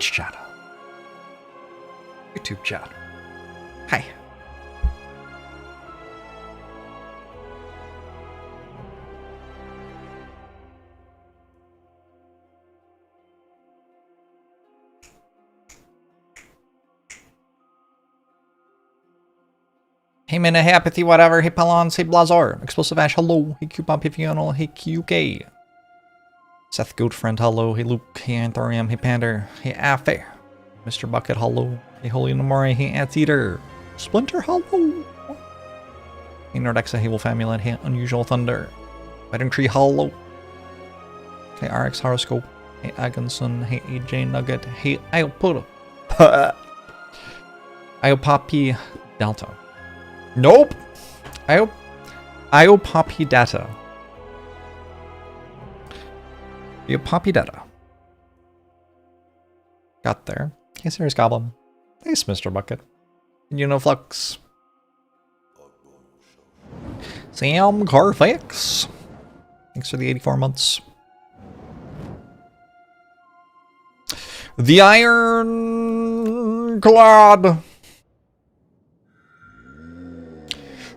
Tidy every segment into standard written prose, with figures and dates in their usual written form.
Twitch chat. YouTube chat. Hi. Hey Mina, hey Apathy, whatever, hey Palons, hey Blazar, Explosive Ash, hello, hey Coupon Pifional, hey QK, Seth Goatfriend, hello, hey Luke, hey Anthorium, hey Pander, hey Afe, Mr. Bucket, hello, hey Holy Namori, hey Anteater, Splinter, hello, hey Nordexa, hey Wolfamulet, hey Unusual Thunder, Wedding Tree, hello, hey RX Horoscope, hey Agonson, hey AJ Nugget, hey Iopoda, Iopoppy Delta. Nope. Iopoppy data. Iopoppy data. Got there. Hey, Serious Goblin. Thanks, Mr. Bucket. Uniflux. Sam Carfax. Thanks for the 84 months. The Ironclad.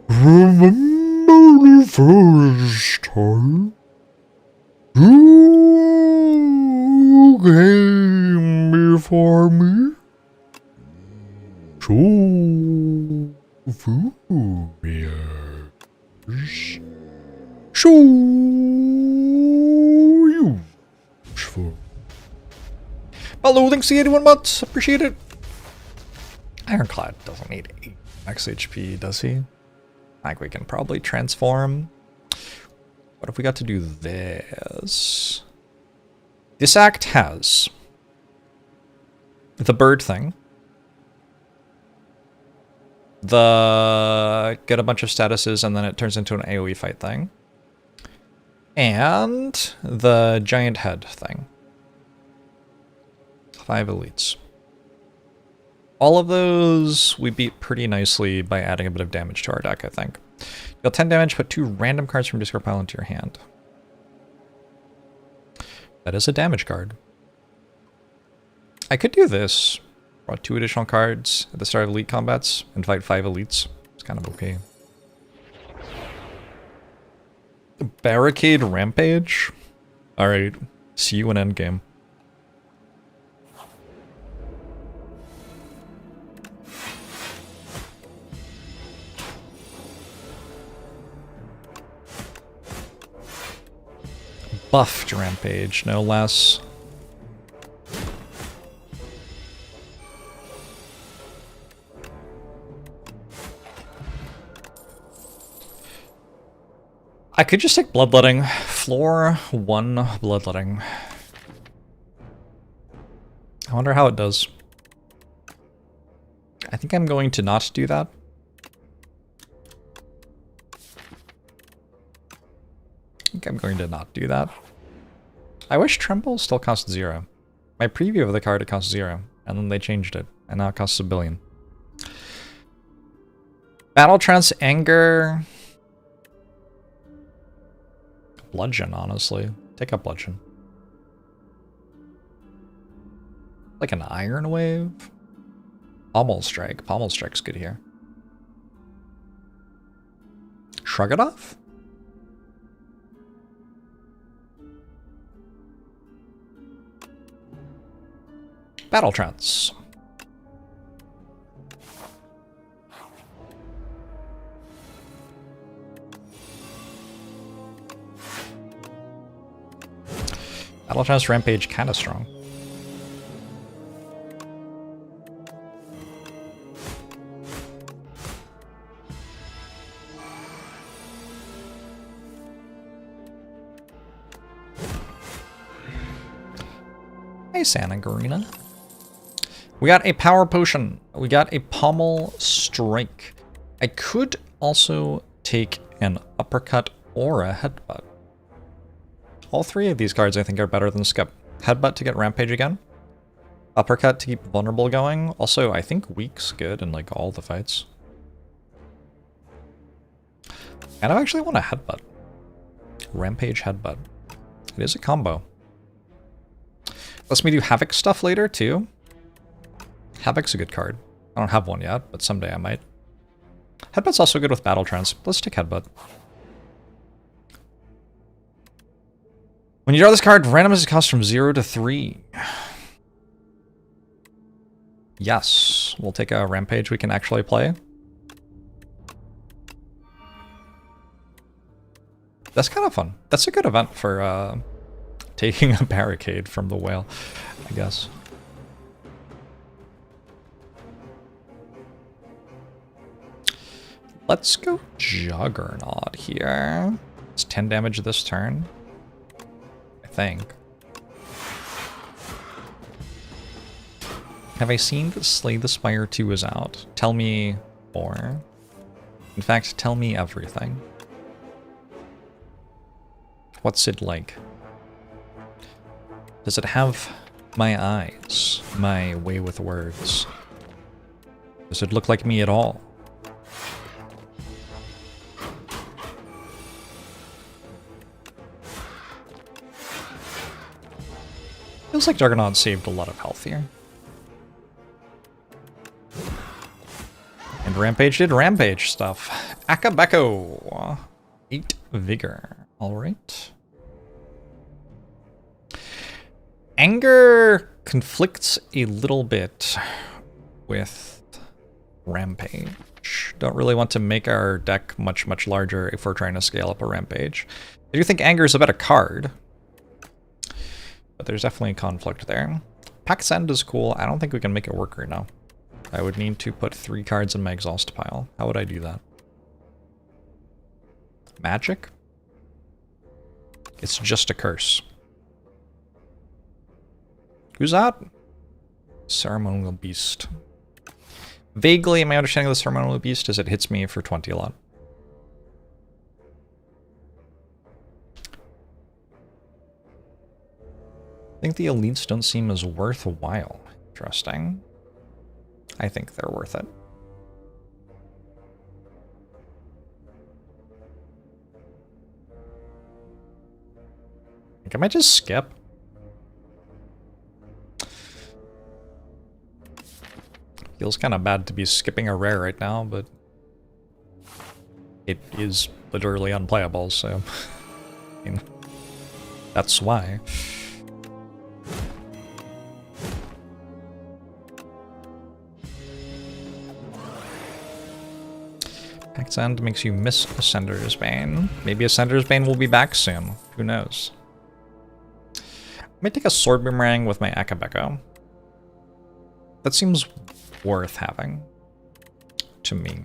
Remember the first time you came before me? So furious, so useful. Hello, thanks to 81 months. Appreciate it. Ironclad doesn't need 8 max HP, does he? I think we can probably transform. What if we got to do this? This act has the bird thing, the get a bunch of statuses and then it turns into an AoE fight thing, and the giant head thing. 5 elites. All of those we beat pretty nicely by adding a bit of damage to our deck, I think. Deal 10 damage, put 2 random cards from discard pile into your hand. That is a damage card. I could do this. Draw 2 additional cards at the start of elite combats and fight 5 elites. It's kind of okay. Barricade Rampage? Alright, see you in endgame. Buffed Rampage, no less. I could just take Bloodletting. Floor 1 Bloodletting. I wonder how it does. I think I'm going to not do that. I think I'm going to not do that. I wish Tremble still cost 0. My preview of the card, it cost 0. And then they changed it. And now it costs 1 billion. Battle Trance Anger. Bludgeon, honestly. Take a Bludgeon. Like an Iron Wave? Pommel Strike. Pommel Strike's good here. Shrug it off? Battle Trance. Battle Trance Rampage kinda strong. Hey Santa Garina. We got a Power Potion. We got a Pommel Strike. I could also take an Uppercut or a Headbutt. All 3 of these cards I think are better than Skip. Headbutt to get Rampage again. Uppercut to keep Vulnerable going. Also, I think Weak's good in like all the fights. And I actually want a Headbutt. Rampage Headbutt. It is a combo. Lets me do Havoc stuff later, too. Havoc's a good card. I don't have one yet, but someday I might. Headbutt's also good with Battle Trance. Let's take Headbutt. When you draw this card, randomize the cost from 0 to 3. Yes. We'll take a Rampage we can actually play. That's kind of fun. That's a good event for taking a barricade from the whale, I guess. Let's go Juggernaut here. It's 10 damage this turn, I think. Have I seen that Slay the Spire 2 is out? Tell me more. In fact, tell me everything. What's it like? Does it have my eyes? My way with words? Does it look like me at all? Feels like Juggernaut saved a lot of health here. And Rampage did Rampage stuff. Akabeko! 8 Vigor. Alright. Anger conflicts a little bit with Rampage. Don't really want to make our deck much, much larger if we're trying to scale up a Rampage. I do think Anger is a better card, but there's definitely a conflict there. Pack's End is cool. I don't think we can make it work right now. I would need to put 3 cards in my exhaust pile. How would I do that? Magic? It's just a curse. Who's that? Ceremonial Beast. Vaguely, my understanding of the Ceremonial Beast is it hits me for 20 a lot. I think the elites don't seem as worthwhile. Interesting. I think they're worth it. I think I might just skip. Feels kind of bad to be skipping a rare right now, but it is literally unplayable, so I mean, that's why. Pack's End makes you miss Ascender's Bane. Maybe Ascender's Bane will be back soon. Who knows? I might take a Sword Boomerang with my Akabeko. That seems worth having to me.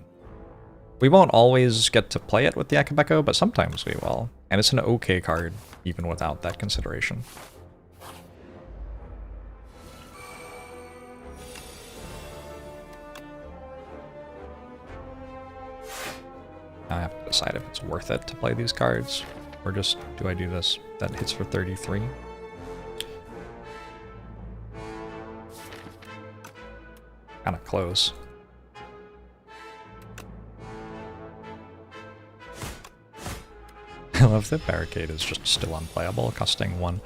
We won't always get to play it with the Akabeko, but sometimes we will. And it's an okay card, even without that consideration. I have to decide if it's worth it to play these cards, or just, do I do this? That hits for 33. Kinda close. I love that Barricade is just still unplayable, costing 1.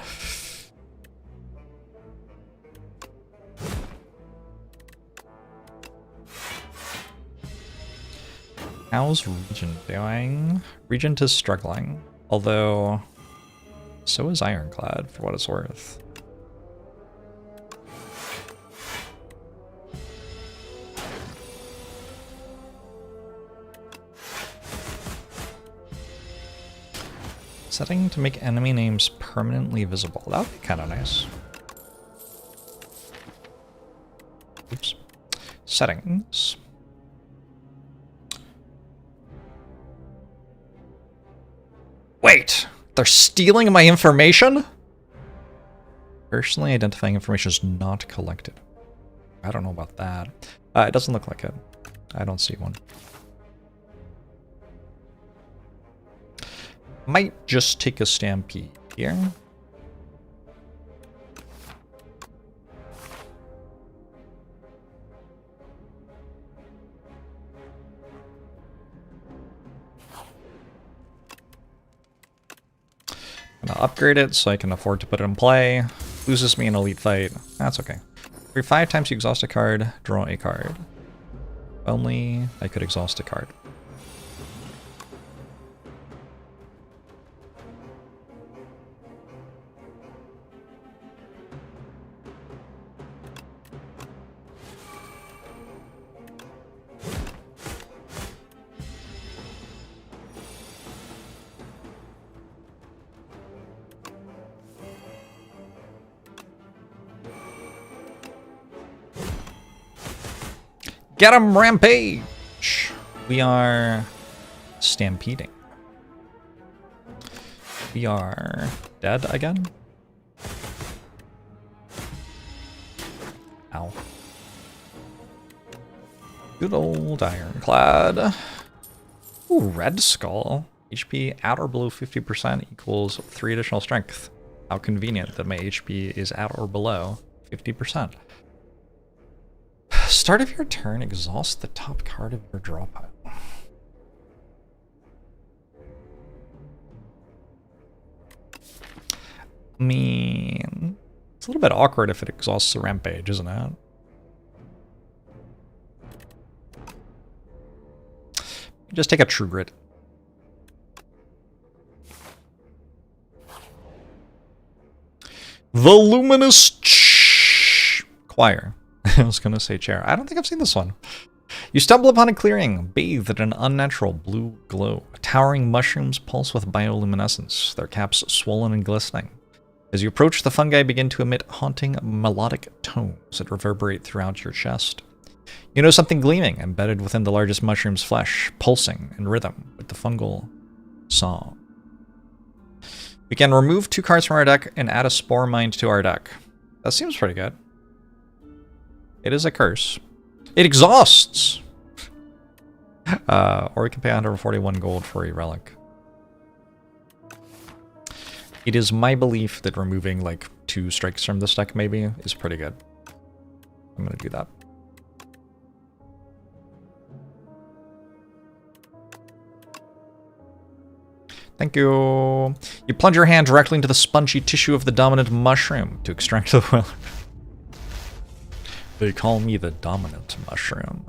How's Regent doing? Regent is struggling, although so is Ironclad, for what it's worth. Setting to make enemy names permanently visible. That would be kind of nice. Oops. Settings. Wait! They're stealing my information? Personally identifying information is not collected. I don't know about that. It doesn't look like it. I don't see one. Might just take a Stampede here. I'm gonna upgrade it so I can afford to put it in play. Loses me an elite fight. That's okay. Every 5 times you exhaust a card, draw a card. Only I could exhaust a card. Get him, Rampage! We are stampeding. We are dead again? Ow. Good old Ironclad. Ooh, Red Skull. HP at or below 50% equals 3 additional strength. How convenient that my HP is at or below 50%. Start of your turn, exhaust the top card of your draw pile. I mean, it's a little bit awkward if it exhausts a Rampage, isn't it? Just take a True Grit. The Luminous Choir. I was going to say chair. I don't think I've seen this one. You stumble upon a clearing, bathed in an unnatural blue glow. Towering mushrooms pulse with bioluminescence, their caps swollen and glistening. As you approach, the fungi begin to emit haunting melodic tones that reverberate throughout your chest. You know something gleaming, embedded within the largest mushroom's flesh, pulsing in rhythm with the fungal song. We can remove 2 cards from our deck and add a Spore Mind to our deck. That seems pretty good. It is a curse. It exhausts! Or we can pay 141 gold for a relic. It is my belief that removing like 2 strikes from this deck maybe is pretty good. I'm gonna do that. Thank you. You plunge your hand directly into the spongy tissue of the dominant mushroom to extract the will. They call me the dominant mushroom.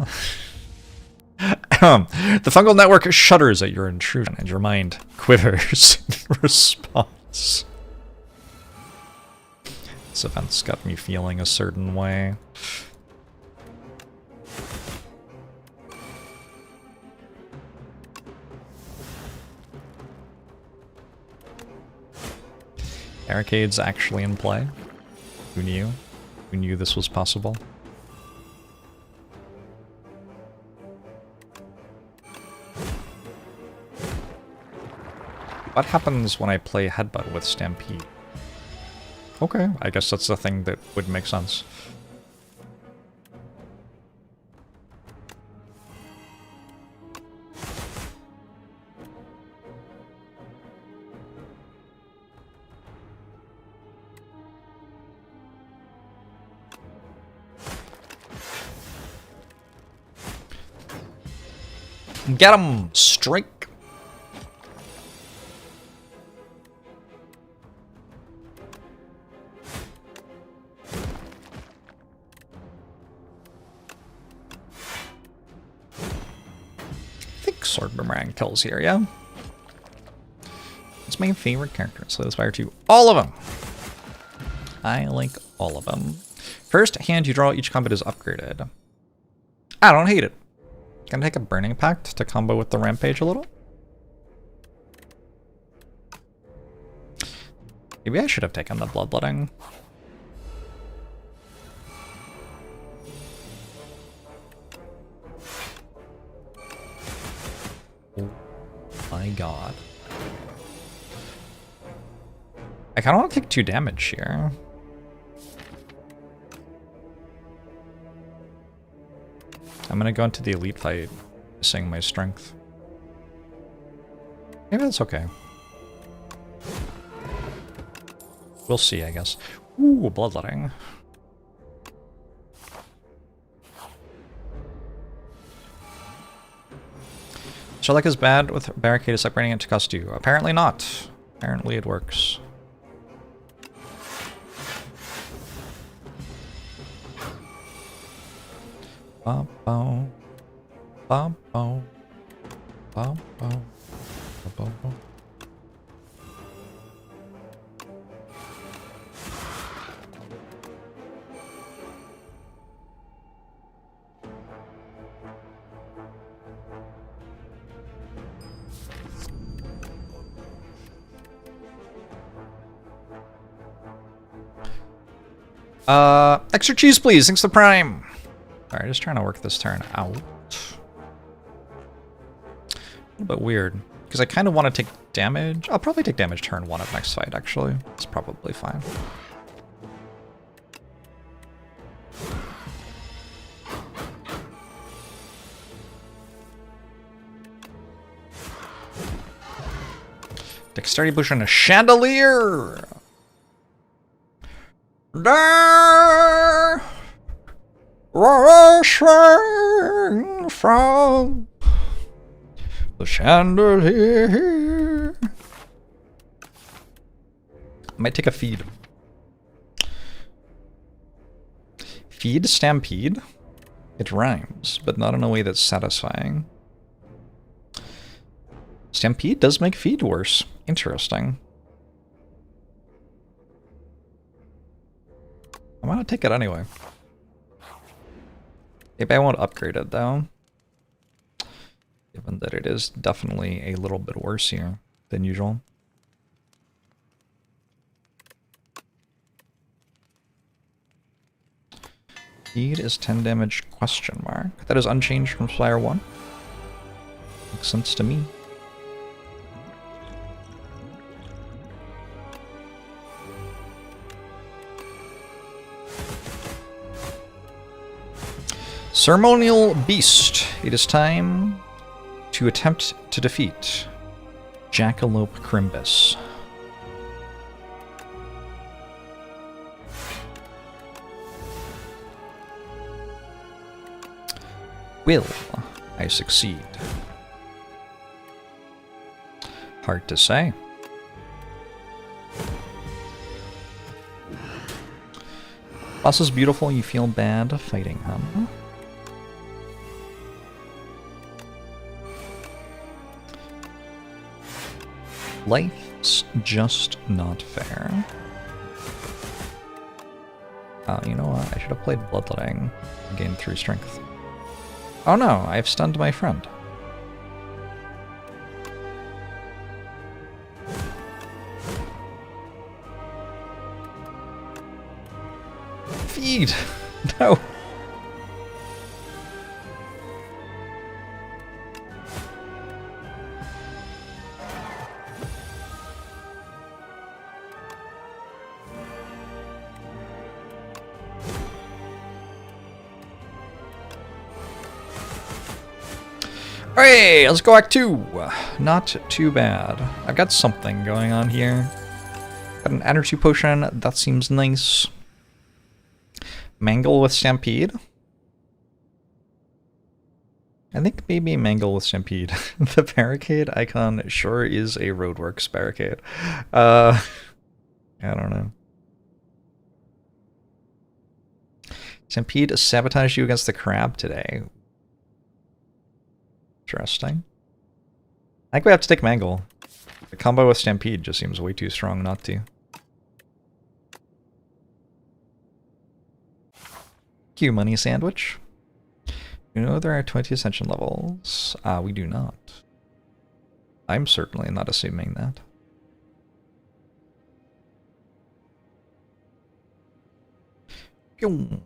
The fungal network shudders at your intrusion, and your mind quivers in response. This event's got me feeling a certain way. Barricade's actually in play. Who knew? Who knew this was possible? What happens when I play Headbutt with Stampede? Okay, I guess that's the thing that would make sense. Get him! Strike! Sword Boomerang kills here, yeah? It's my favorite character, so let's fire to all of them. I like all of them. First hand you draw each combat is upgraded. I don't hate it. Gonna take a Burning Pact to combo with the Rampage a little. Maybe I should have taken the Bloodletting. Oh my god. I kind of want to take 2 damage here. I'm gonna go into the elite fight, missing my strength. Maybe that's okay. We'll see, I guess. Ooh, Bloodletting. Sherlock is bad with Barricade separating it to cost 2. Apparently not. Apparently it works. Bum, bum. Bum, bum. Bum, bum. Bum, bum. Extra cheese, please. Thanks to Prime. Alright, just trying to work this turn out. A little bit weird. Because I kind of want to take damage. I'll probably take damage turn 1 of next fight, actually. It's probably fine. Dexterity push on a chandelier! There, rushing from the chandelier. I might take a feed. Feed stampede? It rhymes, but not in a way that's satisfying. Stampede does make feed worse. Interesting. I'm gonna take it anyway. Maybe I won't upgrade it though. Given that it is definitely a little bit worse here than usual. Speed is 10 damage question mark. That is unchanged from Spire 1. Makes sense to me. Ceremonial Beast. It is time to attempt to defeat Jackalope Crimbus. Will I succeed? Hard to say. Boss is beautiful, you feel bad fighting him. Life's just not fair. You know what? I should have played Bloodletting and gained 3 strength. Oh no, I've stunned my friend. Feed! No! Hey, let's go Act 2. Not too bad. I've got something going on here. Got an energy potion. That seems nice. Mangle with Stampede. I think maybe Mangle with Stampede. The barricade icon sure is a Roadworks barricade. I don't know. Stampede sabotaged you against the crab today. Interesting. I think we have to take Mangle. The combo with Stampede just seems way too strong not to. Thank you, Money Sandwich. You know there are 20 ascension levels. We do not. I'm certainly not assuming that. Pew.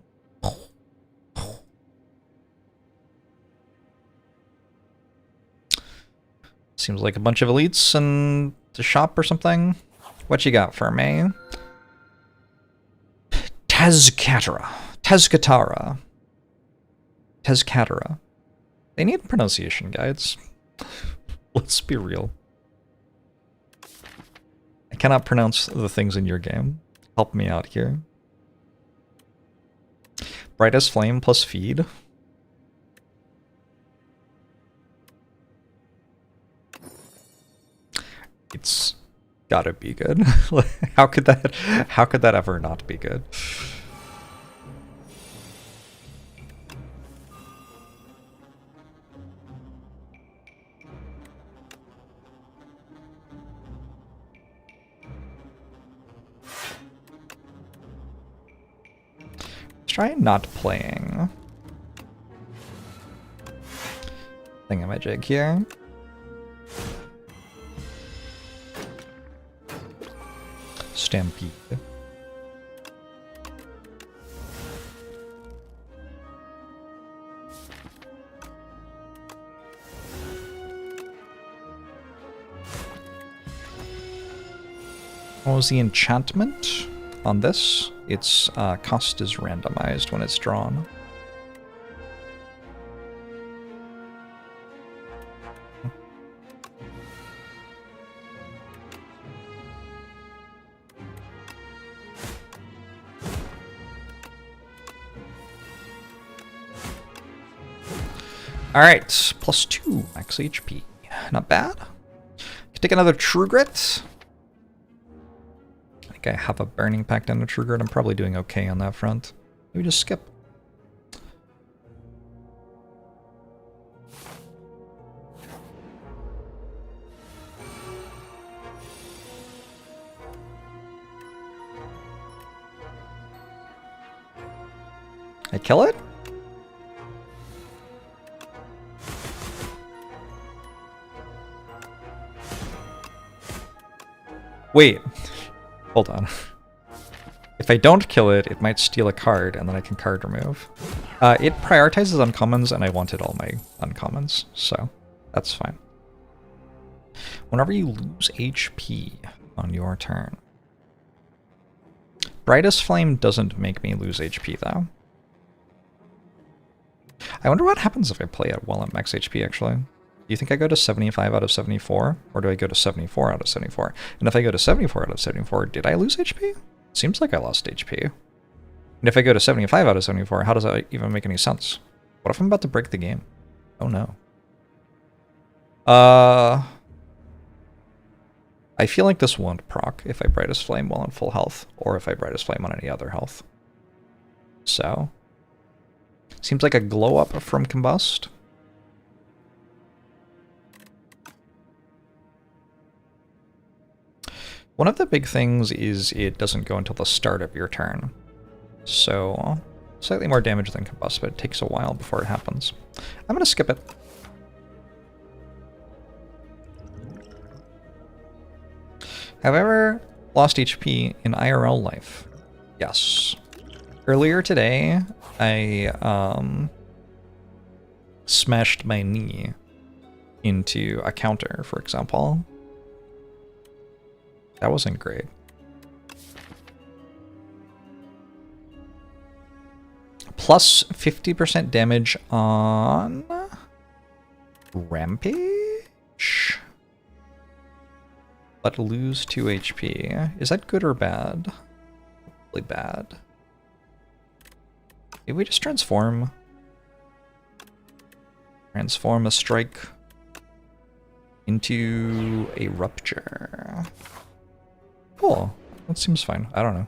Seems like a bunch of elites in the shop or something. What you got for me? Tezcatara. They need pronunciation guides. Let's be real. I cannot pronounce the things in your game. Help me out here. Brightest Flame plus Feed. It's gotta be good. How could that ever not be good? try not playing thingamajig here. Stampede. What was the enchantment on this? Its cost is randomized when it's drawn. Alright, +2 max HP. Not bad. Can take another True Grit. I think I have a Burning Pact and a True Grit. I'm probably doing okay on that front. Maybe just skip. I kill it? Wait, hold on. If I don't kill it, it might steal a card, and then I can card remove. It prioritizes uncommons, and I wanted all my uncommons, so that's fine. Whenever you lose HP on your turn. Brightest Flame doesn't make me lose HP, though. I wonder what happens if I play it while at max HP, actually. Do you think I go to 75 out of 74? Or do I go to 74 out of 74? And if I go to 74 out of 74, did I lose HP? Seems like I lost HP. And if I go to 75 out of 74, how does that even make any sense? What if I'm about to break the game? Oh no. I feel like this won't proc if I Brightest Flame while on full health, or if I Brightest Flame on any other health. So, seems like a glow up from Combust. One of the big things is it doesn't go until the start of your turn. So, slightly more damage than Combust, but it takes a while before it happens. I'm going to skip it. Have I ever lost HP in IRL life? Yes. Earlier today, I smashed my knee into a counter, for example. That wasn't great. Plus 50% damage on Rampage? But lose 2 HP. Is that good or bad? Probably bad. Maybe we just transform. Transform a strike into a rupture. Cool. That seems fine. I don't know.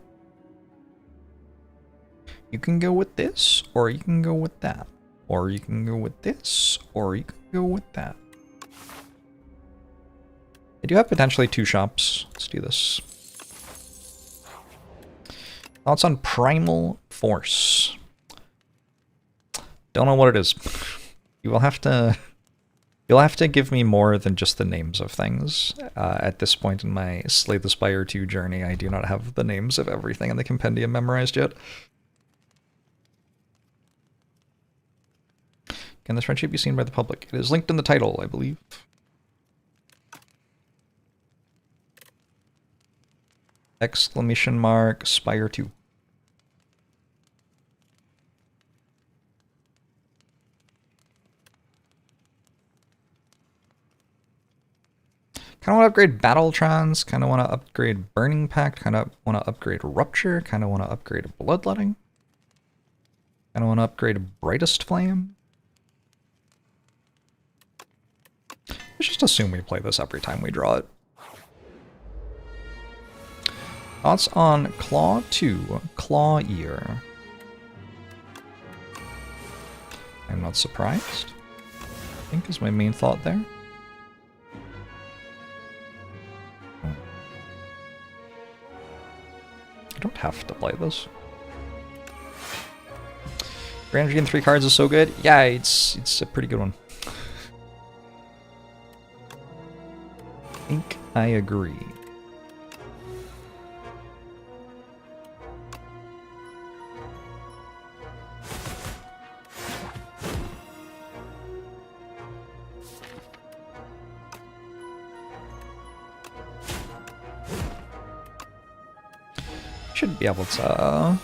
You can go with this, or you can go with that. Or you can go with this, or you can go with that. I do have potentially 2 shops. Let's do this. Thoughts on Primal Force? Don't know what it is. You will have to... You'll have to give me more than just the names of things. At this point in my Slay the Spire 2 journey, I do not have the names of everything in the compendium memorized yet. Can this friendship be seen by the public? It is linked in the title, I believe. Exclamation mark, Spire 2. Kind of want to upgrade Battle Trance, kind of want to upgrade Burning Pact, kind of want to upgrade Rupture, kind of want to upgrade Bloodletting. Kind of want to upgrade Brightest Flame. Let's just assume we play this every time we draw it. Thoughts on Claw 2, Claw Ear. I'm not surprised, I think is my main thought there. I don't have to play this. 3 energy and 3 cards is so good. Yeah, it's a pretty good one. I think I agree. Should be able to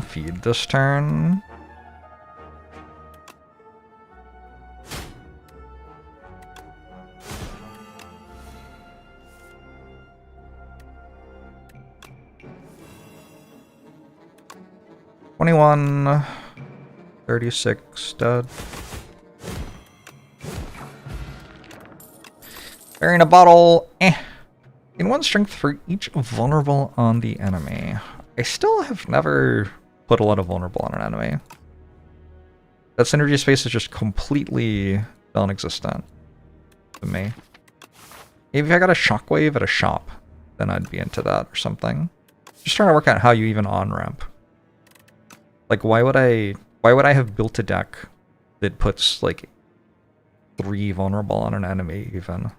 feed this turn. $21, $36 stud. Bearing a bottle. In 1 strength for each vulnerable on the enemy. I still have never put a lot of vulnerable on an enemy. That synergy space is just completely non-existent to me. Maybe if I got a shockwave at a shop, then I'd be into that or something. Just trying to work out how you even on-ramp. Like, why would I have built a deck that puts, like, 3 vulnerable on an enemy, even,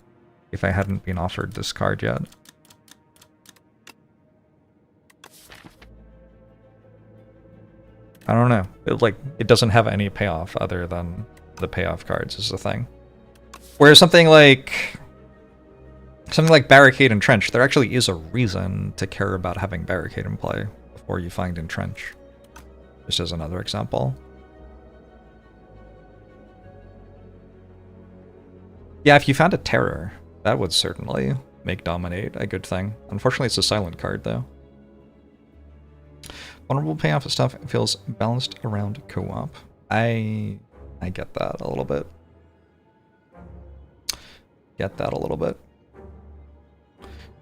if I hadn't been offered this card yet? I don't know. It doesn't have any payoff other than the payoff cards is the thing. Whereas something like Barricade and Trench, there actually is a reason to care about having Barricade in play before you find Entrench. Just as another example. Yeah, if you found a Terror, that would certainly make Dominate a good thing. Unfortunately, it's a silent card, though. Vulnerable payoff stuff feels balanced around co-op. I get that a little bit. Get that a little bit.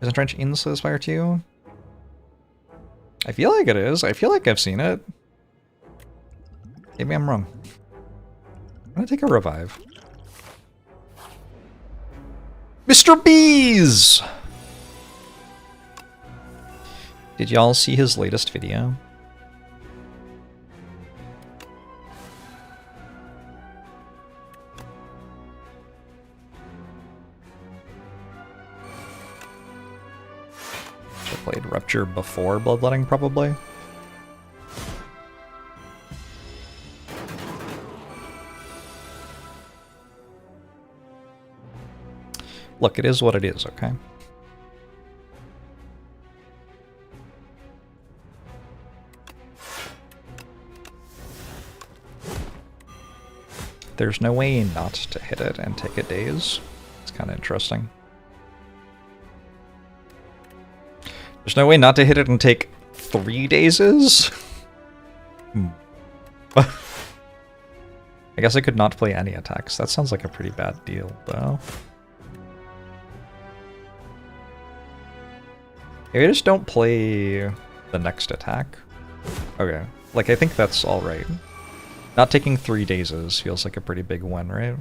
Is Entrench in the Spire too? I feel like it is. I feel like I've seen it. Maybe I'm wrong. I'm gonna take a revive. Mr. Bees! Did y'all see his latest video? Should have played Rupture before Bloodletting, probably. Look, it is what it is, okay? There's no way not to hit it and take a daze. It's kind of interesting. There's no way not to hit it and take 3 dazes? I guess I could not play any attacks. That sounds like a pretty bad deal, though. Maybe I just don't play the next attack. Okay. Like, I think that's alright. Not taking 3 dazes feels like a pretty big win, right?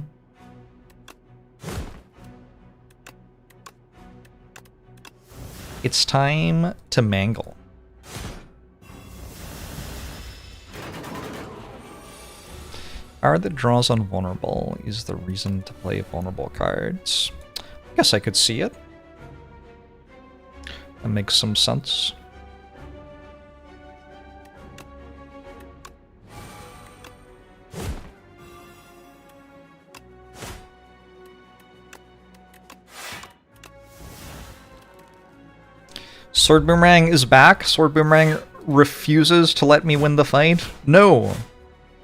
It's time to mangle. Are the draws on vulnerable is the reason to play vulnerable cards? I guess I could see it. That makes some sense. Sword Boomerang is back. Sword Boomerang refuses to let me win the fight. No.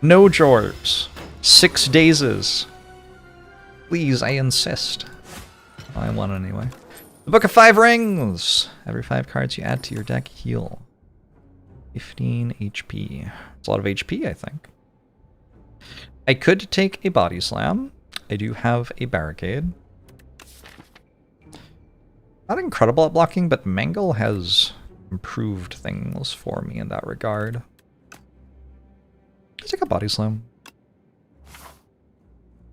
No, Jorbs. 6 dazes. Please, I insist. I won anyway. The Book of 5 Rings! Every 5 cards you add to your deck heal 15 HP. It's a lot of HP, I think. I could take a Body Slam. I do have a Barricade. Not incredible at blocking, but Mangle has improved things for me in that regard. Let's take a Body Slam.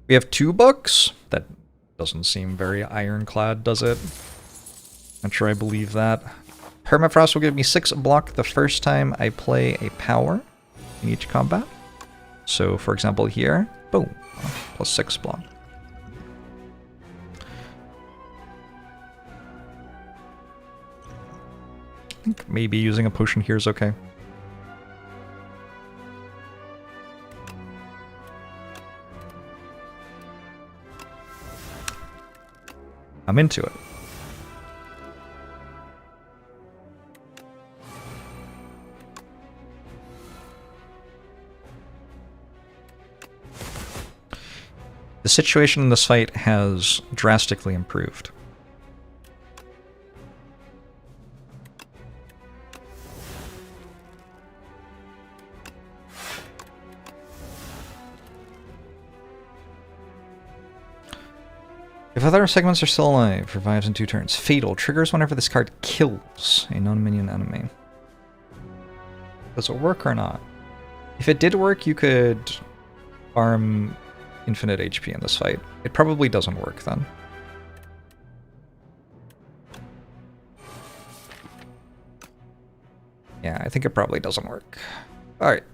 We have 2 books? That doesn't seem very Ironclad, does it? Not sure I believe that. Permafrost will give me 6 block the first time I play a power in each combat. So for example here, boom, +6 block. I think maybe using a potion here is okay. I'm into it. The situation in this fight has drastically improved. If other segments are still alive, revives in 2 turns. Fatal triggers whenever this card kills a non-minion enemy. Does it work or not? If it did work, you could farm infinite HP in this fight. It probably doesn't work then. Yeah, I think it probably doesn't work. Alright.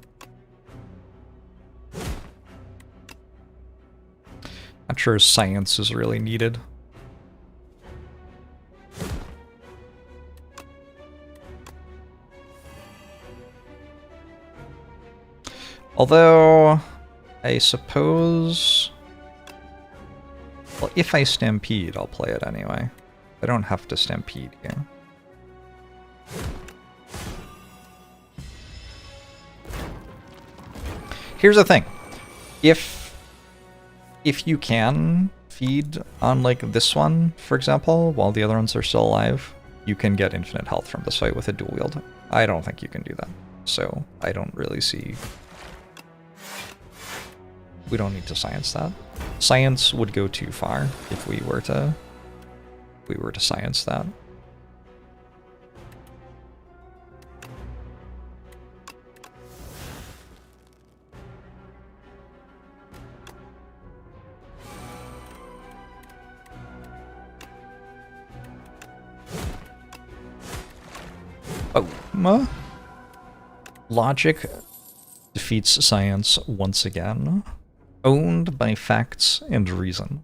Not sure science is really needed. Although, I suppose... Well, if I stampede, I'll play it anyway. I don't have to stampede here. Here's the thing. If you can feed on like this one, for example, while the other ones are still alive, you can get infinite health from this fight with a dual wield. I don't think you can do that. So I don't really see... We don't need to science that. Science would go too far if we were to science that. Oh, logic defeats science once again. Owned by facts and reason.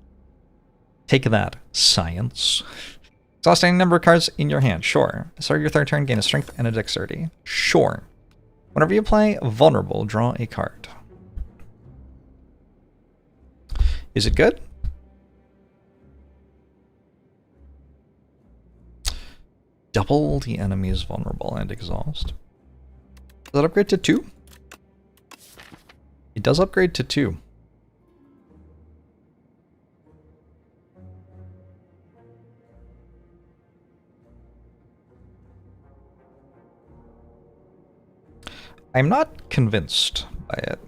Take that, science. Exhaust any number of cards in your hand, sure. Start your 3rd turn, gain a strength and a dexterity. Sure. Whenever you play vulnerable, draw a card. Is it good? Double the enemy's vulnerable and exhaust. Does that upgrade to 2? It does upgrade to 2. I'm not convinced by it.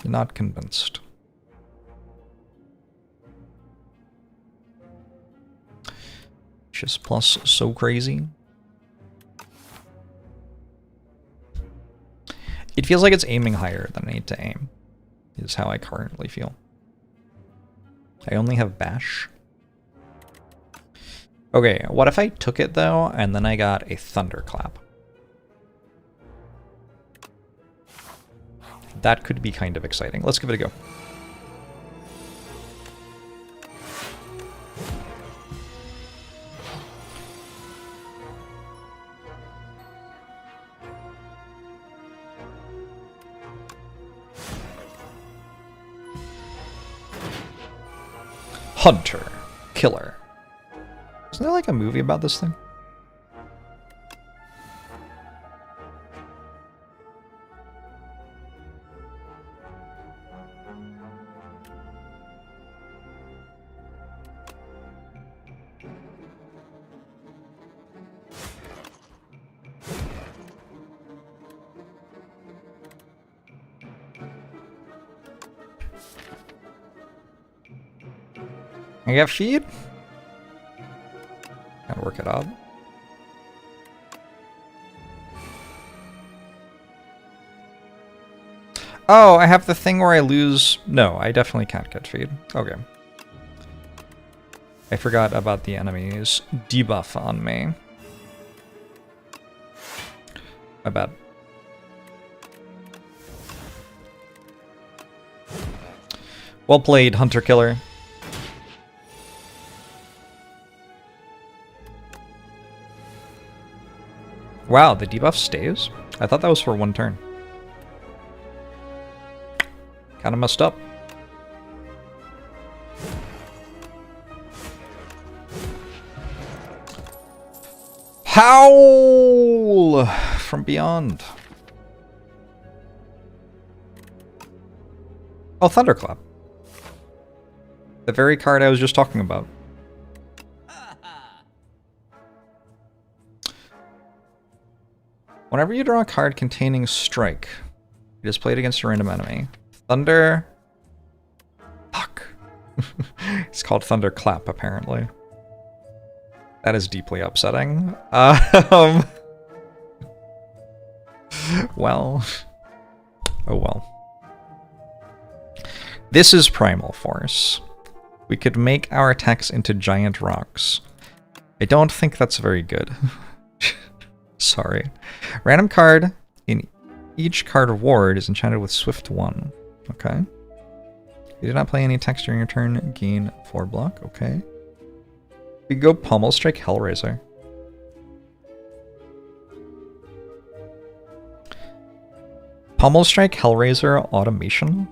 Not convinced. Just plus so crazy. It feels like it's aiming higher than I need to aim, is how I currently feel. I only have bash. Okay, what if I took it though, and then I got a thunderclap? That could be kind of exciting. Let's give it a go. Hunter. Killer. Isn't there like a movie about this thing? I got feed? Gotta work it out. Oh, I have the thing where I lose... No, I definitely can't get feed. Okay. I forgot about the enemy's debuff on me. My bad. Well played, Hunter Killer. Wow, the debuff stays? I thought that was for one turn. Kinda messed up. Howl from beyond. Oh, Thunderclap. The very card I was just talking about. Whenever you draw a card containing Strike, you just play it against a random enemy. Thunder... Fuck. It's called Thunderclap, apparently. That is deeply upsetting. Well. Oh well. This is Primal Force. We could make our attacks into giant rocks. I don't think that's very good. Sorry. Random card in each card ward is enchanted with Swift 1. Okay. You did not play any attacks during your turn, gain 4 block. Okay. We go Pummel Strike Hellraiser. Pummel Strike Hellraiser Automation?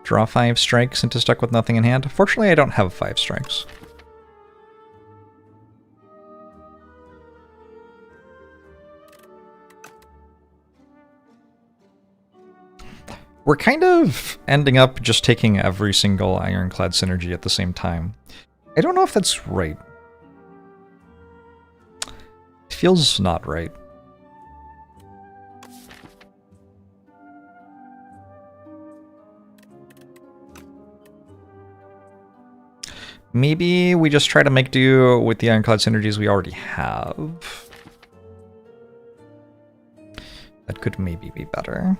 Draw 5 strikes into stuck with nothing in hand. Fortunately, I don't have 5 strikes. We're kind of ending up just taking every single Ironclad synergy at the same time. I don't know if that's right. It feels not right. Maybe we just try to make do with the Ironclad synergies we already have. That could maybe be better.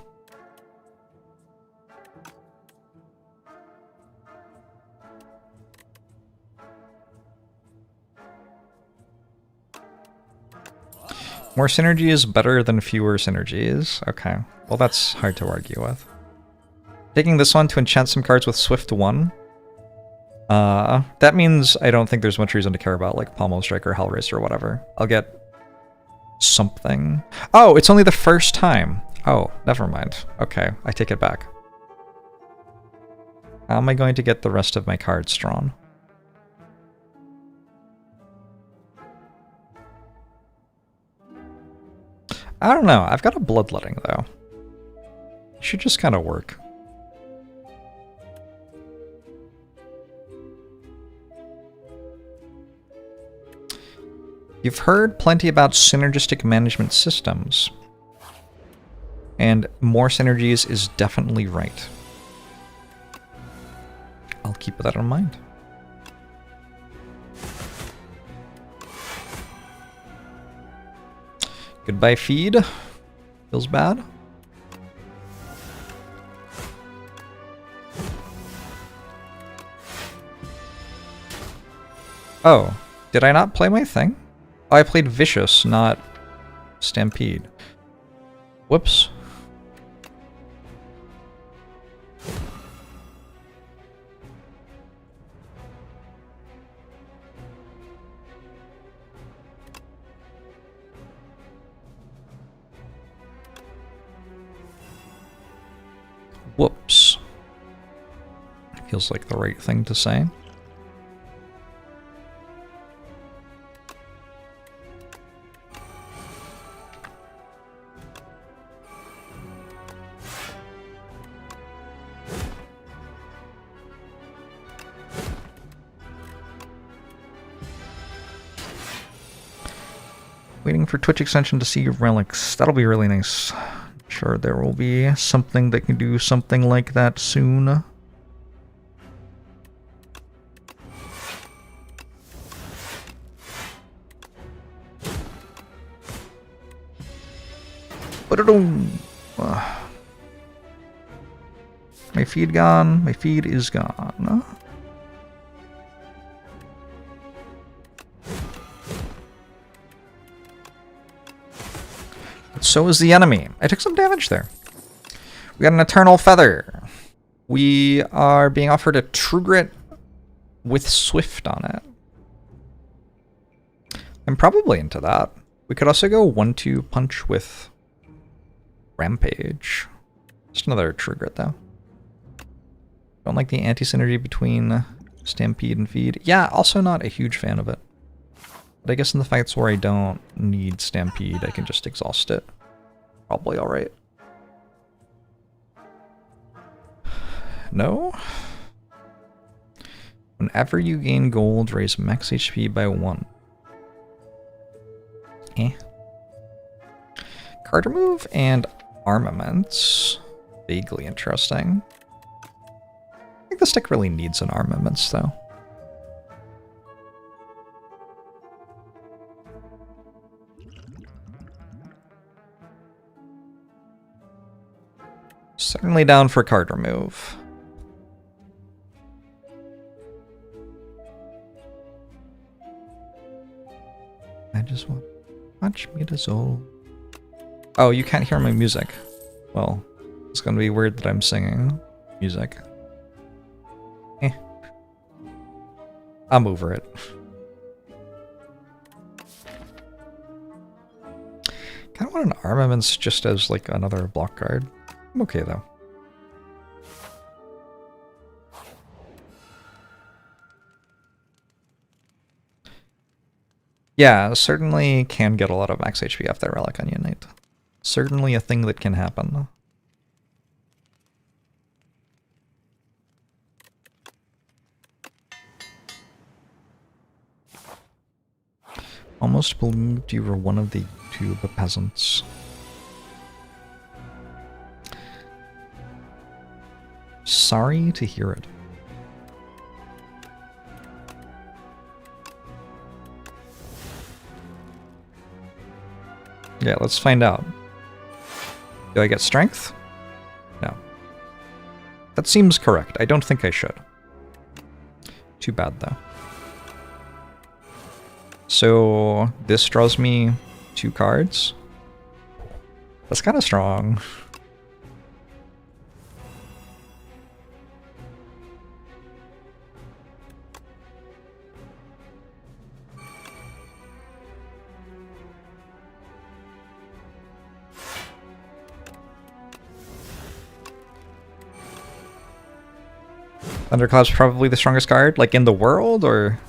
More synergy is better than fewer synergies. Okay, well that's hard to argue with. Taking this one to enchant some cards with Swift 1. That means I don't think there's much reason to care about, like, Pommel Strike or Hellraiser or whatever. I'll get something. Oh, it's only the first time. Oh, never mind. Okay, I take it back. How am I going to get the rest of my cards drawn? I don't know. I've got a Bloodletting, though. It should just kind of work. You've heard plenty about synergistic management systems. And more synergies is definitely right. I'll keep that in mind. Goodbye, feed. Feels bad. Oh, did I not play my thing? Oh, I played Vicious, not Stampede. Whoops. Whoops. Feels like the right thing to say. Waiting for Twitch extension to see relics. That'll be really nice. I'm sure there will be something that can do something like that soon. My feed gone. My feed is gone. But so is the enemy. I took some damage there. We got an Eternal Feather. We are being offered a True Grit with Swift on it. I'm probably into that. We could also go 1-2 punch with Rampage. Just another True Grit though. Don't like the anti-synergy between Stampede and Feed. Yeah, also not a huge fan of it. But I guess in the fights where I don't need Stampede, I can just exhaust it. Probably alright. No? Whenever you gain gold, raise max HP by 1. Eh. Card remove and armaments. Vaguely interesting. I think this deck really needs an armaments, though. Certainly down for card remove. I just want to watch me dissolve. Oh, you can't hear my music. Well, it's gonna be weird that I'm singing music. Eh. I'm over it. Kinda want an armaments just as like another block card. I'm okay though. Yeah, certainly can get a lot of max HP off that Relic on Unite. Certainly a thing that can happen. Almost believed you were one of the YouTube peasants. Sorry to hear it. Yeah, let's find out. Do I get strength? No. That seems correct. I don't think I should. Too bad, though. So, this draws me 2 cards. That's kind of strong. Thundercloud's probably the strongest card, like in the world, or?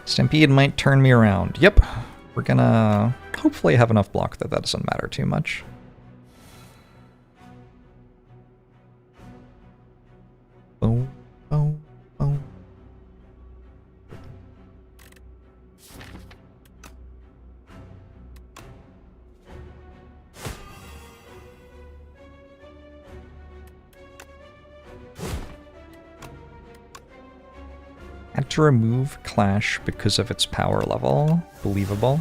Stampede might turn me around. Yep. We're gonna hopefully have enough block that doesn't matter too much. Oh, oh, oh. Had to remove Clash because of its power level. Believable.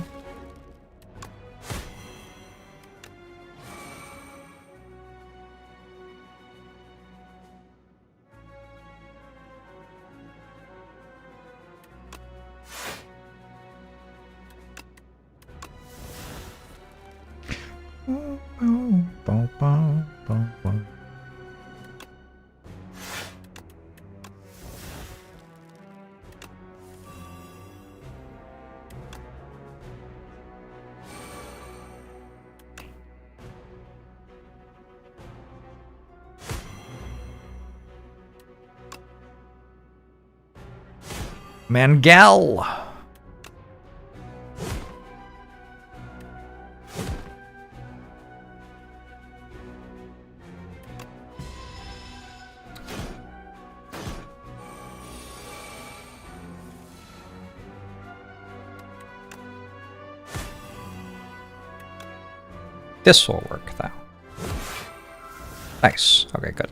Mangal! This will work, though. Nice. Okay, good.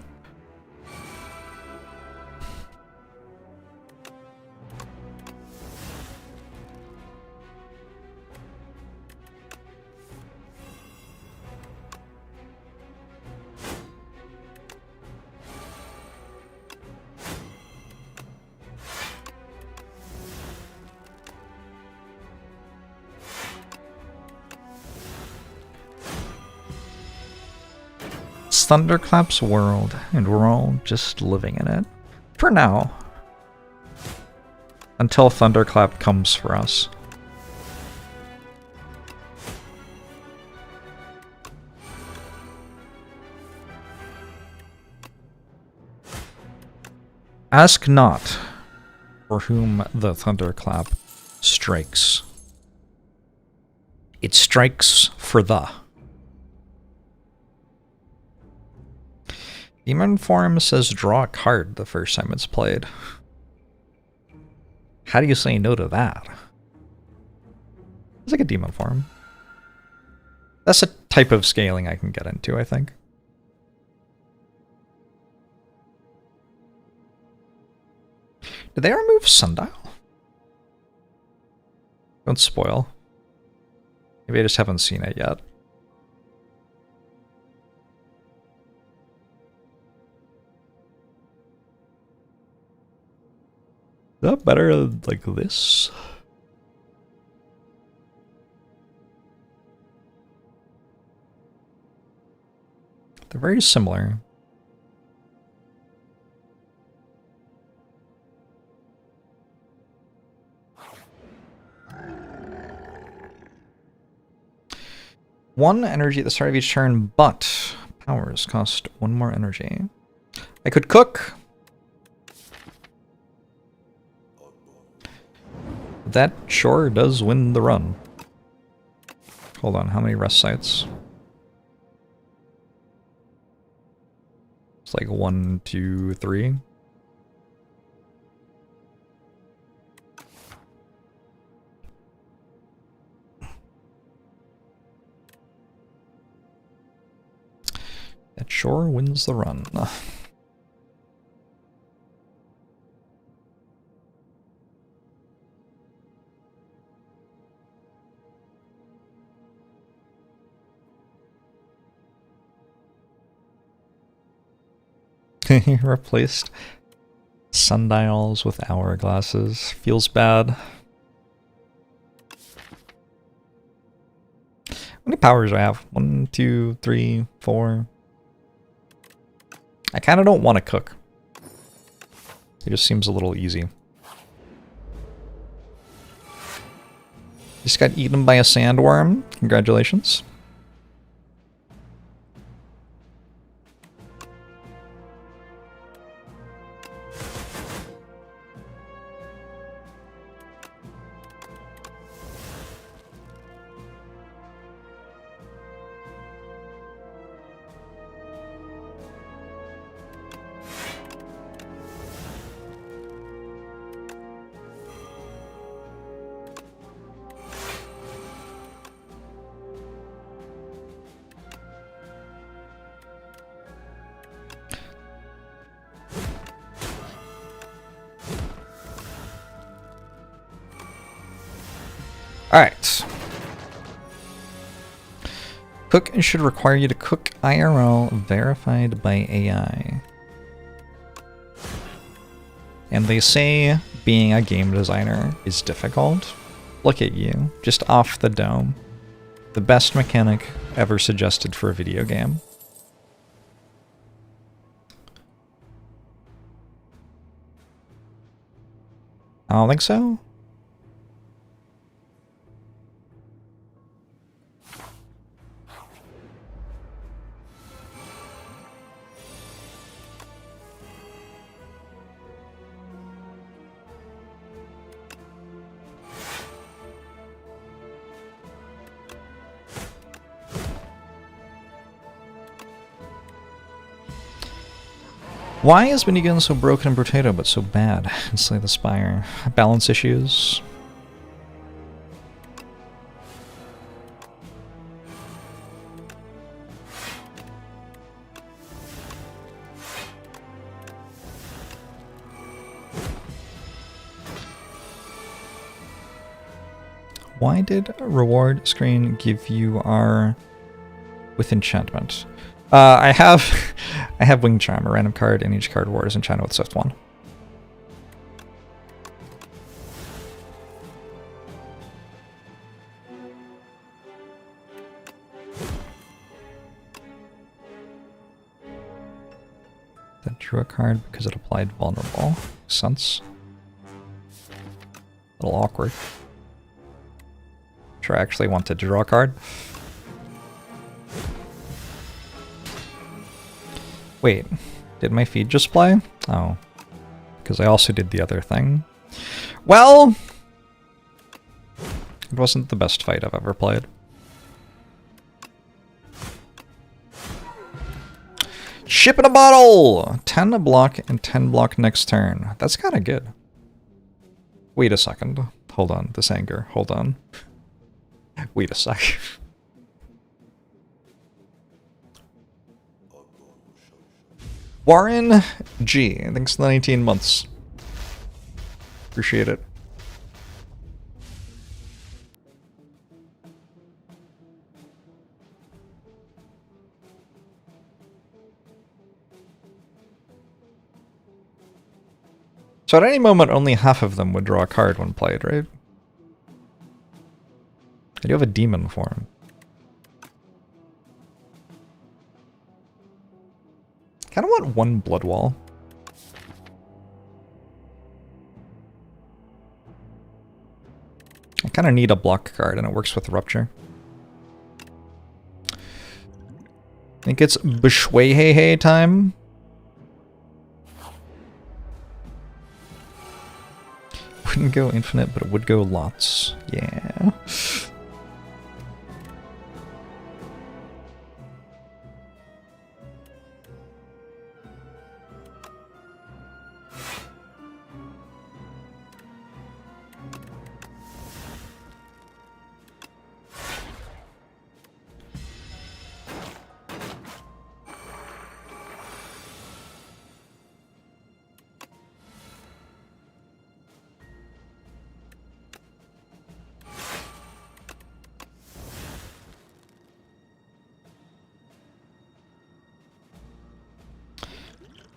It's Thunderclap's world, and we're all just living in it. For now. Until Thunderclap comes for us. Ask not for whom the thunderclap strikes. It strikes for the. Demon Form says draw a card the first time it's played. How do you say no to that? It's like a Demon Form. That's a type of scaling I can get into, I think. Did they remove Sundial? Don't spoil. Maybe I just haven't seen it yet. Is that better like this? They're very similar. One energy at the start of each turn, but powers cost one more energy. I could cook. That sure does win the run. Hold on, how many rest sites? It's like 1, 2, 3. That sure wins the run. He replaced sundials with hourglasses. Feels bad. How many powers do I have? 1, 2, 3, 4. I kind of don't want to cook. It just seems a little easy. Just got eaten by a sandworm. Congratulations. Alright. Cook should require you to cook IRL verified by AI. And they say being a game designer is difficult. Look at you, just off the dome. The best mechanic ever suggested for a video game. I don't think so. Why is Minigun so broken in Potato but so bad in Slay the Spire? Balance issues? Why did reward screen give you R with enchantment? I have Wing Charm, a random card, and each card ward is enchanted with Swift 1. drew a card because it applied vulnerable. Makes sense. A little awkward. Sure, I actually wanted to draw a card. Wait, did my feed just play? Oh, because I also did the other thing. Well, it wasn't the best fight I've ever played. Ship in a bottle! 10 a block and 10 block next turn. That's kind of good. Wait a second. Hold on, this anger. Hold on. Wait a sec. Warren G. Thanks for the 19 months. Appreciate it. So at any moment, only half of them would draw a card when played, right? I do have a demon form. Kind of want one blood wall. I kind of need a block card, and it works with Rupture. I think it's Bishway time. Wouldn't go infinite, but it would go lots. Yeah.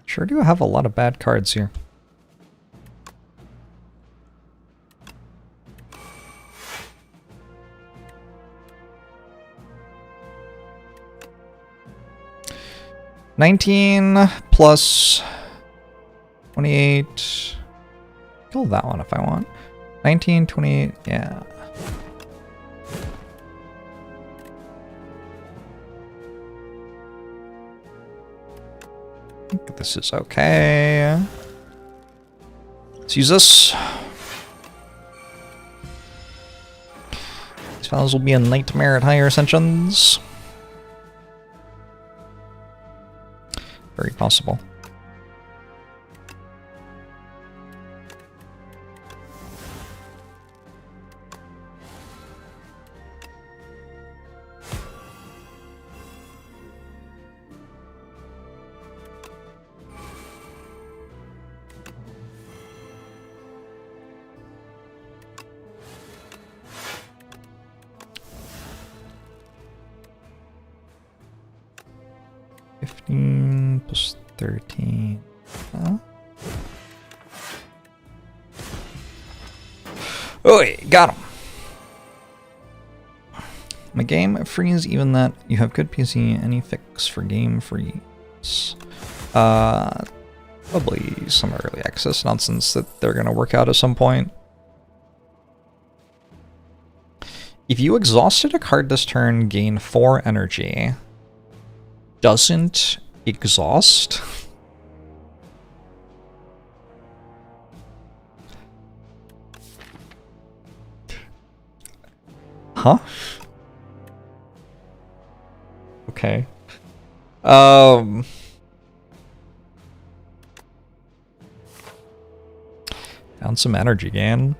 Sure do have a lot of bad cards here. $19 plus 28. Kill that one if I want. 19, 28, yeah. I think this is okay. Let's use this. These fellas will be a nightmare at higher ascensions. Very possible. Plus 13. Huh? Oh, wait, got him. My game freeze, even that you have good PC. Any fix for game freeze? Probably some early access nonsense that they're gonna work out at some point. If you exhausted a card this turn, gain 4 energy. Doesn't exhaust? Huh? Okay. Found some energy gain.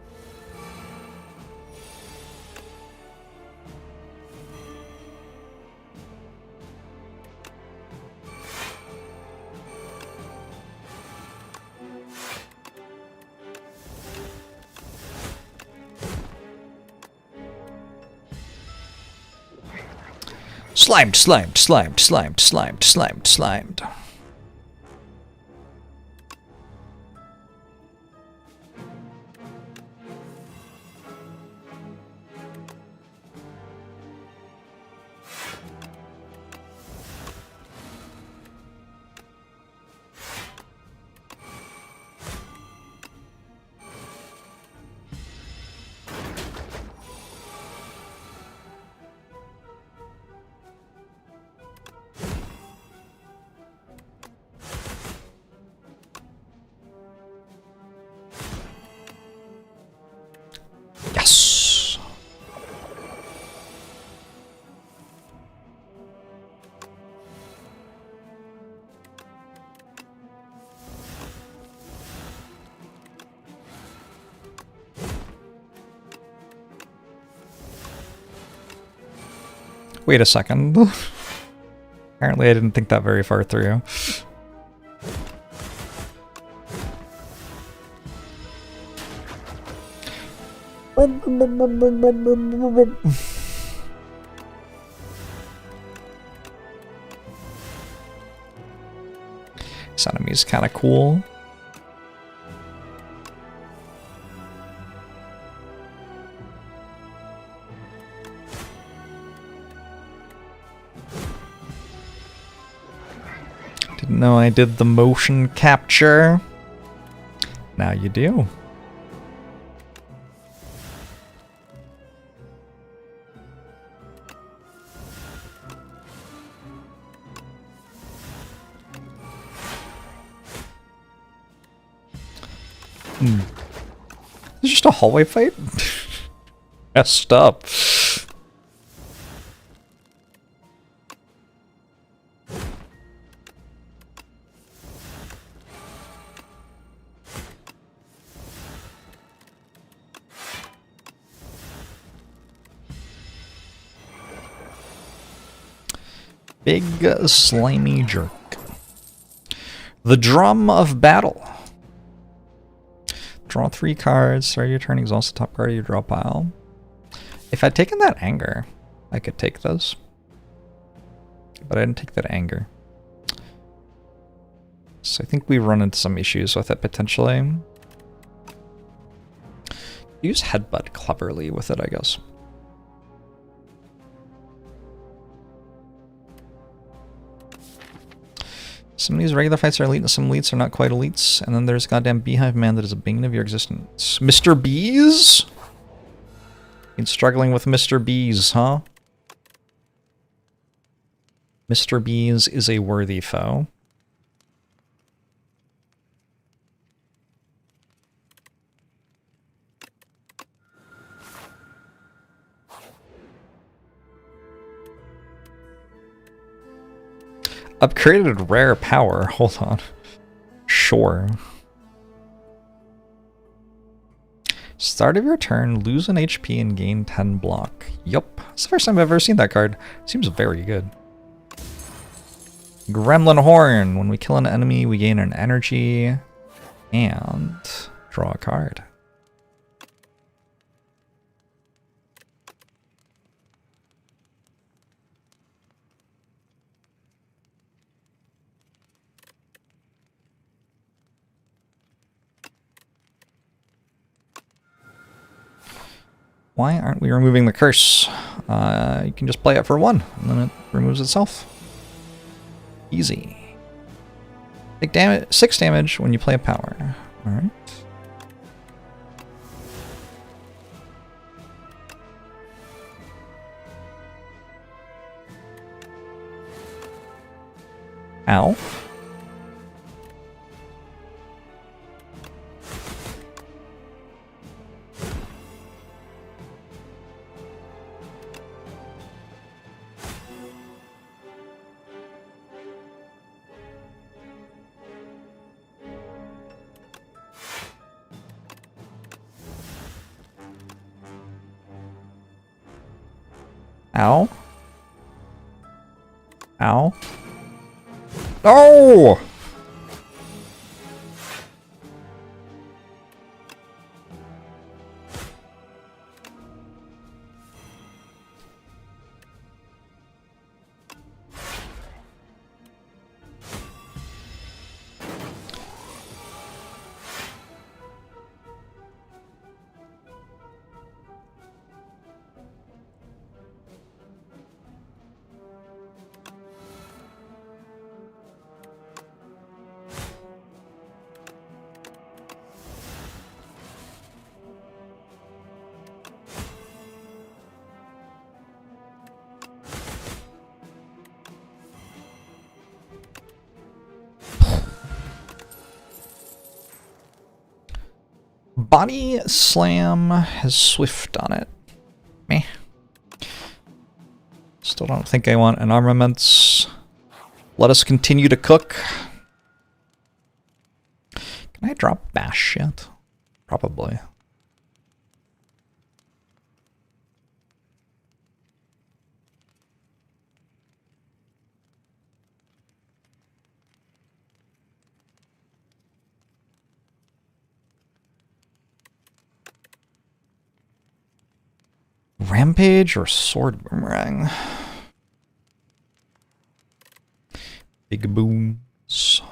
Slimed, slimed, slimed, slimed, slimed, slimed, slimed. wait a second. Apparently I didn't think that very far through. This enemy's kind of cool. Didn't know I did the motion capture. Now you do. Is it just a hallway fight? Messed up. Big slimy jerk. The Drum of Battle. Draw 3 cards, start your turn, exhaust the top card of your draw pile. If I'd taken that anger, I could take those. But I didn't take that anger. So I think we run into some issues with it potentially. Use Headbutt cleverly with it, I guess. Some of these regular fights are elite and some elites are not quite elites. And then there's goddamn Beehive Man that is a bane of your existence. Mr. Bees? Been struggling with Mr. Bees, huh? Mr. Bees is a worthy foe. Upgraded rare power. Hold on. Sure. Start of your turn, lose an HP and gain 10 block. Yup. It's the first time I've ever seen that card. Seems very good. Gremlin Horn. When we kill an enemy, we gain an energy and draw a card. Why aren't we removing the curse? You can just play it for 1, and then it removes itself. Easy. Take damage, 6 damage when you play a power. Alright. Ow. Ow. Ow. No! Body Slam has Swift on it. Meh. Still don't think I want an armaments. Let us continue to cook. Can I drop Bash yet? Probably. Rampage or Sword Boomerang? Big booms.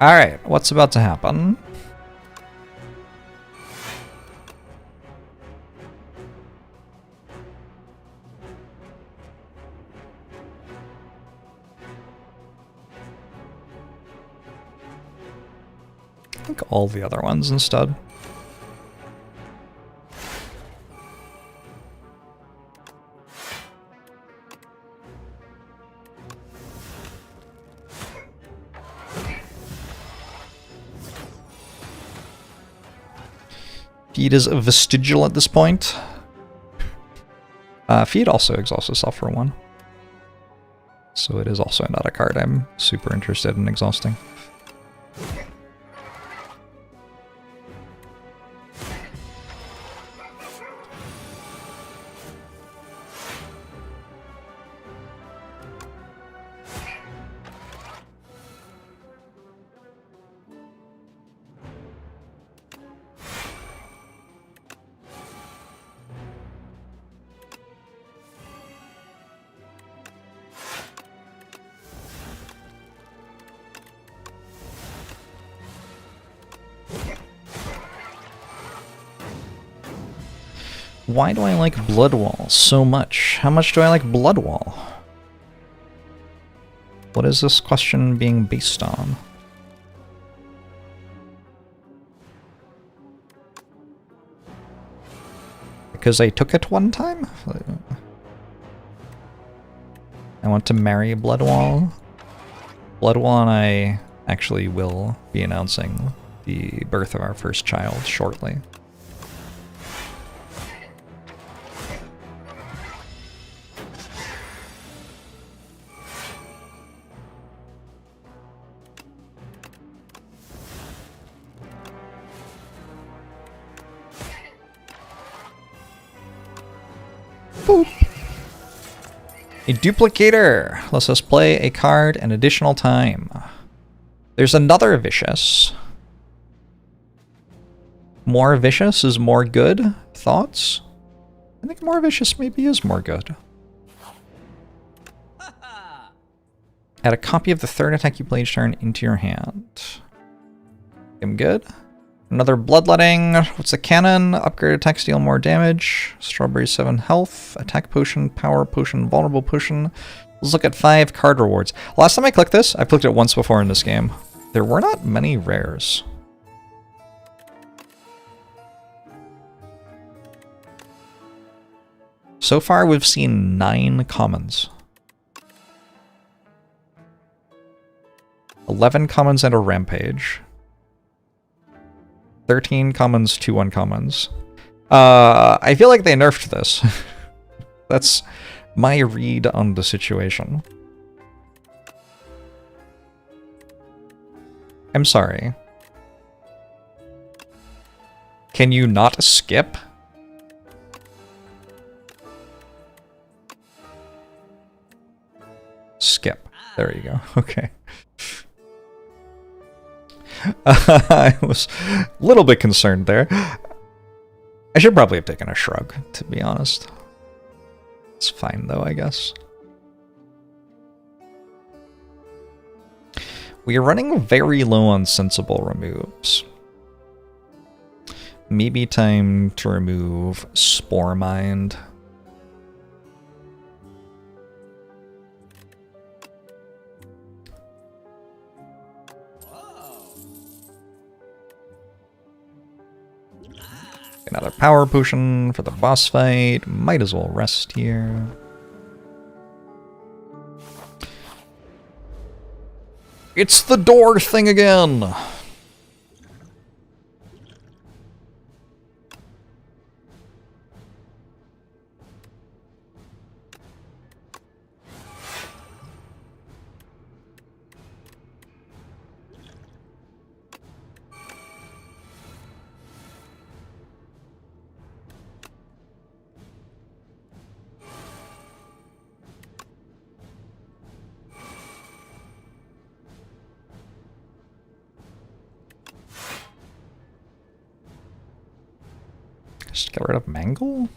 Alright, what's about to happen? I think all the other ones instead. Feed is vestigial at this point. Feed also exhausts itself for 1. So it is also not a card I'm super interested in exhausting. Why do I like Bloodwall so much? How much do I like Bloodwall? What is this question being based on? Because I took it one time? I want to marry Bloodwall. Bloodwall and I actually will be announcing the birth of our first child shortly. Boop. A duplicator lets us play a card an additional time. There's another vicious. More vicious is more good. Thoughts? I think more vicious maybe is more good. Add a copy of the third attack you play each turn into your hand. I'm good. Another bloodletting. What's the cannon? Upgrade attack, deal more damage. Strawberry 7 health. Attack potion, power potion, vulnerable potion. Let's look at 5 card rewards. Last time I clicked this, I clicked it once before in this game. There were not many rares. So far, we've seen 9 commons. 11 commons and a rampage. 13 commons, 2 uncommons. I feel like they nerfed this. That's my read on the situation. I'm sorry. Can you not skip? Skip. There you go. Okay. I was a little bit concerned there. I should probably have taken a shrug, to be honest. It's fine, though, I guess. We are running very low on sensible removes. Maybe time to remove Spore Mind. Another power potion for the boss fight. Might as well rest here. It's the door thing again! Just get rid of Mangle?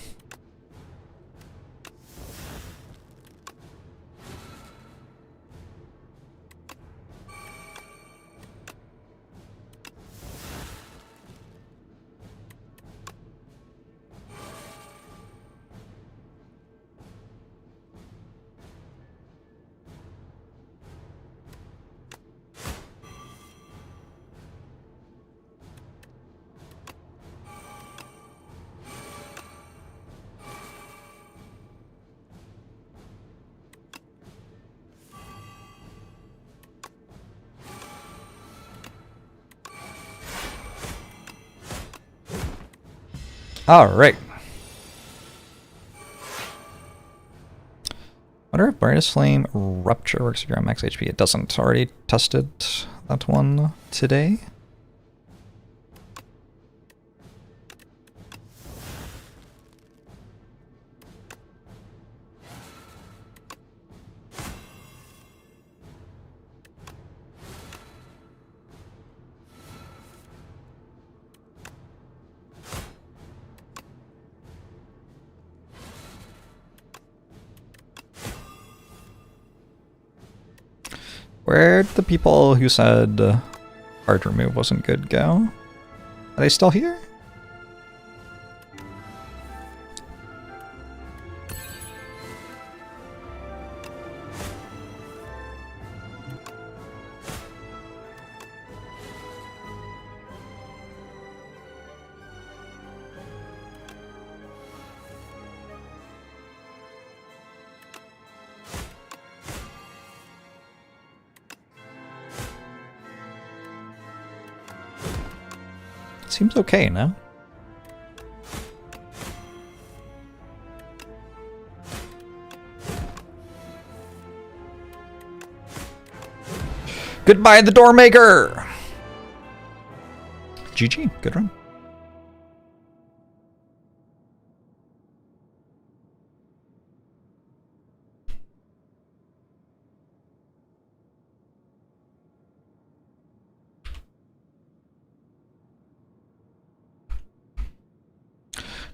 Alright. Wonder if Brightest Flame Rupture works if you're on max HP. It doesn't. Already tested that one today. Where'd the people who said hard remove wasn't good go? Are they still here? Seems okay, no? Goodbye, the door maker! GG, good run.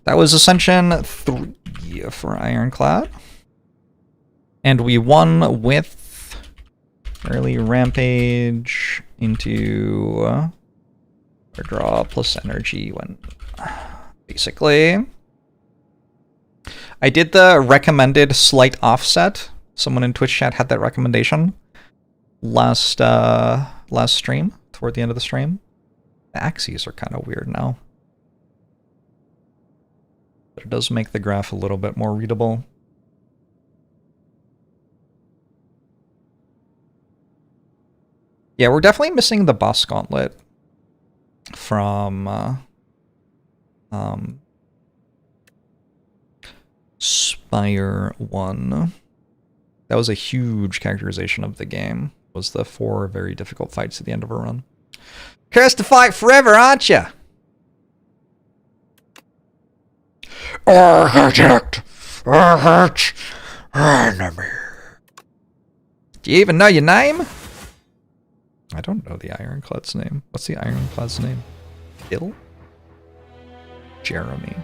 That was Ascension 3 for Ironclad. And we won with early Rampage into our draw plus energy when basically I did the recommended slight offset. Someone in Twitch chat had that recommendation last stream, toward the end of the stream. The axes are kind of weird now. But it does make the graph a little bit more readable. Yeah, we're definitely missing the boss gauntlet from Spire 1. That was a huge characterization of the game. Was the 4 very difficult fights at the end of a run. Cursed to fight forever, aren't you? Architect! Arch! Enemy! Do you even know your name? I don't know the Ironclad's name. What's the Ironclad's name? Bill? Jeremy.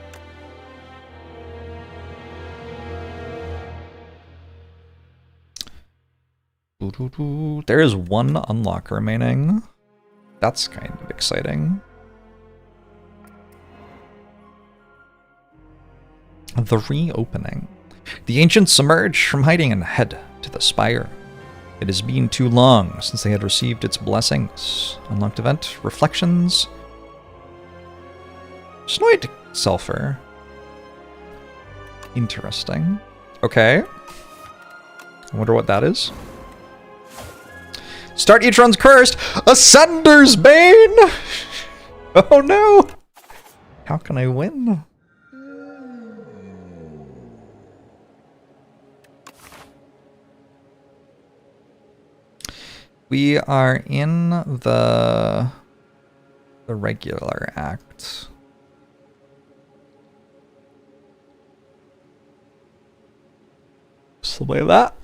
There is one unlock remaining. That's kind of exciting. The reopening. The ancients emerged from hiding and head to the spire. It has been too long since they had received its blessings. Unlocked event, Reflections. Snoid Sulfur. Interesting. Okay. I wonder what that is. Start each run's cursed. Ascender's Bane! Oh no! How can I win? We are in the regular act. So like that.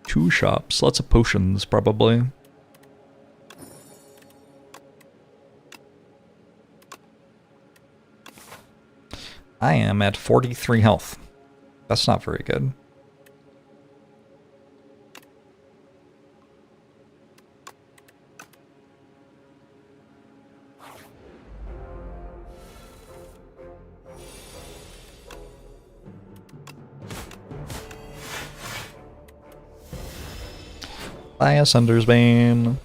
2 shops, lots of potions probably. I am at 43 health. That's not very good. By a Sunder's Bane.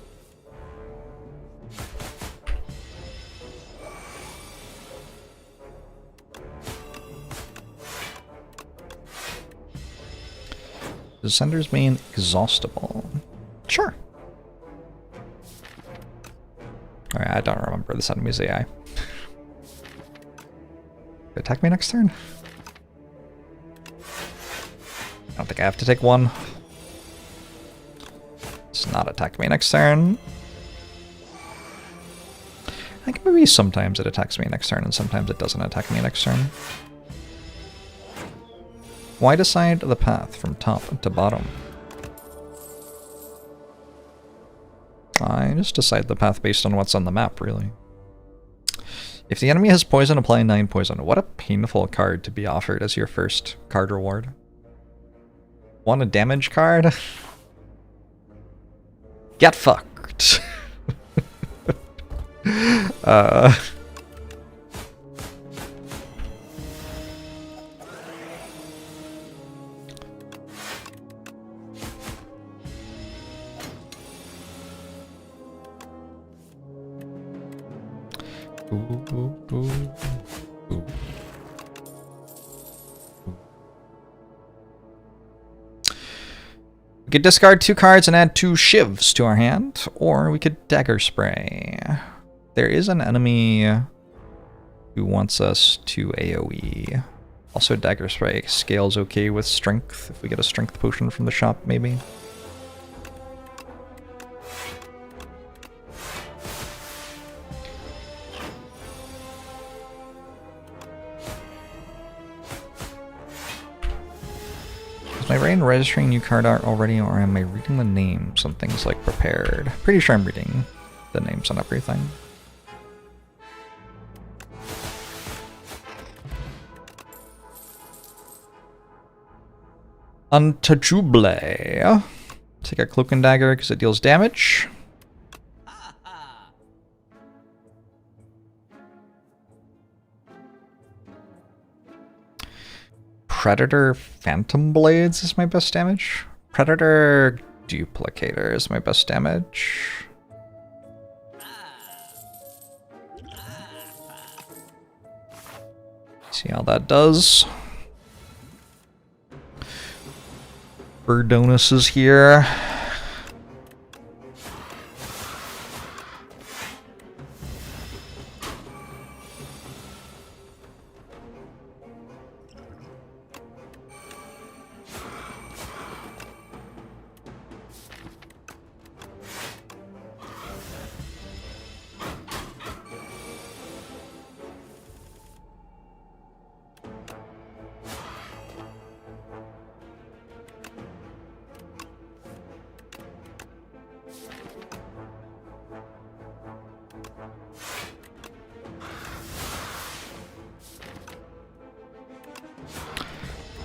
Is Sunder's Bane exhaustible? Sure. Alright, I don't remember this enemy's AI. Attack me next turn? I don't think I have to take one. It's not attack me next turn. I think maybe sometimes it attacks me next turn and sometimes it doesn't attack me next turn. Why decide the path from top to bottom? I just decide the path based on what's on the map, really. If the enemy has poison, apply 9 poison. What a painful card to be offered as your first card reward. Want a damage card? Get fucked. We could discard 2 cards and add 2 shivs to our hand, or we could dagger spray. There is an enemy who wants us to AoE. Also, dagger spray scales okay with strength if we get a strength potion from the shop, maybe. Is my brain registering new card art already, or am I reading the names on things like prepared? Pretty sure I'm reading the names on everything. Untouchable. Take a cloak and dagger because it deals damage. Predator Phantom Blades is my best damage. Predator Duplicator is my best damage. See how that does. Birdonus is here.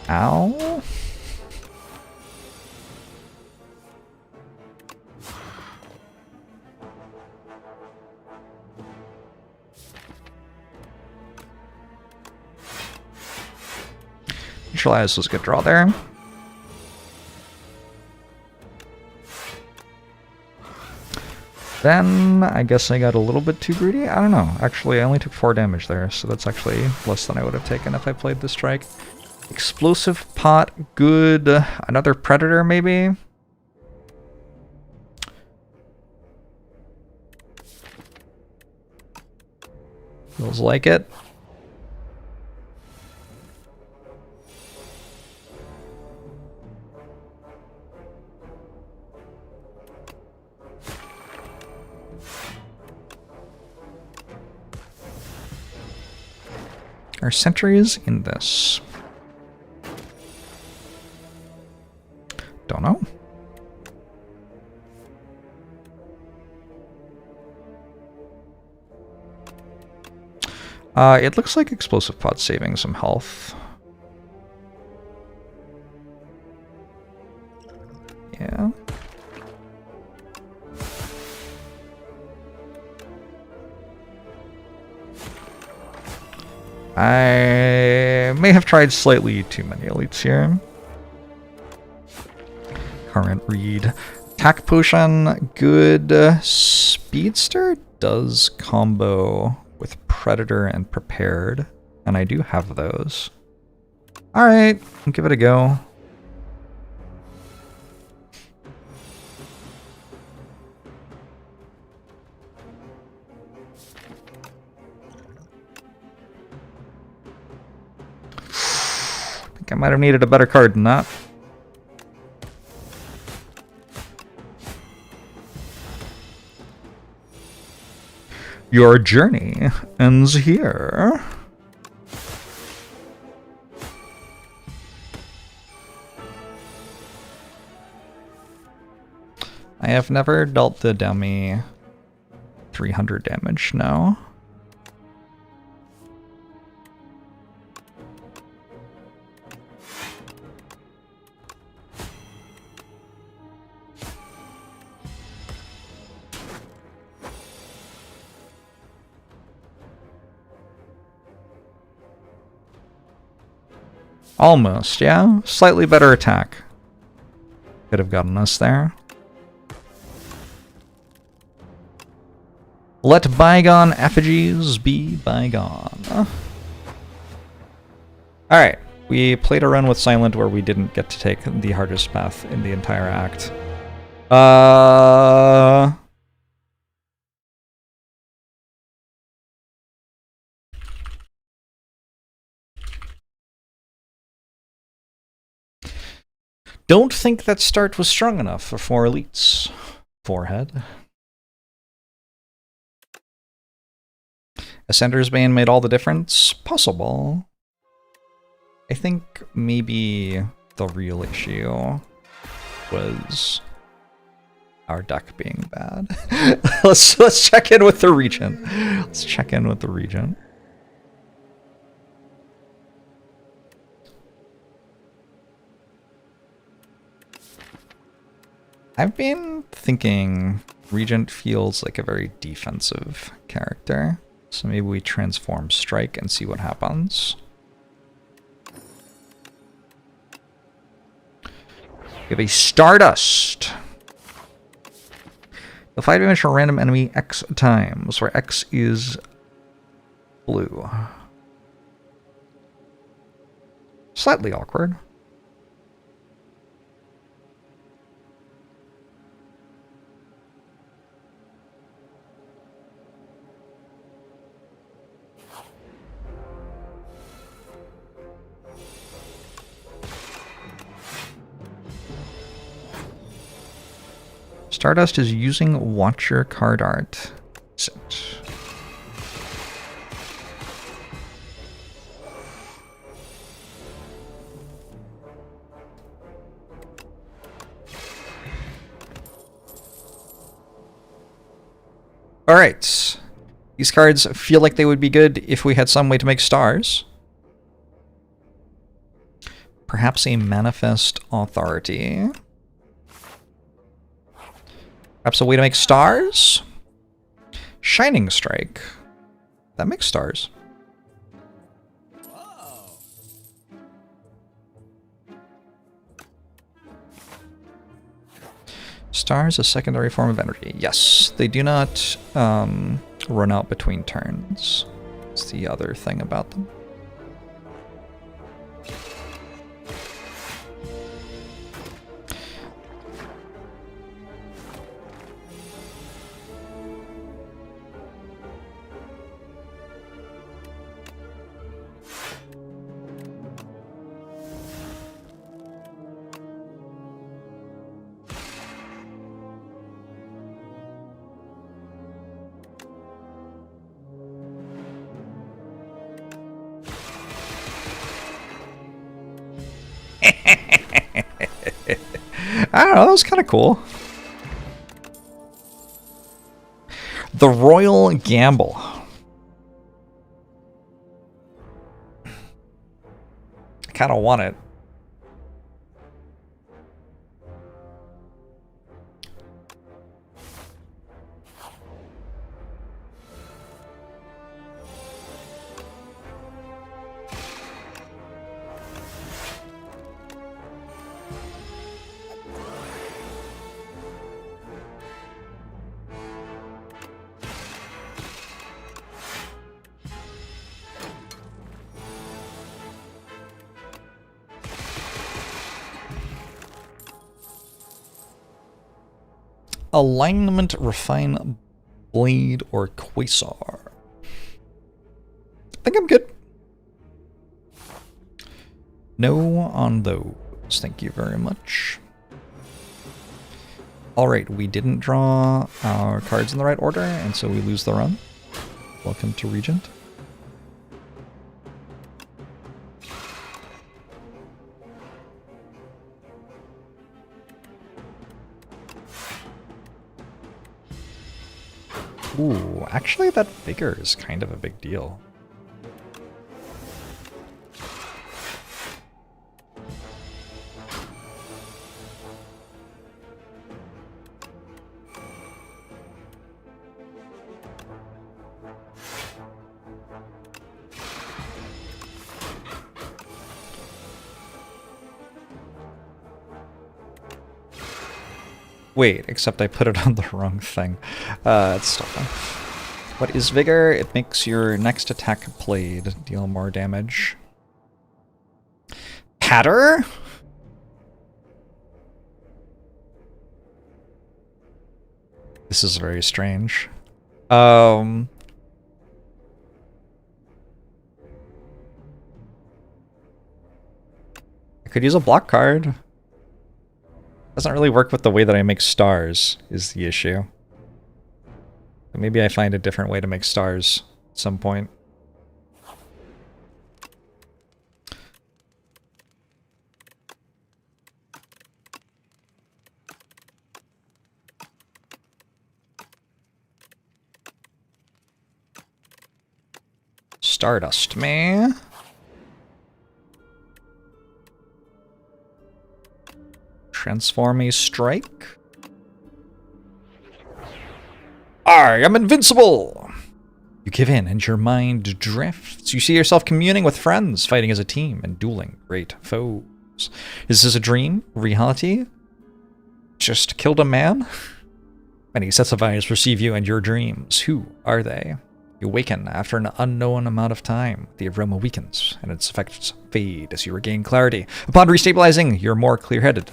Ow. Neutralize was a good draw there. Then I guess I got a little bit too greedy. I don't know. Actually, I only took 4 damage there, so that's actually less than I would have taken if I played this strike. Explosive pot, good. Another predator, maybe? Feels like it. Our sentry is in this. Don't know. It looks like explosive pod's saving some health. Yeah. I may have tried slightly too many elites here. Current read. Attack potion, good. Speedster does combo with Predator and Prepared, and I do have those. Alright, give it a go. I think I might have needed a better card than that. Your journey ends here. I have never dealt the dummy 300 damage, no. Almost, yeah. Slightly better attack. Could have gotten us there. Let bygone effigies be bygone. Alright, we played a run with Silent where we didn't get to take the hardest path in the entire act. Don't think that start was strong enough for 4 elites. Forehead. Ascender's Bane made all the difference? Possible. I think maybe the real issue was our deck being bad. let's check in with the Regent. Let's check in with the Regent. I've been thinking Regent feels like a very defensive character. So maybe we transform Strike and see what happens. We have a Stardust. The 5 damage for a random enemy X times, where X is blue. Slightly awkward. Stardust is using Watcher card art. Sit. Alright. These cards feel like they would be good if we had some way to make stars. Perhaps a Manifest Authority. Perhaps a way to make stars? Shining Strike. That makes stars. Whoa. Stars, a secondary form of energy. Yes, they do not run out between turns. That's the other thing about them. I don't know, that was kind of cool. The Royal Gamble. kind of want it. Alignment, Refine, Blade, or Quasar. I think I'm good. No on those. Thank you very much. Alright, we didn't draw our cards in the right order, and so we lose the run. Welcome to Regent. Ooh, actually that vigor is kind of a big deal. Wait, except I put it on the wrong thing. It's still fine. What is Vigor? It makes your next attack blade deal more damage. Patter? This is very strange. I could use a block card. Doesn't really work with the way that I make stars, is the issue. But maybe I find a different way to make stars at some point. Stardust me. Transform a strike. I am invincible! You give in and your mind drifts. You see yourself communing with friends, fighting as a team, and dueling great foes. Is this a dream? Reality? Just killed a man? Many sets of eyes perceive you and your dreams. Who are they? You awaken after an unknown amount of time. The aroma weakens, and its effects fade as you regain clarity. Upon restabilizing, you're more clear-headed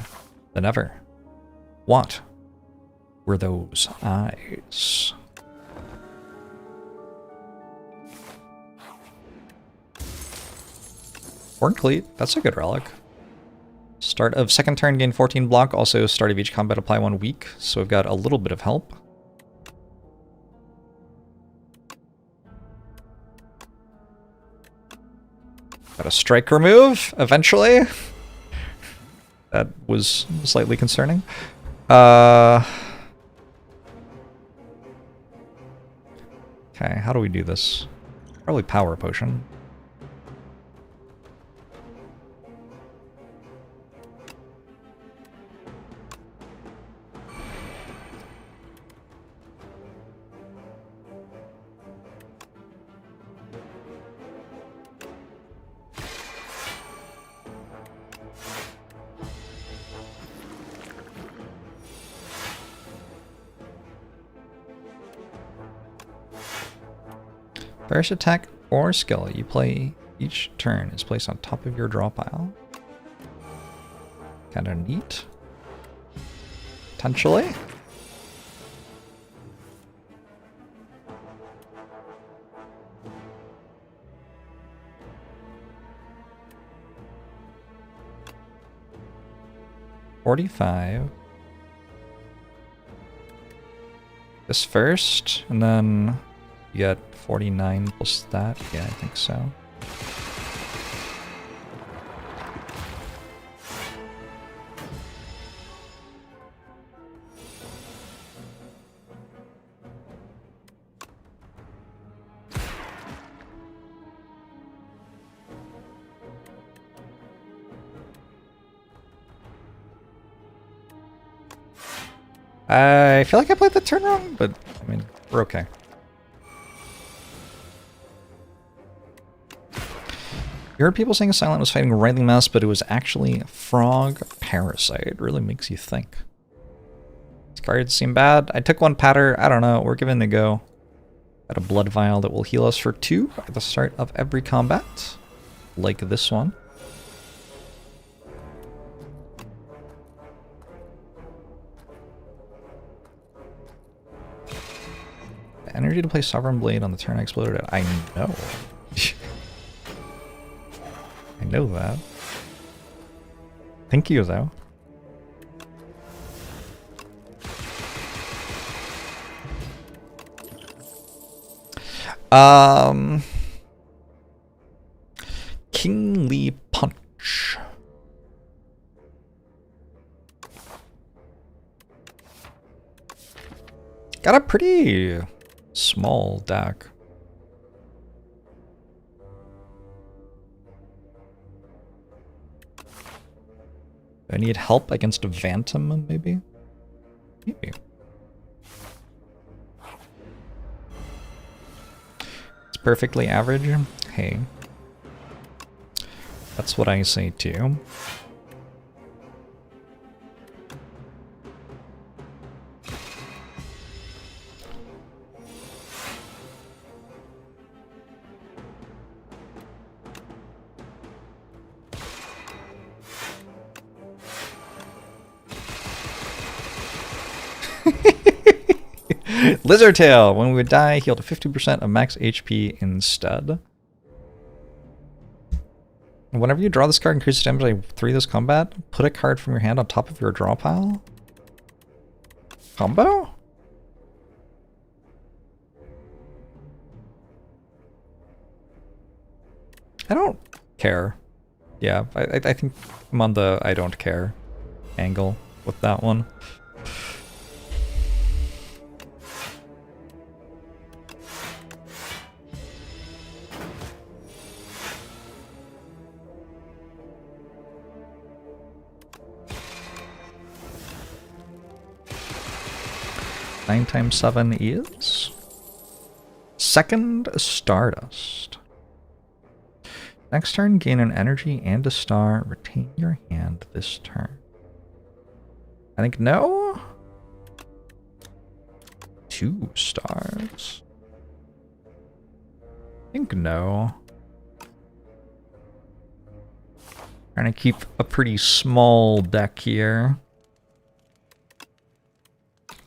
than ever. What were those eyes? Ironclad, that's a good relic. Start of second turn, gain 14 block. Also, start of each combat, apply 1 weak. So we've got a little bit of help. Got a strike remove, eventually. That was slightly concerning. Okay, how do we do this? Probably power potion. First attack or skill you play each turn is placed on top of your draw pile. Kinda neat. Potentially. $45. This first, and then you get 49 plus that. Yeah, I think so. I feel like I played the turn wrong, but I mean, we're okay. You heard people saying Silent was fighting Riley Mouse, but it was actually Frog Parasite. Really makes you think. These cards seem bad. I took one patter. I don't know. We're giving it a go. Got a blood vial that will heal us for 2 at the start of every combat. Like this one. The energy to play Sovereign Blade on the turn I exploded it. I know. I know that. Thank you, though. Kingly Punch. Got a pretty small deck. Do I need help against a Phantom, maybe? Maybe. It's perfectly average. Hey. That's what I say too. Lizard Tail. When we would die, heal to 50% of max HP instead. Whenever you draw this card, increases damage by 3 this combat. Put a card from your hand on top of your draw pile. Combo? I don't care. Yeah, I think I'm on the I don't care angle with that one. Nine times 7 is second Stardust. Next turn, gain an energy and a star. Retain your hand this turn. I think no. 2 stars. I think no. Trying to keep a pretty small deck here.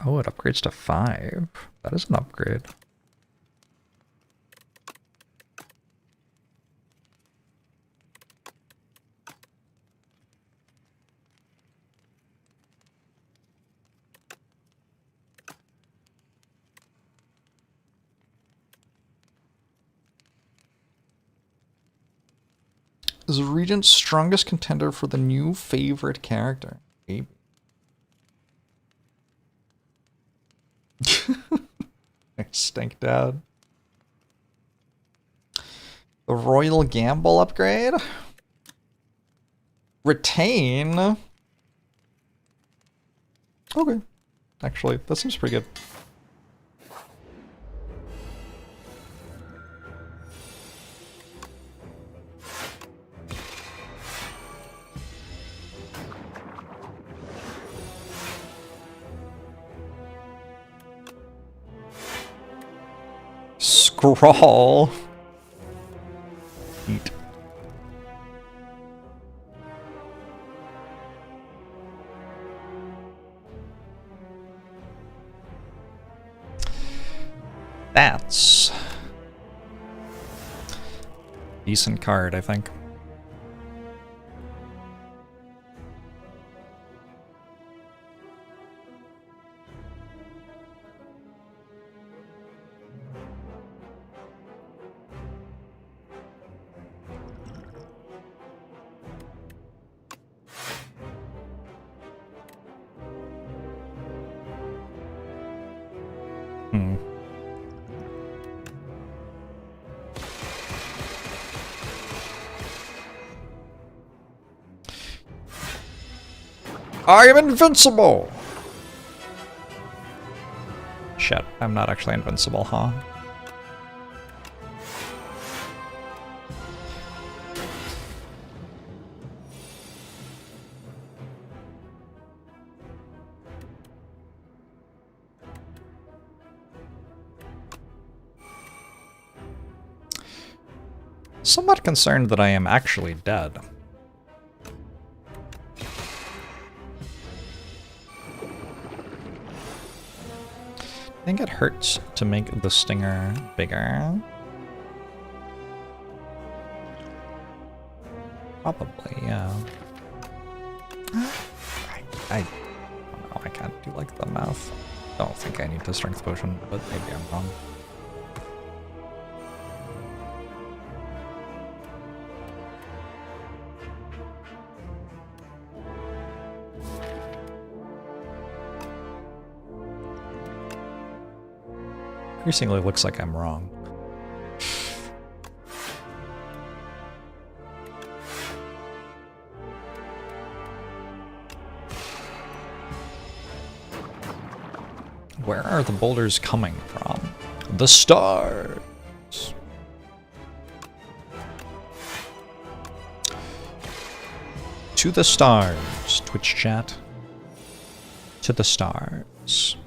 Oh, it upgrades to 5. That is an upgrade. Is Regent's strongest contender for the new favorite character? Maybe. I stink, Dad. The Royal Gamble upgrade? Retain? Okay. Actually, that seems pretty good. Scrawl. Eat. That's decent card, I think. I am invincible! Shit, I'm not actually invincible, huh? Somewhat concerned that I am actually dead. I think it hurts to make the stinger bigger. Probably, yeah. I don't know, I can't do like the mouth. Don't think I need the strength potion, but maybe I'm wrong. Increasingly looks like I'm wrong. Where are the boulders coming from? The stars! To the stars, Twitch chat. To the stars.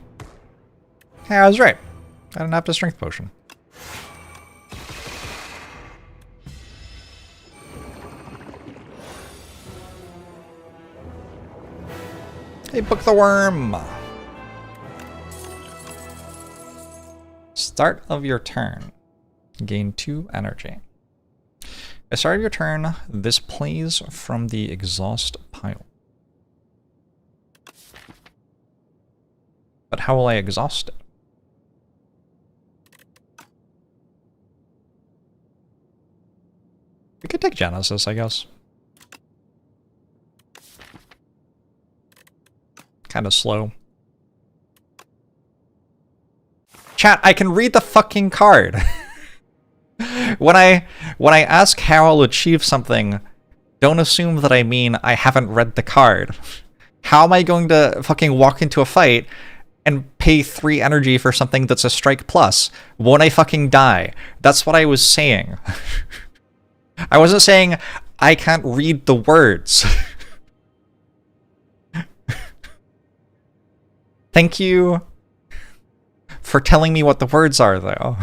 Hey, I was right. I didn't have the strength potion. Hey, book the worm! Start of your turn. Gain 2 energy. At the start of your turn, this plays from the exhaust pile. But how will I exhaust it? We could take Genesis, I guess. Kind of slow. Chat, I can read the fucking card. When I ask how I'll achieve something, don't assume that I mean I haven't read the card. How am I going to fucking walk into a fight and pay 3 energy for something that's a strike plus? Won't I fucking die? That's what I was saying. I wasn't saying I can't read the words. Thank you for telling me what the words are, though.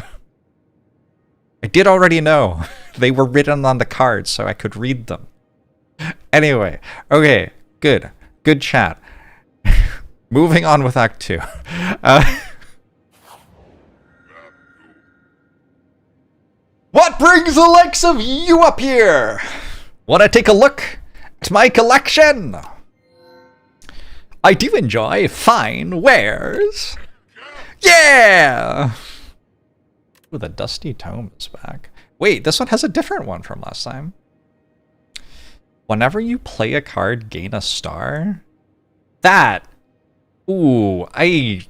I did already know. They were written on the card, so I could read them. Anyway, okay, good. Good chat. Moving on with Act 2. What brings the likes of you up here? Wanna take a look at my collection? I do enjoy fine wares. Yeah! Ooh, the Dusty Tome is back. Wait, this one has a different one from last time. Whenever you play a card, gain a star? That... Ooh,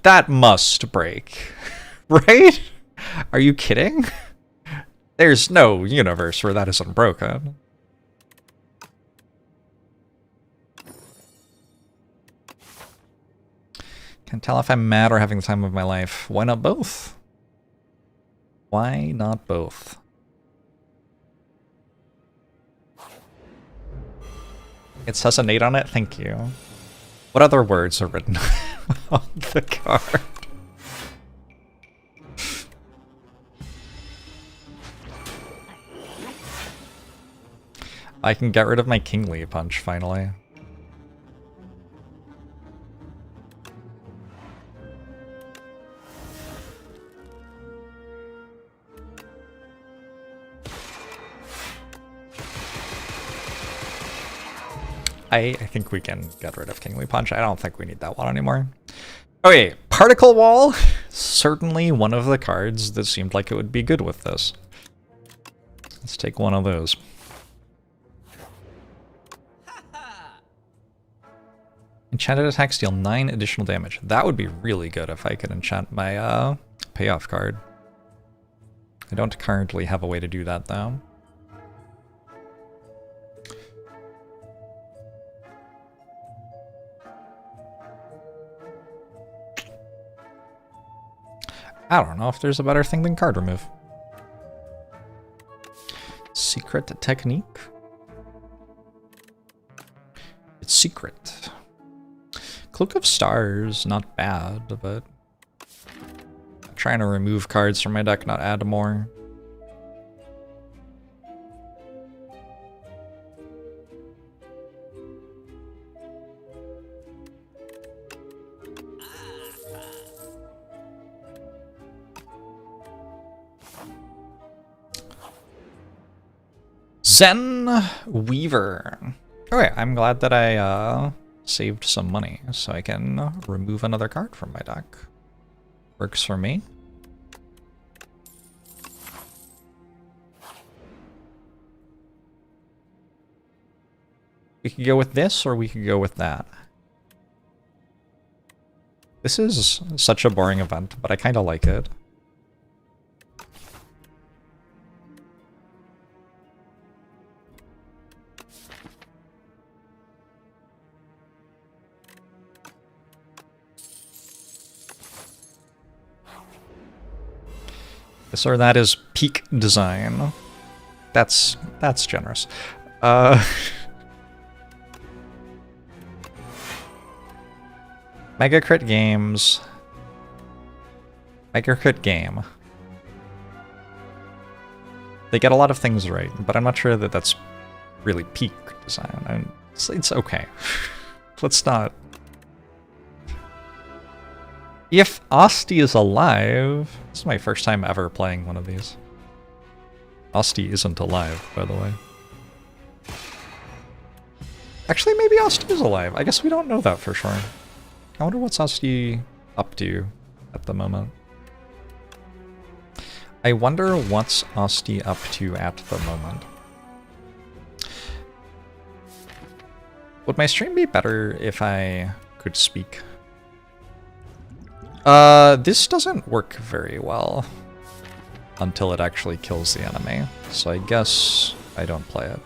that must break. Right? Are you kidding? There's no universe where that isn't broken. Can't tell if I'm mad or having the time of my life. Why not both? Why not both? It says an 8 on it? Thank you. What other words are written on the card? I can get rid of my Kingly Punch, finally. I think we can get rid of Kingly Punch. I don't think we need that one anymore. Okay, Particle Wall. Certainly one of the cards that seemed like it would be good with this. Let's take one of those. Enchanted attacks deal 9 additional damage. That would be really good if I could enchant my payoff card. I don't currently have a way to do that, though. I don't know if there's a better thing than card remove. Secret technique? It's secret. Cloak of Stars, not bad, but I'm trying to remove cards from my deck, not add more. Zen Weaver. Okay, I'm glad that I saved some money so I can remove another card from my deck. Works for me. We could go with this or we could go with that. This is such a boring event, but I kind of like it. This or that is peak design. That's generous. Mega Crit Games. Mega Crit Game. They get a lot of things right, but I'm not sure that that's really peak design. It's okay. Let's not. If Asti is alive... This is my first time ever playing one of these. Asti isn't alive, by the way. Actually, maybe Asti is alive. I guess we don't know that for sure. I wonder what's Asti up to at the moment. I wonder what's Asti up to at the moment. Would my stream be better if I could speak? This doesn't work very well until it actually kills the enemy, so I guess I don't play it.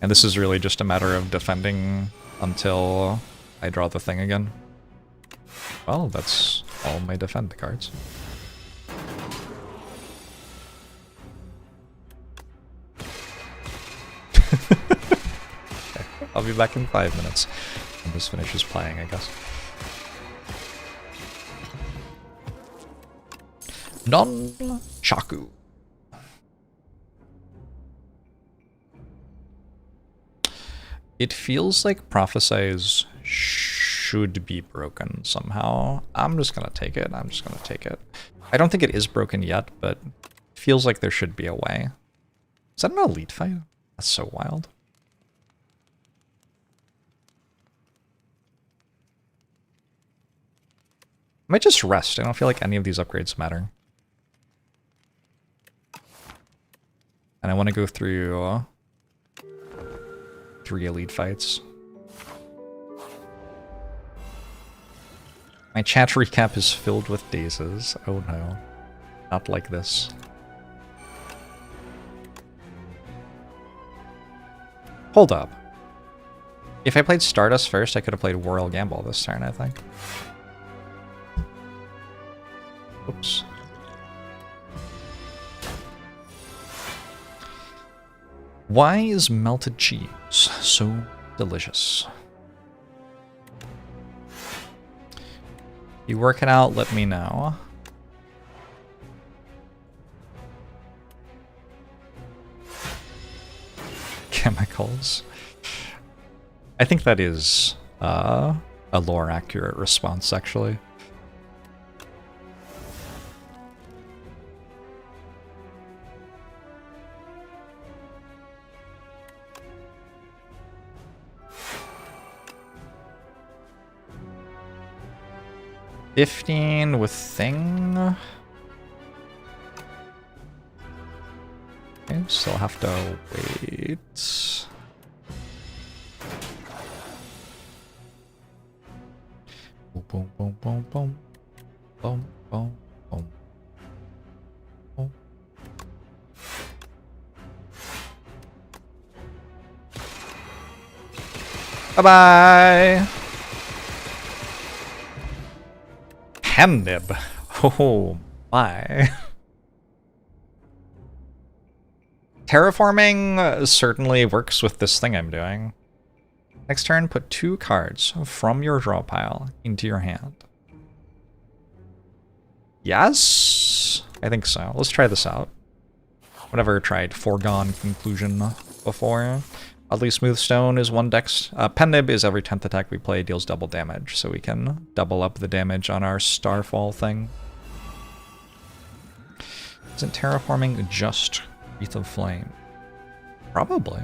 And this is really just a matter of defending until I draw the thing again. Well, that's all my defend cards. I'll be back in 5 minutes when this finishes playing, I guess. Non-Chaku. It feels like Prophesize should be broken somehow. I'm just gonna take it. I don't think it is broken yet, but it feels like there should be a way. Is that an elite fight? That's so wild. I might just rest. I don't feel like any of these upgrades matter. And I want to go through 3 elite fights. My chat recap is filled with dazes. Oh no. Not like this. Hold up. If I played Stardust first, I could have played Royal Gamble this turn, I think. Oops. Why is melted cheese so delicious? You work it out, let me know. Chemicals. I think that is a lore accurate response, actually. $15 with thing. Okay, still have to wait. Boom, boom, boom, boom, boom, boom, boom, boom, boom. Bye-bye. Pendib. Oh my. Terraforming certainly works with this thing I'm doing. Next turn, put 2 cards from your draw pile into your hand. Yes? I think so. Let's try this out. Whatever tried foregone conclusion before. Oddly Smooth Stone is 1 dex. Pendib is every 10th attack we play deals double damage, so we can double up the damage on our Starfall thing. Isn't terraforming just Wreath of Flame? Probably.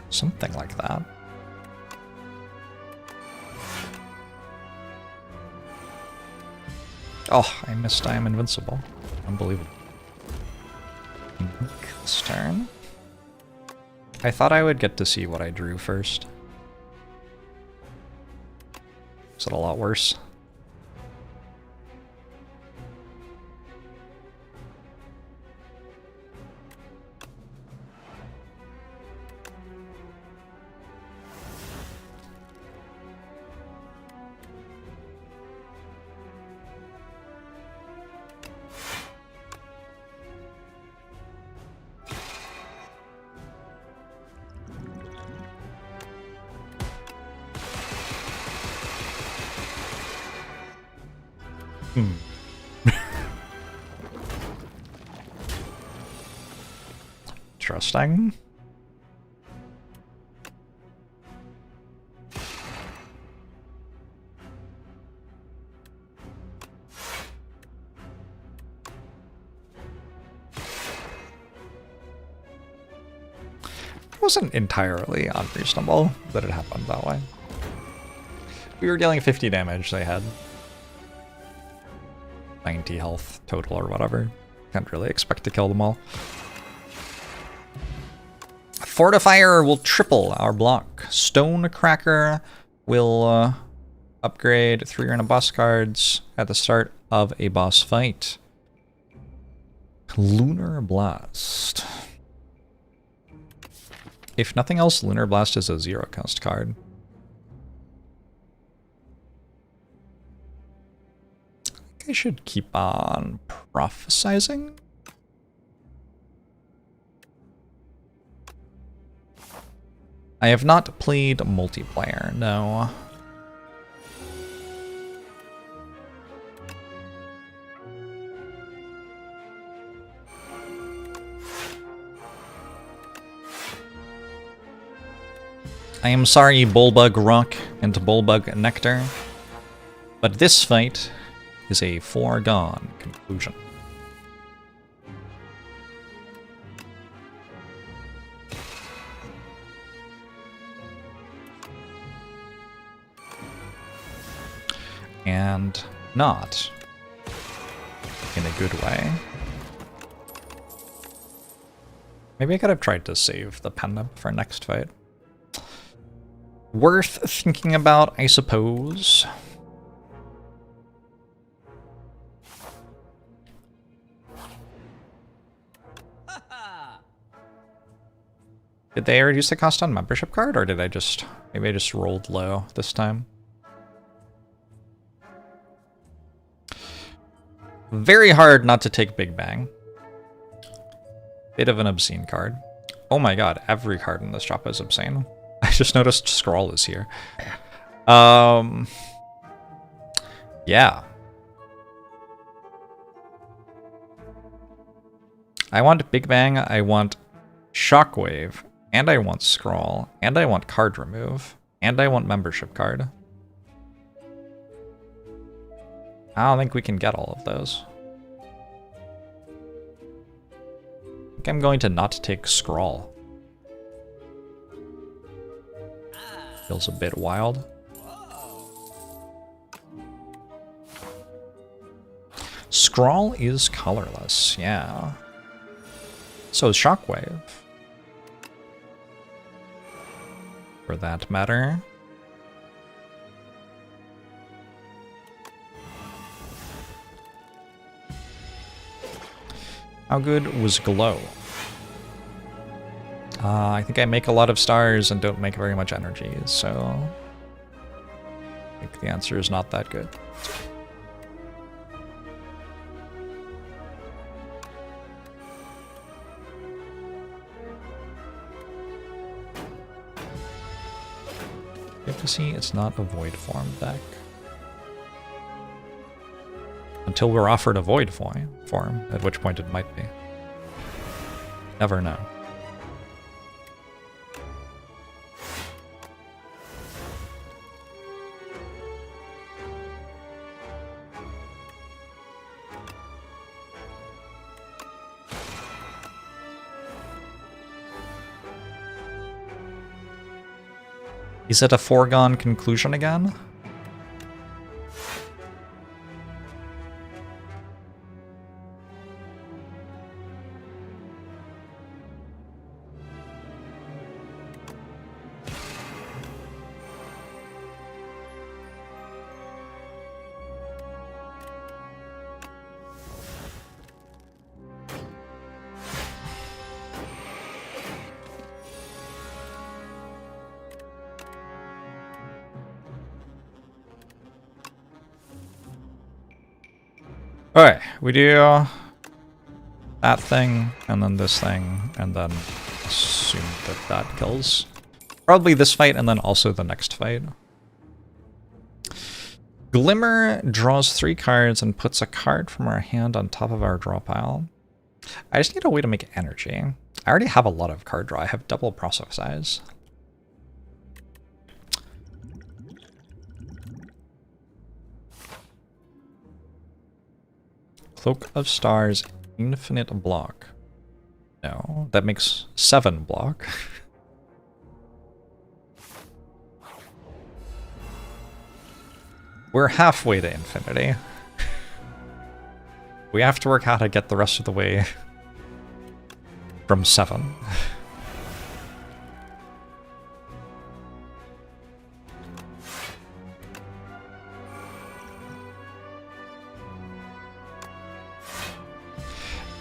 Something like that. Oh, I missed I am invincible. Unbelievable. This turn. I thought I would get to see what I drew first. Is it a lot worse? Interesting. It wasn't entirely unreasonable that it happened that way. We were dealing 50 damage, they had 90 health total or whatever. Can't really expect to kill them all. Fortifier will triple our block. Stonecracker will upgrade 3 random boss cards at the start of a boss fight. Lunar Blast. If nothing else, Lunar Blast is a 0 cost card. I think I should keep on prophesizing. I have not played multiplayer, no. I am sorry, Bulbug Rock and Bulbug Nectar, but this fight is a foregone conclusion. And not in a good way. Maybe I could have tried to save the pendant for next fight. Worth thinking about, I suppose. Did they reduce the cost on membership card, or did I just... maybe I just rolled low this time? Very hard not to take Big Bang. Bit of an obscene card. Oh my god, every card in this drop is obscene. I just noticed Scroll is here. Yeah. I want Big Bang, I want Shockwave, and I want Scroll, and I want Card Remove, and I want Membership Card. I don't think we can get all of those. I think I'm going to not take Scroll. Feels a bit wild. Scroll is colorless, yeah. So is Shockwave. For that matter. How good was Glow? I think I make a lot of stars and don't make very much energy, so I think the answer is not that good. You have to see it's not a void form deck. Until we're offered a void form, at which point it might be. Never know. Is it a foregone conclusion again? Alright, we do that thing, and then this thing, and then assume that that kills. Probably this fight, and then also the next fight. Glimmer draws 3 cards and puts a card from our hand on top of our draw pile. I just need a way to make energy. I already have a lot of card draw. I have double process size. Cloak of Stars, infinite block. No, that makes 7 block. We're halfway to infinity. We have to work how to get the rest of the way from 7.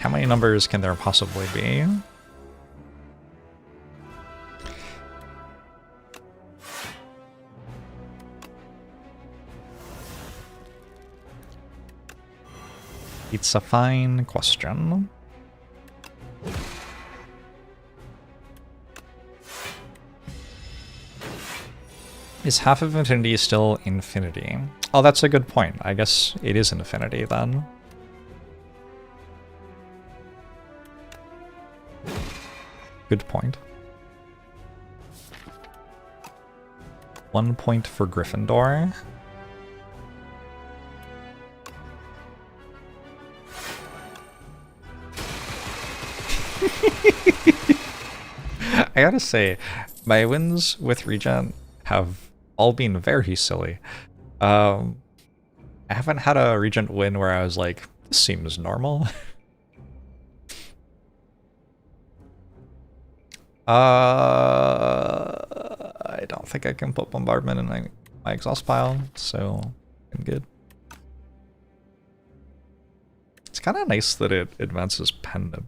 How many numbers can there possibly be? It's a fine question. Is half of infinity still infinity? Oh, that's a good point. I guess it is infinity then. Good point. 1 point for Gryffindor. I gotta say, my wins with Regent have all been very silly. I haven't had a Regent win where I was like, this seems normal. I don't think I can put Bombardment in my exhaust pile, so I'm good. It's kind of nice that it advances Pen Nib.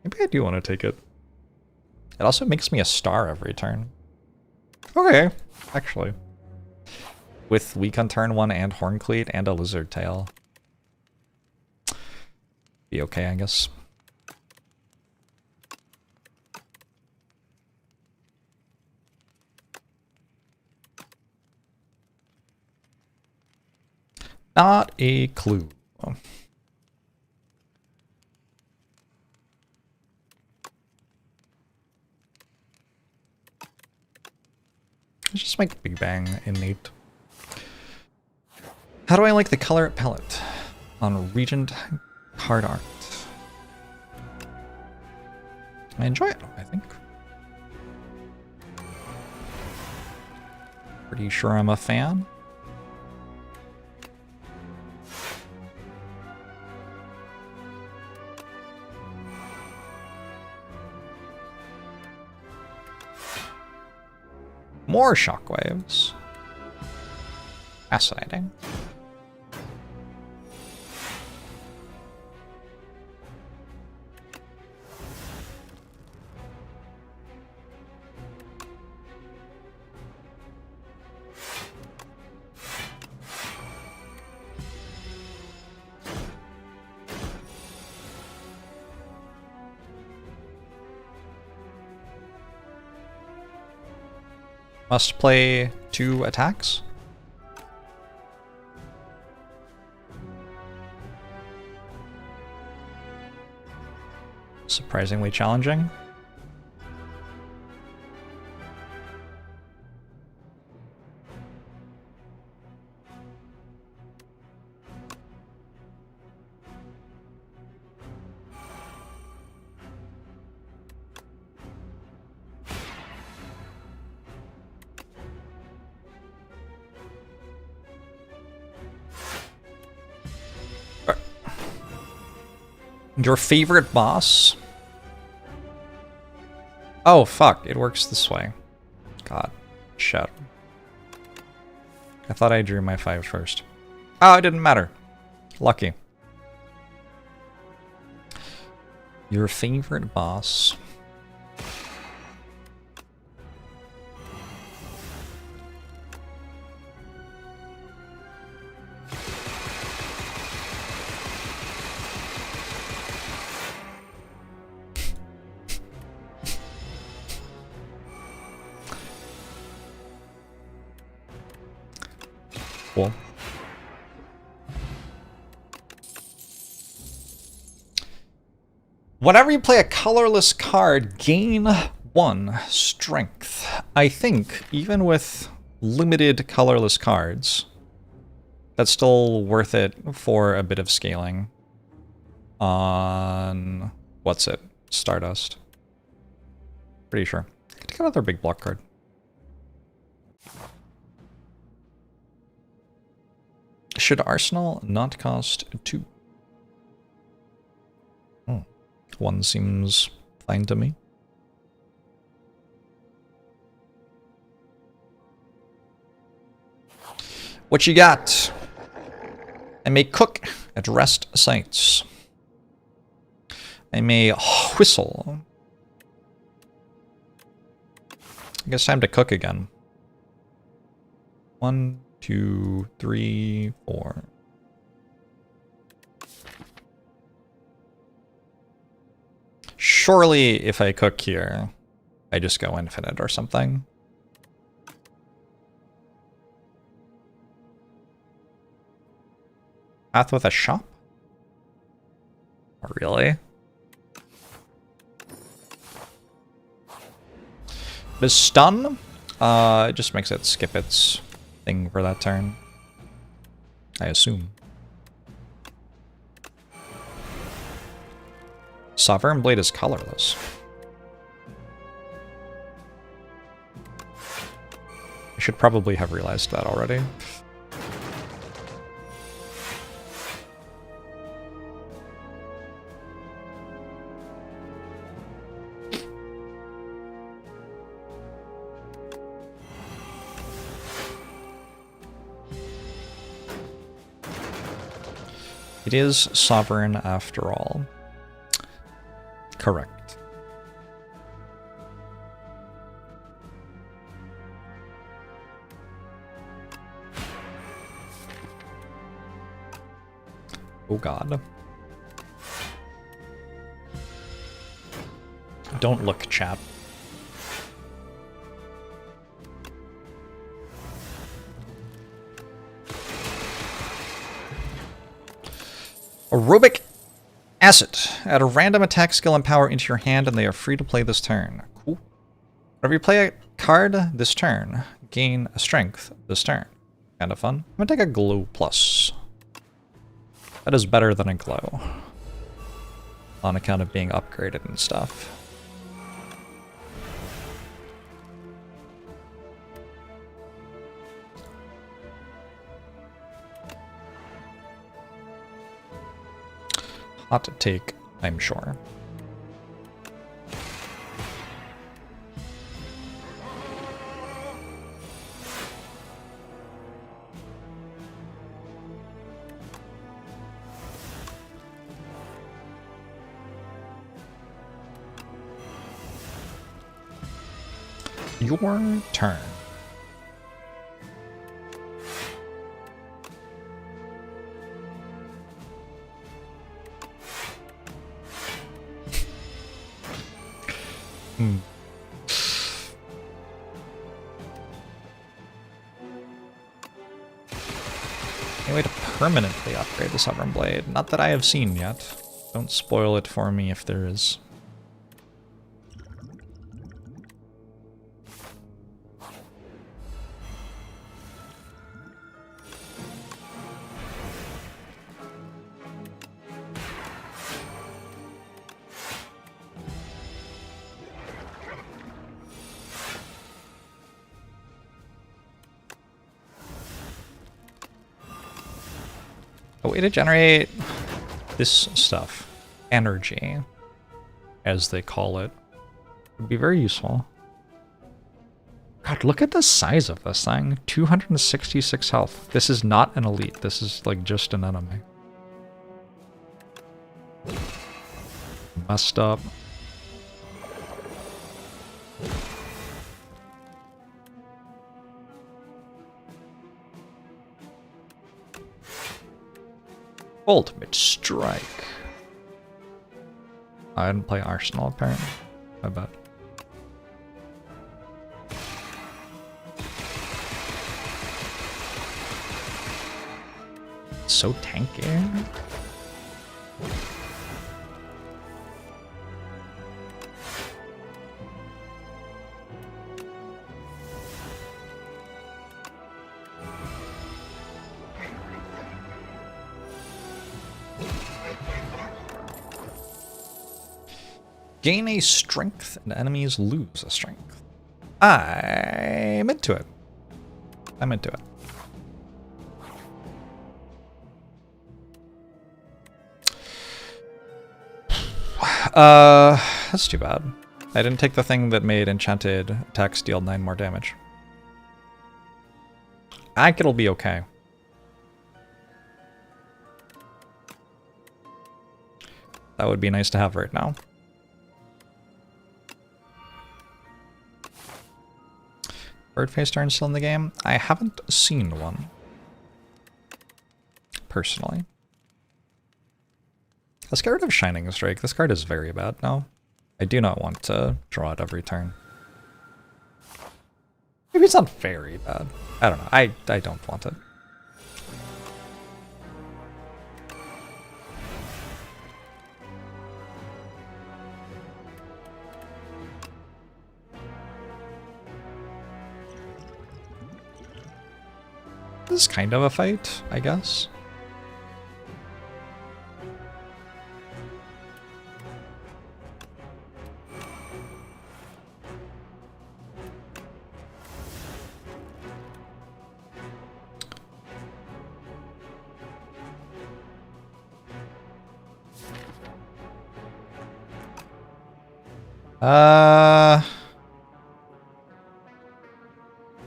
Maybe I do want to take it. It also makes me a star every turn. Okay, actually. With Weak on turn 1 and Horncleat and a Lizard Tail. Be okay, I guess. Not a clue. Let's just make Big Bang innate. How do I like the color palette on Regent card art? I enjoy it, I think. Pretty sure I'm a fan. More shockwaves. Fascinating. Must play 2 attacks. Surprisingly challenging. Your favorite boss? Oh, fuck. It works this way. God. Shit. I thought I drew my 5 first. Oh, it didn't matter. Lucky. Your favorite boss? Cool. Whenever you play a colorless card, gain 1 strength. I think, even with limited colorless cards, that's still worth it for a bit of scaling. On... what's it? Stardust. Pretty sure. Take another big block card. Should Arsenal not cost 2? 1 seems fine to me. What you got? I may cook at rest sites. I may whistle. I guess time to cook again. 1, 2, 3, 4. Surely, if I cook here, I just go infinite or something. Path with a shop? Really? Does stun? It just makes it skip its thing for that turn. I assume. Sovereign Blade is colorless. I should probably have realized that already. It is sovereign after all. Correct. Oh god. Don't look, chat. Aerobic Acid. Add a random attack skill and power into your hand and they are free to play this turn. Cool. Whenever you play a card this turn, gain a strength this turn. Kind of fun. I'm gonna take a glow plus. That is better than a glow. On account of being upgraded and stuff. Hot take, I'm sure. Your turn. permanently upgrade the Sovereign Blade. Not that I have seen yet. Don't spoil it for me if there is. A way to generate this stuff, energy, as they call it, would be very useful. God, look at the size of this thing. 266 health. This is not an elite. This is like just an enemy. Messed up. Ultimate Strike. I didn't play Arsenal apparently. I bet. So tanky. Gain a strength and enemies lose a strength. I'm into it. I'm into it. That's too bad. I didn't take the thing that made enchanted attacks deal 9 more damage. I think it'll be okay. That would be nice to have right now. Birdface turn still in the game? I haven't seen one. Personally. Let's get rid of Shining Strike. This card is very bad now. I do not want to draw it every turn. Maybe it's not very bad. I don't know. I don't want it. This is kind of a fight, I guess.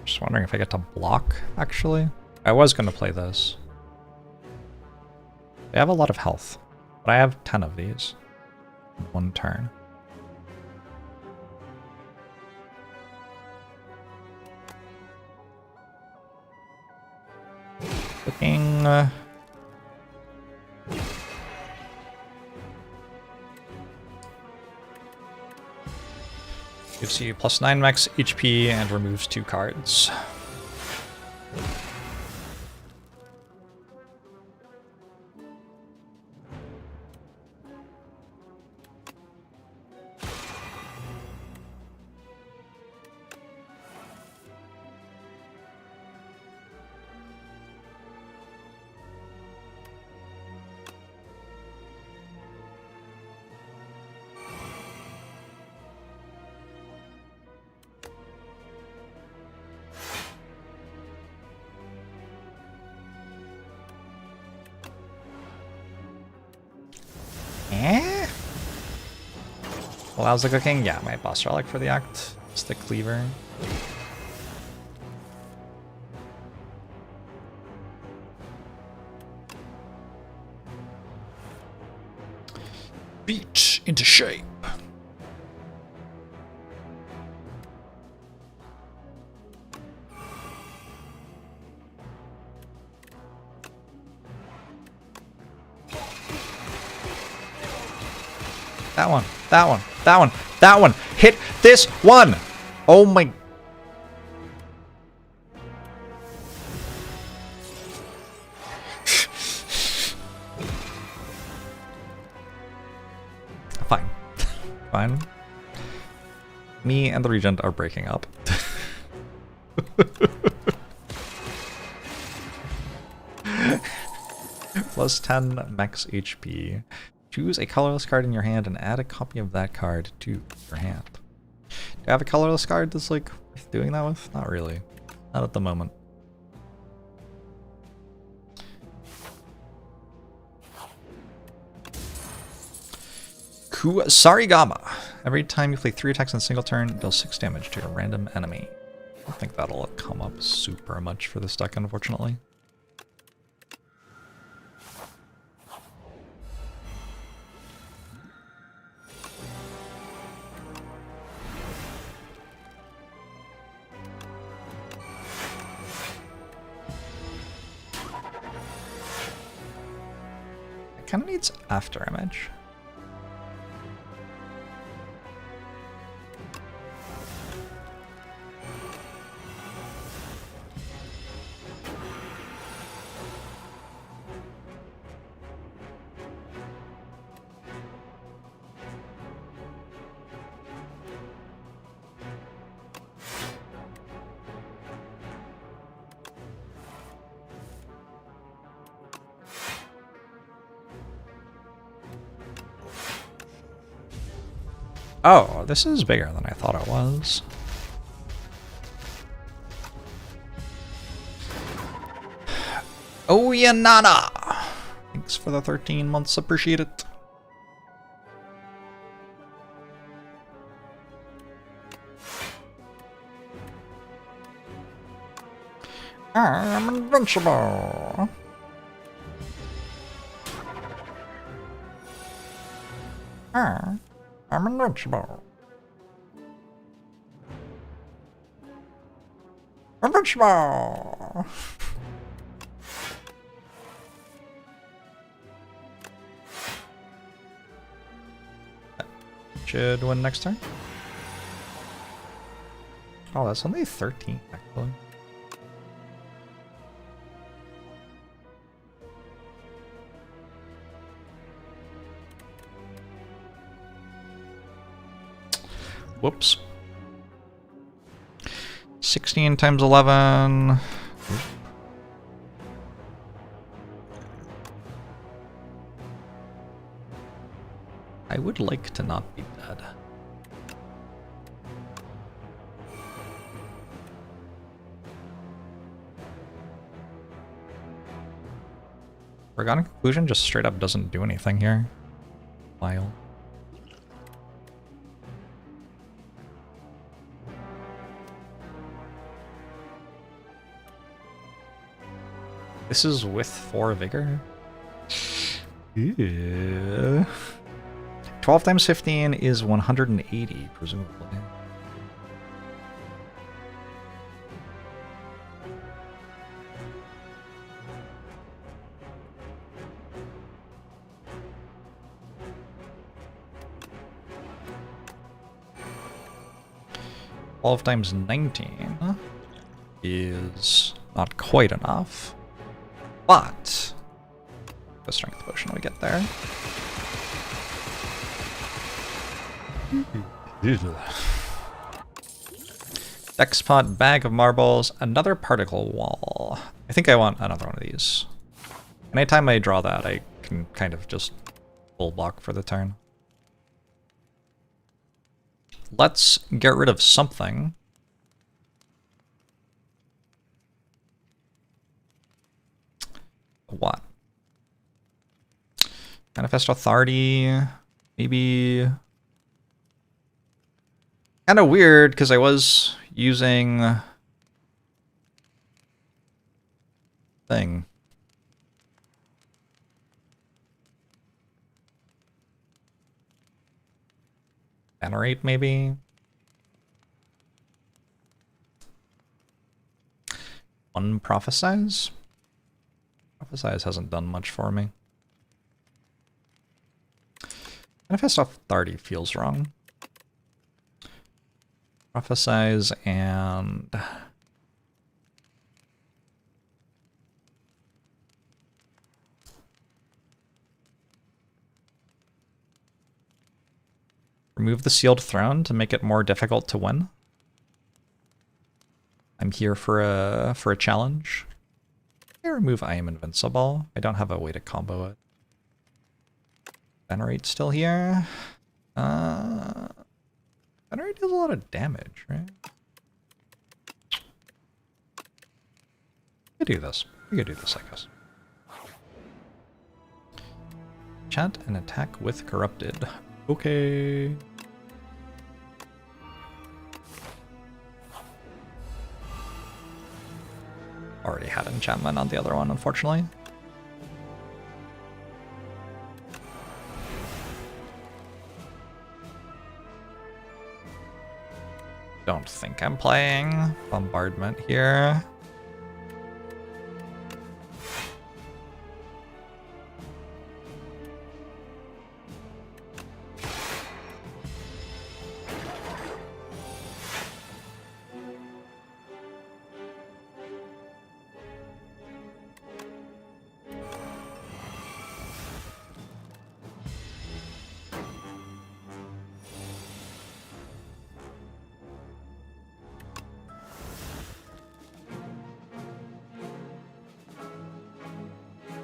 Just wondering if I get to block, actually. I was going to play this. They have a lot of health, but I have 10 of these in 1 turn. Looking... gives you +9 max HP and removes 2 cards. Allows the cooking? Yeah, my boss relic for the act. It's the cleaver. Beat into shape. That one, that one, that one, that one. Hit this one. Oh my. Fine. Me and the Regent are breaking up. Plus 10 max HP. Choose a colorless card in your hand and add a copy of that card to your hand. Do I have a colorless card that's like worth doing that with? Not really. Not at the moment. Kusarigama. Every time you play 3 attacks in a single turn, deal 6 damage to a random enemy. I don't think that'll come up super much for this deck, unfortunately. It kind of needs after image. Oh, this is bigger than I thought it was. Oh, yeah, Nana! Thanks for the 13 months, appreciate it. I'm invincible. I'm invincible. Invincible! Should win next turn. Oh, that's only 13, actually. Whoops. 16 times 11. I would like to not be dead. Forgotten Conclusion just straight up doesn't do anything here. Wild. This is with 4 vigor. Yeah. 12 times 15 is 180, presumably. Twelve times 19 is not quite enough. But the strength potion we get there. Deck spot, bag of marbles, another particle wall. I think I want another one of these. Anytime I draw that, I can kind of just full block for the turn. Let's get rid of something. What? Manifest Authority, maybe. Kind of weird because I was using thing. Venerate, maybe. One Prophesize. Prophesize hasn't done much for me. Manifest Authority feels wrong. Prophesize and... Remove the sealed throne to make it more difficult to win. I'm here for a challenge. I remove I am invincible. I don't have a way to combo it. Venerate still here. Venerate does a lot of damage, right? We could do this. We could do this, I guess. Chant and attack with corrupted. Okay. Already had enchantment on the other one, unfortunately. Don't think I'm playing bombardment here.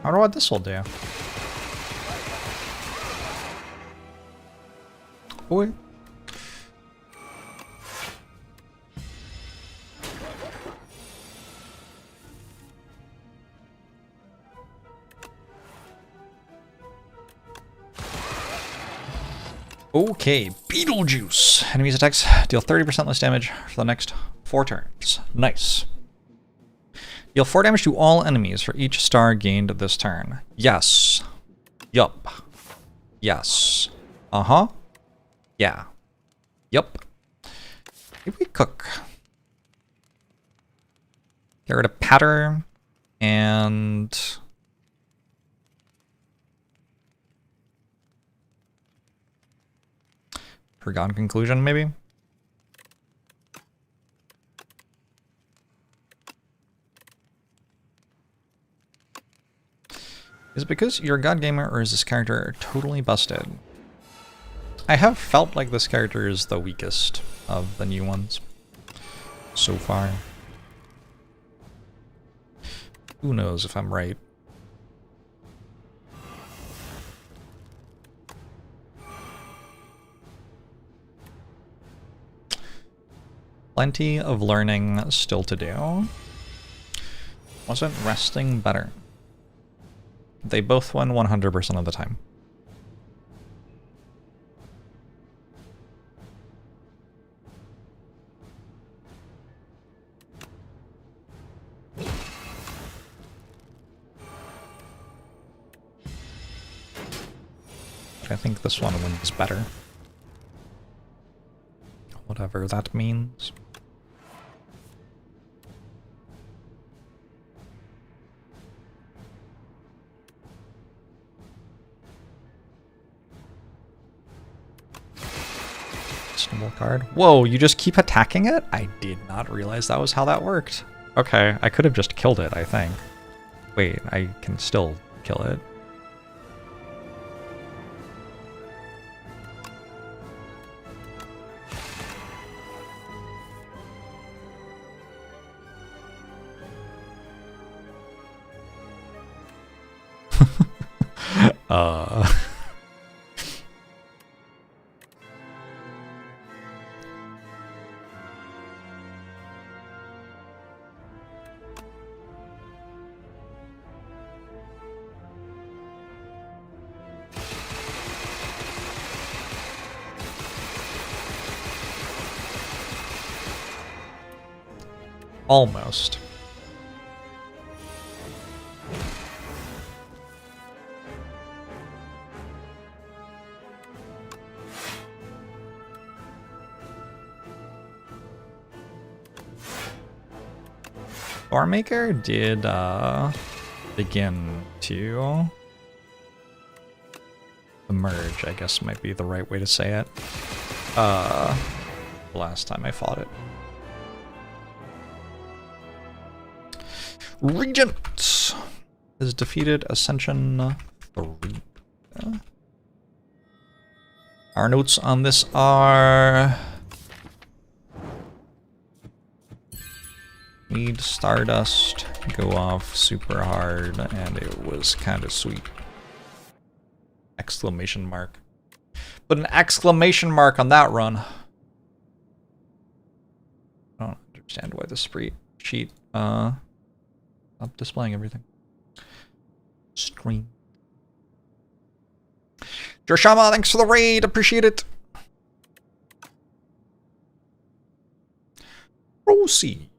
I wonder what this will do. Oi. Okay, Beetlejuice. Enemies attacks deal 30% less damage for the next 4 turns. Nice. Deal 4 damage to all enemies for each star gained this turn. Yes. Yup. Yes. Uh-huh. Yeah. Yup. Maybe we cook. Get rid of Patter and... Forgotten Conclusion, maybe? Is it because you're a god gamer, or is this character totally busted? I have felt like this character is the weakest of the new ones so far. Who knows if I'm right? Plenty of learning still to do. Wasn't resting better? They both win 100% of the time. I think this one wins better. Whatever that means. Snowball card. Whoa, you just keep attacking it? I did not realize that was how that worked. Okay, I could have just killed it, I think. Wait, I can still kill it. Almost. Stormmaker did begin to emerge, I guess might be the right way to say it. Last time I fought it. Regent has defeated Ascension 3. Our notes on this are... Need Stardust, go off super hard, and it was kind of sweet. Exclamation mark. Put an exclamation mark on that run. I don't understand why the spree sheet stop displaying everything. Stream. Joshama, thanks for the raid, appreciate it. Rosie.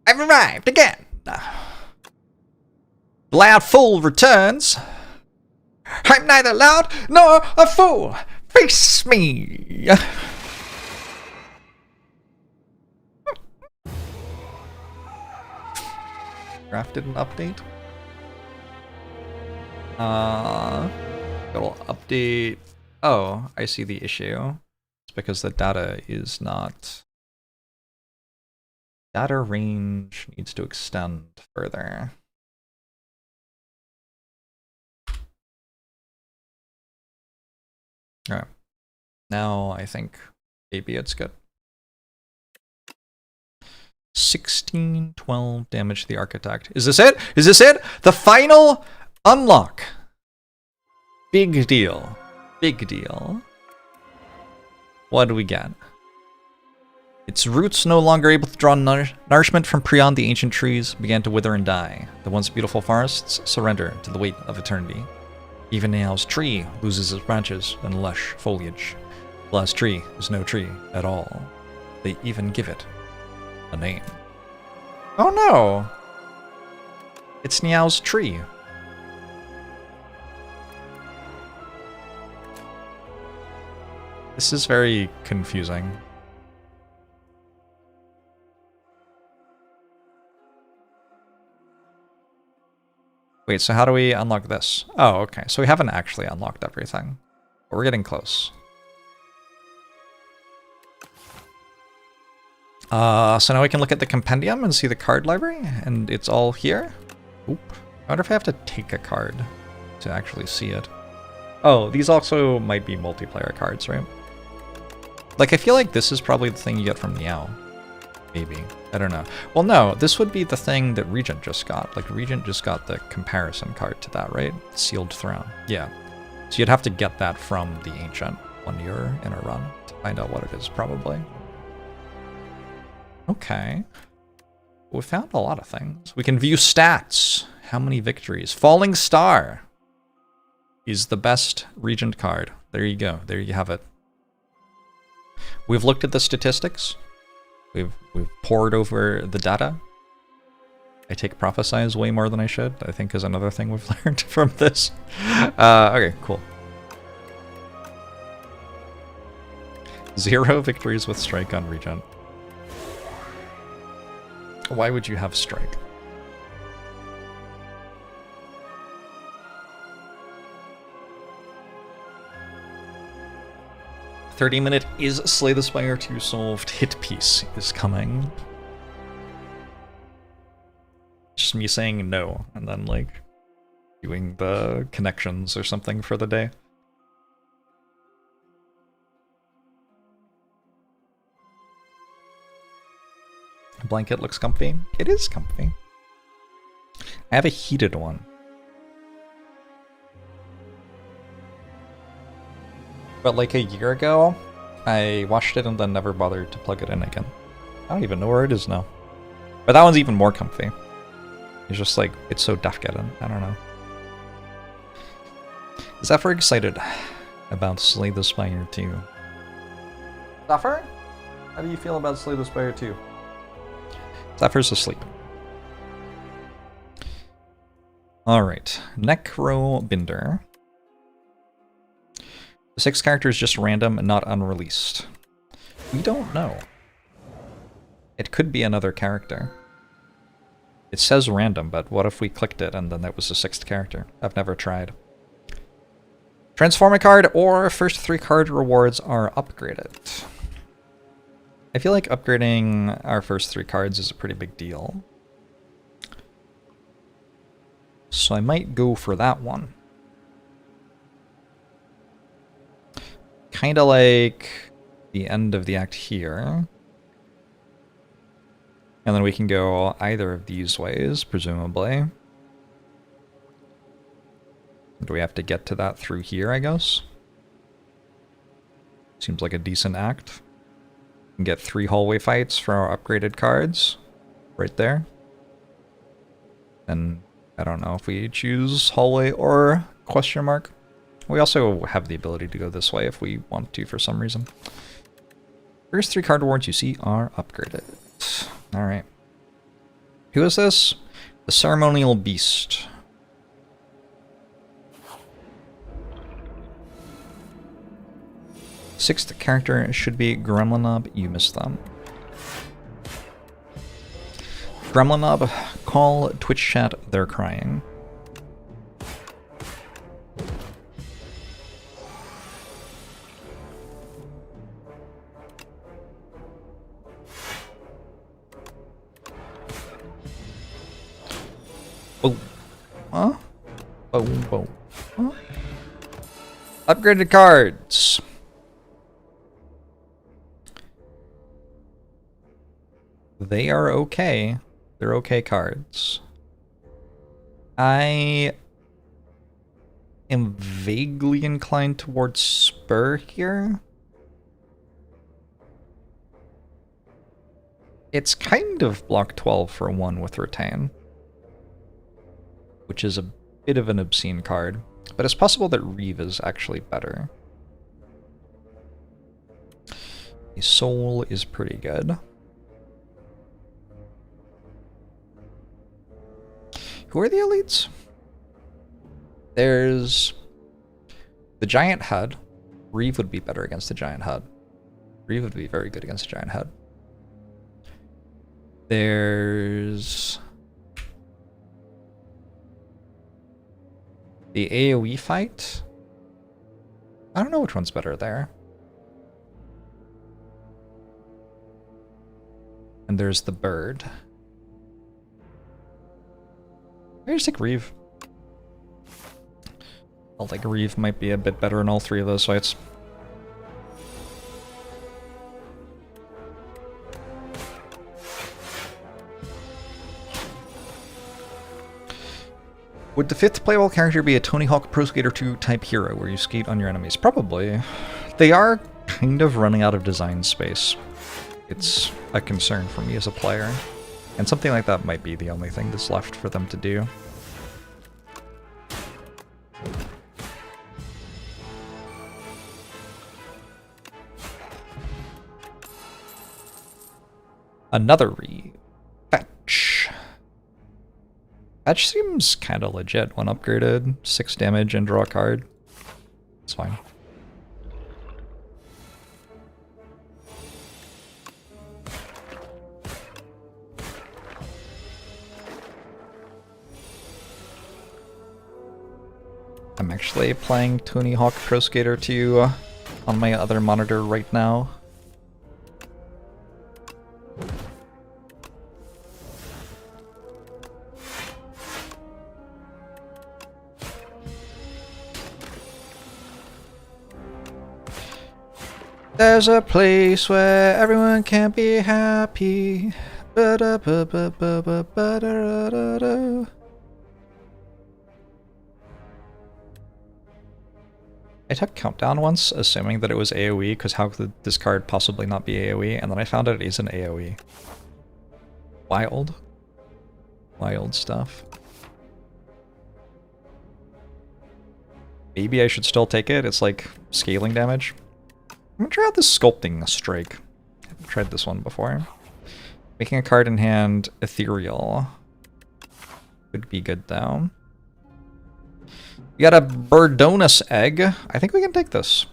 I've arrived again. Loud fool returns. I'm neither loud nor a fool. Face me. Graph didn't update. It'll update. Oh, I see the issue. It's because the data is not. Data range needs to extend further. Alright. Now I think maybe it's good. 1612 damage to the architect. Is this it? Is this it? The final unlock. Big deal. Big deal. What do we get? Its roots, no longer able to draw nourishment from beyond the ancient trees, began to wither and die. The once beautiful forests surrender to the weight of eternity. Even Niao's tree loses its branches and lush foliage. The last tree is no tree at all. They even give it a name. Oh no! It's Niao's tree. This is very confusing. Wait, so how do we unlock this? Oh, okay. So we haven't actually unlocked everything. But we're getting close. So now we can look at the compendium and see the card library, and it's all here. Oop. I wonder if I have to take a card to actually see it. Oh, these also might be multiplayer cards, right? Like, I feel like this is probably the thing you get from Niao. Maybe. I don't know. Well, no, this would be the thing that Regent just got. Like, Regent just got the comparison card to that, right? Sealed Throne. Yeah. So you'd have to get that from the Ancient when you're in a run to find out what it is, probably. Okay. We found a lot of things. We can view stats. How many victories? Falling Star is the best Regent card. There you go. There you have it. We've looked at the statistics. We've pored over the data. I take prophesize way more than I should, I think is another thing we've learned from this. Okay, cool. 0 victories with Strike on Regent. Why would you have Strike? "30-minute is Slay the Spire 2 solved hit piece is coming." Just me saying no, and then, like, doing the connections or something for the day. Blanket looks comfy. It is comfy. I have a heated one. But like a year ago, I washed it and then never bothered to plug it in again. I don't even know where it is now. But that one's even more comfy. It's just like, it's so Defect. I don't know. Zephyr excited about Slay the Spire 2. Zephyr? How do you feel about Slay the Spire 2? Zephyr's asleep. Alright, Necro Binder. The 6 characters just random and not unreleased. We don't know. It could be another character. It says random, but what if we clicked it and then that was the 6th character? I've never tried. Transform a card or first 3 card rewards are upgraded. I feel like upgrading our first 3 cards is a pretty big deal. So I might go for that one. kind of like the end of the act here. And then we can go either of these ways, presumably. Do we have to get to that through here, I guess? Seems like a decent act. We can get 3 hallway fights for our upgraded cards. Right there. And I don't know if we choose hallway or question mark. We also have the ability to go this way if we want to for some reason. First 3 card rewards you see are upgraded. Alright. Who is this? The Ceremonial Beast. Sixth character should be Gremlinob. You missed them. Gremlinob, call Twitch chat, they're crying. Oh. Huh? Boom, boom. Huh? Upgraded cards. They are okay. They're okay cards. I am vaguely inclined towards Spur here. It's kind of block 12 for 1 with Retain, which is a bit of an obscene card, but it's possible that Reeve is actually better. The Soul is pretty good. Who are the elites? There's the Giant Head. Reeve would be better against the Giant Head. Reeve would be very good against the Giant Head. There's the AoE fight. I don't know which one's better there. And there's the bird. Maybe just take Reeve. I think Reeve might be a bit better in all 3 of those fights. Would the 5th playable character be a Tony Hawk Pro Skater 2 type hero where you skate on your enemies? Probably. They are kind of running out of design space. It's a concern for me as a player. And something like that might be the only thing that's left for them to do. Another Reeve. Fetch. Fetch seems kind of legit when upgraded. 6 damage and draw a card. It's fine. I'm actually playing Tony Hawk Pro Skater 2 on my other monitor right now. There's a place where everyone can be happy. Ba-da-ba-ba-ba-ba-da-da-da-da. I took Countdown once, assuming that it was AoE, because how could this card possibly not be AoE? And then I found out it isn't AoE. Wild. Wild stuff. Maybe I should still take it. It's like scaling damage. I'm gonna try out this Sculpting Strike. I haven't tried this one before. Making a card in hand, Ethereal. Could be good though. We got a Birdonus Egg. I think we can take this.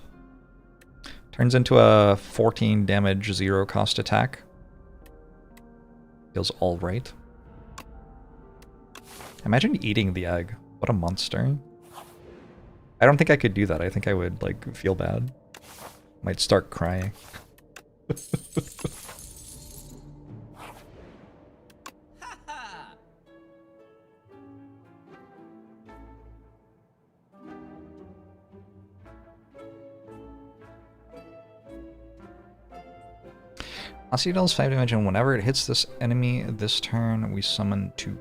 Turns into a 14 damage, 0 cost attack. Feels alright. Imagine eating the egg. What a monster. I don't think I could do that. I think I would, like, feel bad. Might start crying. Aussie deals 5 damage, and whenever it hits this enemy this turn, we summon 2.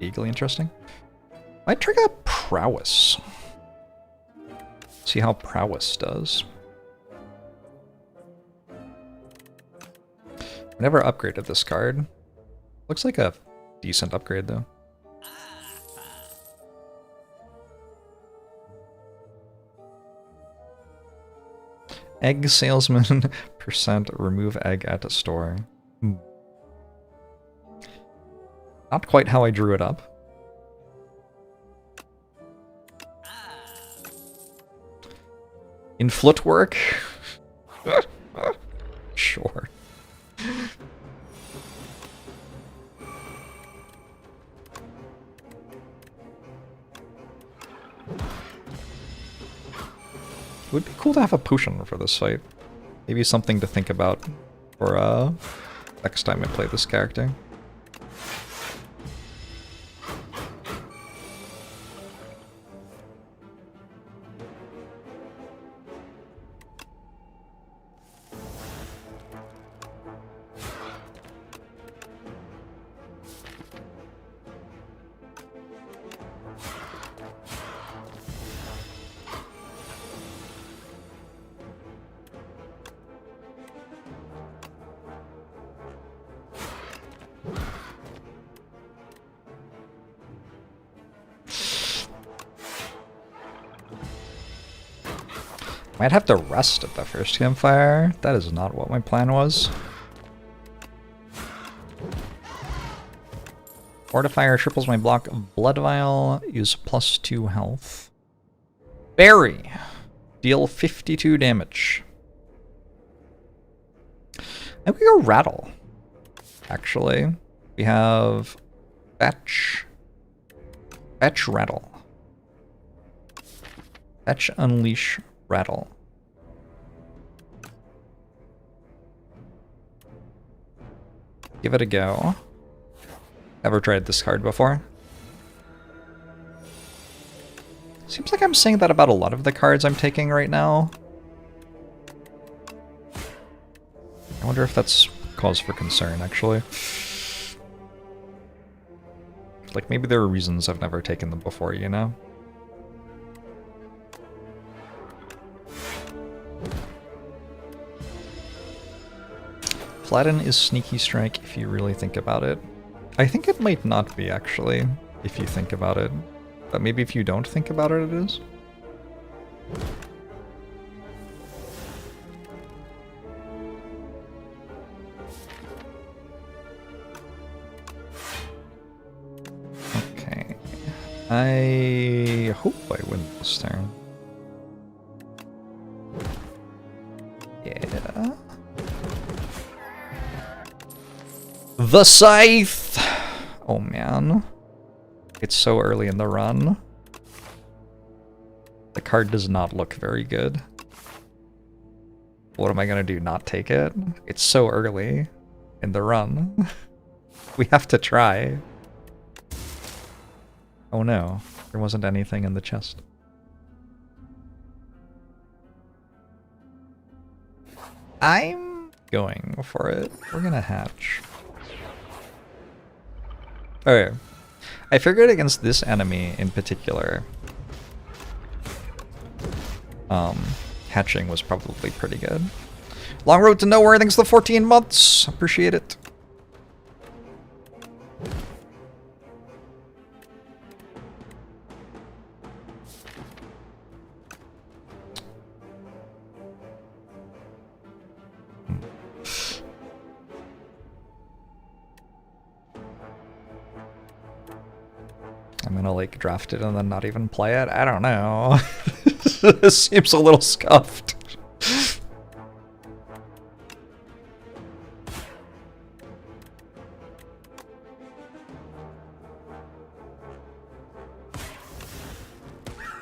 Vaguely interesting. Might trigger Prowess. See how Prowess does. I never upgraded this card. Looks like a decent upgrade, though. Egg salesman percent remove egg at a store. Not quite how I drew it up. In footwork? Sure. It would be cool to have a potion for this fight. Maybe something to think about for next time I play this character. Might have to rest at the first campfire. That is not what my plan was. Fortifier triples my block of Blood Vial. Use +2 health. Berry. Deal 52 damage. And we go Rattle. Actually, we have Fetch. Fetch Rattle. Fetch Unleash Rattle. Give it a go. Ever tried this card before? Seems like I'm saying that about a lot of the cards I'm taking right now. I wonder if that's cause for concern, actually. Like, maybe there are reasons I've never taken them before, you know? Flatten is Sneaky Strike if you really think about it. I think it might not be, actually, if you think about it. But maybe if you don't think about it, it is. Okay. I hope I win this turn. Yeah. The Scythe! Oh man. It's so early in the run. The card does not look very good. What am I gonna do, not take it? It's so early in the run. We have to try. Oh no, there wasn't anything in the chest. I'm going for it. We're gonna hatch. Okay. I figured against this enemy in particular, hatching was probably pretty good. Long road to nowhere, thanks to the 14 months. Appreciate it. I'm gonna like draft it and then not even play it? I don't know. This seems a little scuffed.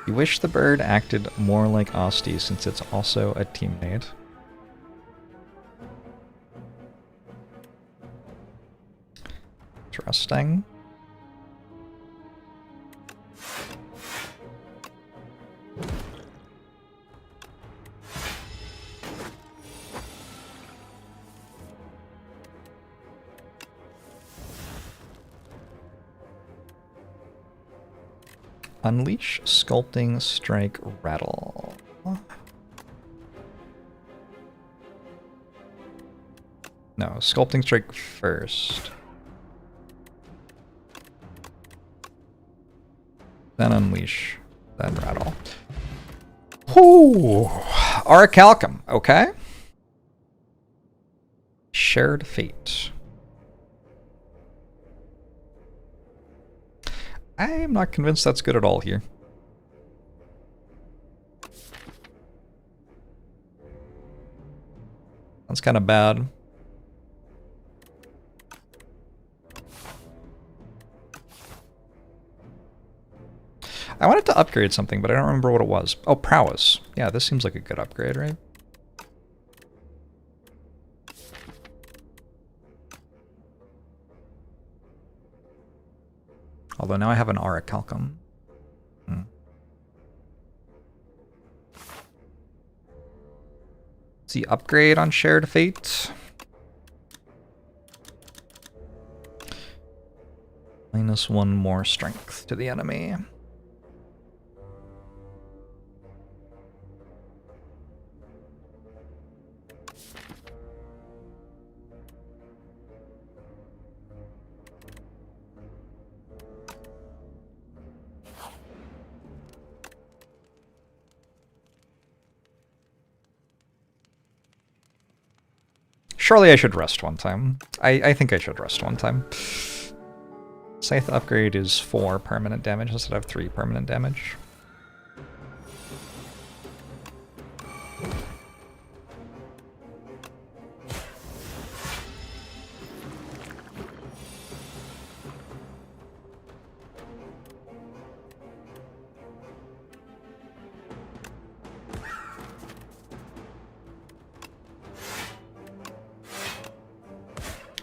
You wish the bird acted more like Osti since it's also a teammate. Interesting. Unleash, Sculpting, Strike, Rattle. No, Sculpting Strike first. Then Unleash, then Rattle. Whoo! Orichalcum, okay. Shared Fate. I'm not convinced that's good at all here. That's kind of bad. I wanted to upgrade something, but I don't remember what it was. Oh, Prowess. Yeah, this seems like a good upgrade, right? Although now I have an Orichalcum. See, upgrade on Shared Fate. -1 more strength to the enemy. Surely I should rest one time. I think I should rest one time. Scythe upgrade is 4 permanent damage instead of 3 permanent damage.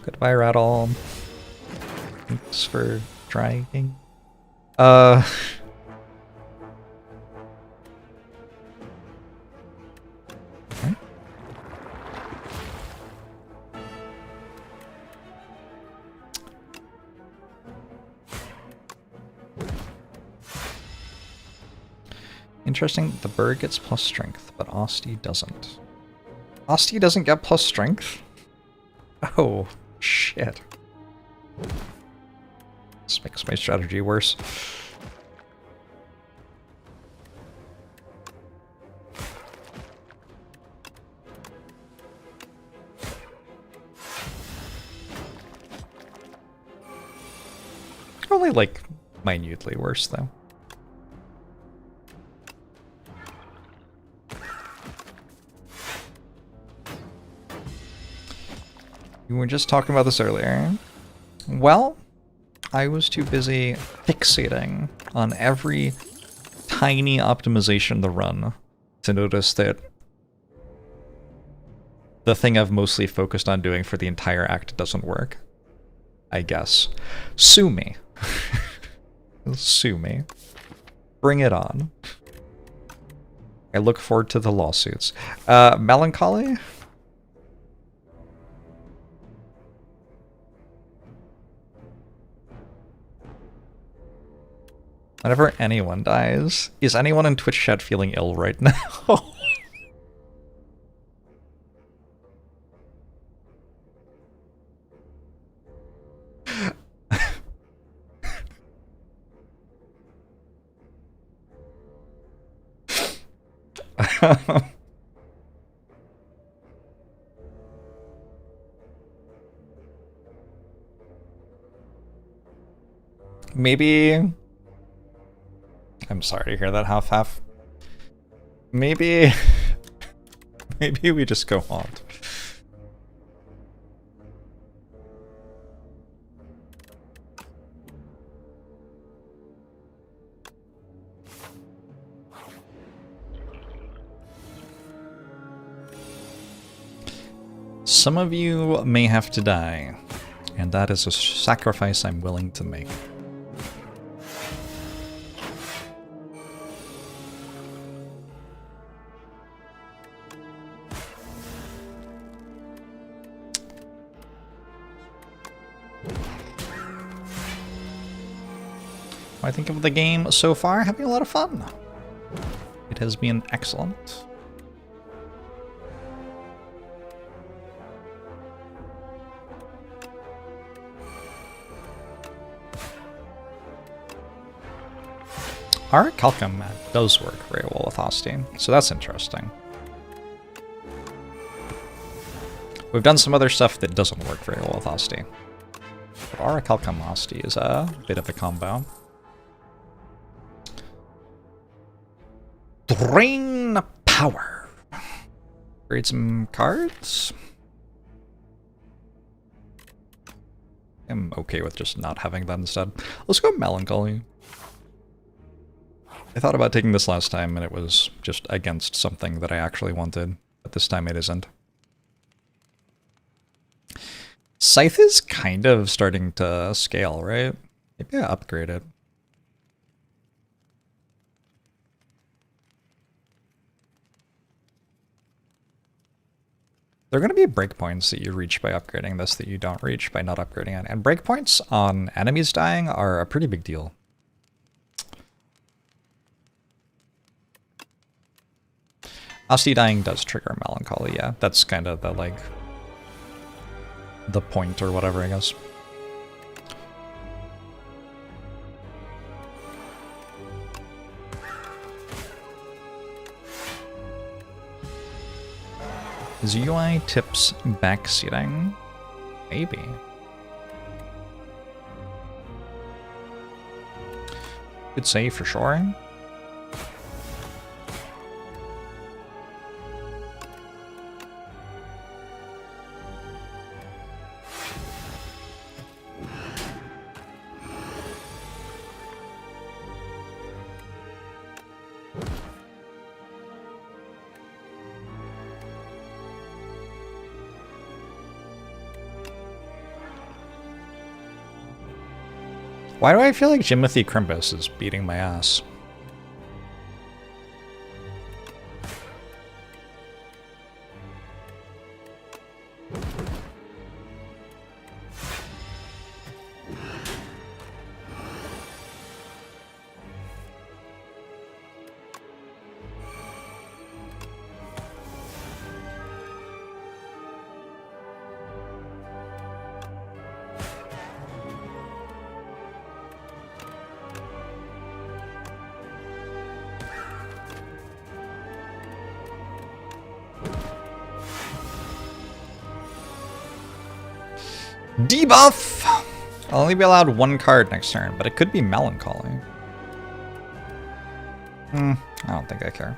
Goodbye, Rattle. Thanks for trying. Okay. Interesting, the bird gets plus strength, but Osti doesn't. Osti doesn't get plus strength? Oh, shit. This makes my strategy worse. Only, like, minutely worse, though. We were just talking about this earlier. Well, I was too busy fixating on every tiny optimization in the run to notice that the thing I've mostly focused on doing for the entire act doesn't work. I guess. Sue me. Sue me. Bring it on. I look forward to the lawsuits. Melancholy? Whenever anyone dies, is anyone in Twitch chat feeling ill right now? Maybe... I'm sorry to hear that, half-half. Maybe... Maybe we just go haunt. Some of you may have to die, and that is a sacrifice I'm willing to make. I think of the game so far. Having a lot of fun. It has been excellent. Our Calcum does work very well with Hosty, so that's interesting. We've done some other stuff that doesn't work very well with Hosty. But our Calcum Hosty is a bit of a combo. Drain power. Create some cards. I'm okay with just not having that instead. Let's go Melancholy. I thought about taking this last time and it was just against something that I actually wanted, but this time it isn't. Scythe is kind of starting to scale, right? Maybe I upgrade it. There are going to be breakpoints that you reach by upgrading this that you don't reach by not upgrading it. And breakpoints on enemies dying are a pretty big deal. Hosty dying does trigger Melancholy, yeah. That's kind of the, like, the point or whatever, I guess. Is UI tips backseating? Maybe. Could say for sure. Why do I feel like Jimothy Crimbus is beating my ass? Debuff! I'll only be allowed one card next turn, but it could be Melancholy. I don't think I care.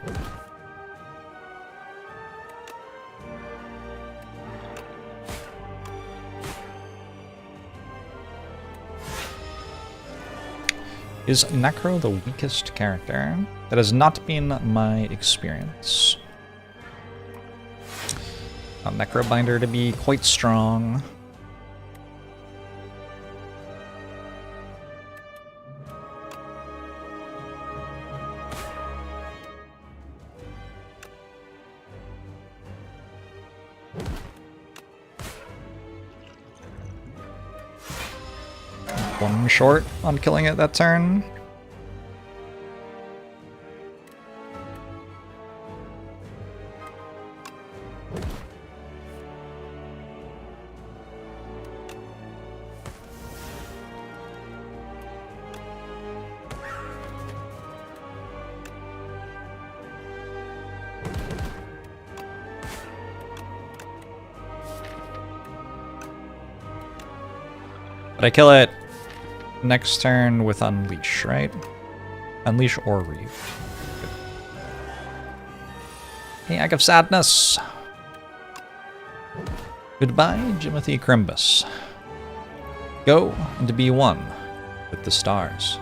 Is Necro the weakest character? That has not been my experience. Found Necrobinder to be quite strong. One short on killing it that turn. But I kill it next turn with Unleash, right? Unleash or Reeve. Hey, Act of Sadness. Goodbye, Jimothy Crimbus. Go and be one with the stars.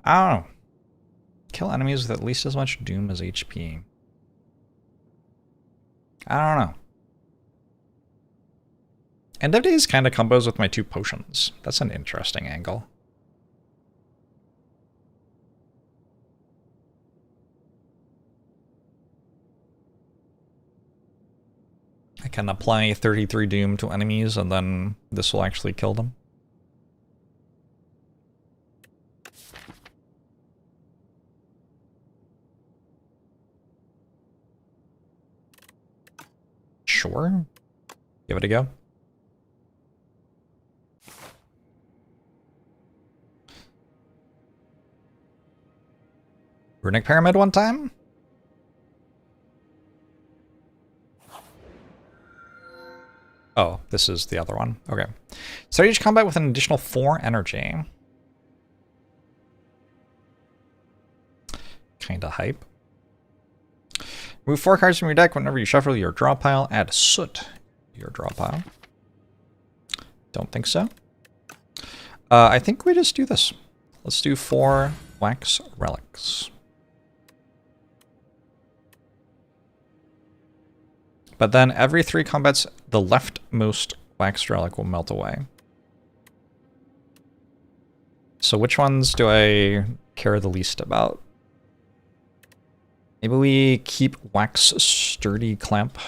I don't know. Kill enemies with at least as much doom as HP. I don't know. End of Days kind of combos with my two potions. That's an interesting angle. I can apply 33 Doom to enemies, and then this will actually kill them. Sure. Give it a go. Runic Pyramid one time? Oh, this is the other one. Okay. Start each combat with an additional 4 energy. Kinda hype. Move 4 cards from your deck whenever you shuffle your draw pile. Add Soot to your draw pile. Don't think so. I think we just do this. Let's do 4 Wax Relics. But then every 3 combats, the leftmost Wax Relic will melt away. So which ones do I care the least about? Maybe we keep Wax Sturdy Clamp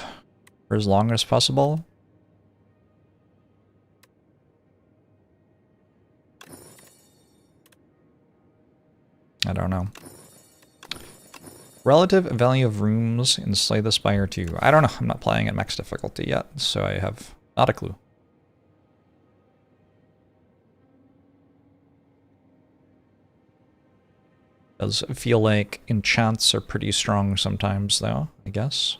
for as long as possible. I don't know. Relative value of rooms in Slay the Spire 2. I don't know. I'm not playing at max difficulty yet, so I have not a clue. Does feel like enchants are pretty strong sometimes, though, I guess.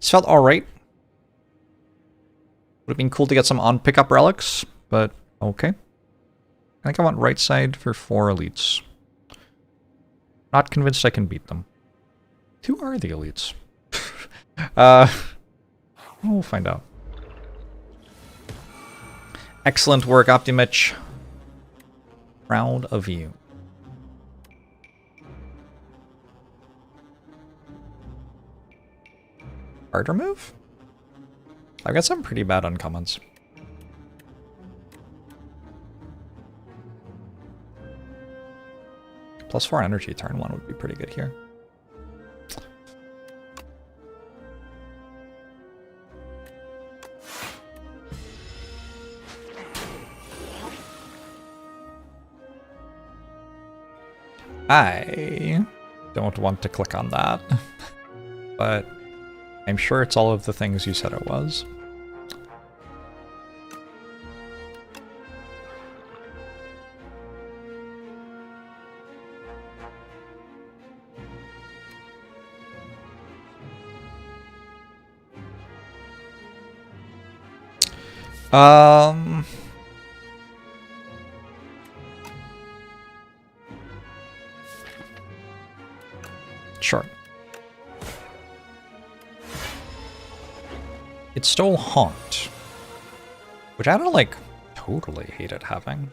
This felt alright. Would have been cool to get some on pickup relics, but okay. I think I want right side for 4 elites. Not convinced I can beat them. Who are the elites? We'll find out. Excellent work, Optimitch. Proud of you. Harder move? I've got some pretty bad uncommons. Plus 4 energy turn 1 would be pretty good here. I don't want to click on that, but I'm sure it's all of the things you said it was. Sure. It stole Haunt, which I don't, like, totally hated having.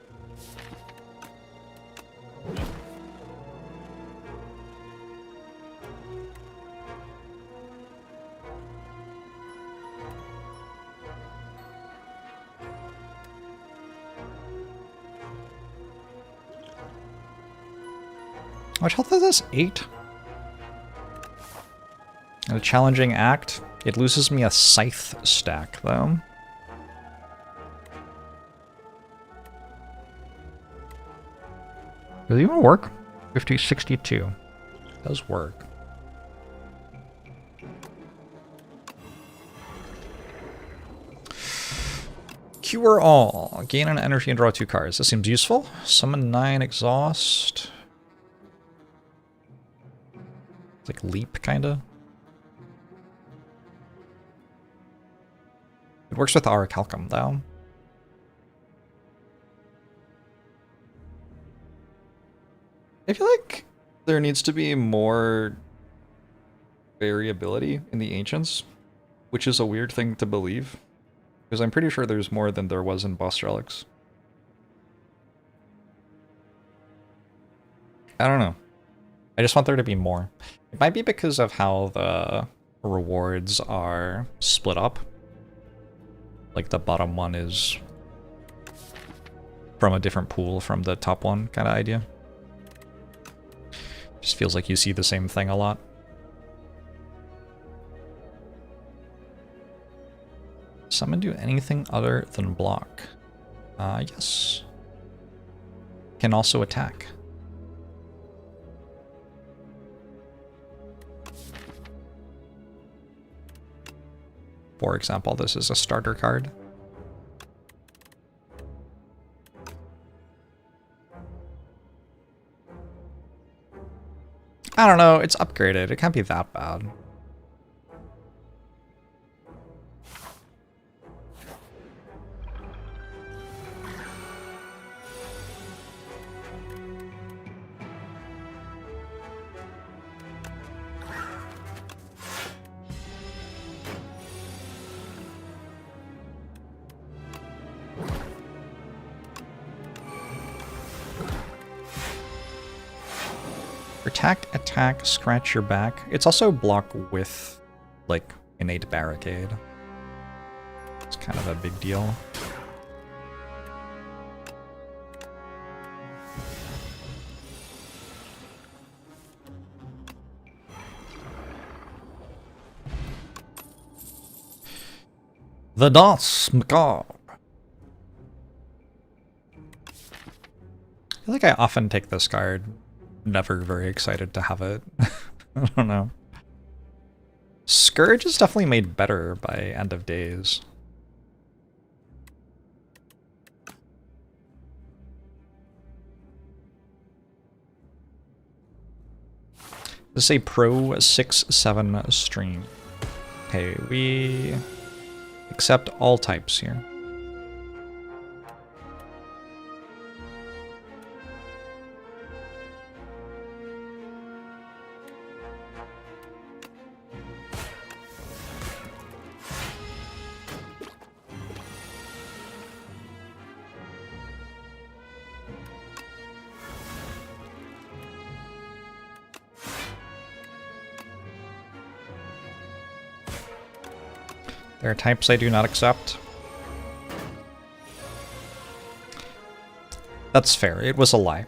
How much health is this? 8? And a challenging act. It loses me a Scythe stack, though. Does it even work? 50, 62. It does work. Cure all. Gain an energy and draw 2 cards. This seems useful. Summon 9 exhaust. It's like leap, kinda. It works with our Calcum, though. I feel like there needs to be more variability in the Ancients, which is a weird thing to believe, because I'm pretty sure there's more than there was in Boss Relics. I don't know. I just want there to be more. It might be because of how the rewards are split up. Like the bottom one is from a different pool from the top one kind of idea. Just feels like you see the same thing a lot. Summon do anything other than block? Yes. Can also attack. For example, this is a starter card. I don't know, it's upgraded. It can't be that bad. Attack, scratch your back. It's also block with, like, innate barricade. It's kind of a big deal. The Danse Macabre. I feel like I often take this card. Never very excited to have it. I don't know. Scourge is definitely made better by End of Days. This is a Pro 6-7 stream. Okay, we accept all types here. There are types I do not accept. That's fair. It was a lie.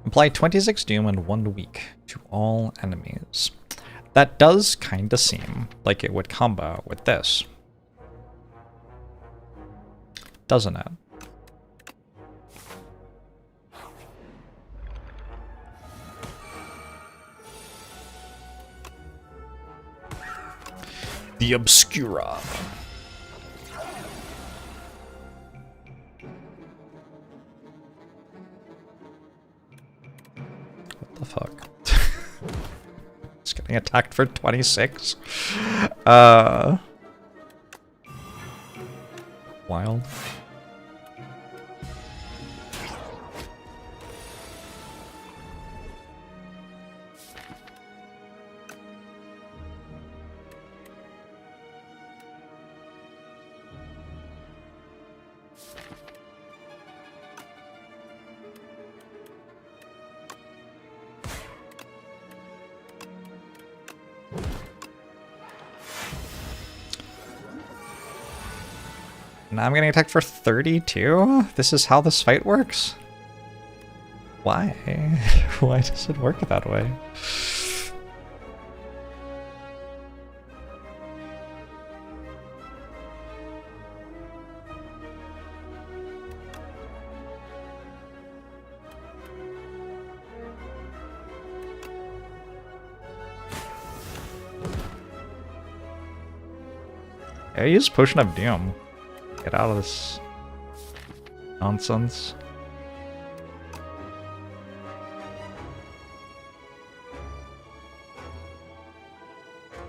Apply 26 Doom in 1 week to all enemies. That does kinda seem like it would combo with this. Doesn't it? The Obscura. What the fuck? It's getting attacked for 26. Wild. Now I'm getting attacked for 32? This is how this fight works? Why? Why does it work that way? I use Potion of Doom. Get out of this nonsense.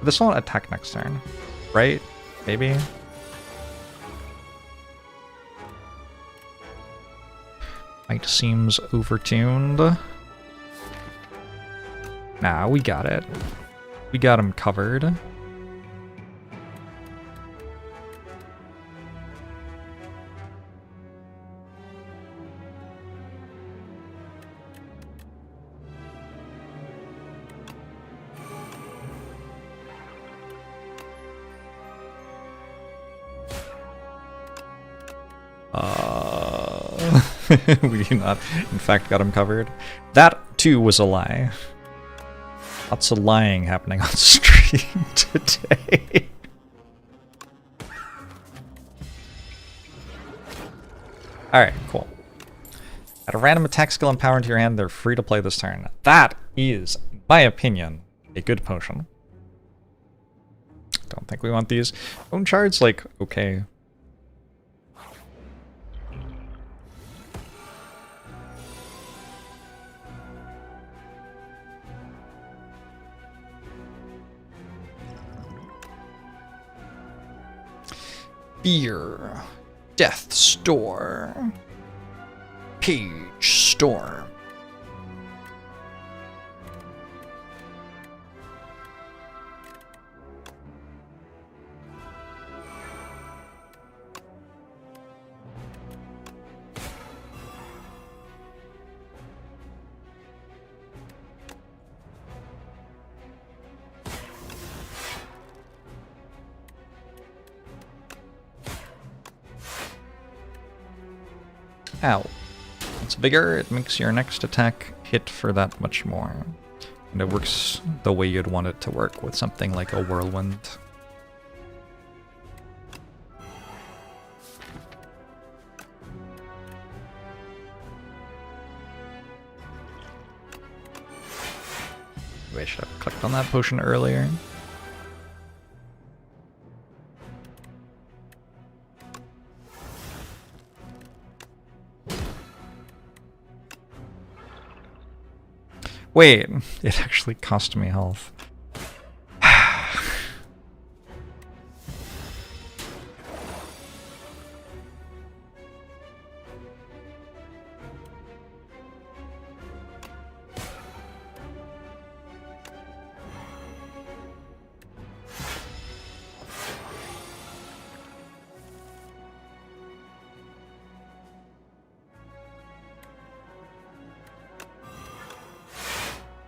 This won't attack next turn, right? Maybe? Might seems overtuned. Nah, we got it. We got him covered. We do not, in fact, got him covered. That, too, was a lie. Lots of lying happening on stream today. Alright, cool. Add a random attack skill and power into your hand. They're free to play this turn. That is, in my opinion, a good potion. Don't think we want these. Bone shards, like, okay. Fear. Death Store. Page Storm. Ow. It's bigger, it makes your next attack hit for that much more. And it works the way you'd want it to work with something like a whirlwind. Maybe I should have clicked on that potion earlier. Wait, it actually cost me health.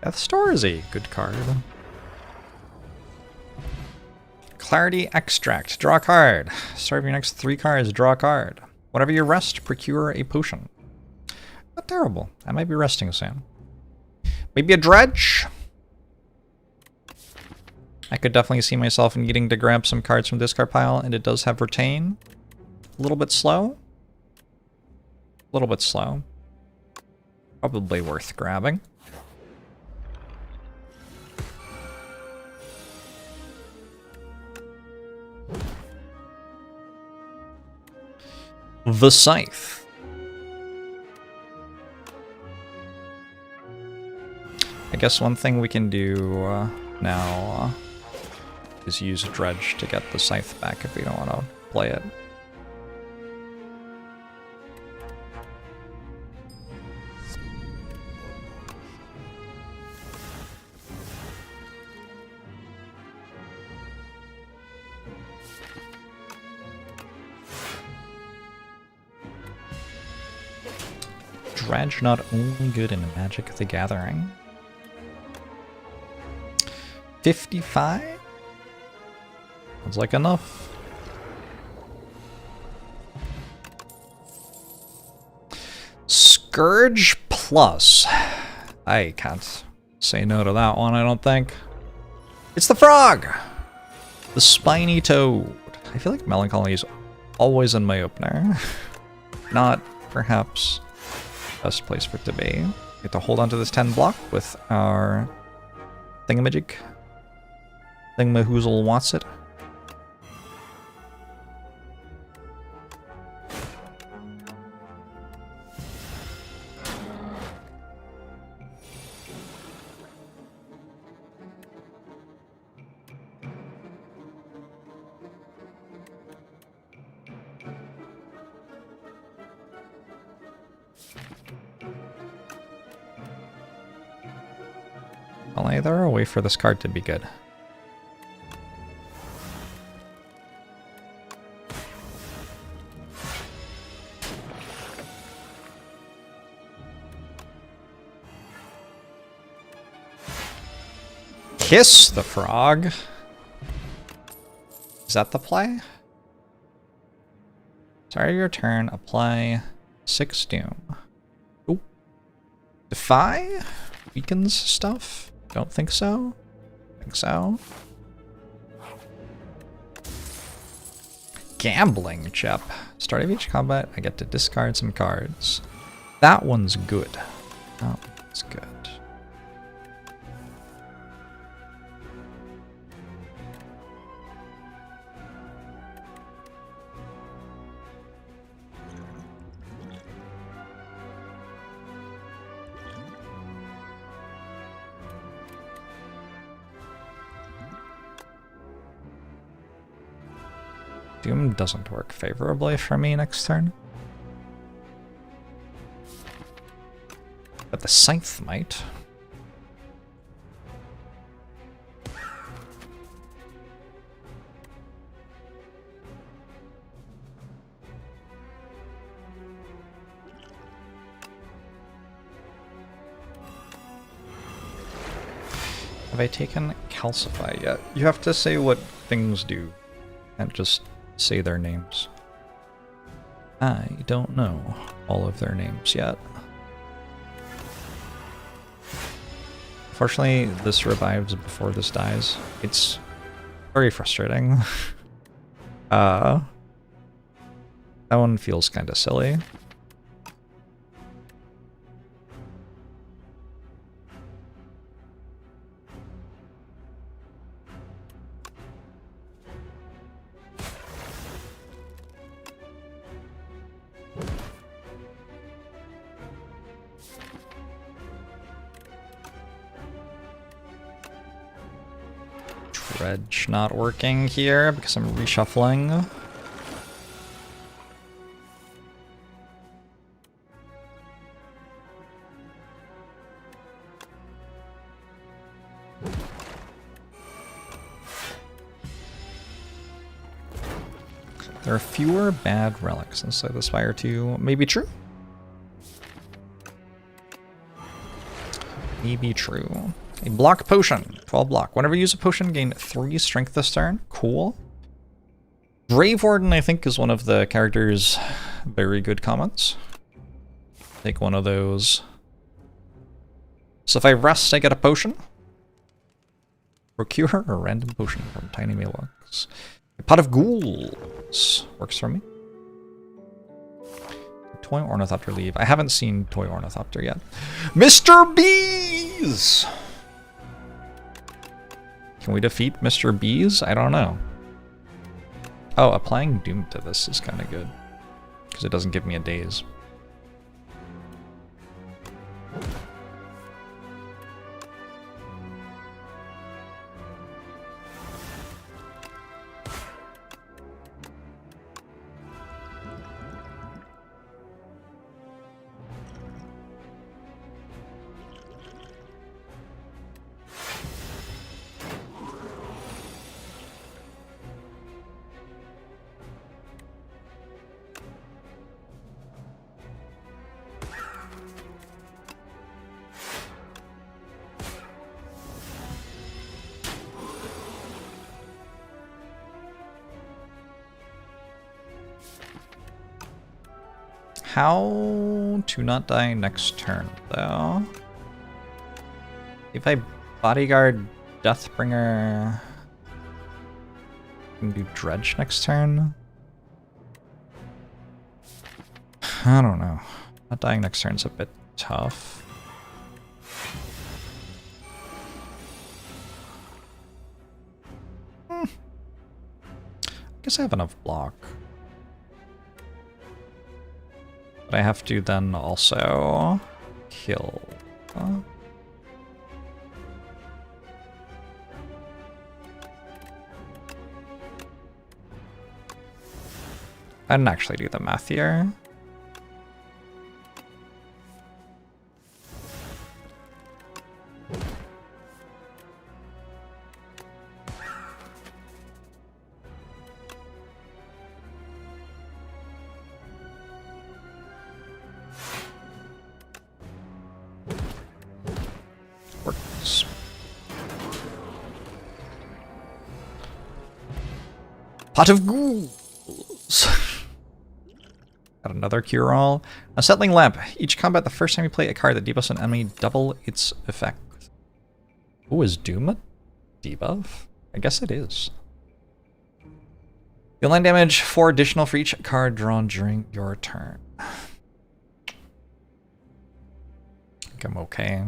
Death Store is a good card. Clarity Extract. Draw a card. Start your next 3 cards, draw a card. Whenever you rest, procure a potion. Not terrible. I might be resting soon. Maybe a dredge? I could definitely see myself needing to grab some cards from discard pile, and it does have retain. A little bit slow. A little bit slow. Probably worth grabbing. The Scythe. I guess one thing we can do now is use a dredge to get the Scythe back if we don't want to play it. Dredge not only good in Magic the Gathering. 55? Sounds like enough. Scourge Plus. I can't say no to that one, I don't think. It's the frog! The Spiny Toad. I feel like Melancholy is always in my opener. Not, perhaps, best place for it to be. We have to hold onto this 10 block with our thingamajig. Thingamahoozle wants it. Well, either a way for this card to be good. Kiss the frog. Is that the play? Start your turn, apply 6 doom. Oh. Defy? Weakens stuff? Don't think so. Think so. Gambling chip. Start of each combat, I get to discard some cards. That one's good. That one's good. Doom doesn't work favorably for me next turn. But the Scythe might. Have I taken Calcify yet? You have to say what things do, and just say their names. I don't know all of their names yet. Fortunately, this revives before this dies. It's very frustrating. That one feels kind of silly. Dredge not working here because I'm reshuffling. There are fewer bad relics inside the Spire 2. Maybe true? Maybe true. A block potion. 12 block. Whenever you use a potion, gain 3 strength this turn. Cool. Grave Warden, I think, is one of the character's very good comments. Take one of those. So if I rest, I get a potion. Procure a random potion from Tiny Mailbox. A Pot of Ghouls works for me. Toy Ornithopter leave. I haven't seen Toy Ornithopter yet. Mr. Bees! Can we defeat Mr. Bees? I don't know. Oh, applying Doom to this is kind of good. Because it doesn't give me a daze. How to not die next turn, though? If I bodyguard Deathbringer, I can do Dredge next turn. I don't know. Not dying next turn's a bit tough. I guess I have enough block. But I have to then also kill. I didn't actually do the math here. Pot of Ghouls! Got another cure all. Unsettling Lamp. Each combat, the first time you play a card that debuffs an enemy, double its effect. Ooh, is Doom a debuff? I guess it is. Deal 9 damage, 4 additional for each card drawn during your turn. I think I'm okay.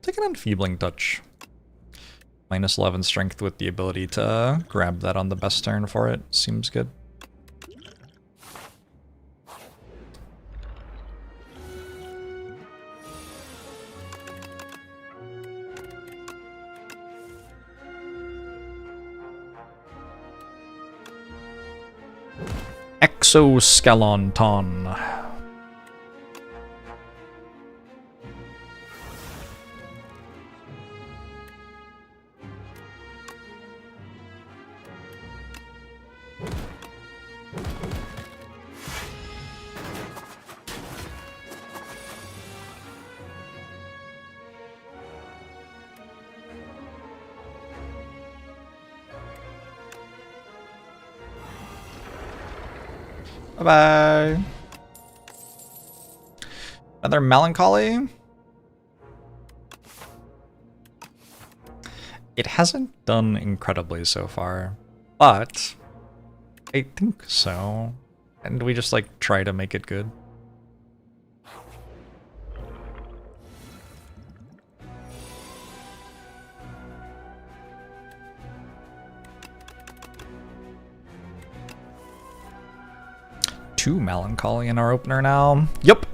Take an Enfeebling Touch. Minus 11 strength with the ability to grab that on the best turn for it. Seems good. Exoskeleton. Bye-bye. Another Melancholy. It hasn't done incredibly so far, but I think so. And we just like try to make it good. Two Melancholy in our opener now. Yup.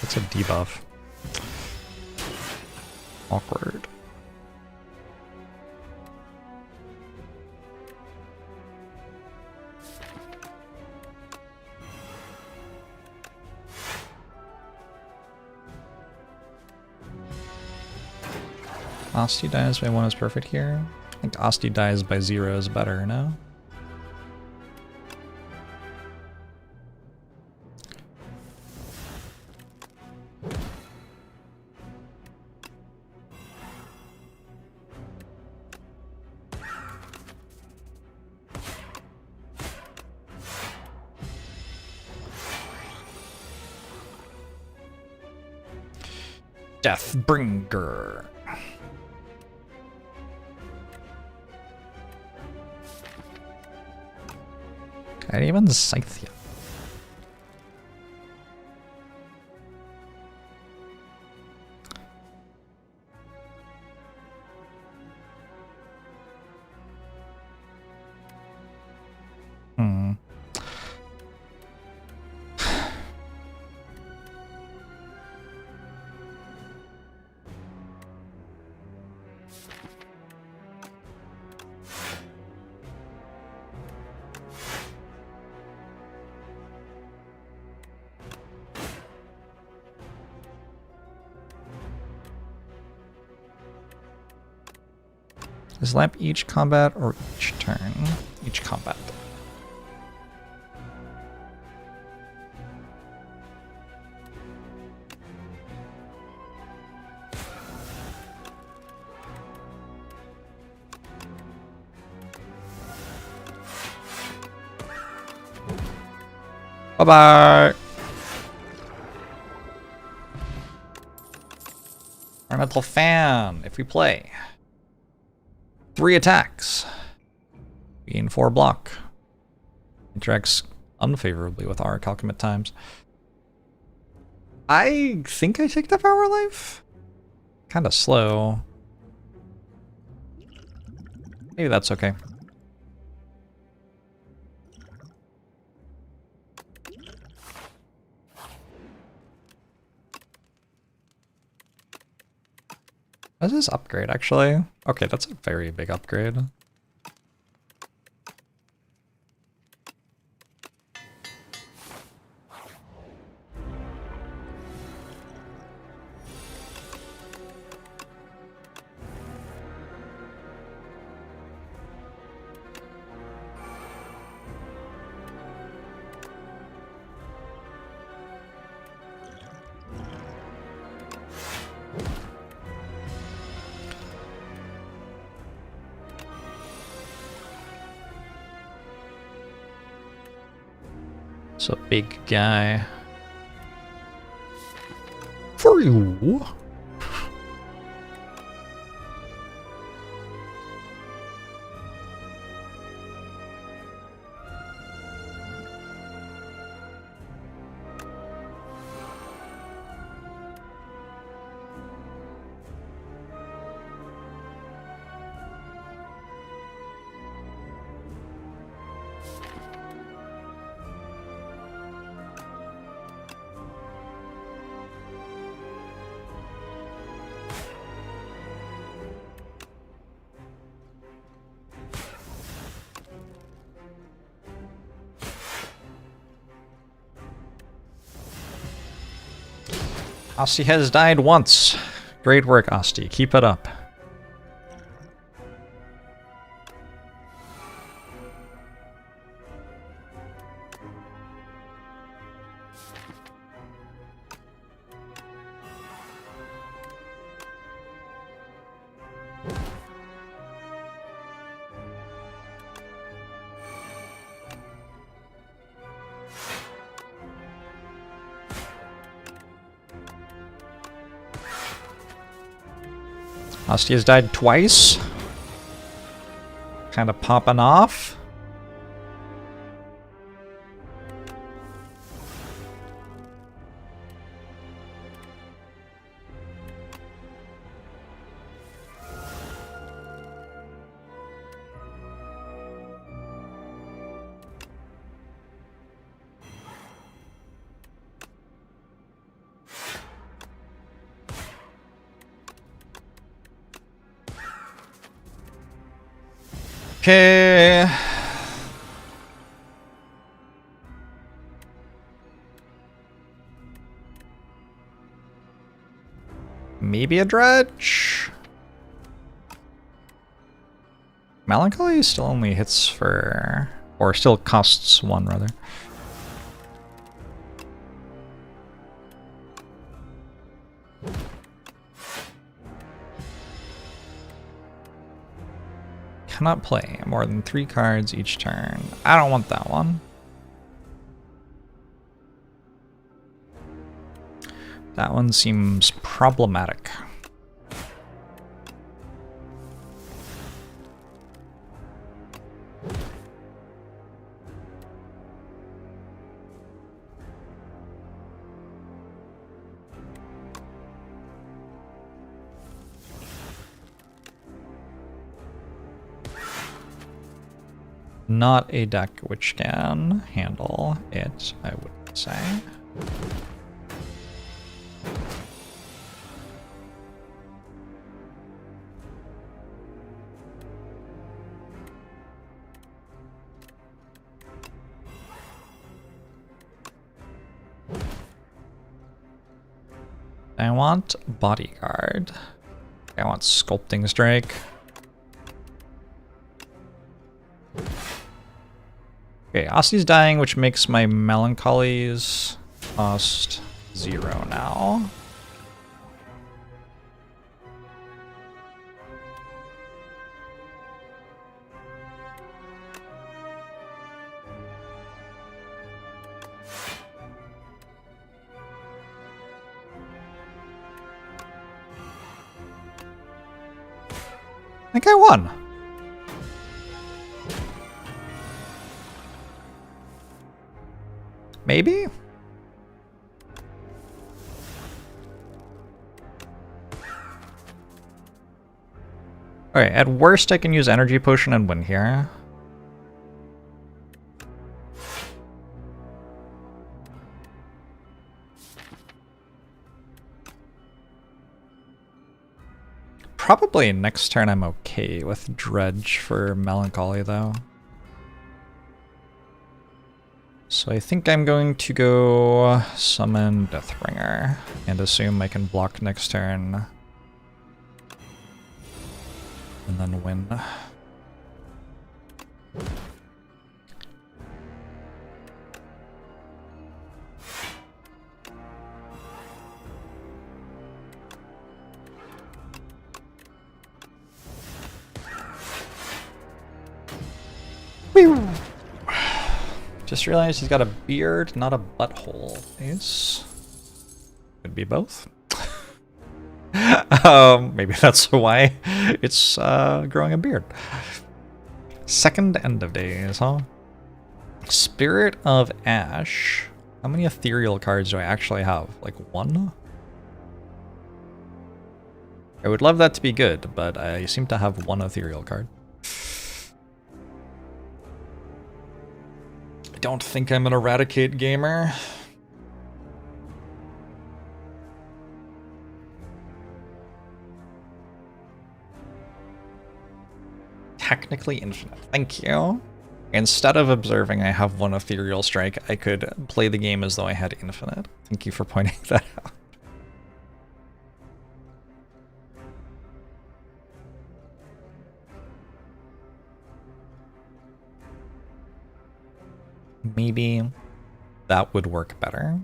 That's a debuff. Awkward. Asti dies by 1 is perfect here. I think Asti dies by 0 is better, no? Deathbringer. And even Scythia. Is Lamp each combat or each turn? Each combat. Bye-bye! Ornamental Fan, if we play. 3 attacks. Gain 4 block. Interacts unfavorably with our Calcumate times. I think I take the Power Life. Kinda slow. Maybe that's okay. What is this upgrade, actually? Okay, that's a very big upgrade. It's a big guy. For you. Asti has died once. Great work, Asti. Keep it up. Asti has died twice. Kind of popping off. Okay. Maybe a dredge. Melancholy still only hits for, or still costs 1 rather. Cannot play more than 3 cards each turn. I don't want that one. That one seems problematic. Not a deck which can handle it, I would say. I want Bodyguard. I want Sculpting Strike. Okay, Asti's dying, which makes my Melancholies cost 0 now. I think I won. Maybe? Okay, at worst I can use Energy Potion and win here. Probably next turn I'm okay with Dredge for Melancholy though. So I think I'm going to go summon Deathbringer and assume I can block next turn. And then win. Just realized he's got a beard, not a butthole. Face. Could be both. Maybe that's why it's growing a beard. Second end of days, huh? Spirit of Ash. How many ethereal cards do I actually have? Like 1? I would love that to be good, but I seem to have 1 ethereal card. I don't think I'm an Eradicate gamer. Technically infinite. Thank you. Instead of observing I have 1 ethereal strike, I could play the game as though I had infinite. Thank you for pointing that out. Maybe that would work better.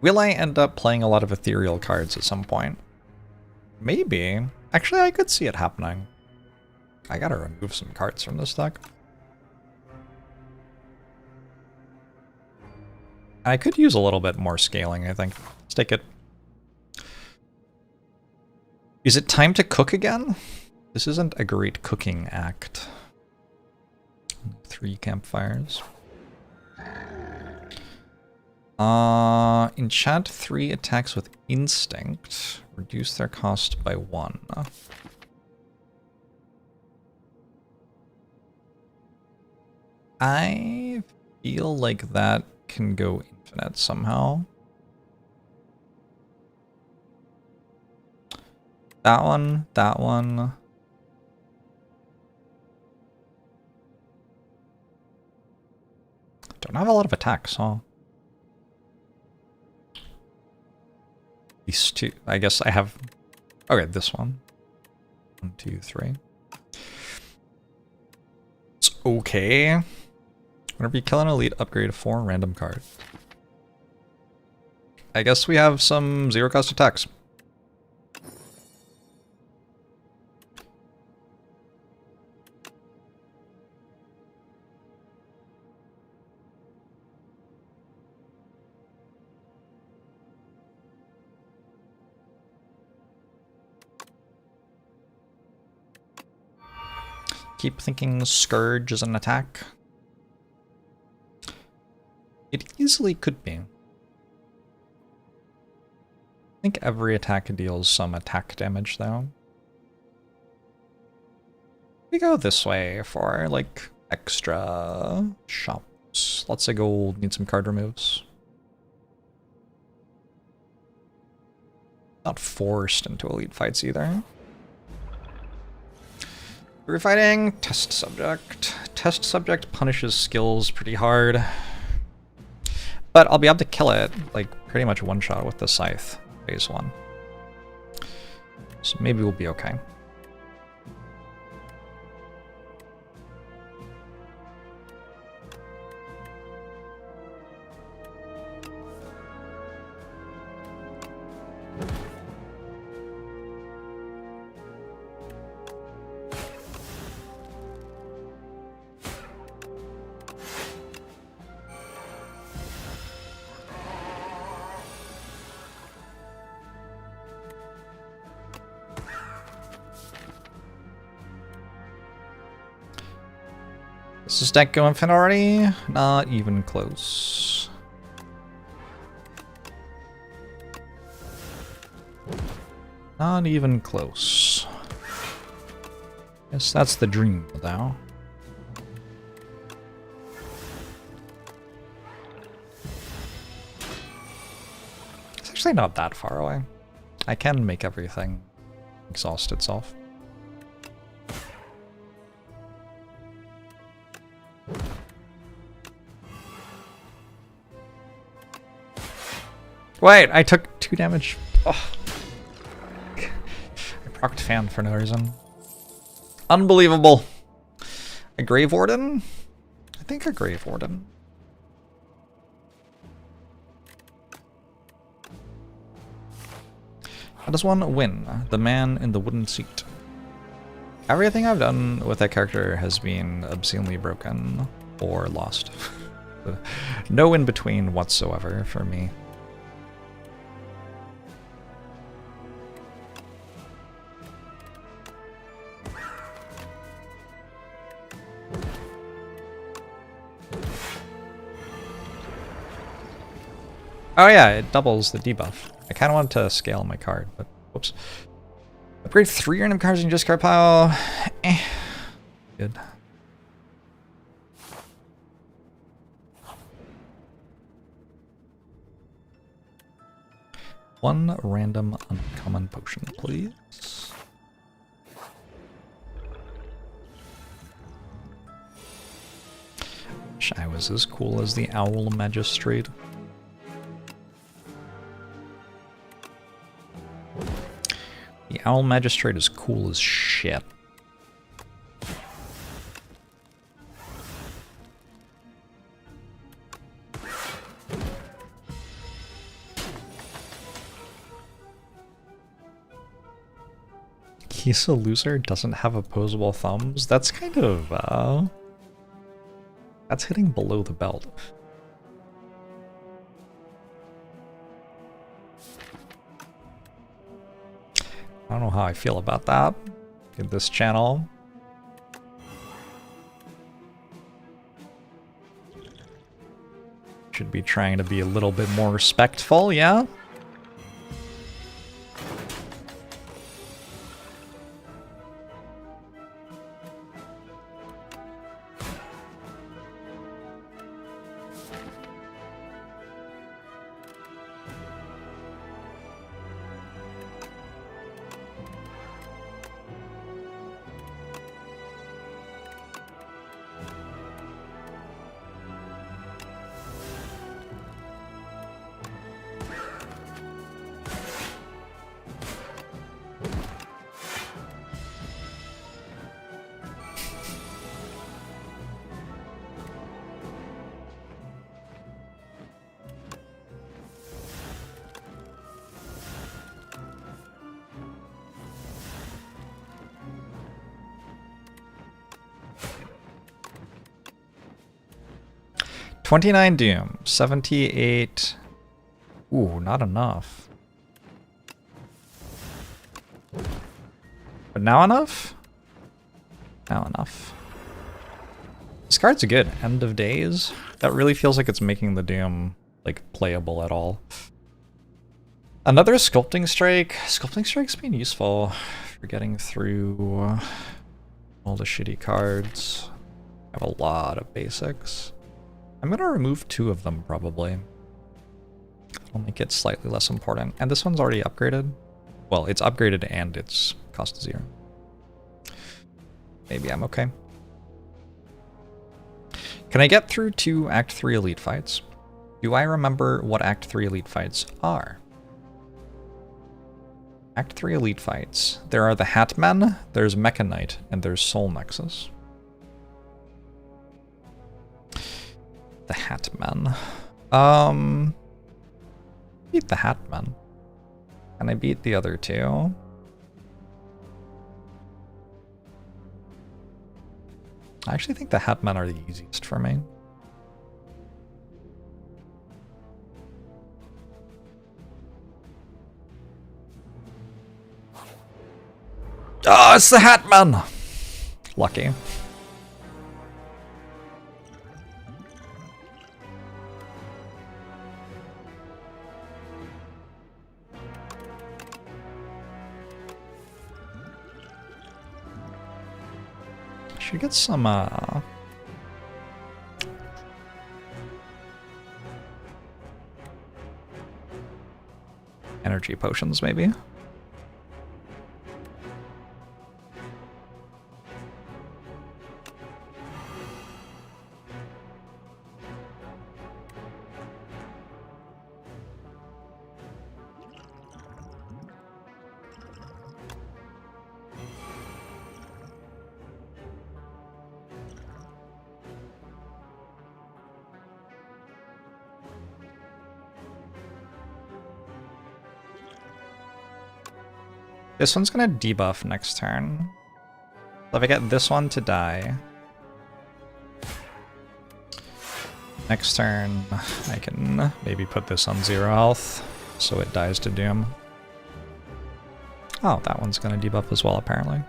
Will I end up playing a lot of ethereal cards at some point? Maybe. Actually, I could see it happening. I gotta remove some cards from this deck. I could use a little bit more scaling, I think. Let's take it. Is it time to cook again? This isn't a great cooking act. 3 campfires. Enchant 3 attacks with instinct. Reduce their cost by 1. I feel like that can go infinite somehow. That one, that one. Don't have a lot of attacks, huh? These 2. I guess I have... Okay, this one. 1, 2, 3. It's okay. Whenever you kill an elite, upgrade a 4 random card. I guess we have some 0-cost attacks. Keep thinking Scourge is an attack. It easily could be. I think every attack deals some attack damage, though. We go this way for, like, extra shops. Lots of gold, need some card removes. Not forced into elite fights, either. We're fighting test subject. Test subject punishes skills pretty hard. But I'll be able to kill it, like, pretty much one-shot with the scythe, phase 1. So maybe we'll be okay. Does this deck go infinite already? Not even close. Not even close. Guess that's the dream, though. It's actually not that far away. I can make everything exhaust itself. Wait, I took 2 damage. Oh. I procced fan for no reason. Unbelievable. A Grave Warden? I think a Grave Warden. How does one win? The man in the wooden seat. Everything I've done with that character has been obscenely broken. or lost. No in between whatsoever for me. Oh yeah, it doubles the debuff. I kind of wanted to scale my card, but whoops. Upgrade 3 random cards in just card pile. Good. One random uncommon potion, please. Wish I was as cool as the Owl Magistrate. The Owl Magistrate is cool as shit. He's a loser, doesn't have opposable thumbs. That's kind of, that's hitting below the belt. I don't know how I feel about that in this channel. Should be trying to be a little bit more respectful, yeah? $29 Doom, 78. Ooh, not enough. But now enough? Now enough. This card's good. End of Days. That really feels like it's making the Doom, like, playable at all. Another Sculpting Strike. Sculpting Strike's been useful for getting through all the shitty cards. I have a lot of basics. I'm gonna remove 2 of them, probably. I'll make it slightly less important. And this one's already upgraded. Well, it's upgraded and it's cost 0. Maybe I'm okay. Can I get through 2 Act 3 Elite fights? Do I remember what Act 3 Elite fights are? Act 3 Elite fights. There are the Hatmen, there's Mecha Knight, and there's Soul Nexus. The Hatman. Beat the Hatman. Can I beat the other 2? I actually think the Hatmen are the easiest for me. Oh, it's the Hatman! Lucky. Should get some, energy potions, maybe? This one's gonna debuff next turn. So if I get this one to die, Next turn, I can maybe put this on 0 health, so it dies to Doom. Oh, that one's gonna debuff as well, apparently.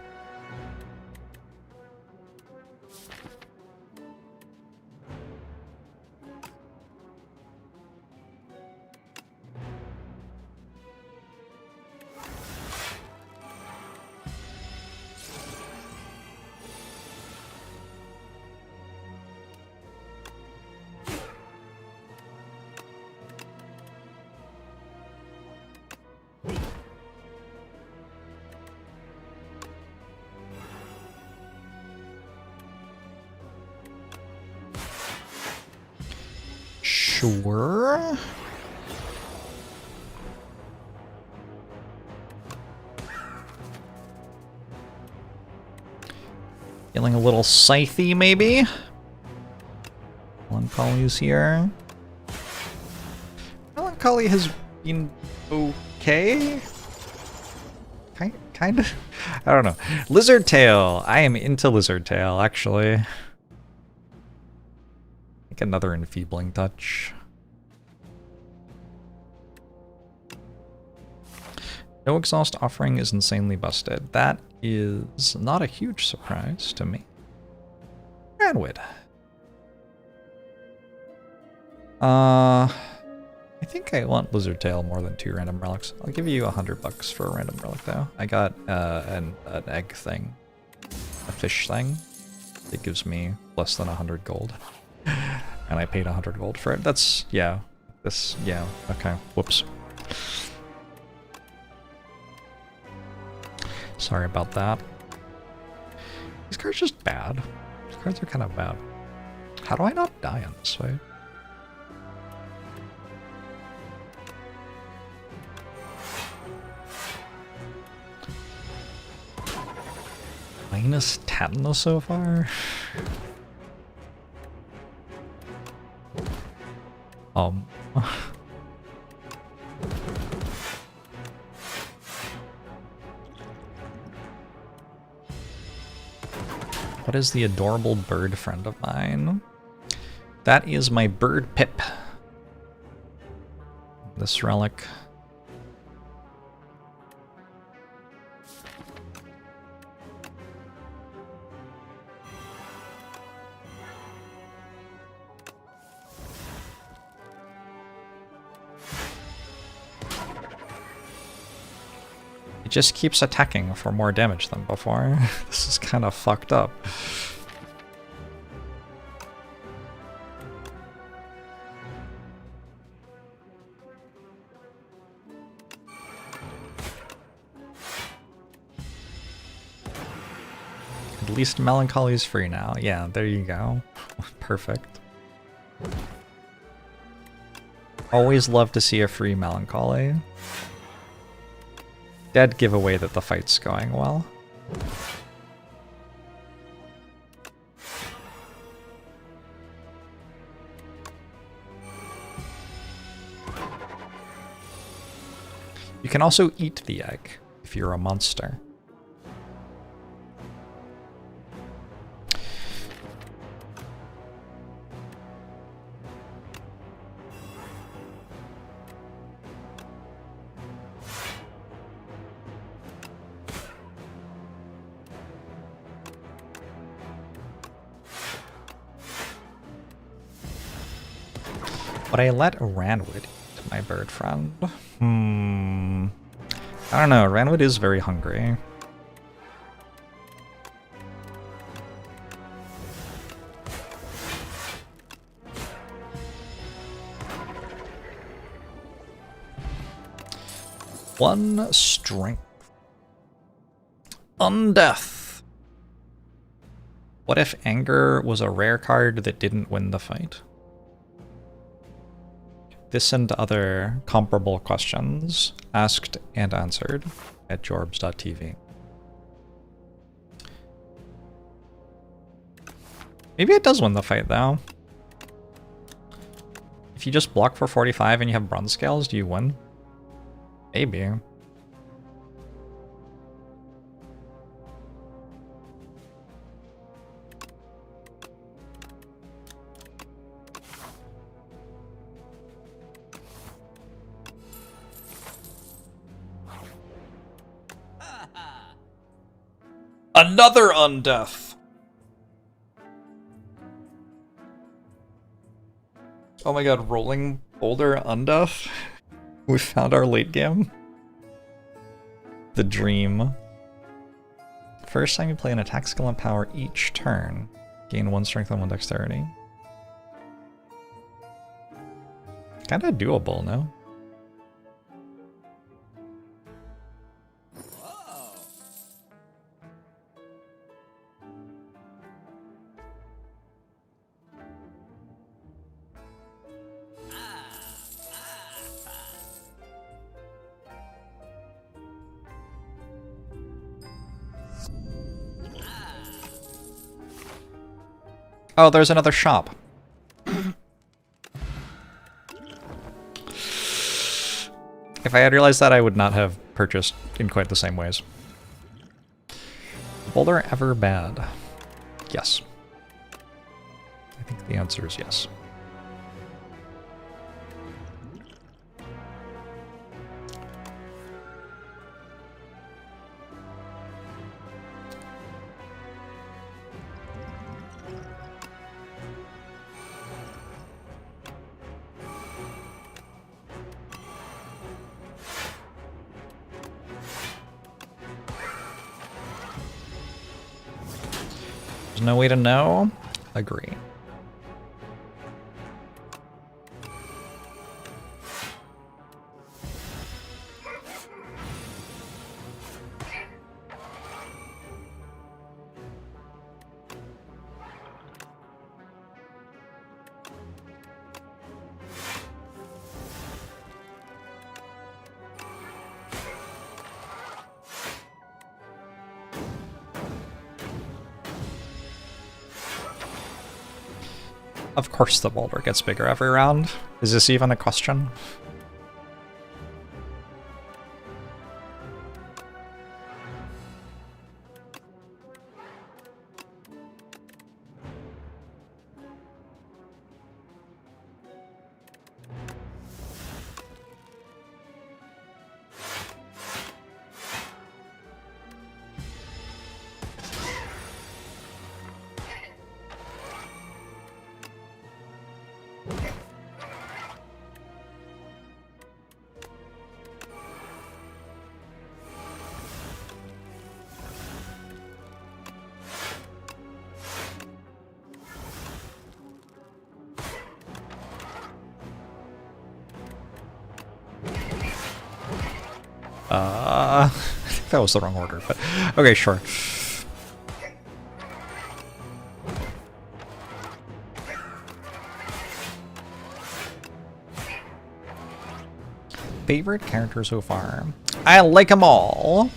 Sure. Feeling a little scythy, maybe? Melancholy's here. Melancholy has been okay. Kind of. I don't know. Lizard Tail. I am into Lizard Tail, actually. Like another enfeebling touch. No exhaust offering is insanely busted. That is not a huge surprise to me. Ranwood. I think I want Lizard Tail more than 2 random relics. I'll give you $100 for a random relic though. I got an egg thing, a fish thing. It gives me less than 100 gold, and I paid 100 gold for it. That's yeah. Okay. Whoops. Sorry about that. These cards are just bad. These cards are kind of bad. How do I not die on this way? Minus 10 so far? What is the adorable bird friend of mine? That is my bird Pip. This relic. It just keeps attacking for more damage than before. This is kind of fucked up. At least Melancholy is free now. Yeah, there you go. Perfect. Always love to see a free Melancholy. Dead giveaway that the fight's going well. You can also eat the egg if you're a monster. But I let Ranwood eat my bird friend. I don't know, Ranwood is very hungry. One strength. Undeath. What if Anger was a rare card that didn't win the fight? This and other comparable questions asked and answered at jorbs.tv. Maybe it does win the fight though. If you just block for 45 and you have bronze scales, do you win? Maybe. Another undeath! Oh my god, rolling boulder undeath? We found our late game. The dream. First time you play an attack skill and power each turn. Gain 1 strength and 1 dexterity. Kinda doable, no? Oh, there's another shop. If I had realized that, I would not have purchased in quite the same ways. Boulder ever bad? Yes. I think the answer is yes. There's no way to know? Agree. Of course the boulder gets bigger every round. Is this even a question? I think that was the wrong order, but okay, sure. Favorite character so far? I like them all.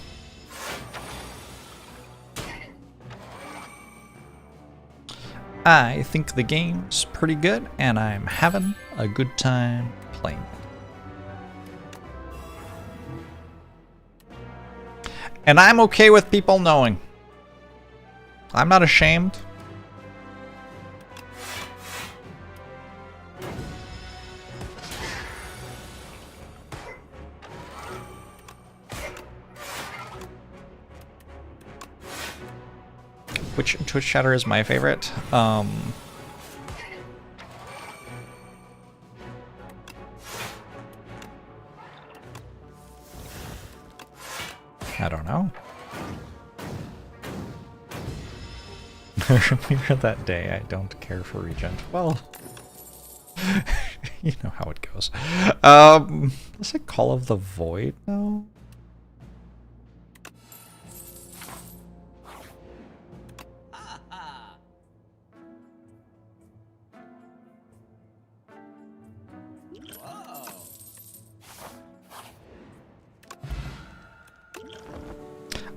I think the game's pretty good, and I'm having a good time playing it. And I'm okay with people knowing. I'm not ashamed. Which Twitch chatter is my favorite? I don't know. Remember that day I don't care for Regent. Well, you know how it goes. Is it Call of the Void now?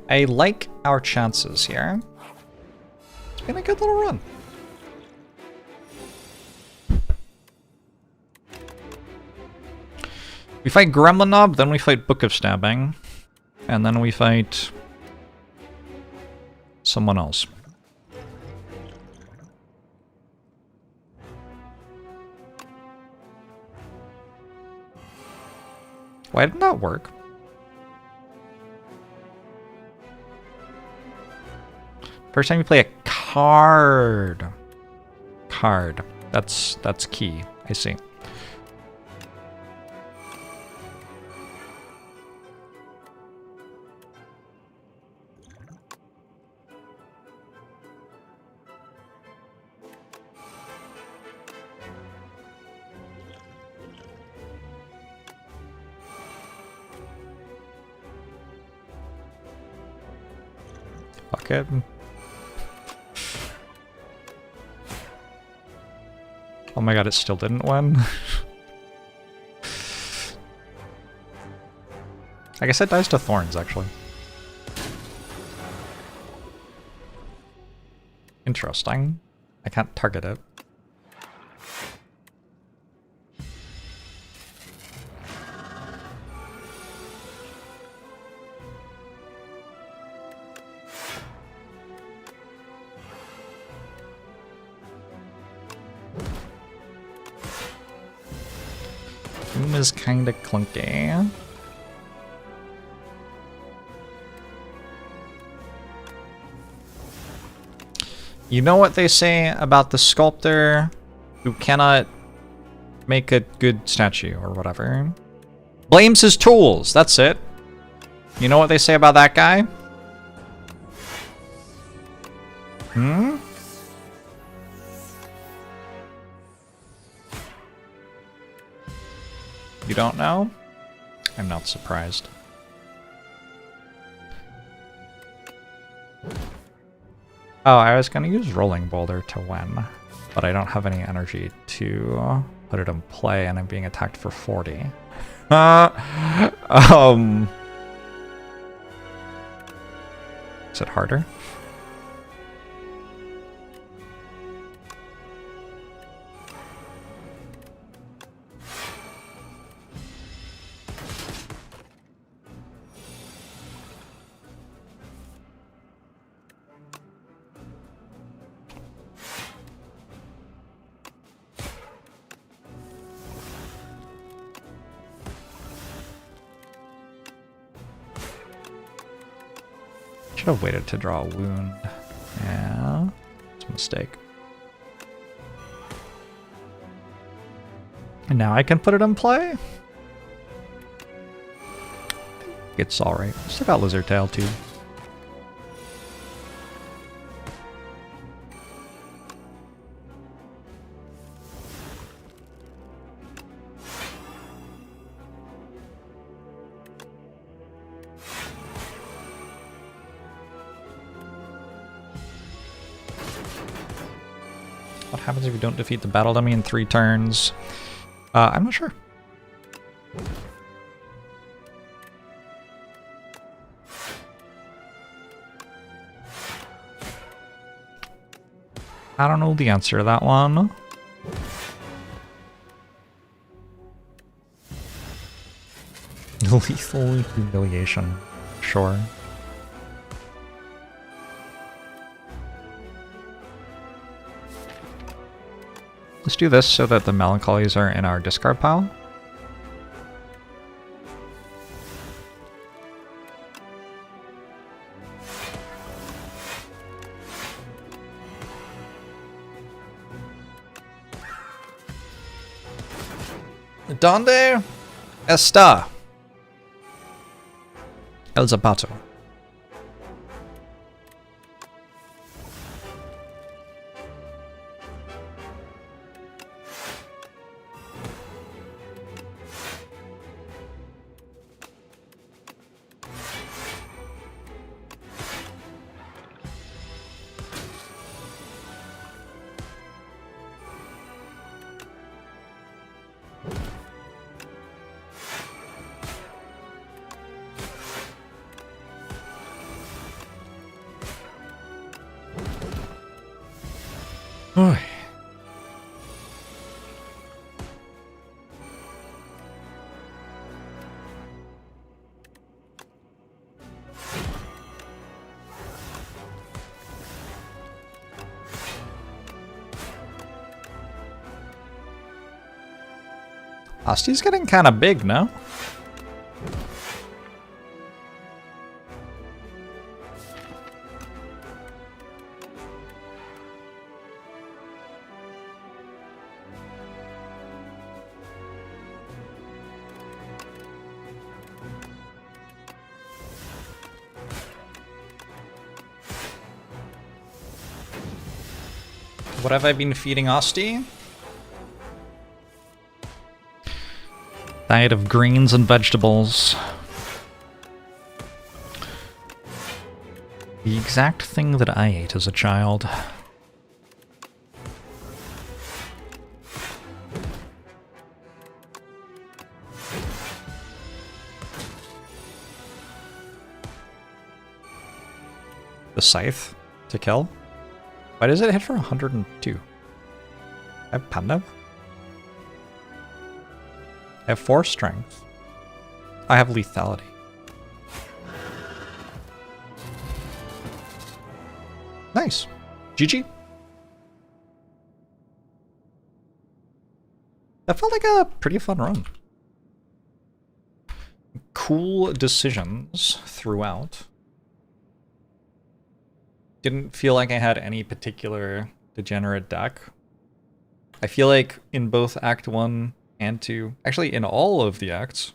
I like our chances here. It's been a good little run. We fight Gremlin Knob, then we fight Book of Stabbing, and then we fight someone else. Why did that work? First time you play a card. Card. That's key. I see. Fuck it. Oh my god, it still didn't win. I guess it dies to thorns, actually. Interesting. I can't target it. Doom is kinda clunky. You know what they say about the sculptor who cannot make a good statue or whatever? Blames his tools, that's it. You know what they say about that guy? Hmm? You don't know? I'm not surprised. Oh, I was gonna use Rolling Boulder to win, but I don't have any energy to put it in play, and I'm being attacked for 40. Is it harder? Should have waited to draw a wound. Yeah, it's a mistake. And now I can put it in play? It's alright. Still got Lizard Tail too. What happens if you don't defeat the battle dummy in 3 turns? I'm not sure. I don't know the answer to that one. Lethal humiliation. Sure. Let's do this so that the melancholies are in our discard pile. ¿Dónde está el zapato? Oy. Osty's getting kind of big, no? What have I been feeding Osti? Diet of greens and vegetables. The exact thing that I ate as a child. The scythe to kill? Why does it hit for 102? I have Panda? I have 4 strength. I have lethality. Nice. GG. That felt like a pretty fun run. Cool decisions throughout. Didn't feel like I had any particular degenerate deck. I feel like in both Act 1 and 2, actually in all of the acts,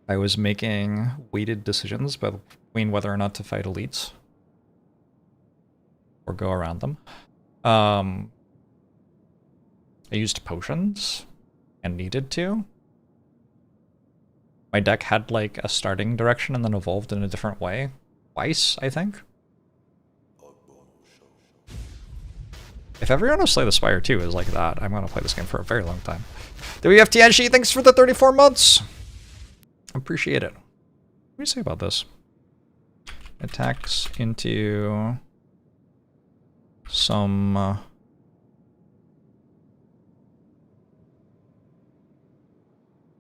I was making weighted decisions between whether or not to fight elites or go around them. I used potions and needed to. My deck had like a starting direction and then evolved in a different way. Twice, I think. If everyone Slay the Spire 2 is like that, I'm going to play this game for a very long time. WFTNG, thanks for the 34 months! Appreciate it. What do you say about this? Attacks into some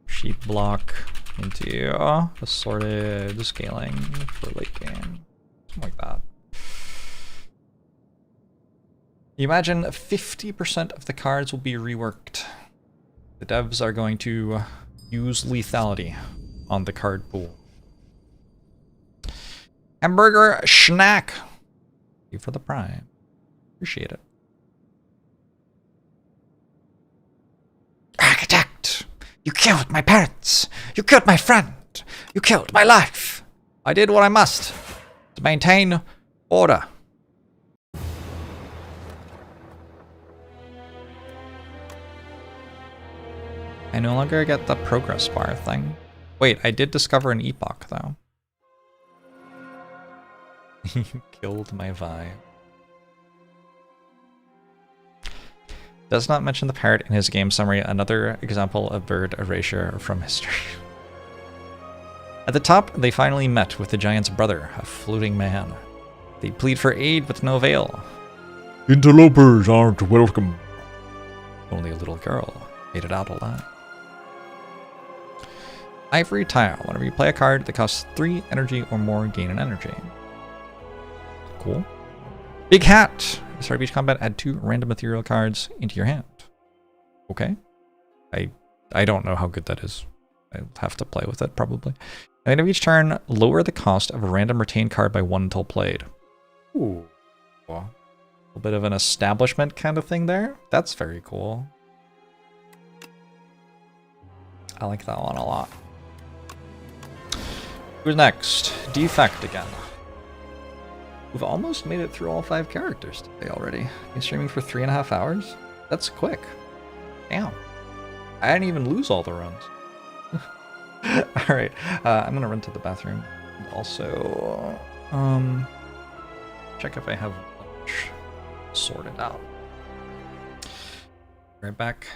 sheep block into assorted scaling for late game. Something like that. You imagine 50% of the cards will be reworked. The devs are going to use lethality on the card pool. Hamburger Schnack! Thank you for the prime. Appreciate it. Architect! You killed my parents! You killed my friend! You killed my life! I did what I must to maintain order. I no longer get the progress bar thing. Wait, I did discover an epoch, though. You killed my vibe. Does not mention the parrot in his game summary, another example of bird erasure from history. At the top, they finally met with the giant's brother, a floating man. They plead for aid with no avail. Interlopers aren't welcome. Only a little girl made it out alive. Ivory tile. Whenever you play a card that costs 3 energy or more, gain an energy. Cool. Big hat. Start of each combat, add 2 random material cards into your hand. Okay. I don't know how good that is. I'll have to play with it, probably. At the end of each turn, lower the cost of a random retained card by 1 until played. Ooh. A little bit of an establishment kind of thing there. That's very cool. I like that one a lot. Who's next? Defect again. We've almost made it through all 5 characters today already. Been streaming for 3.5 hours? That's quick. Damn. I didn't even lose all the runs. Alright, I'm gonna run to the bathroom. Also, check if I have lunch sorted out. Right back.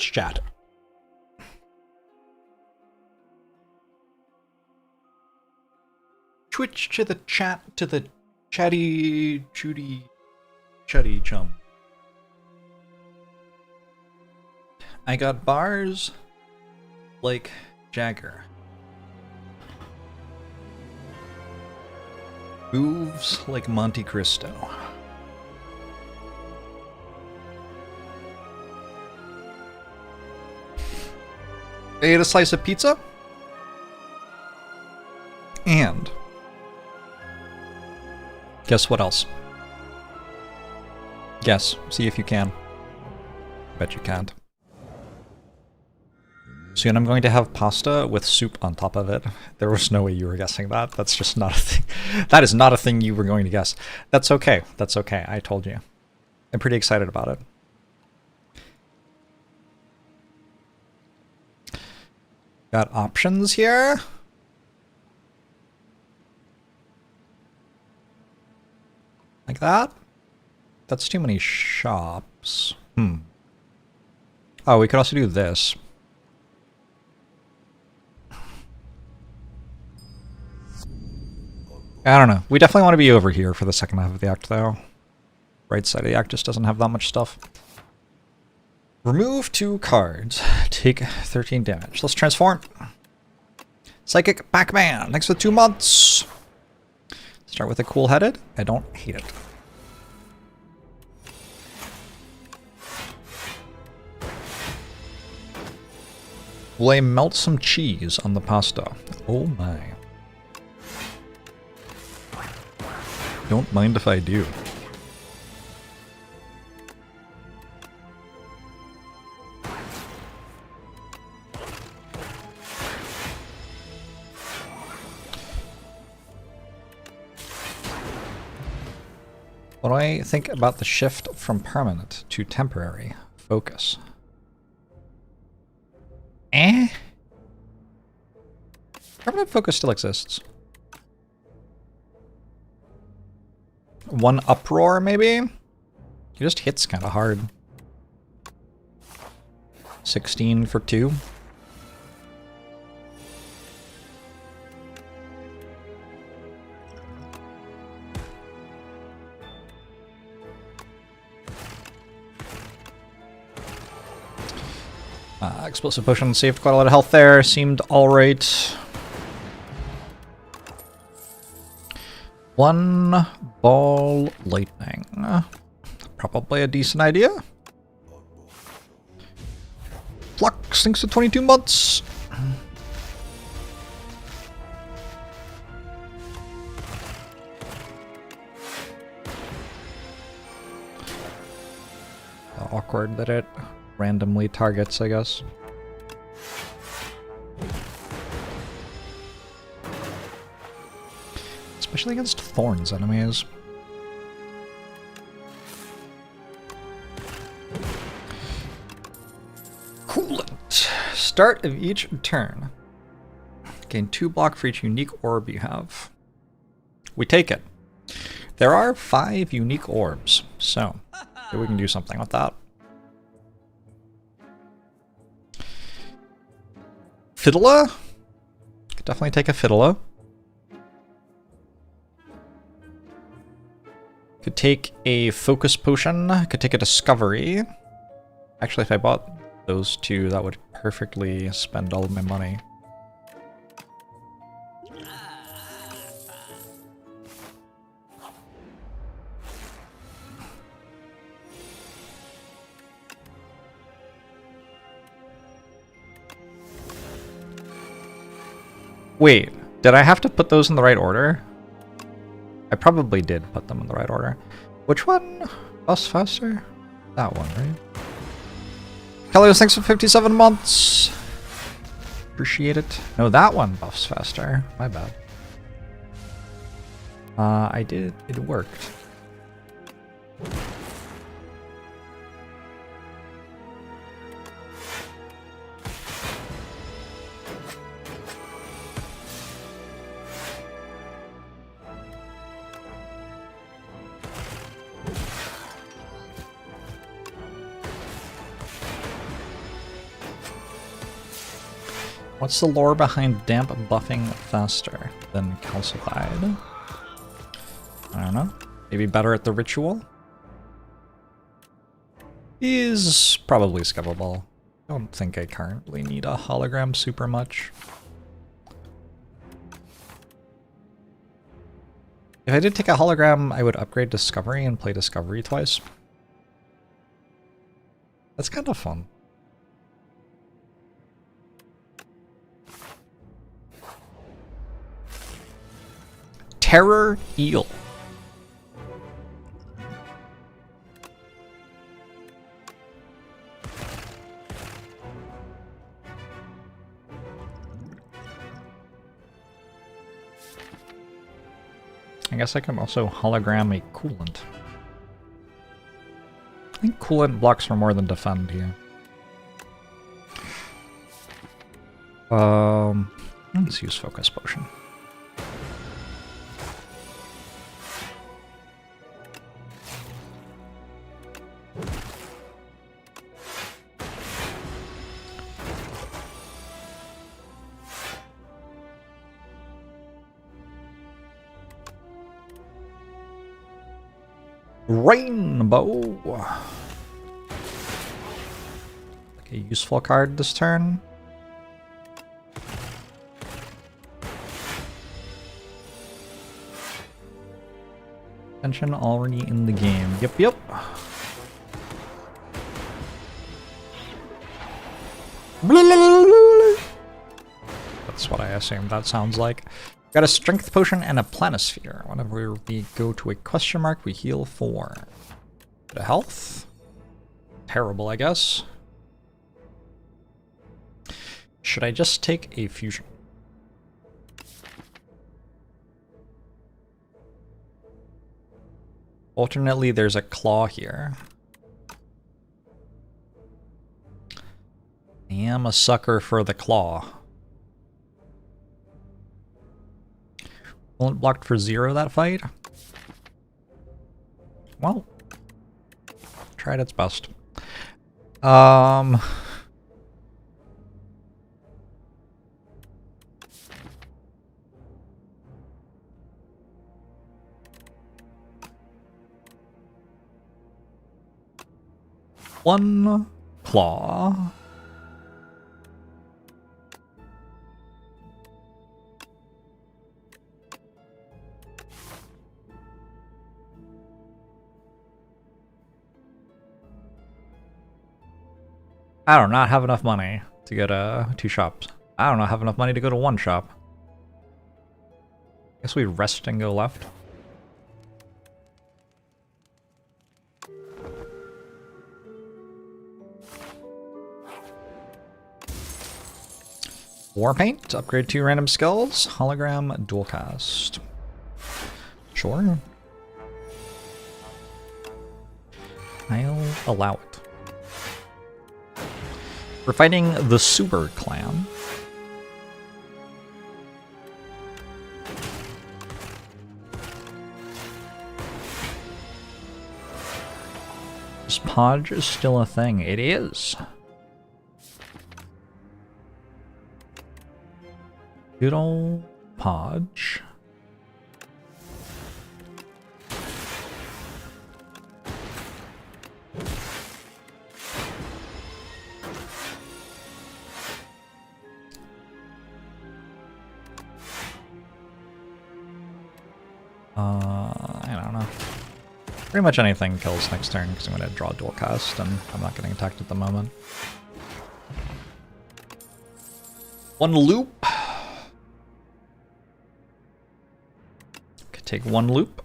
Twitch chat. Twitch to the chat, to the chatty, chuddy chum. I got bars like Jagger. Moves like Monte Cristo. I ate a slice of pizza. And guess what else? Guess. See if you can. Bet you can't. Soon I'm going to have pasta with soup on top of it. There was no way you were guessing that. That's just not a thing. That is not a thing you were going to guess. That's okay. That's okay. I told you. I'm pretty excited about it. Got options here. Like that? That's too many shops. Oh, we could also do this. I don't know. We definitely want to be over here for the second half of the act, though. Right side of the act just doesn't have that much stuff. Remove 2 cards. Take 13 damage. Let's transform. Psychic Pac-Man. Next for 2 months. Start with a cool-headed. I don't hate it. Will I melt some cheese on the pasta? Oh my. Don't mind if I do. What do I think about the shift from permanent to temporary focus? Permanent focus still exists. 1 uproar, maybe? He just hits kind of hard. 16 for 2. Explosive potion saved quite a lot of health there. Seemed alright. 1 ball lightning. Probably a decent idea. Flux, thanks to 22 months. Awkward that it randomly targets, I guess. Especially against Thorns enemies. Coolant. Start of each turn. Gain 2 block for each unique orb you have. We take it. There are 5 unique orbs, so maybe we can do something with that. Fiddler? Could definitely take a Fiddler. Could take a Focus Potion. Could take a Discovery. Actually, if I bought those 2, that would perfectly spend all of my money. Wait, did I have to put those in the right order? I probably did put them in the right order. Which one buffs faster? That one, right? Kelly, thanks for 57 months. Appreciate it. No, that one buffs faster. My bad. I did. It worked. What's the lore behind damp buffing faster than calcified? I don't know. Maybe better at the ritual? Is probably skippable. Don't think I currently need a hologram super much. If I did take a hologram, I would upgrade Discovery and play Discovery twice. That's kind of fun. Terror Eel. I guess I can also hologram a coolant. I think coolant blocks for more than defend here. Let's use focus potion. Rainbow. Like a useful card this turn. Tension already in the game. Yep, yep. That's what I assumed that sounds like. Got a strength potion and a planisphere. Whenever we go to a question mark, we heal 4. Bit of health. Terrible, I guess. Should I just take a fusion? Alternately, there's a claw here. I am a sucker for the claw. Won't blocked for 0 that fight? Well, tried its best. One claw. I do not have enough money to go to 2 shops. I do not have enough money to go to 1 shop. Guess we rest and go left. Warpaint, upgrade 2 random skills, hologram, dual cast. Sure. I'll allow it. We're fighting the Super Clan. Is Podge still a thing? It is. Good old Podge. I don't know. Pretty much anything kills next turn because I'm going to draw dual cast and I'm not getting attacked at the moment. 1 loop. Could take 1 loop.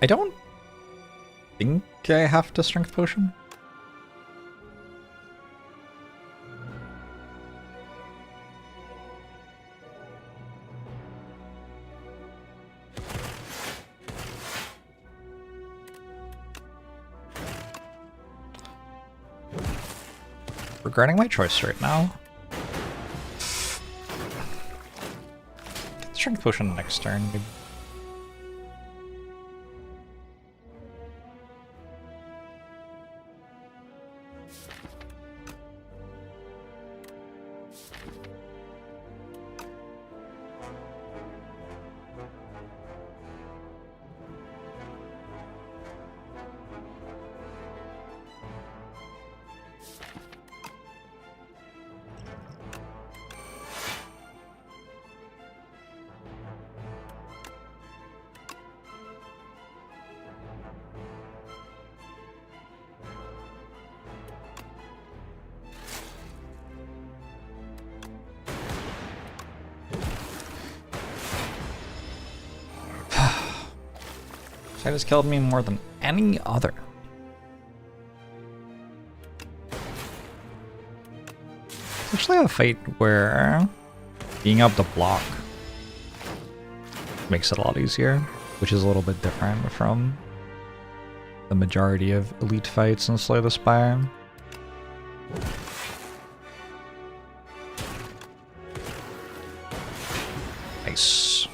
I don't think I have to strength potion. Regretting my choice right now. Get the strength potion next turn, maybe. That has killed me more than any other. It's actually a fight where being able to block makes it a lot easier, which is a little bit different from the majority of elite fights in Slay the Spire. Nice.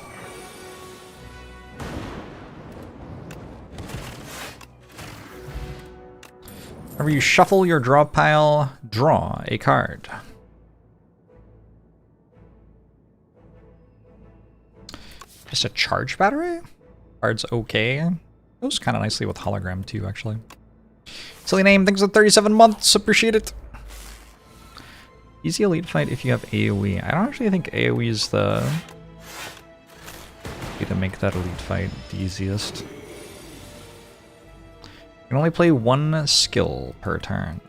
Whenever you shuffle your draw pile, draw a card. Just a charge battery? Card's okay. Goes kind of nicely with hologram too, actually. Silly name, thanks for 37 months, appreciate it. Easy elite fight if you have AoE. I don't actually think AoE is the way to make that elite fight the easiest. You can only play one skill per turn.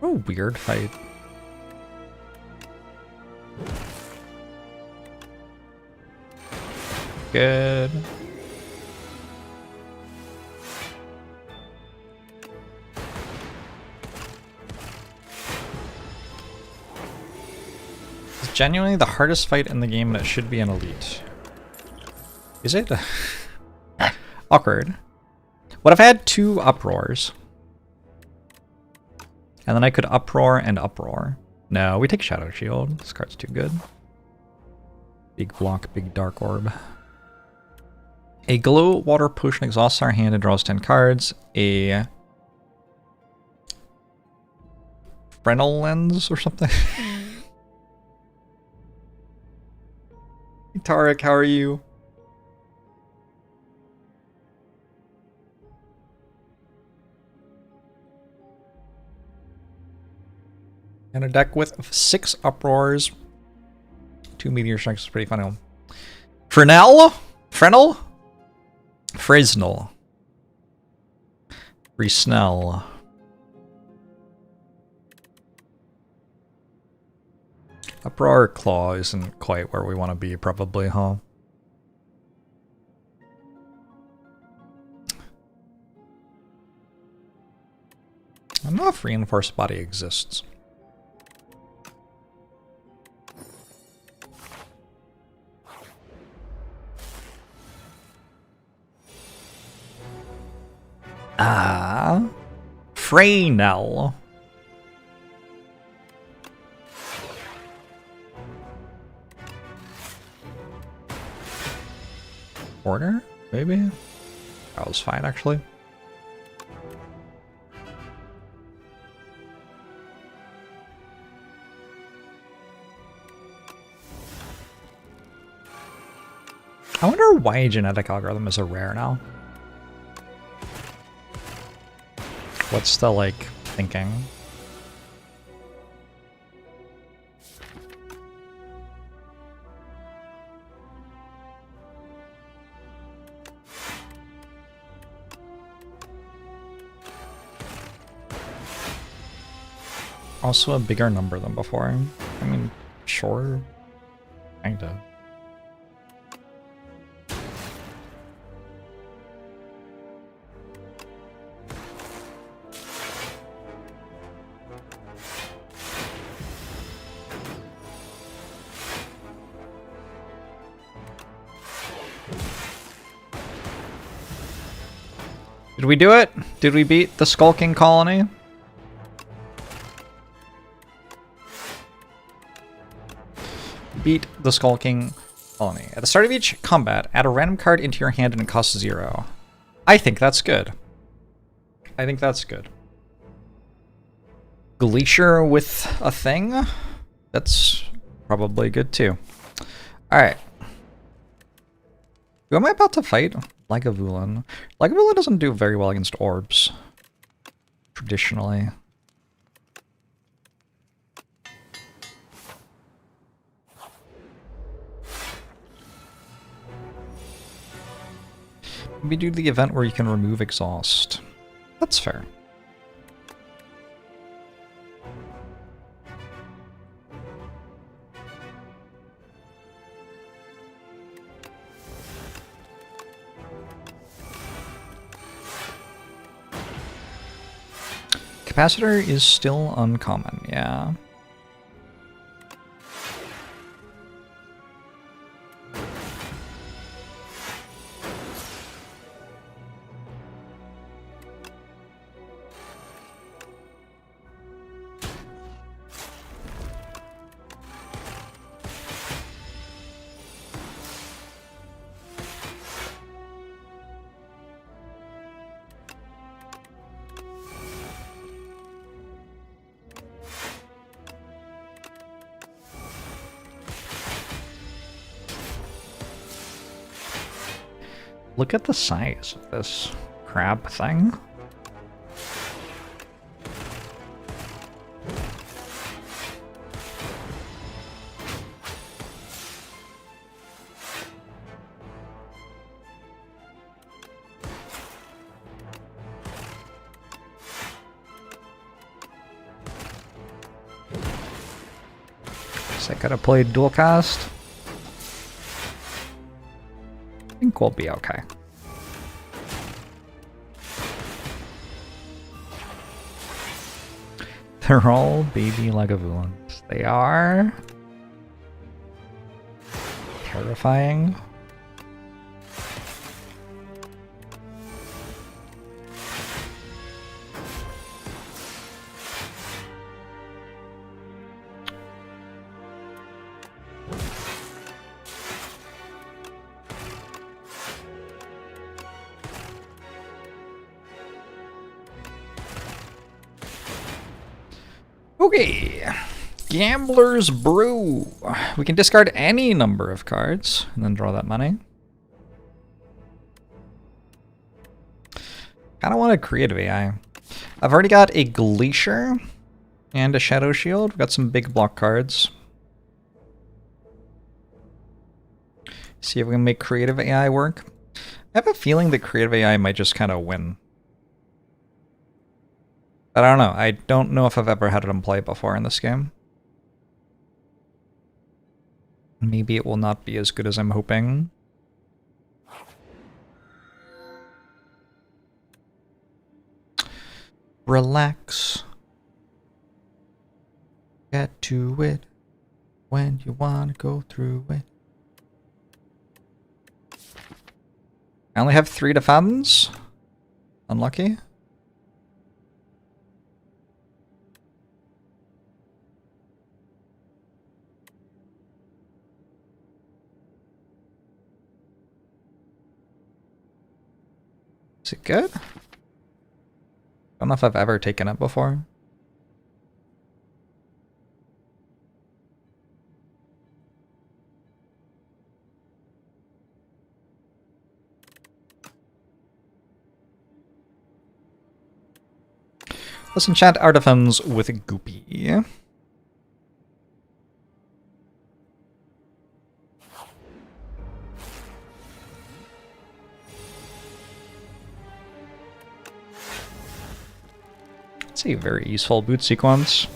Oh, weird fight. Good. It's genuinely the hardest fight in the game that should be an elite. Is it? Awkward. What if I had 2 uproars? And then I could uproar and uproar. No, we take Shadow Shield. This card's too good. Big block, big dark orb. A glow water potion exhausts our hand and draws 10 cards. A Fresnel lens or something. Hey, Tarek, how are you? And a deck with 6 uproars. 2 meteor strikes is pretty funny. Fresnel? Fresnel? Fresnel. Fresnel. Uproar Claw isn't quite where we want to be, probably, huh? I don't know if Reinforced Body exists. Ah, Fresnel. Order? Maybe? That was fine, actually. I wonder why genetic algorithm is a rare now. What's the, like, thinking? Also a bigger number than before. I mean, sure. Kinda. Did we do it? Did we beat the skulking colony? Beat the skulking colony. At the start of each combat, add a random card into your hand and it costs 0. I think that's good. I think that's good. Glacier with a thing? That's probably good too. Alright. Who am I about to fight? Lagavulin. Lagavulin doesn't do very well against orbs. Traditionally. Maybe do the event where you can remove exhaust. That's fair. Capacitor is still uncommon, yeah. Look at the size of this crab thing. So I gotta play dual cast. I think we'll be okay. They're all baby Lagavulins. They are terrifying. Okay, Gambler's Brew. We can discard any number of cards and then draw that money. Kinda want a creative AI. I've already got a Glacier and a Shadow Shield. We've got some big block cards. See if we can make creative AI work. I have a feeling that creative AI might just kind of win. But I don't know. I don't know if I've ever had it in play before in this game. Maybe it will not be as good as I'm hoping. Relax. Get to it when you want to go through it. I only have 3 defense. Unlucky. Is it good? I don't know if I've ever taken it before. Let's enchant our defense with a Goopy. It's a very useful boot sequence.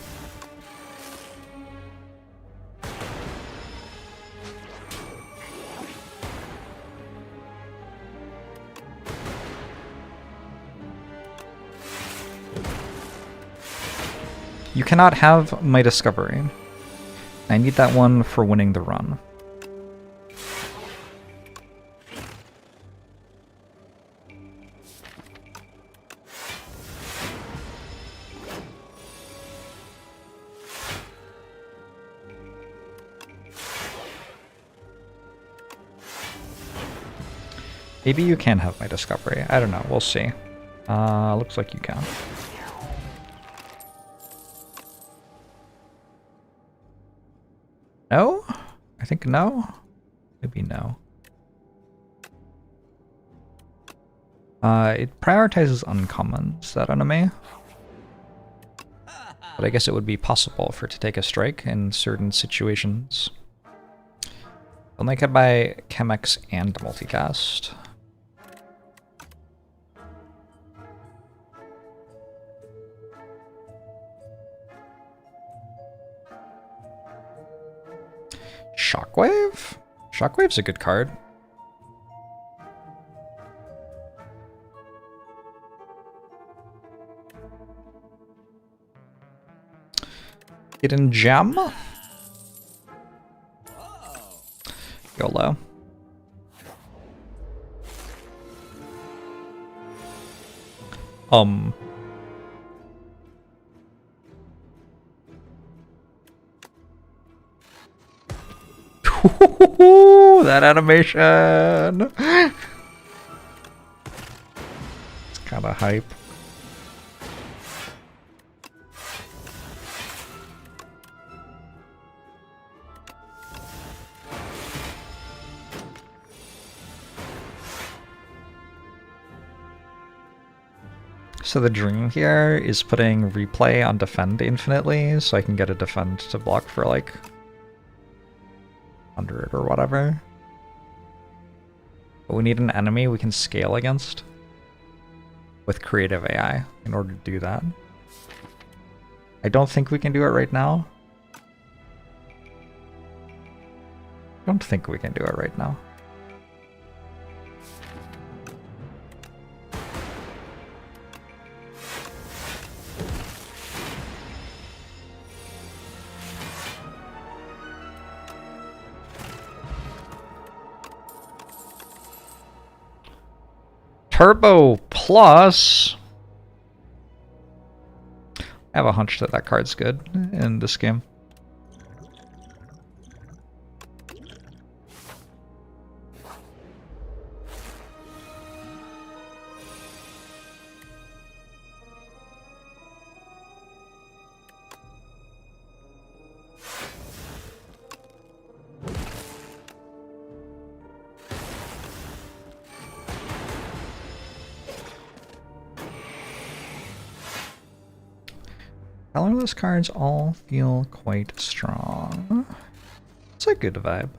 You cannot have my discovery. I need that one for winning the run. Maybe you can have my discovery. I don't know. We'll see. Looks like you can. No? I think no? Maybe no. It prioritizes uncommons, that enemy. But I guess it would be possible for it to take a strike in certain situations. Only can buy Chemex and multicast. Shockwave? Shockwave's a good card. Hidden Gem? YOLO. That animation! It's kinda hype. So the dream here is putting replay on defend infinitely, so I can get a defend to block for like 100 or whatever. But we need an enemy we can scale against with creative AI in order to do that. I don't think we can do it right now. Don't think we can do it right now. Turbo Plus. I have a hunch that that card's good in this game. Colorless cards all feel quite strong. It's a good vibe.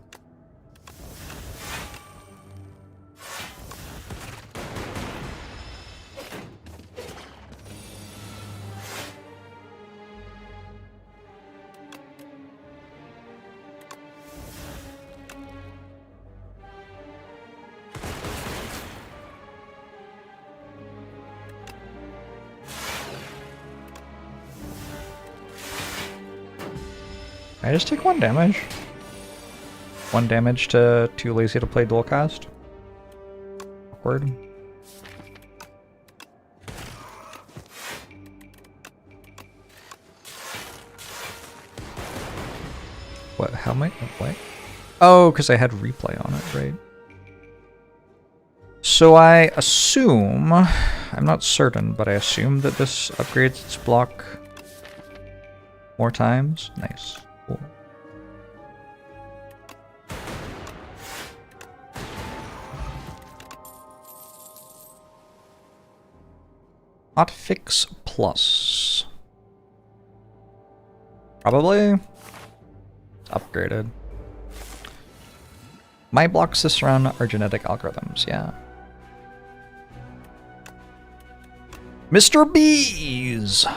I just take 1 damage. 1 damage to too lazy to play dual cast. Awkward. What? How am I? What? Oh, because I had replay on it, right? So I assume, I'm not certain, but I assume that this upgrades its block more times. Nice. Cool. Hotfix Plus. Probably. Upgraded. My blocks this run are genetic algorithms, yeah. Mr. Bees!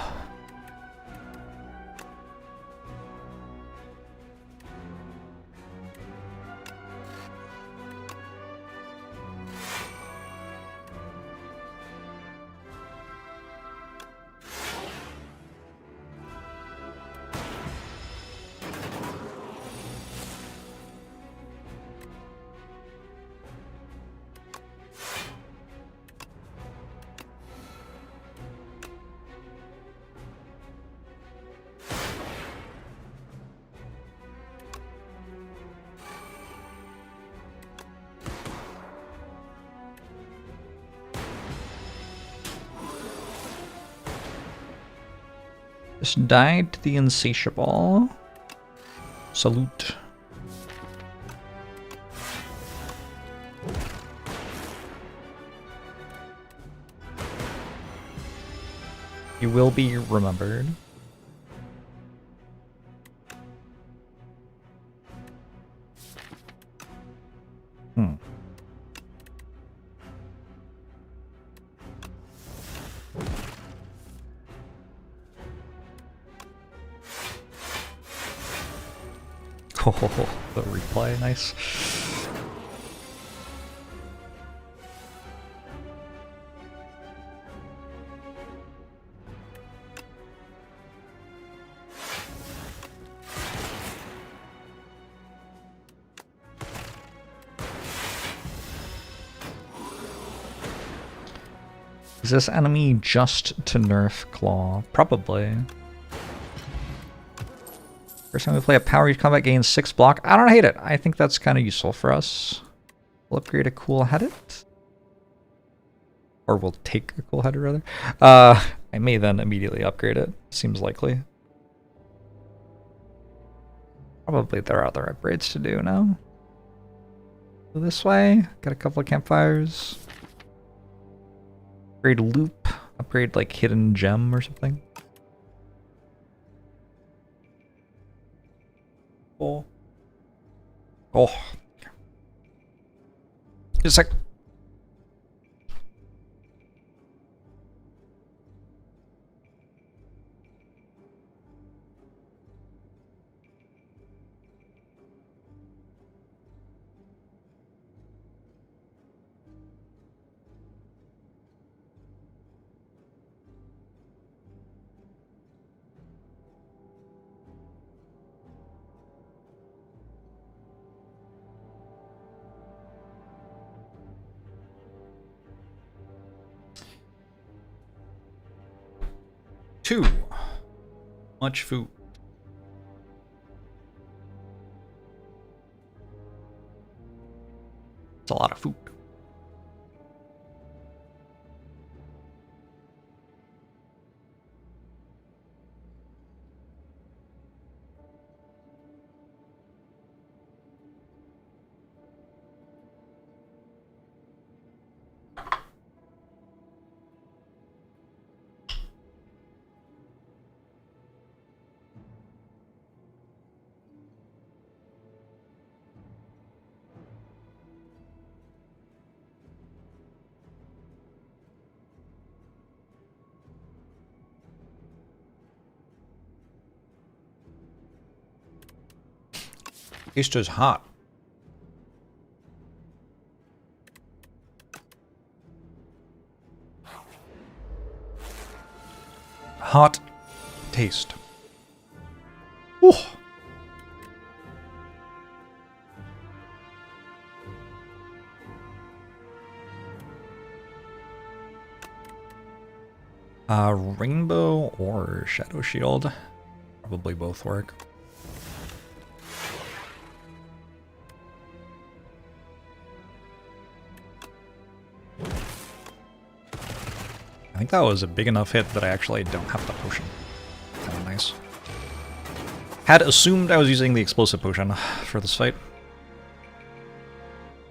Just died to the insatiable. Salute. You will be remembered. Oh, the replay, nice. Is this enemy just to nerf Claw? Probably. First time we play a power combat gains 6 block. I don't hate it. I think that's kind of useful for us. We'll upgrade a cool headed. Or we'll take a cool headed rather. I may then immediately upgrade it. Seems likely. Probably there are other upgrades to do now. Go this way. Got a couple of campfires. Upgrade loop. Upgrade like hidden gem or something. Oh. Oh. Just a sec. Too much food. It's a lot of food. It's just hot. Hot taste. Ooh. Rainbow or Shadow Shield. Probably both work. I think that was a big enough hit that I actually don't have the potion. Kind of nice. Had assumed I was using the explosive potion for this fight.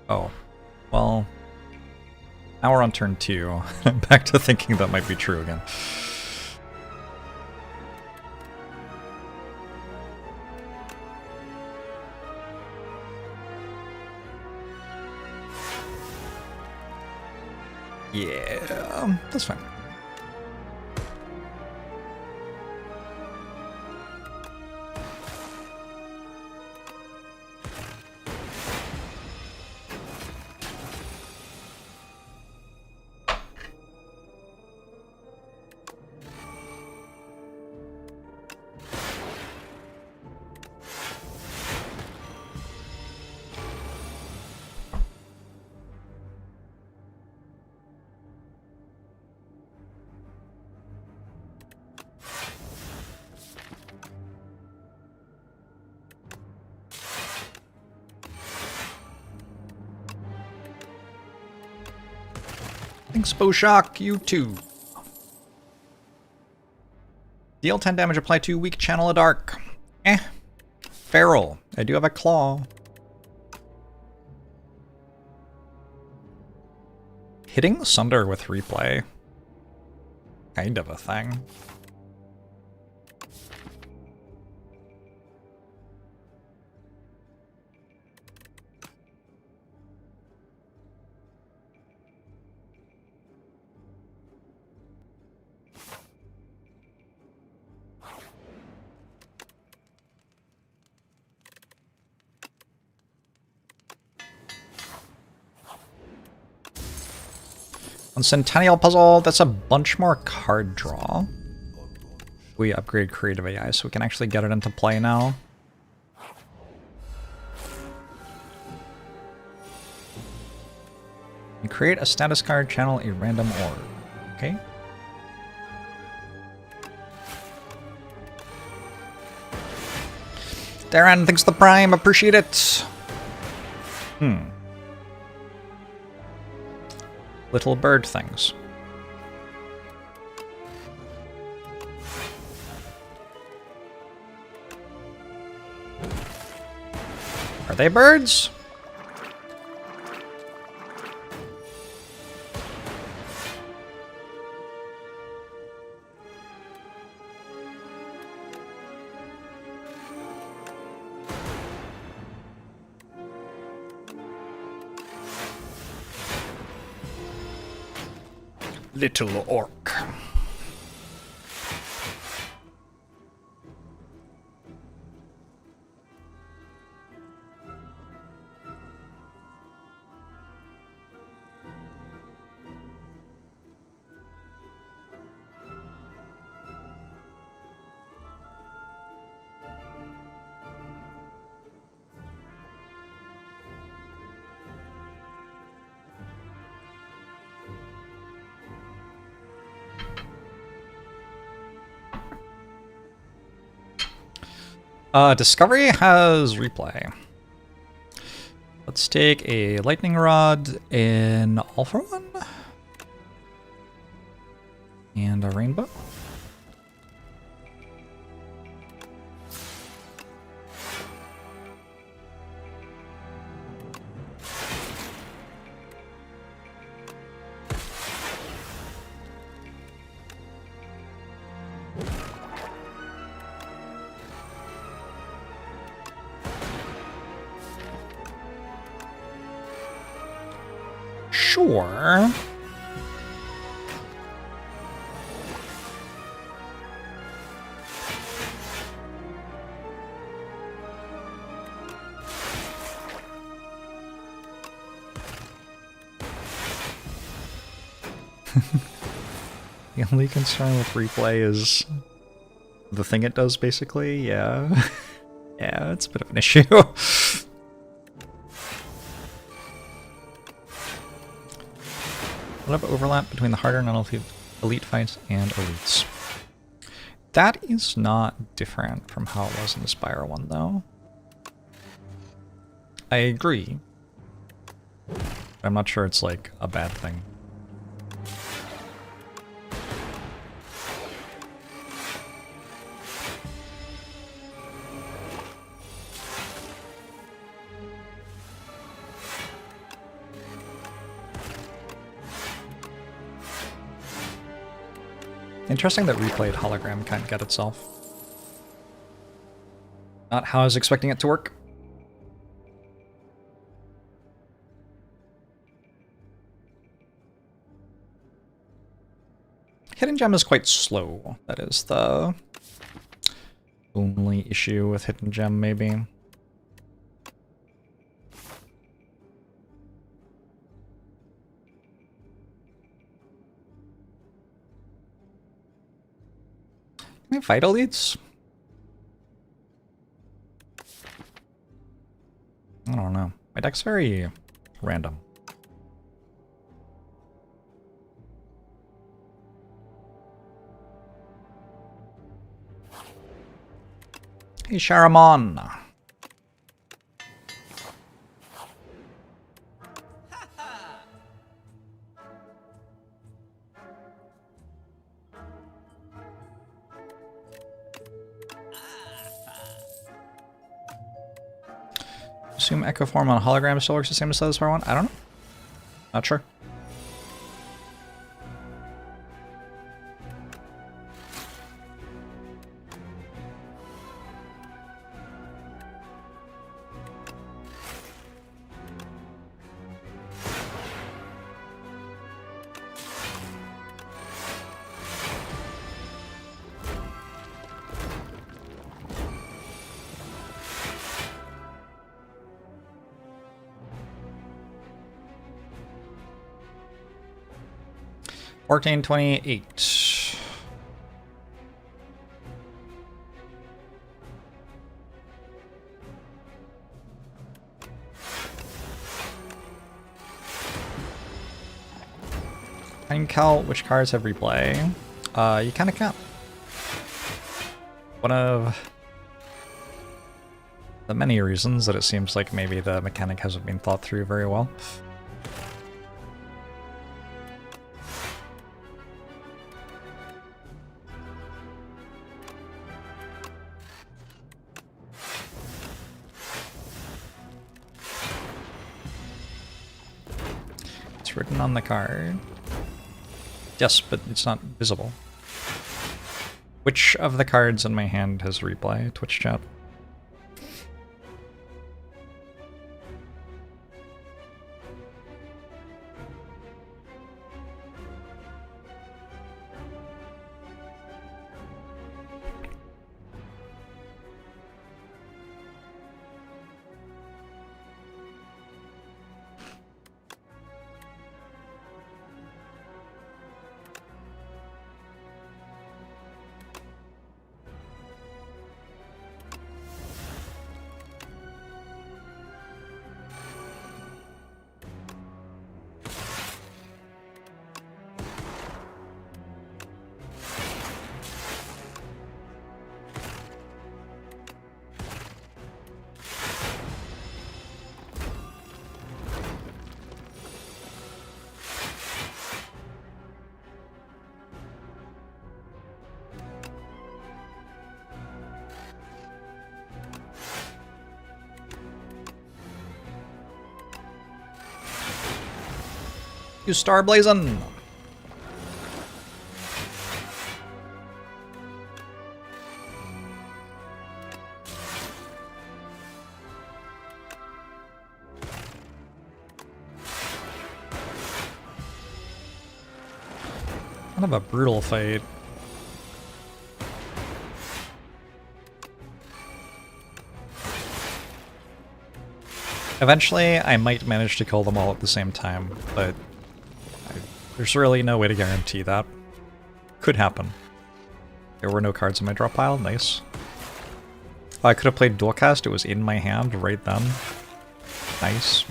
Oh. Well. Now we're on turn 2. I'm back to thinking that might be true again. Yeah, that's fine. Thanks, Boshock, you too. Deal 10 damage, apply to weak channel of dark. Feral. I do have a claw. Hitting Sunder with replay. Kind of a thing. On Centennial Puzzle, that's a bunch more card draw. We upgrade Creative AI so we can actually get it into play now. You create a status card, channel a random orb. Okay. Darren, thanks for the prime, appreciate it. Little bird things. Are they birds? Little orc. Discovery has replay. Let's take a lightning rod in all for one. And a rainbow. Sure. The only concern with replay is the thing it does, basically. Yeah. Yeah, it's a bit of an issue. A lot of overlap between the harder non-elite fights and elites. That is not different from how it was in the Spire one, though. I agree. I'm not sure it's, like, a bad thing. Interesting that replayed hologram can't get itself. Not how I was expecting it to work. Hidden Gem is quite slow. That is the only issue with Hidden Gem, maybe. Any vital leads? I don't know. My deck's very random. Hey, Sharamon. Assume Echo Form on hologram still works the same as the Spire one? I don't know. Not sure. $14.28. I can count which cards have replay. You kind of can't. One of the many reasons that it seems like maybe the mechanic hasn't been thought through very well. Written on the card. Yes, but it's not visible. Which of the cards in my hand has replay? Twitch chat. You star blazing! Kind of a brutal fight. Eventually, I might manage to kill them all at the same time, but there's really no way to guarantee that. Could happen. There were no cards in my drop pile. Nice. Oh, I could have played dual cast. It was in my hand right then. Nice.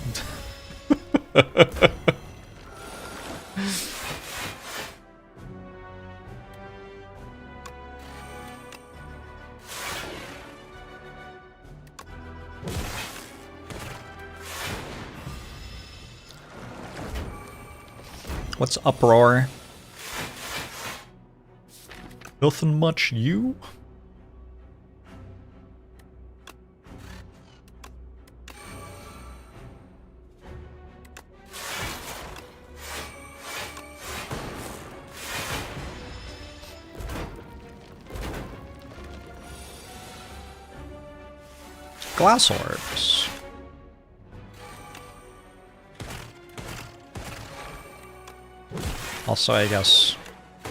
What's uproar? Nothing much, you? Glass orbs. Also, I guess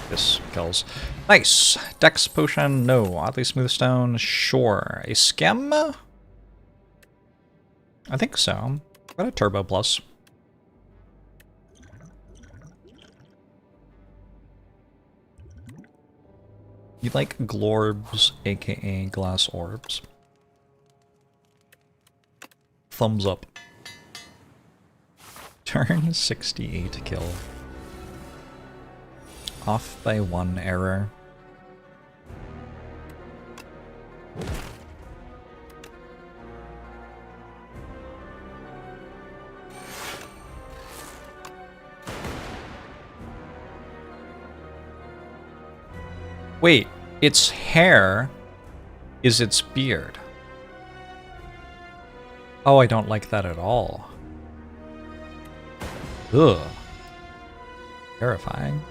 this kills. Nice! Dex potion, no. Oddly smooth stone, sure. A skem? I think so. What a turbo plus. You like glorbs, aka glass orbs. Thumbs up. Turn 68 kill. Off by 1 error. Wait, its hair is its beard. Oh, I don't like that at all. Ugh. Terrifying.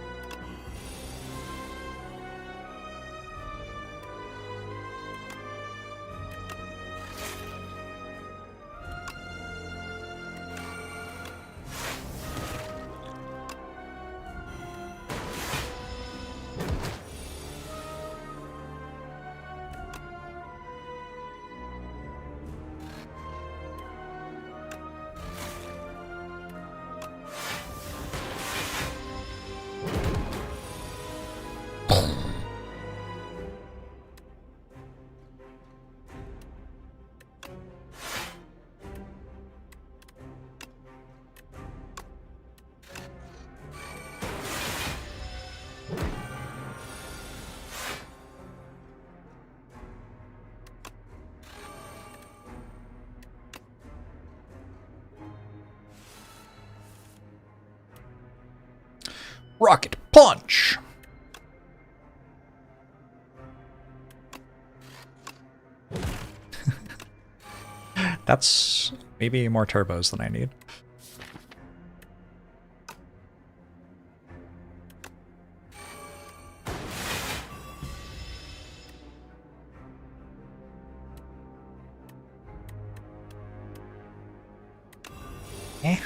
Rocket punch! That's maybe more turbos than I need. Eh.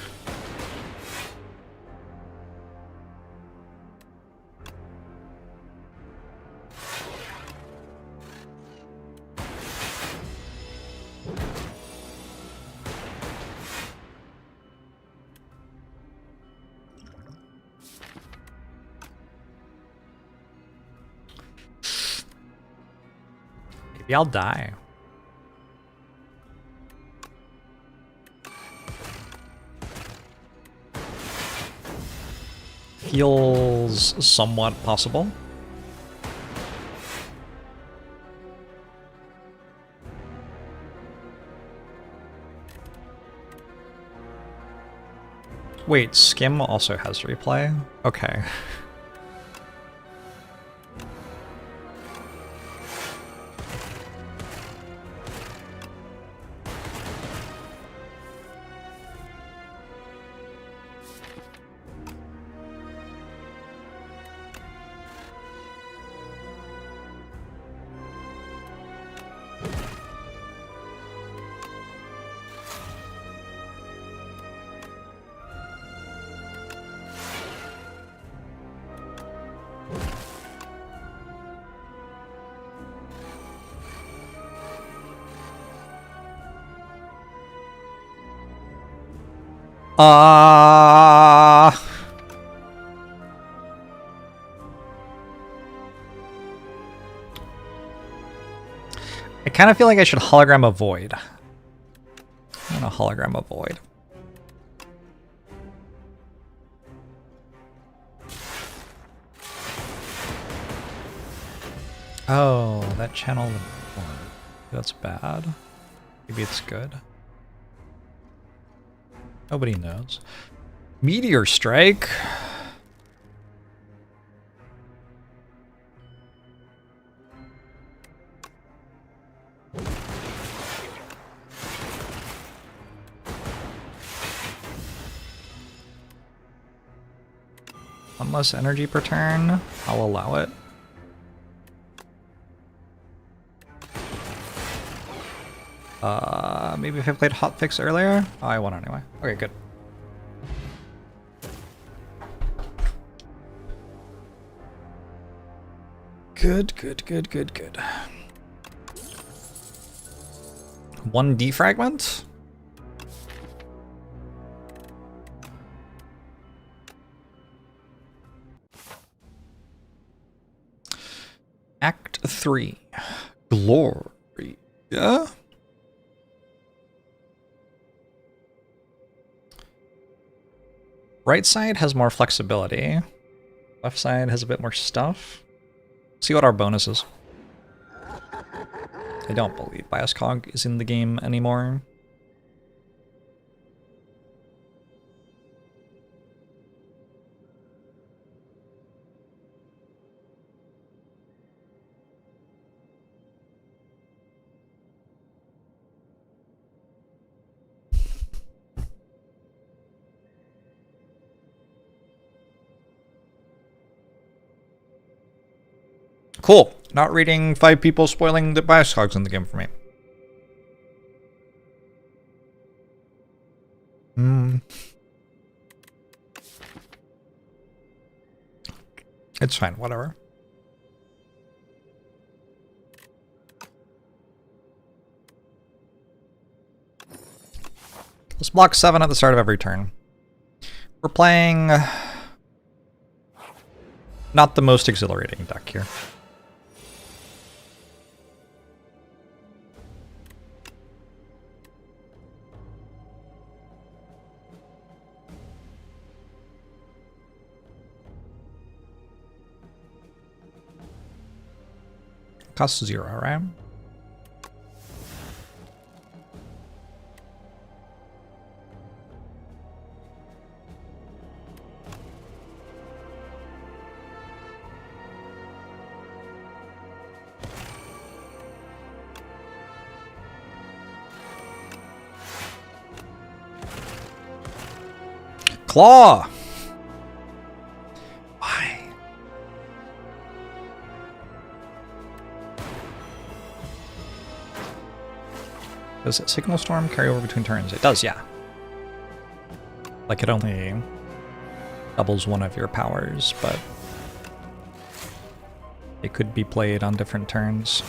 Maybe I'll die. Feels somewhat possible. Wait, Skim also has replay? Okay. I kind of feel like I should hologram a void. I'm gonna hologram a void. Oh, that channel. That's bad. Maybe it's good. Nobody knows. Meteor strike. One less energy per turn. I'll allow it. Maybe if I played hotfix earlier? Oh, I won anyway. Okay, good. Good. One defragment? Act 3. Glory. Yeah? Right side has more flexibility. Left side has a bit more stuff. See what our bonus is. I don't believe BiosCog is in the game anymore. Cool. Not reading 5 people spoiling the Bioshogs in the game for me. It's fine, whatever. Let's block 7 at the start of every turn. We're playing not the most exhilarating deck here. Costs 0, right? Claw! Why? Does it Signal Storm carry over between turns? It does, yeah. Like it only doubles one of your powers, but it could be played on different turns.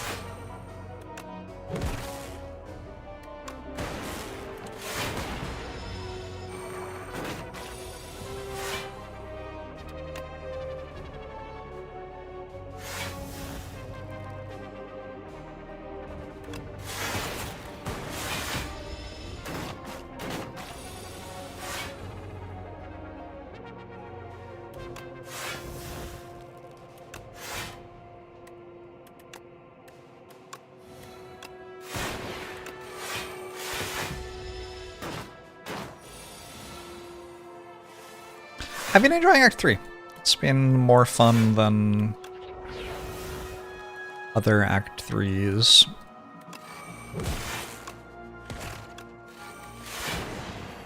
I've been enjoying Act 3. It's been more fun than other Act 3s.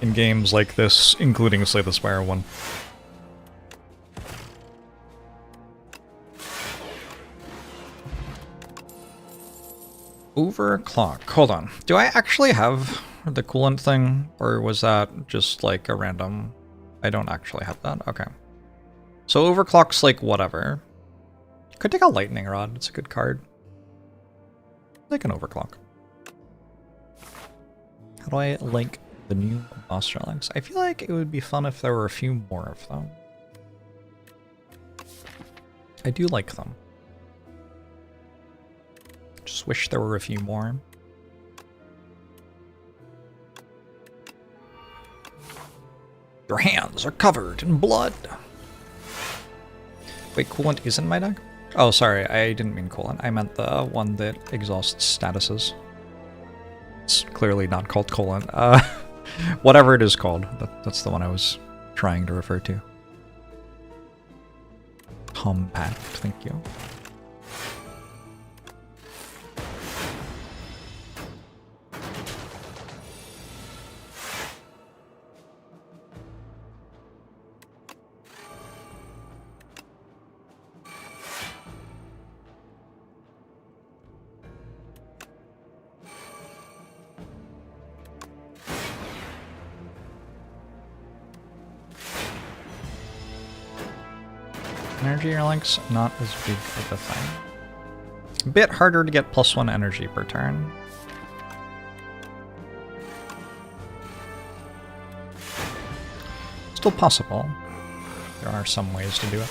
In games like this, including Slay the Spire 1. Overclock. Hold on. Do I actually have the coolant thing? Or was that just like a random... I don't actually have that. Okay. So overclock's like whatever. Could take a lightning rod. It's a good card. Like an overclock. How do I link the new boss relics? I feel like it would be fun if there were a few more of them. I do like them. Just wish there were a few more. Your hands are covered in blood. Wait, coolant is in my deck? Oh, sorry, I didn't mean coolant. I meant the one that exhausts statuses. It's clearly not called coolant. Whatever it is called, that's the one I was trying to refer to. Compact, thank you. Energy links, not as big of a thing. A bit harder to get +1 energy per turn. Still possible. There are some ways to do it.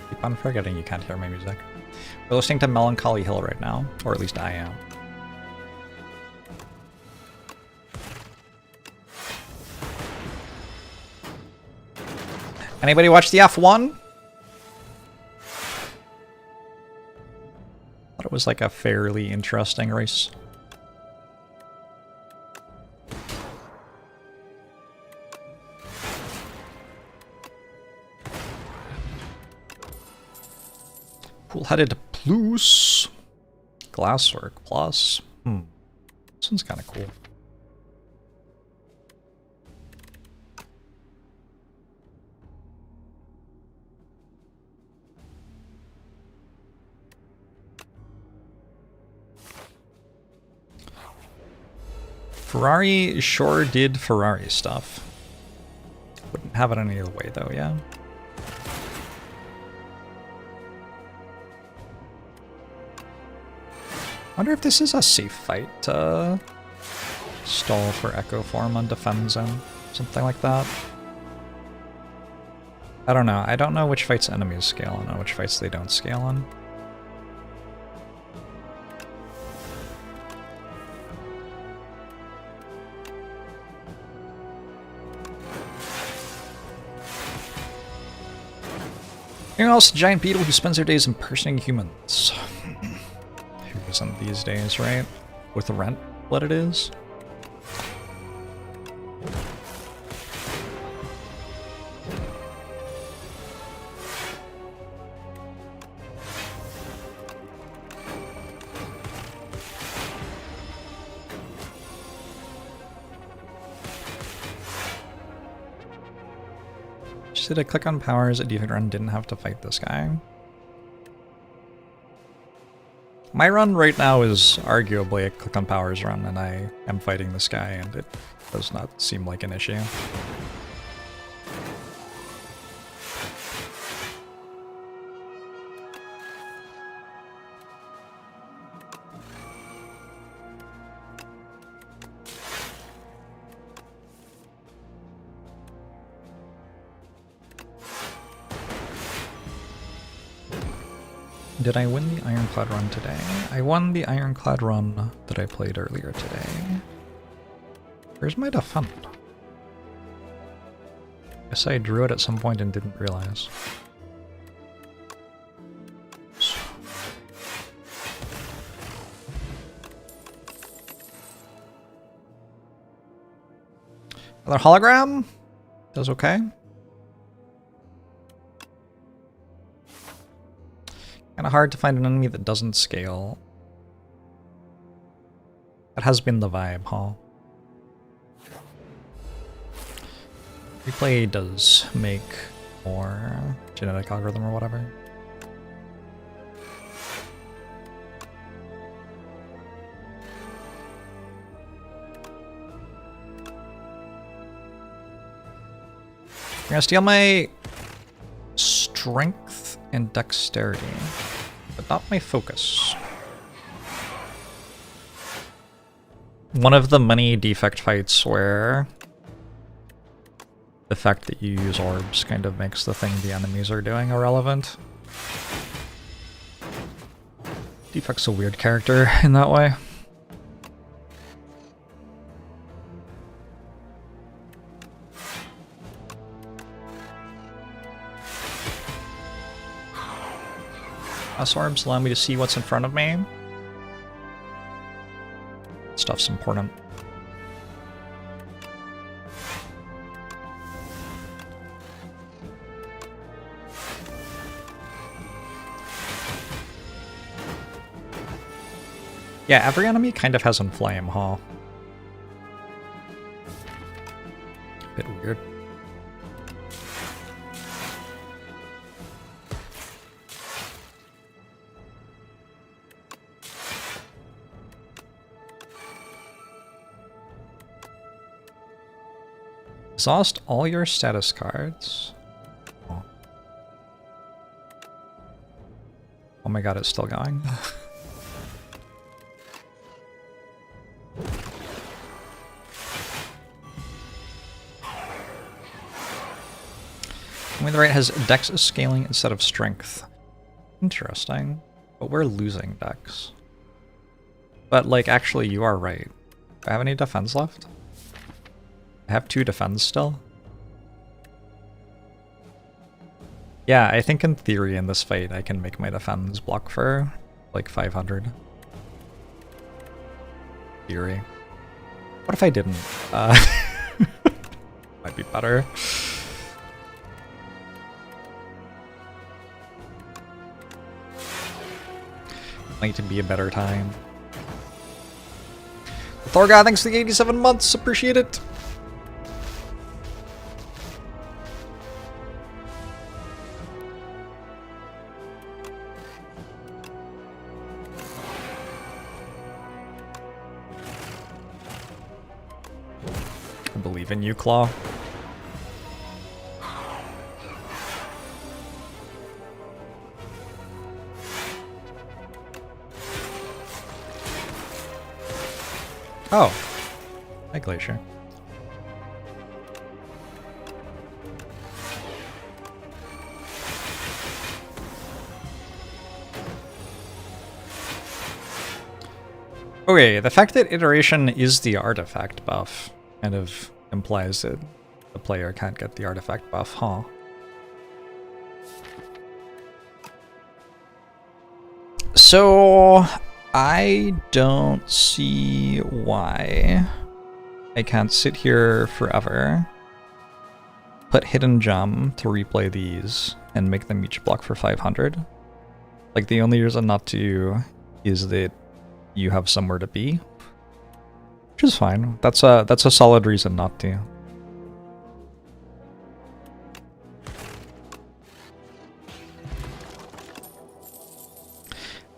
Keep on forgetting you can't hear my music. We're listening to Melancholy Hill right now, or at least I am. Anybody watch the F1? Thought it was like a fairly interesting race. Cool-headed plus. Glasswork plus. This one's kind of cool. Ferrari sure did Ferrari stuff. Wouldn't have it any other way though, yeah? Wonder if this is a safe fight to stall for Echo Form on Defend Zone. Something like that. I don't know. I don't know which fights enemies scale on and which fights they don't scale on. Anyone else a giant beetle who spends their days impersonating humans? Who isn't these days, right? With rent, what it is? Did I click on powers at Defect run? Didn't have to fight this guy. My run right now is arguably a click on powers run, and I am fighting this guy, and it does not seem like an issue. Did I win the Ironclad run today? I won the Ironclad run that I played earlier today. Where's my Defend? Guess I drew it at some point and didn't realize. Another hologram? Does okay. Kinda hard to find an enemy that doesn't scale. That has been the vibe, huh? Replay does make more genetic algorithm or whatever. You're gonna steal my strength and dexterity, but not my focus. One of the many Defect fights where the fact that you use orbs kind of makes the thing the enemies are doing irrelevant. Defect's a weird character in that way. Orbs allow me to see what's in front of me. Stuff's important. Yeah, every enemy kind of has Inflame, huh? Bit weird. Exhaust all your status cards. Oh my god, it's still going. The right has dex scaling instead of strength. Interesting. But we're losing dex. But like, actually, you are right. Do I have any defense left? I have 2 defense still. Yeah, I think in theory in this fight I can make my defense block for like 500. Theory. What if I didn't? Might be better. Might be a better time. Thorga, thanks for the 87 months, appreciate it. believe in you, Claw. Oh. Hi, Glacier. Okay, the fact that iteration is the artifact buff kind of implies that the player can't get the artifact buff, huh? So, I don't see why I can't sit here forever, put Hidden Gem to replay these, and make them each block for 500. Like, the only reason not to is that you have somewhere to be, which is fine. That's a solid reason not to.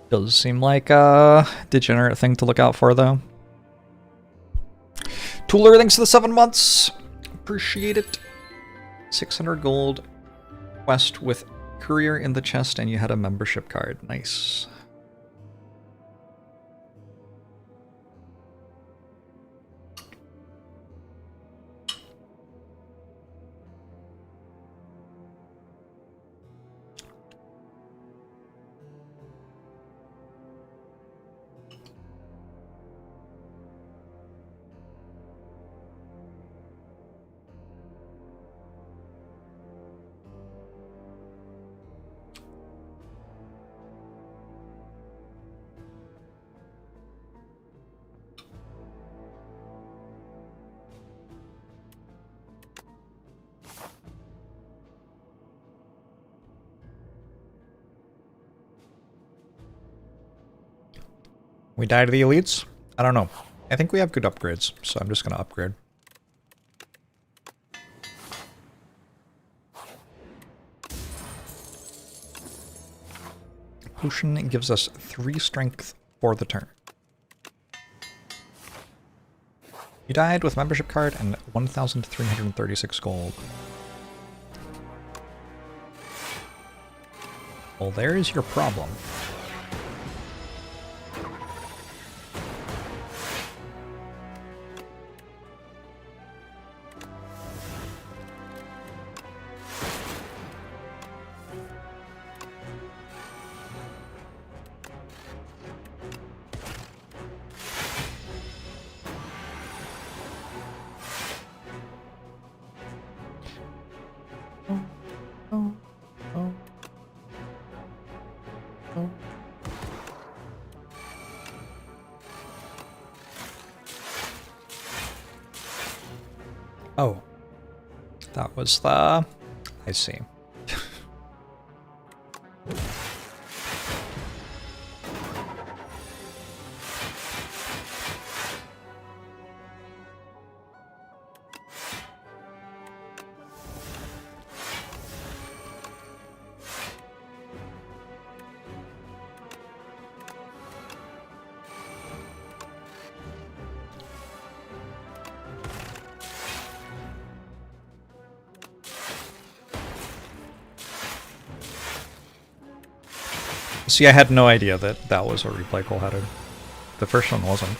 Does seem like a degenerate thing to look out for, though. Tooler, thanks for the 7 months. Appreciate it. 600 gold. Quest with courier in the chest, and you had a membership card. Nice. We die to the elites? I don't know. I think we have good upgrades, so I'm just gonna upgrade. Potion gives us 3 strength for the turn. You died with membership card and 1,336 gold. Well, there is your problem. Oh, that was the... I see. See, I had no idea that that was a replay goal header. The first one wasn't.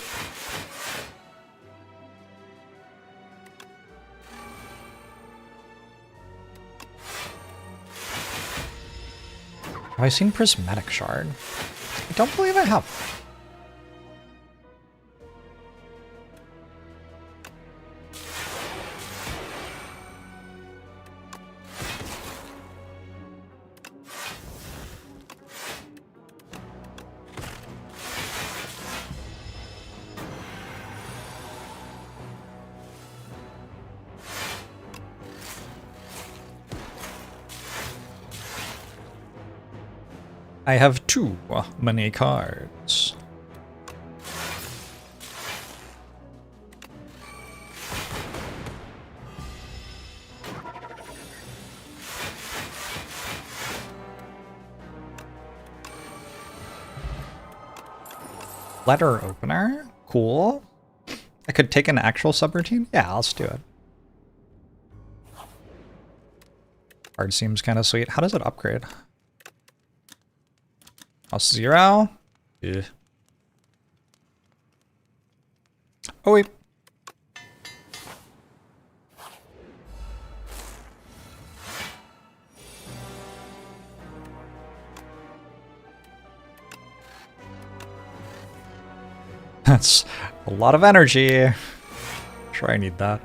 Have I seen Prismatic Shard? I don't believe I have. I have too many cards. Letter opener, cool. I could take an actual subroutine? Yeah, let's do it. Card seems kind of sweet. How does it upgrade? Oh, 0? Yeah. Oh, wait. That's a lot of energy. Sure, I need that.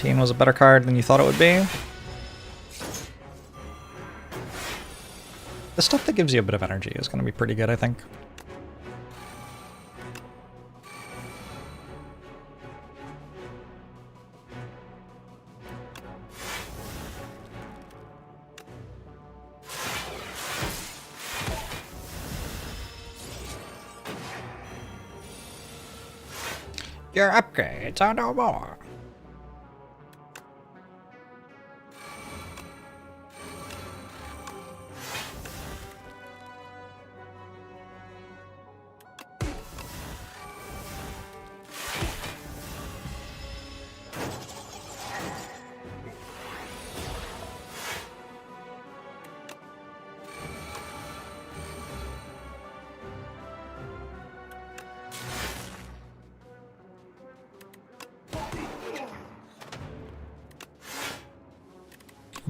17 was a better card than you thought it would be. The stuff that gives you a bit of energy is going to be pretty good, I think. Your upgrades are no more.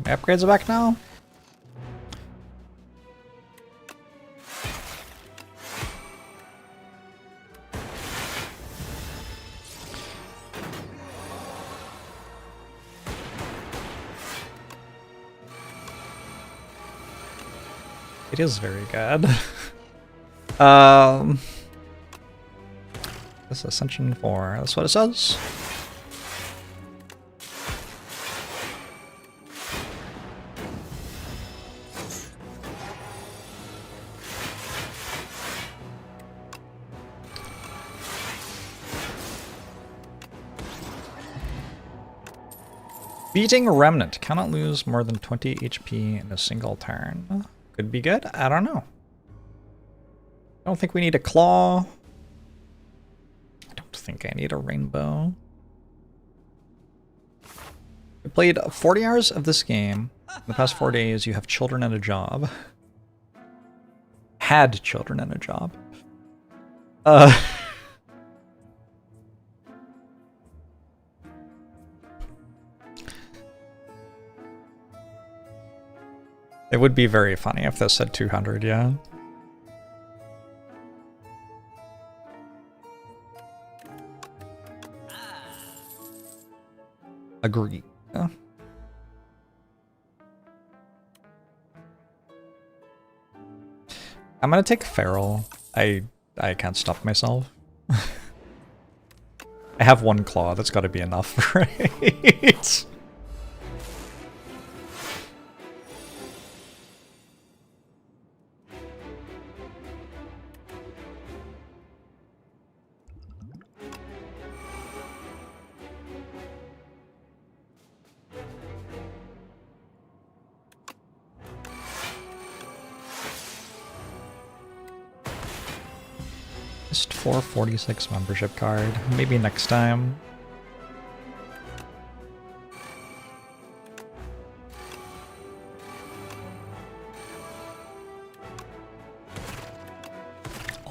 My upgrades are back now? It is very good. This Ascension 4, that's what it says. Beating Remnant. Cannot lose more than 20 HP in a single turn. Could be good. I don't know. I don't think we need a claw. I don't think I need a rainbow. I played 40 hours of this game. In the past 4 days, you have children and a job. Had children and a job. It would be very funny if this said 200, yeah. Agree. Yeah. I'm gonna take Feral. I can't stop myself. I have one claw, that's gotta be enough, right? Just 446 membership card. Maybe next time.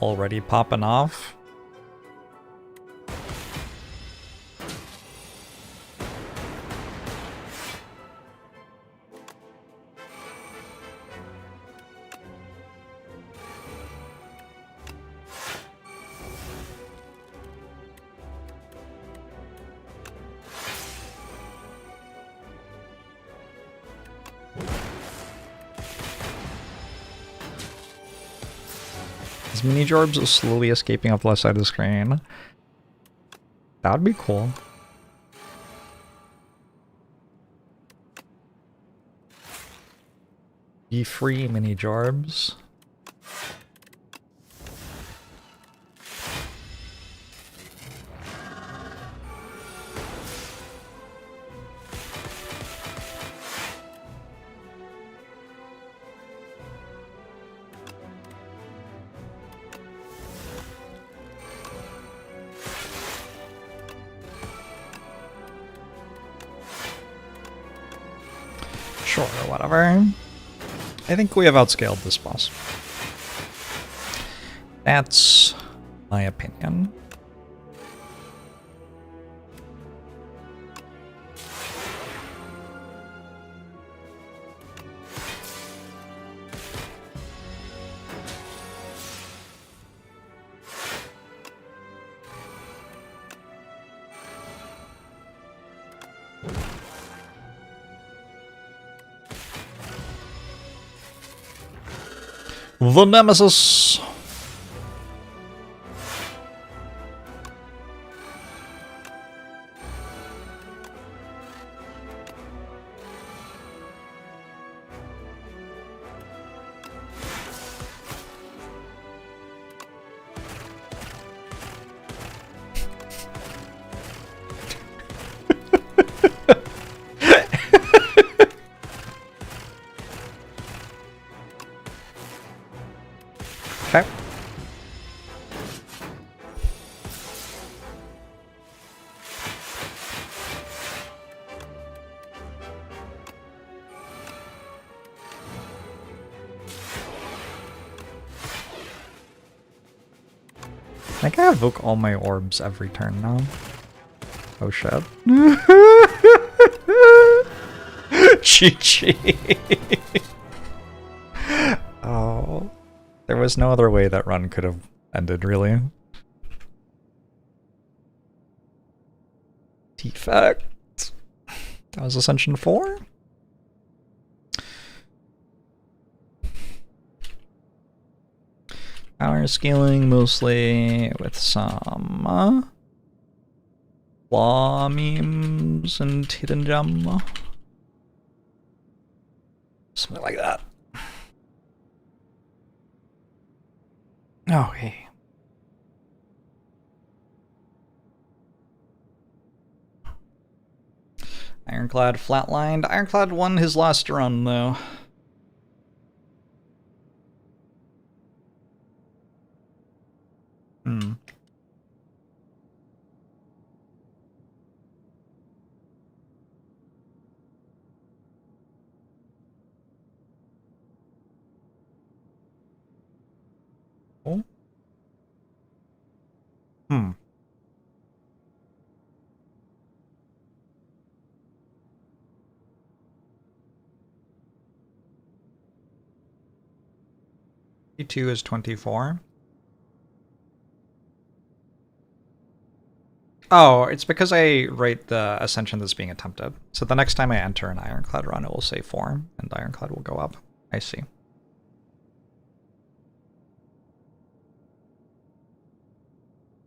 Already popping off. His mini Jorbs is slowly escaping off the left side of the screen. That would be cool. Be free, mini Jorbs. Sure, whatever. I think we have outscaled this boss. That's my opinion. The Nemesis! Okay. I think I evoke all my orbs every turn now. Oh shit. GG. Oh. There was no other way that run could have ended, really. Defect. That was Ascension 4? Power scaling mostly with some claw memes and hidden gem. Something like that. Okay. Ironclad flatlined. Ironclad won his last run, though. Hmm. Oh. Hmm. T2 is 24. Oh, it's because I write the ascension that's being attempted. So the next time I enter an Ironclad run, it will say 4, and Ironclad will go up. I see.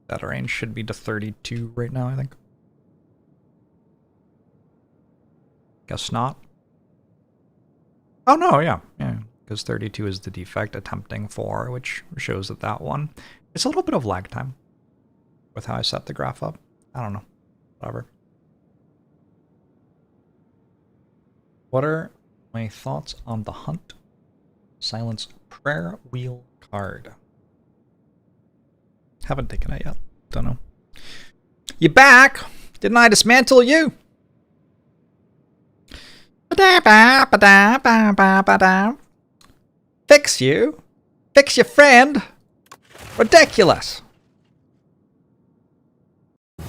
That range should be to 32 right now, I think. Guess not. Oh no, yeah. Because 32 is the defect attempting 4, which shows that that one. It's a little bit of lag time with how I set the graph up. I don't know. Whatever. What are my thoughts on the Hunt Silence Prayer Wheel card? Haven't taken it yet. Don't know. You back? Didn't I dismantle you? Fix you? Fix your friend? Ridiculous. I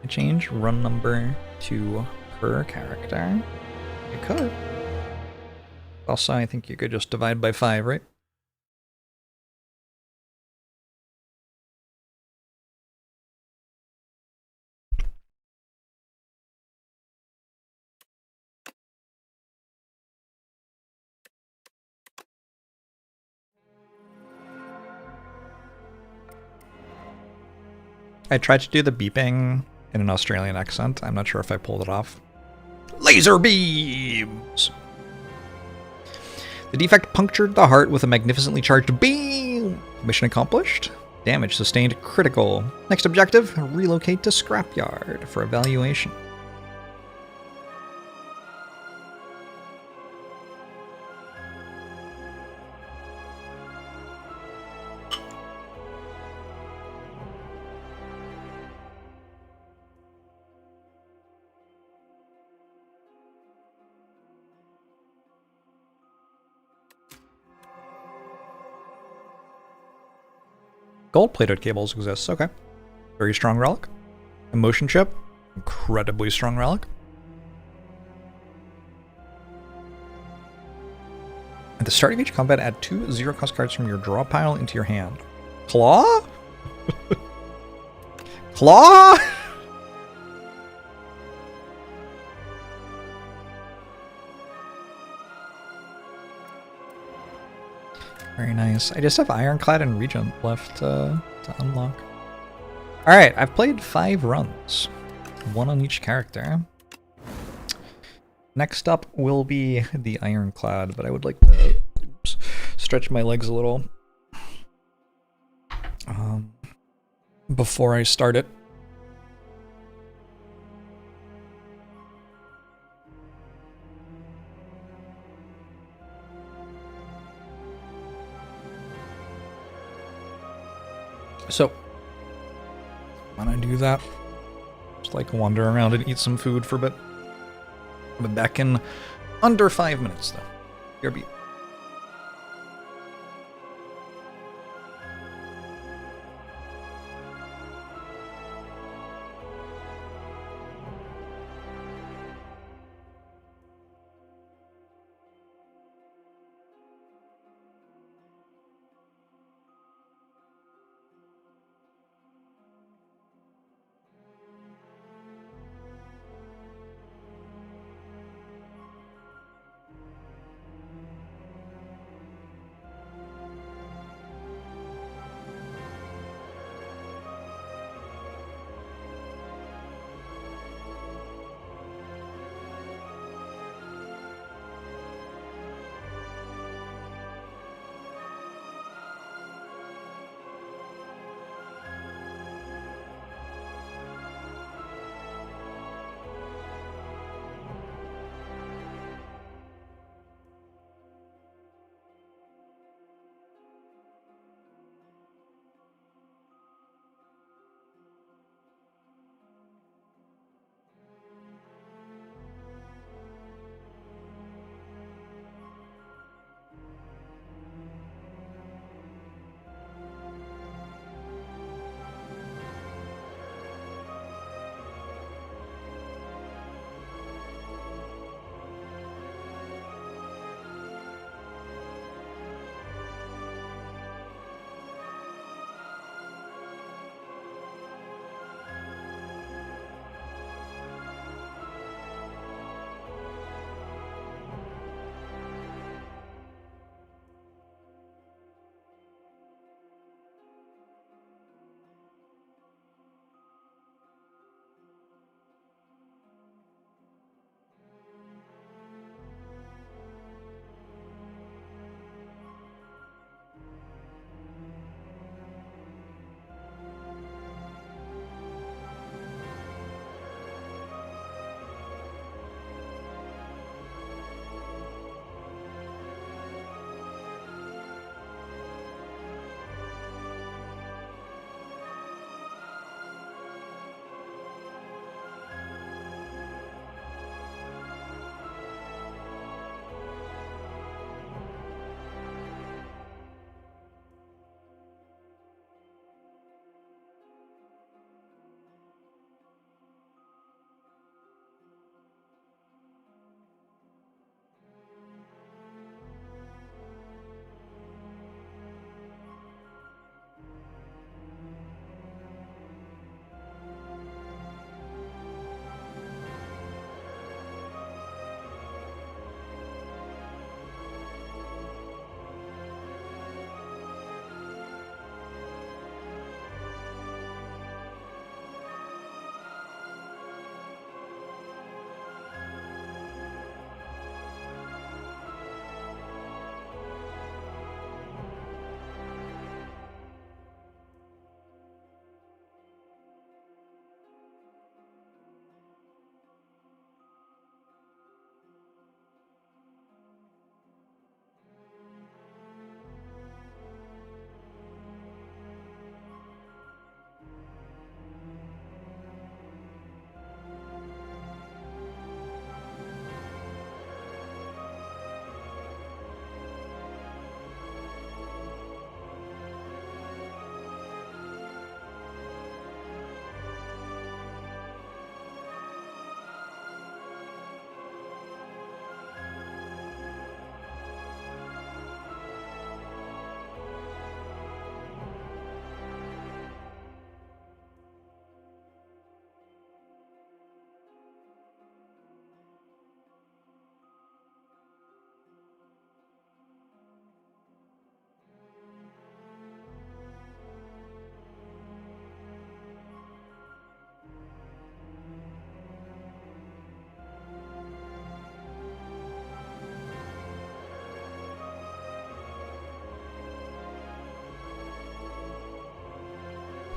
change run number to per character. You could. Also, I think you could just divide by 5, right? I tried to do the beeping in an Australian accent. I'm not sure if I pulled it off. Laser beams! The defect punctured the heart with a magnificently charged beam! Mission accomplished. Damage sustained critical. Next objective, relocate to scrapyard for evaluation. Gold-plated cables exists, okay. Very strong relic. Emotion chip, incredibly strong relic. At the start of each combat, add 2 0-cost cards from your draw pile into your hand. Claw? Claw? Very nice. I just have Ironclad and Regent left to unlock. Alright, I've played 5 runs. 1 on each character. Next up will be the Ironclad, but I would like to stretch my legs a little before I start it. So, when I do that, just like wander around and eat some food for a bit. I'll be back in under 5 minutes, though. BRB.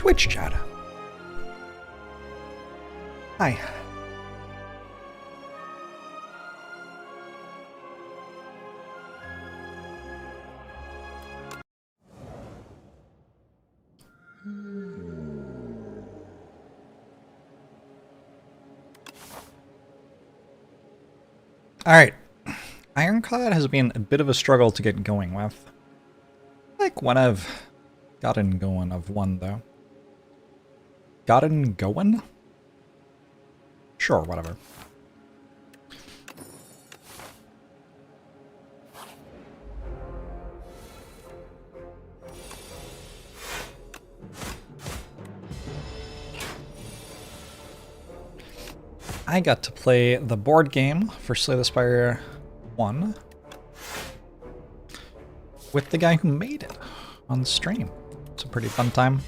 Twitch chat. Hi. Alright. Ironclad has been a bit of a struggle to get going with. Like when I've gotten going, I've won though. Gotten going? Sure, whatever. I got to play the board game for Slay the Spire 1 with the guy who made it on stream. It's a pretty fun time.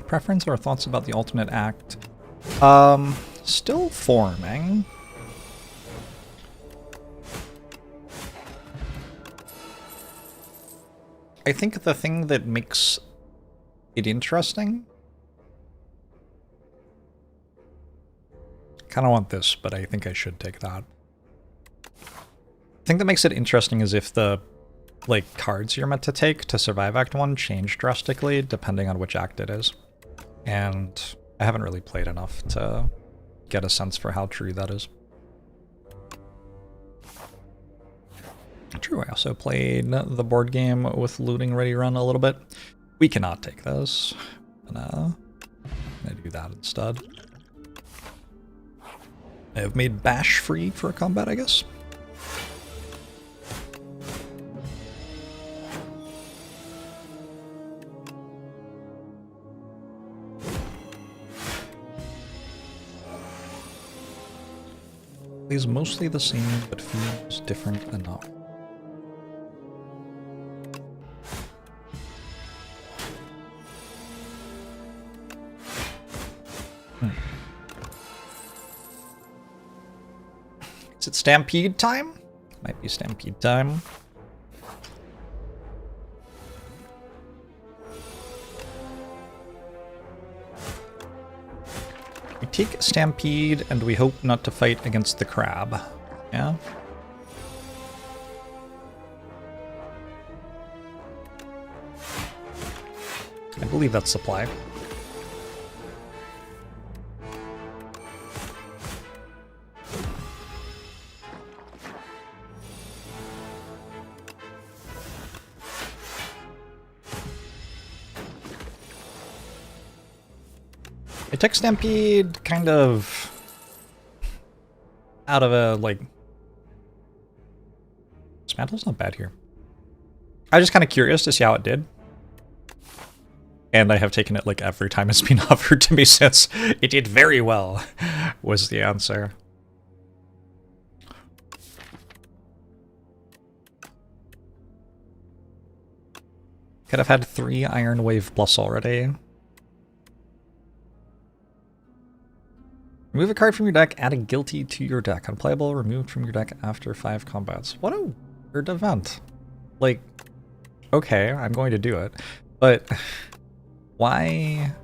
Preference or thoughts about the Ultimate Act? Still forming. I think the thing that makes it interesting... Kind of want this, but I think I should take that. The thing that makes it interesting is if the cards you're meant to take to survive Act 1 change drastically depending on which act it is. And I haven't really played enough to get a sense for how true that is. True, I also played the board game with looting ready run a little bit. We cannot take this. I'm gonna do that instead. I've made Bash free for combat, I guess. Plays mostly the same, but feels different enough. Is it Stampede time? Might be Stampede time. We take Stampede and we hope not to fight against the crab. Yeah? I believe that's supply. I took Stampede kind of out of a, Dismantle's not bad here. I was just kind of curious to see how it did. And I have taken it, every time it's been offered to me since. It did very well, was the answer. Could have had 3 Iron Wave Plus already. Remove a card from your deck, add a guilty to your deck. Unplayable, removed from your deck after 5 combats. What a weird event. Okay, I'm going to do it. But why?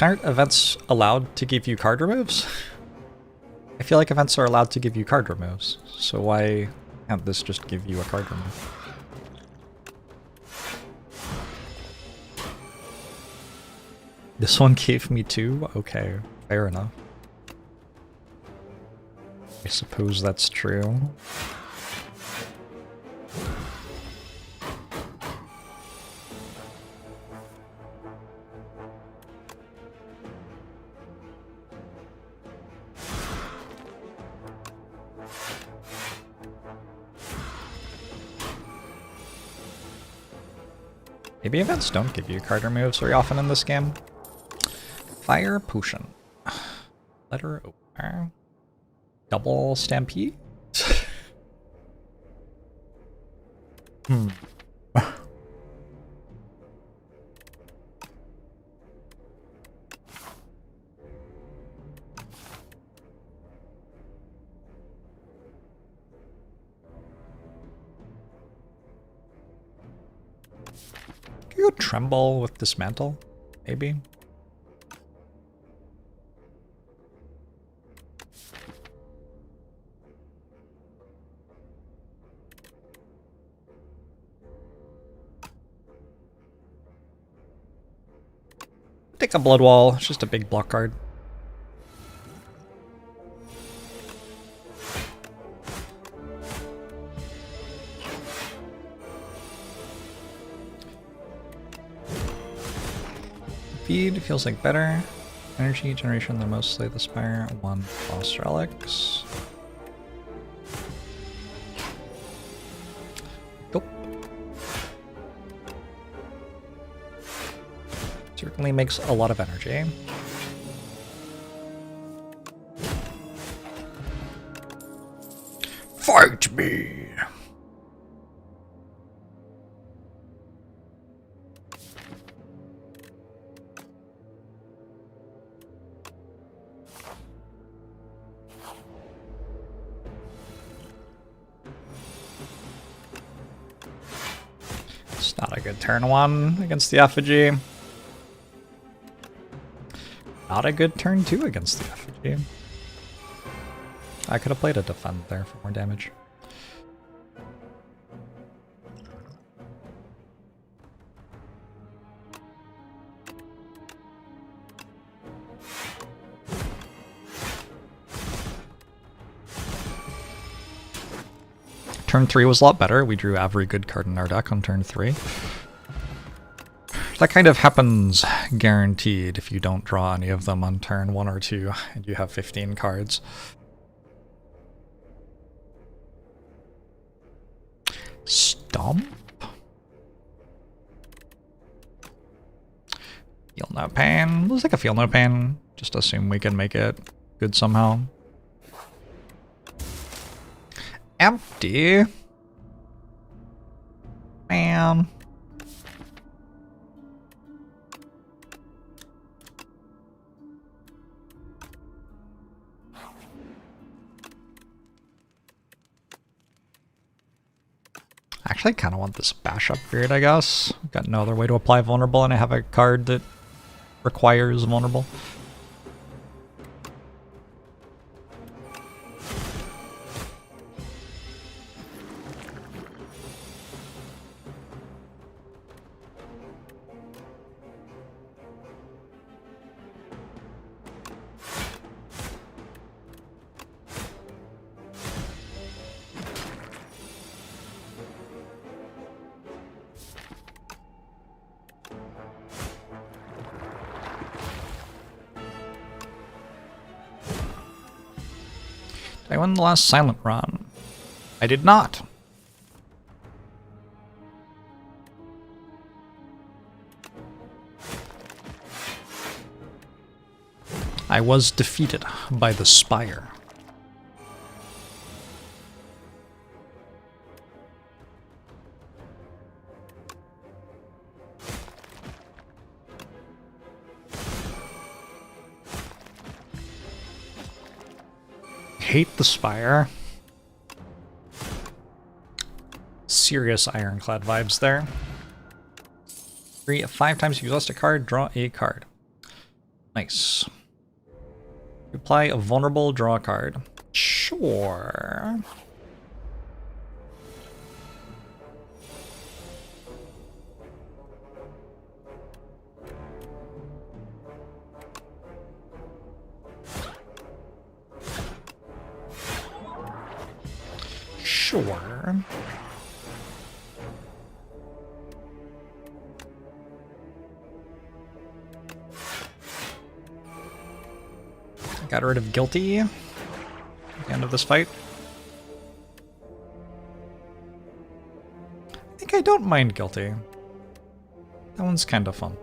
Aren't events allowed to give you card removes? I feel like events are allowed to give you card removes. So why can't this just give you a card remove? This one gave me 2? Okay, fair enough. I suppose that's true. Maybe events don't give you card removes very often in this game. Fire Potion. Letter opener. Double Stampede? You could tremble with dismantle, maybe. Take a blood wall. It's just a big block card. Feed feels like better. Energy generation, they're mostly the spire. 1 lost relics. Nope. Certainly makes a lot of energy. Fight me! It's not a good turn 1 against the effigy. Not a good turn 2 against the effigy. I could have played a defend there for more damage. Turn 3 was a lot better. We drew every good card in our deck on turn 3. That kind of happens guaranteed if you don't draw any of them on turn 1 or 2 and you have 15 cards. Stomp. Feel no pain. Looks like a feel no pain. Just assume we can make it good somehow. Empty. Man. Actually, I kind of want this bash upgrade, I guess. Got no other way to apply vulnerable, and I have a card that requires vulnerable. Did I win the last silent run? I did not. I was defeated by the spire. Hate the spire. Serious Ironclad vibes there. 5 times you exhaust a card, draw a card. Nice. Apply a vulnerable, draw a card. Sure. Sure. Got rid of Guilty at the end of this fight. I think I don't mind Guilty. That one's kind of fun.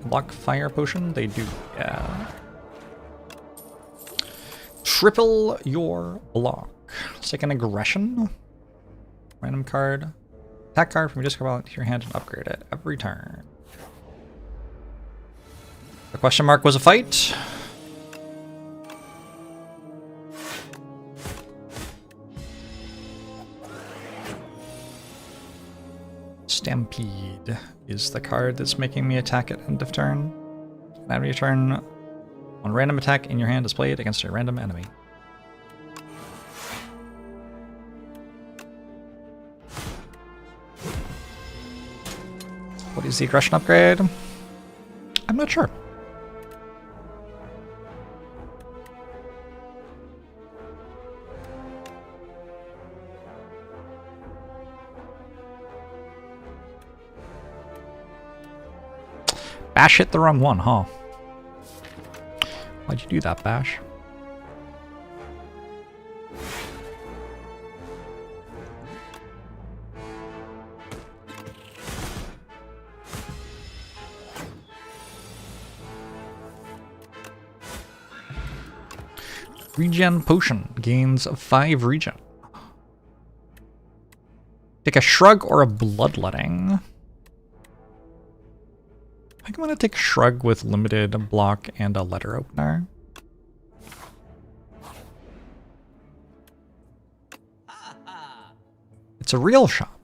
Block fire potion? They do, yeah. Triple your block. Let's take an aggression. Random card. Attack card from your discard wallet to your hand and upgrade it every turn. The question mark was a fight. Stampede is the card that's making me attack at end of turn. At your turn, one random attack in your hand is played against a random enemy. What is the aggression upgrade? I'm not sure. Bash hit the wrong one, huh? Why'd you do that, Bash? Regen potion gains 5 regen. Take a shrug or a bloodletting. I think I'm going to take Shrug with limited block and a letter opener. It's a real shop.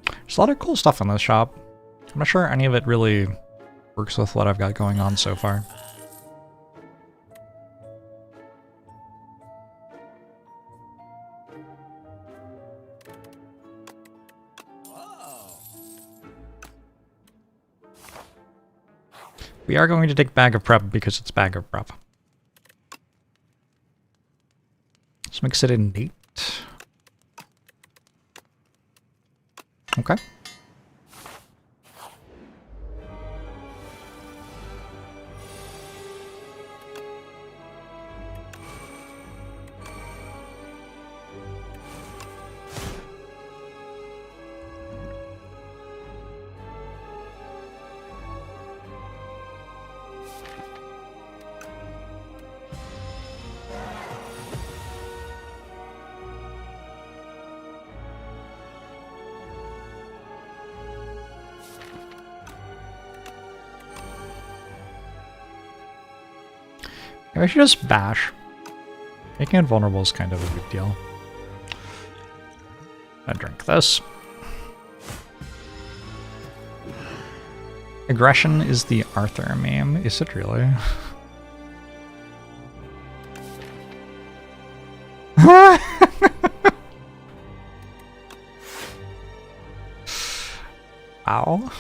There's a lot of cool stuff in this shop. I'm not sure any of it really works with what I've got going on so far. We are going to take Bag of Prep because it's Bag of Prep. Let's mix it in 8. Okay. Maybe I should just bash. Making it vulnerable is kind of a big deal. I drink this. Aggression is the Arthur meme. Is it really? Ow.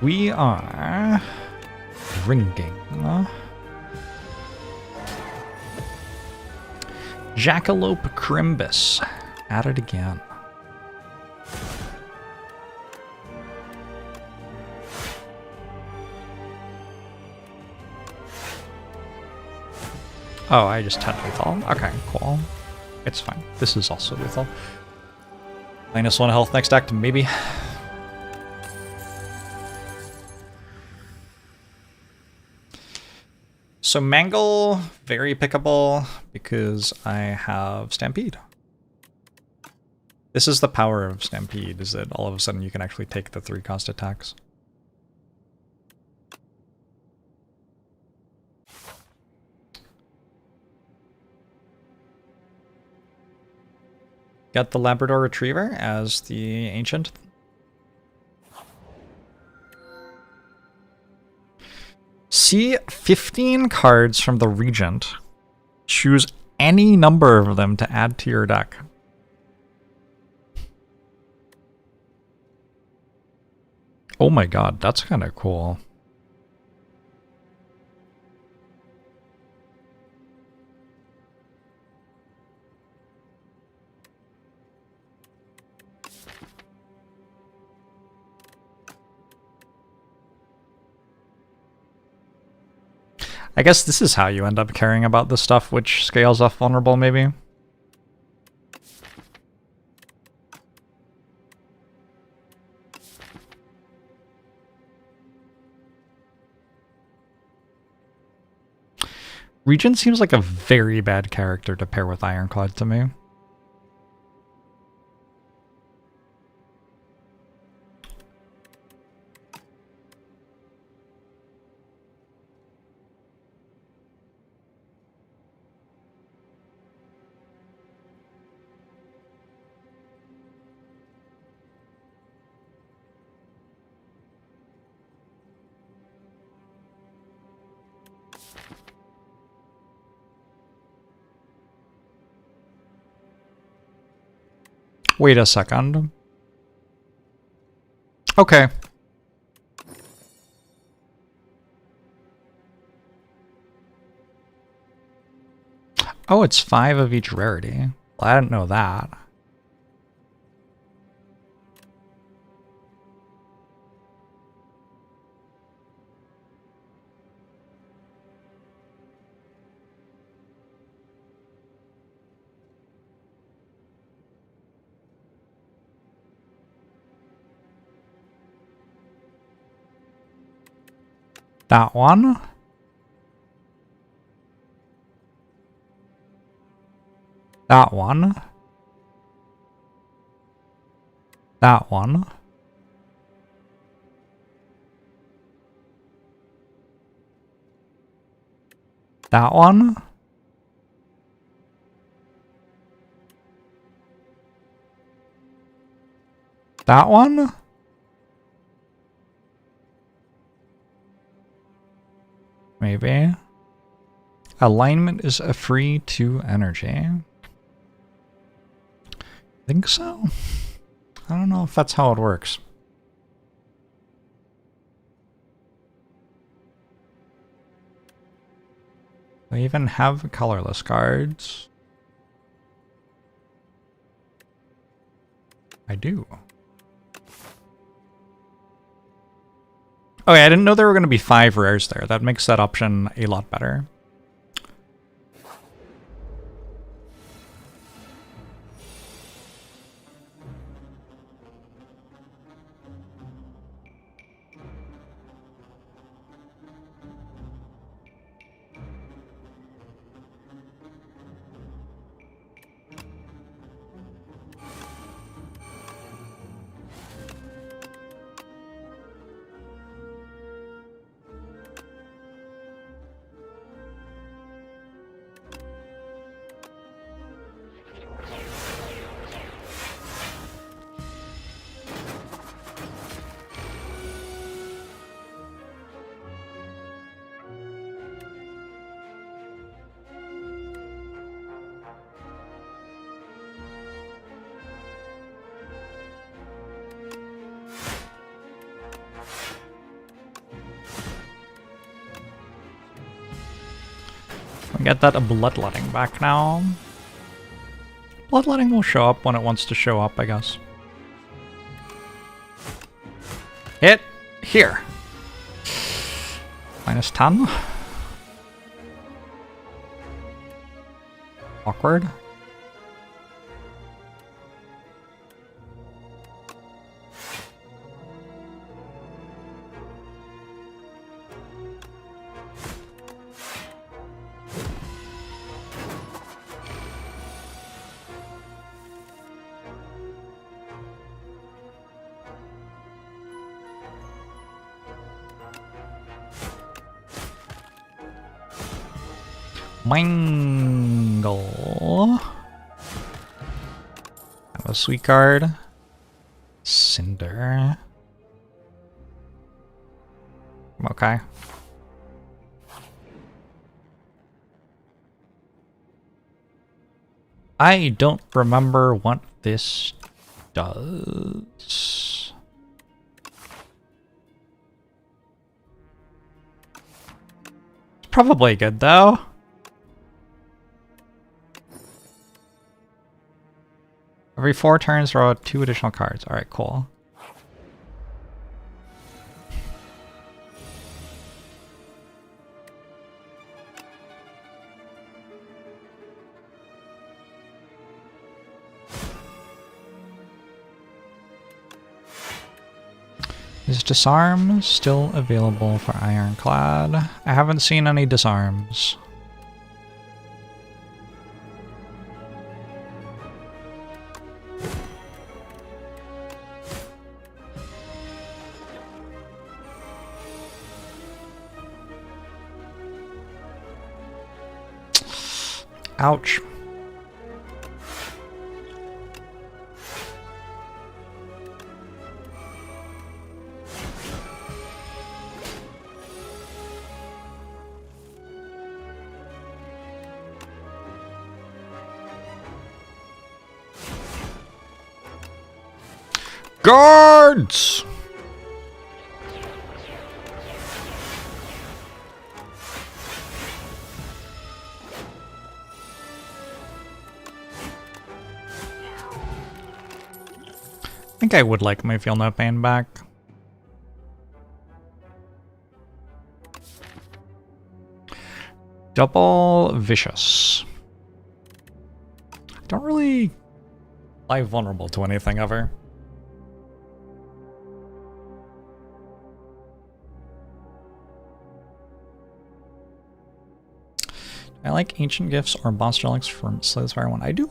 We are drinking Jackalope Crimbus. At it again. Oh, I just had lethal. Okay, cool. It's fine. This is also lethal. -1 health next act, maybe. So Mangle, very pickable because I have Stampede. This is the power of Stampede, is that all of a sudden you can actually take the 3-cost attacks. Got the Labrador Retriever as the Ancient. See 15 cards from the Regent. Choose any number of them to add to your deck. Oh my god, that's kind of cool. I guess this is how you end up caring about the stuff which scales off vulnerable, maybe. Regent seems like a very bad character to pair with Ironclad to me. Wait a second. Okay. Oh, it's 5 of each rarity. Well, I didn't know that. That one. That one. That one. That one. That one. Maybe. Alignment is a free 2 energy. Think so? I don't know if that's how it works. I even have colorless cards. I do. Okay, I didn't know there were going to be 5 rares there. That makes that option a lot better. We get that bloodletting back now. Bloodletting will show up when it wants to show up, I guess. Hit here. -10. Awkward. Mangle. Have a sweet card. Cinder. Okay. I don't remember what this does. It's probably good though. Every 4 turns, draw 2 additional cards. Alright, cool. Is disarm still available for Ironclad? I haven't seen any disarms. Ouch. Guards! I think I would like my Feel No Pain back. Double Vicious. Don't really lie vulnerable to anything ever. I like Ancient Gifts or Monster Relics from Slay the Spire 1. I do.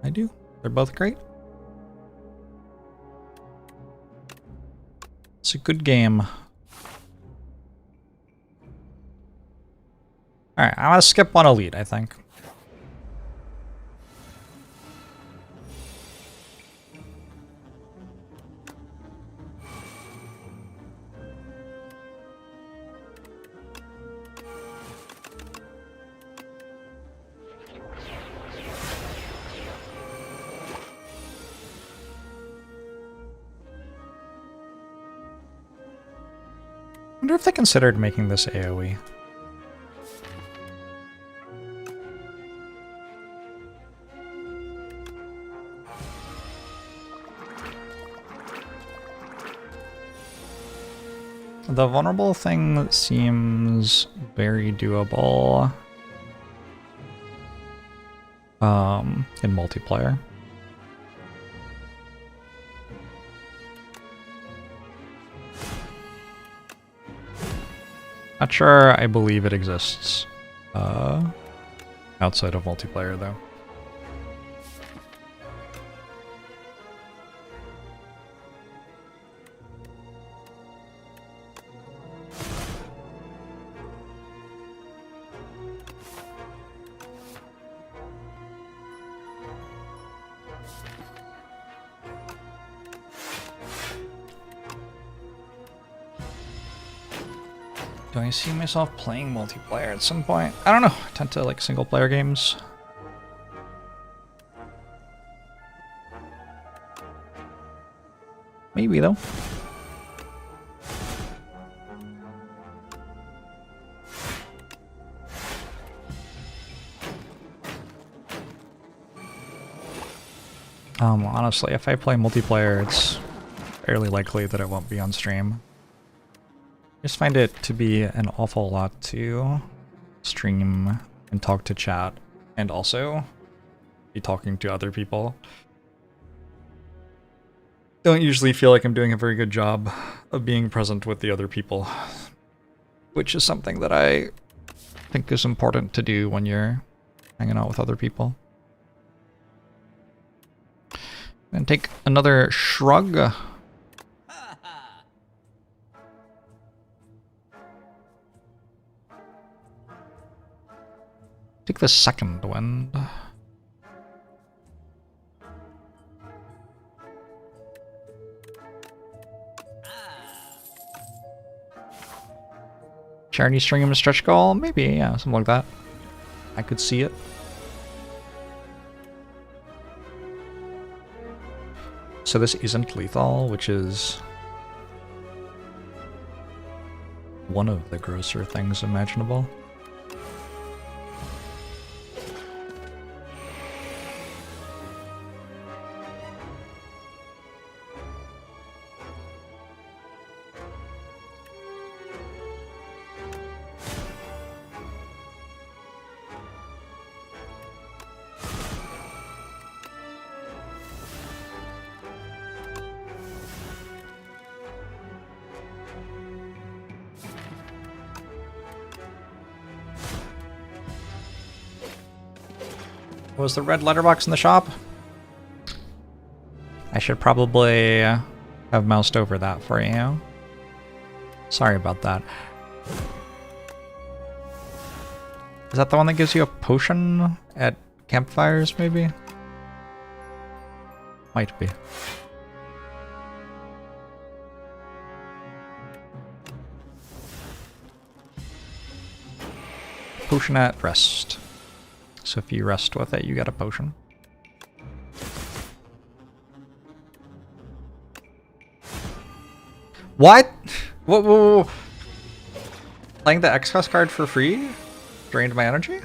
I do. They're both great. It's a good game. Alright, I'm gonna skip one elite, I think. I wonder if they considered making this AoE. The vulnerable thing seems very doable in multiplayer. Not sure I believe it exists outside of multiplayer, though. Do I see myself playing multiplayer at some point? I don't know. I tend to like single player games. Maybe though. Honestly, if I play multiplayer, it's fairly likely that it won't be on stream. I just find it to be an awful lot to stream and talk to chat and also be talking to other people. Don't usually feel like I'm doing a very good job of being present with the other people, which is something that I think is important to do when you're hanging out with other people. And take another shrug. Take the second wind. Charity stream stretch goal? Maybe, yeah, something like that. I could see it. So this isn't lethal, which is one of the grosser things imaginable. Was the red letterbox in the shop? I should probably have moused over that for you. Sorry about that. Is that the one that gives you a potion at campfires, maybe? Might be. Potion at rest. So if you rest with it, you get a potion. What? Whoa, whoa, whoa. Playing the XCOS card for free drained my energy?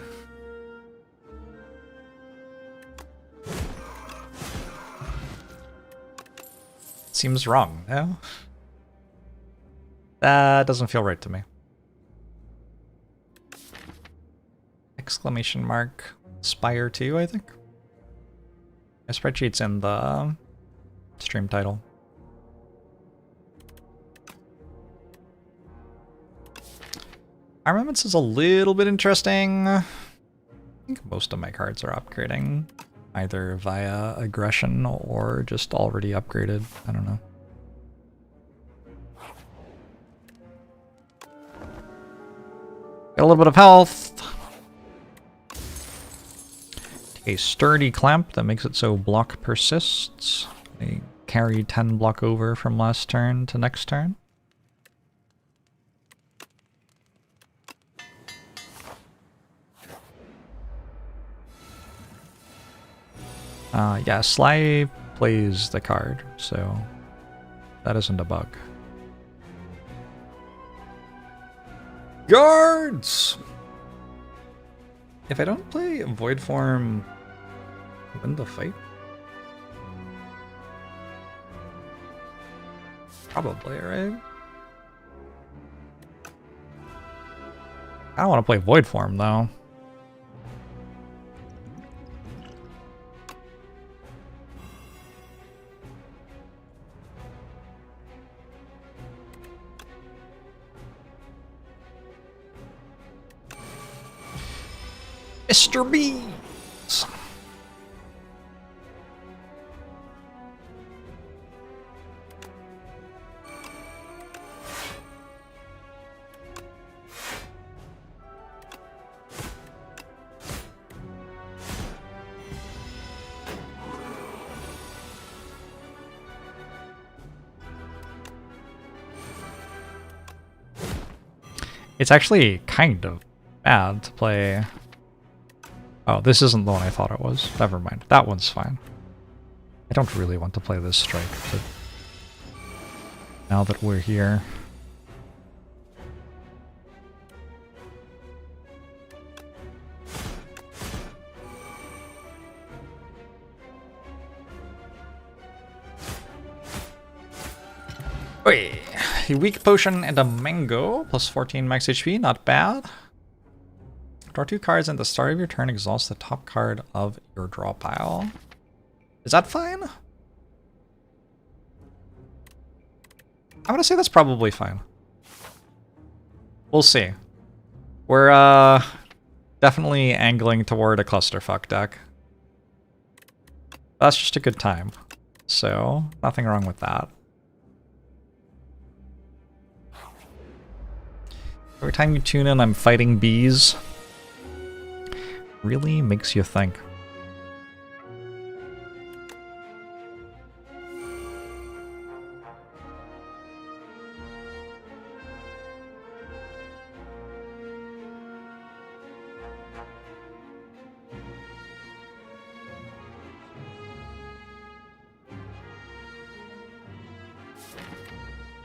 Seems wrong, no? That doesn't feel right to me. Exclamation mark. Spire 2, I think. My spreadsheet's in the stream title. Armaments is a little bit interesting. I think most of my cards are upgrading, either via aggression or just already upgraded. I don't know. Got a little bit of health. A sturdy clamp that makes it so block persists. They carry 10 block over from last turn to next turn. Yeah, Sly plays the card, so that isn't a bug. Guards! If I don't play Void Form, win the fight? Probably, right? I don't want to play Void Form, though. Mr. Beans! It's actually kind of bad to play. Oh, this isn't the one I thought it was. Never mind. That one's fine. I don't really want to play this strike, but now that we're here. Oi! A weak potion and a mango, plus 14 max HP, not bad. Draw 2 cards and at the start of your turn, exhaust the top card of your draw pile. Is that fine? I'm gonna say that's probably fine. We'll see. We're definitely angling toward a clusterfuck deck. That's just a good time. So, nothing wrong with that. Every time you tune in, I'm fighting bees. Really makes you think.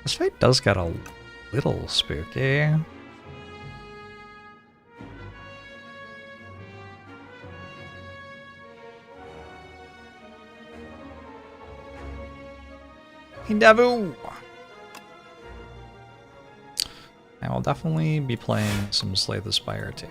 This fight does get a little spooky. Dabu! I will definitely be playing some Slay the Spire too.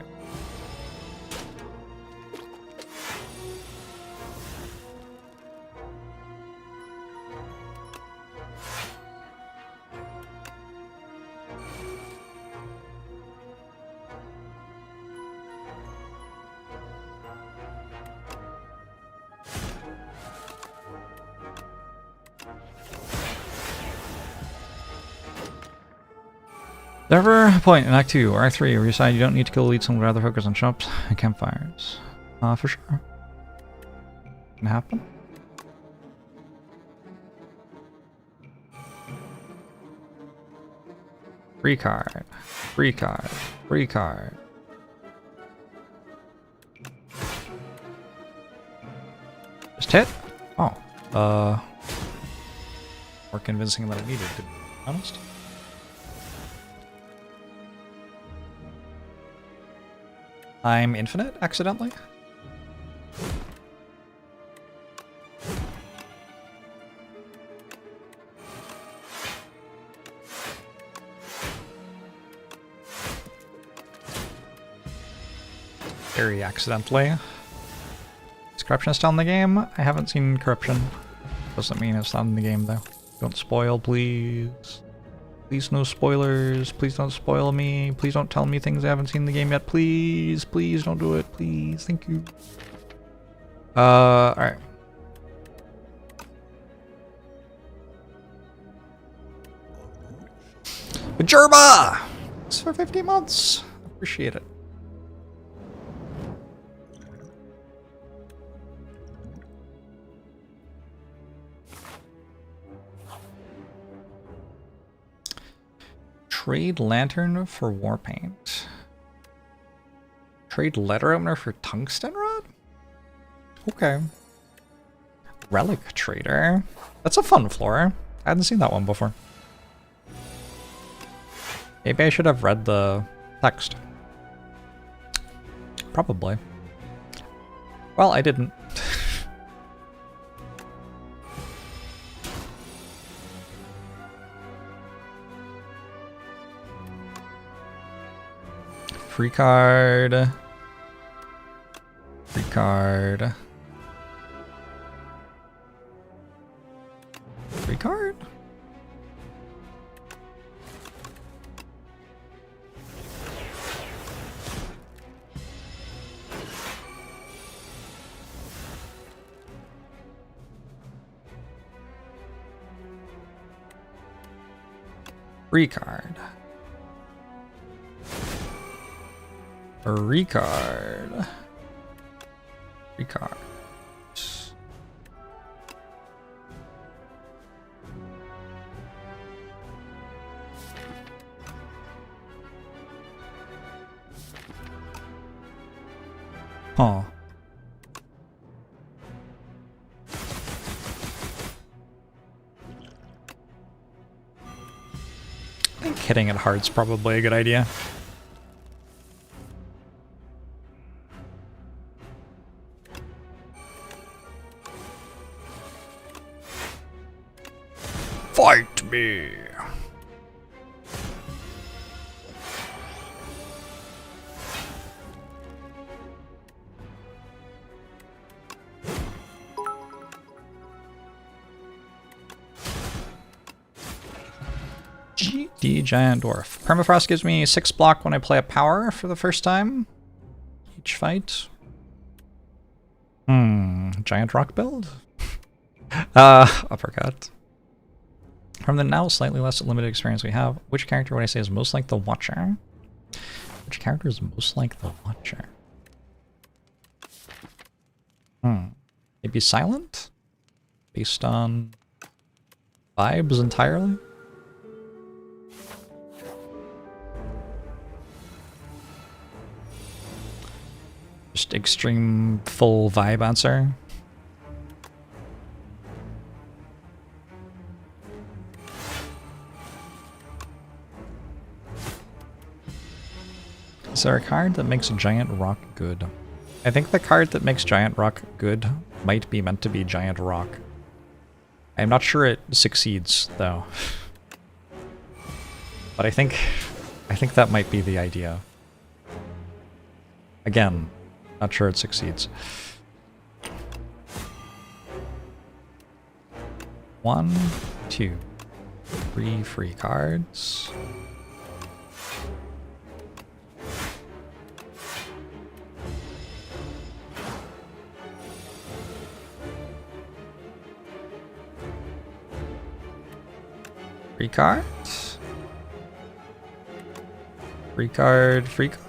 There ever a point in Act 2 or Act 3 where you decide you don't need to kill elites and would rather focus on shops and campfires? For sure. Can happen. Free card. Free card. Free card. Just hit? Oh. More convincing than I needed, to be honest. I'm infinite, accidentally. Very accidentally. Is corruption still in the game? I haven't seen corruption. Doesn't mean it's not in the game though. Don't spoil, please. Please no spoilers. Please don't spoil me. Please don't tell me things I haven't seen in the game yet. Please, please don't do it. Please, thank you. Alright. Jerba! It's for 50 months. Appreciate it. Trade lantern for war paint. Trade letter opener for tungsten rod? Okay. Relic trader. That's a fun floor. I hadn't seen that one before. Maybe I should have read the text. Probably. Well, I didn't. Free card. Free card. Free card? Free card. Free card. Free card. Huh. I think hitting at hard's probably a good idea. Fight me! GD Giant Dwarf. Permafrost gives me 6 block when I play a power for the first time. Each fight. Giant rock build? Uppercut. From the now slightly less limited experience we have, which character would I say is most like the Watcher? Which character is most like the Watcher? Maybe Silent? Based on vibes entirely? Just extreme full vibe answer. Is there a card that makes Giant Rock good? I think the card that makes Giant Rock good might be meant to be Giant Rock. I'm not sure it succeeds, though. But I think that might be the idea. Again, not sure it succeeds. 1, 2, 3 free cards. Free cards. Free card, free card.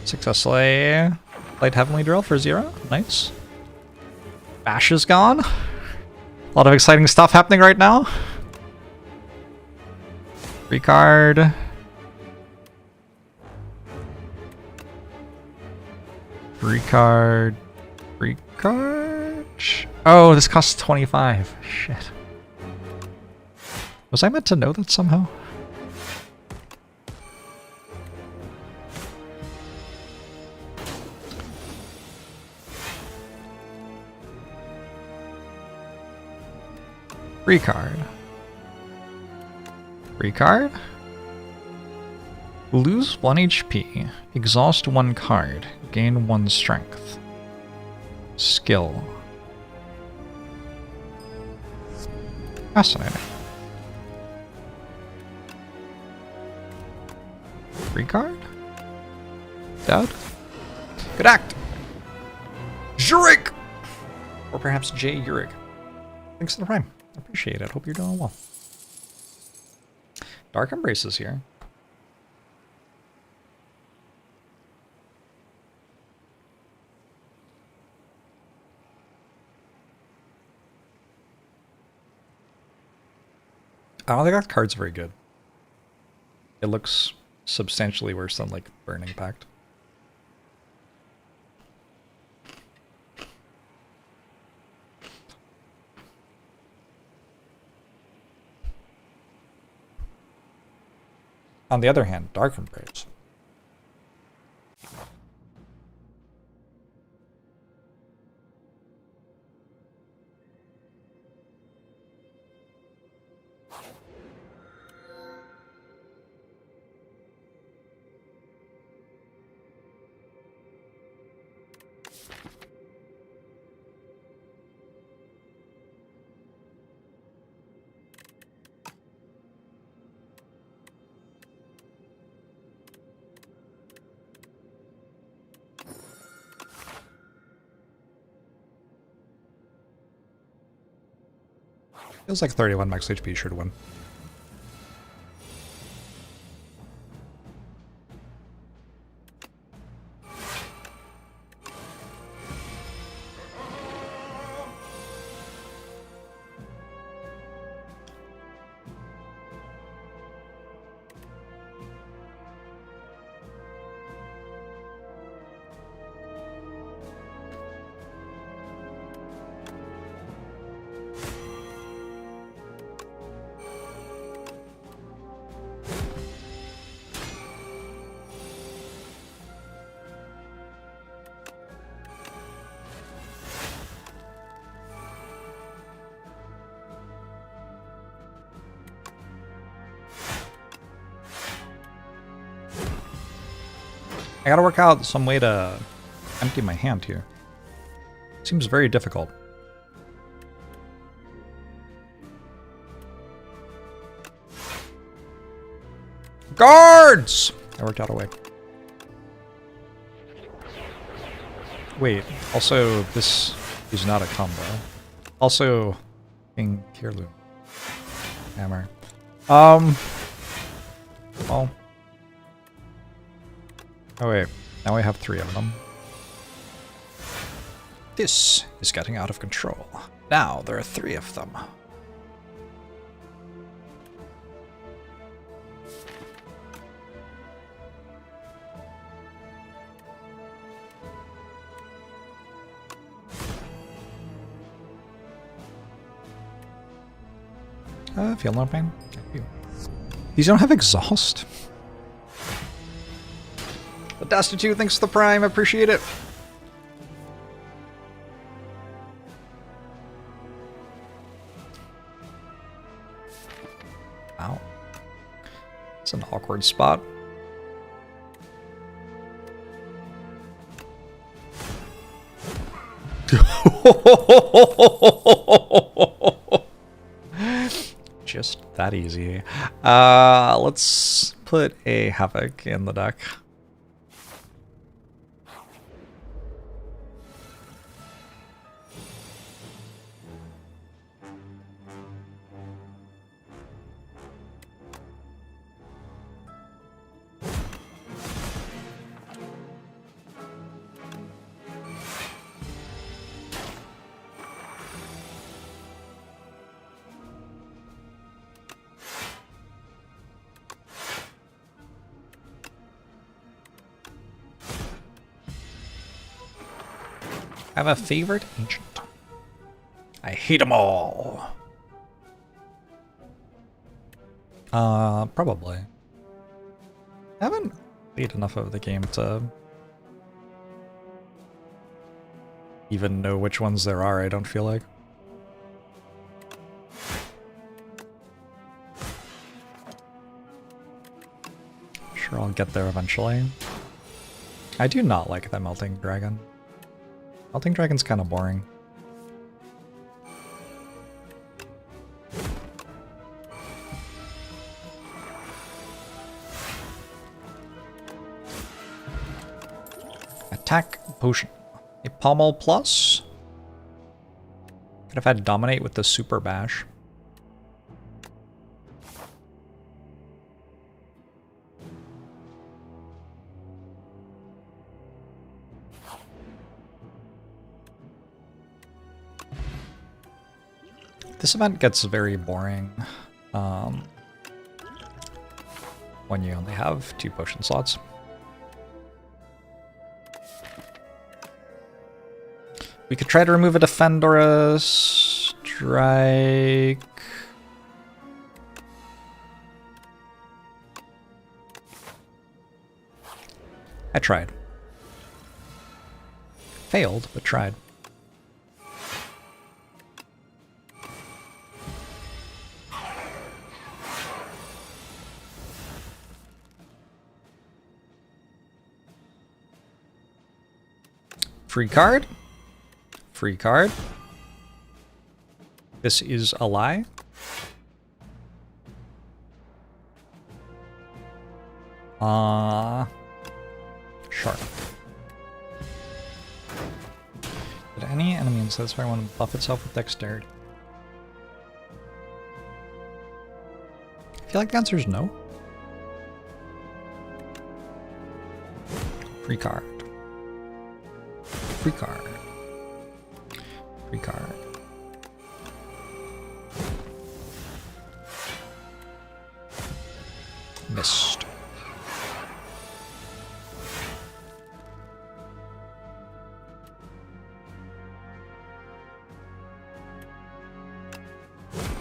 Successfully played Heavenly Drill for 0. Nice. Bash is gone. A lot of exciting stuff happening right now. Free card. Free card. Free card. Oh, this costs 25. Shit. Was I meant to know that somehow? Free card. Free card. Lose 1 HP. Exhaust 1 card. Gain 1 strength. Skill. Fascinating. Free card? Dad? Good act! Zurich! Or perhaps J. Uric. Thanks for the prime. Appreciate it. Hope you're doing well. Dark Embrace is here. I don't think that card's very good. It looks substantially worse than, like, Burning Pact. On the other hand, Dark Embrace. Feels like 31 max HP should win. I gotta work out some way to empty my hand here. Seems very difficult. Guards! I worked out a way. Wait, also, this is not a combo. Also, King Kirlu. Hammer. Well. Oh wait, now we have 3 of them. This is getting out of control. Now there are 3 of them. Feel no pain. Thank you. These don't have exhaust. The Destitute, thanks for the prime, appreciate it. Wow. It's an awkward spot. Just that easy. Let's put a Havoc in the deck. have a favorite ancient? I hate them all. Probably. I haven't played enough of the game to even know which ones there are, I don't feel like. Sure, I'll get there eventually. I do not like the Melting Dragon. Melting Dragon's kind of boring. Attack potion. A pommel plus. Could have had dominate with the super bash. This event gets very boring when you only have 2 potion slots. We could try to remove a defend or a strike. I tried. Failed, but tried. Free card. Free card. This is a lie. Sure. Did any enemy unsatisfy want to buff itself with dexterity? I feel like the answer is no. Free card. Free card. Free card. Missed.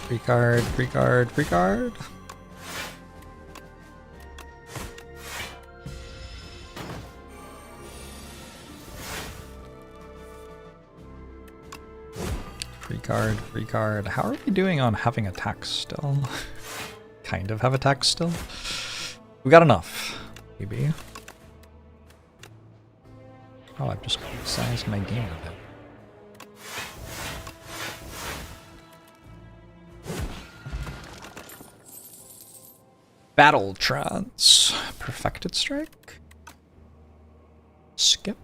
Free card, free card, free card. Free card, free card. How are we doing on having attacks still? Kind of have attacks still. We got enough, maybe. Oh, I've just sized my game a bit. Battle Trance. Perfected Strike. Skip.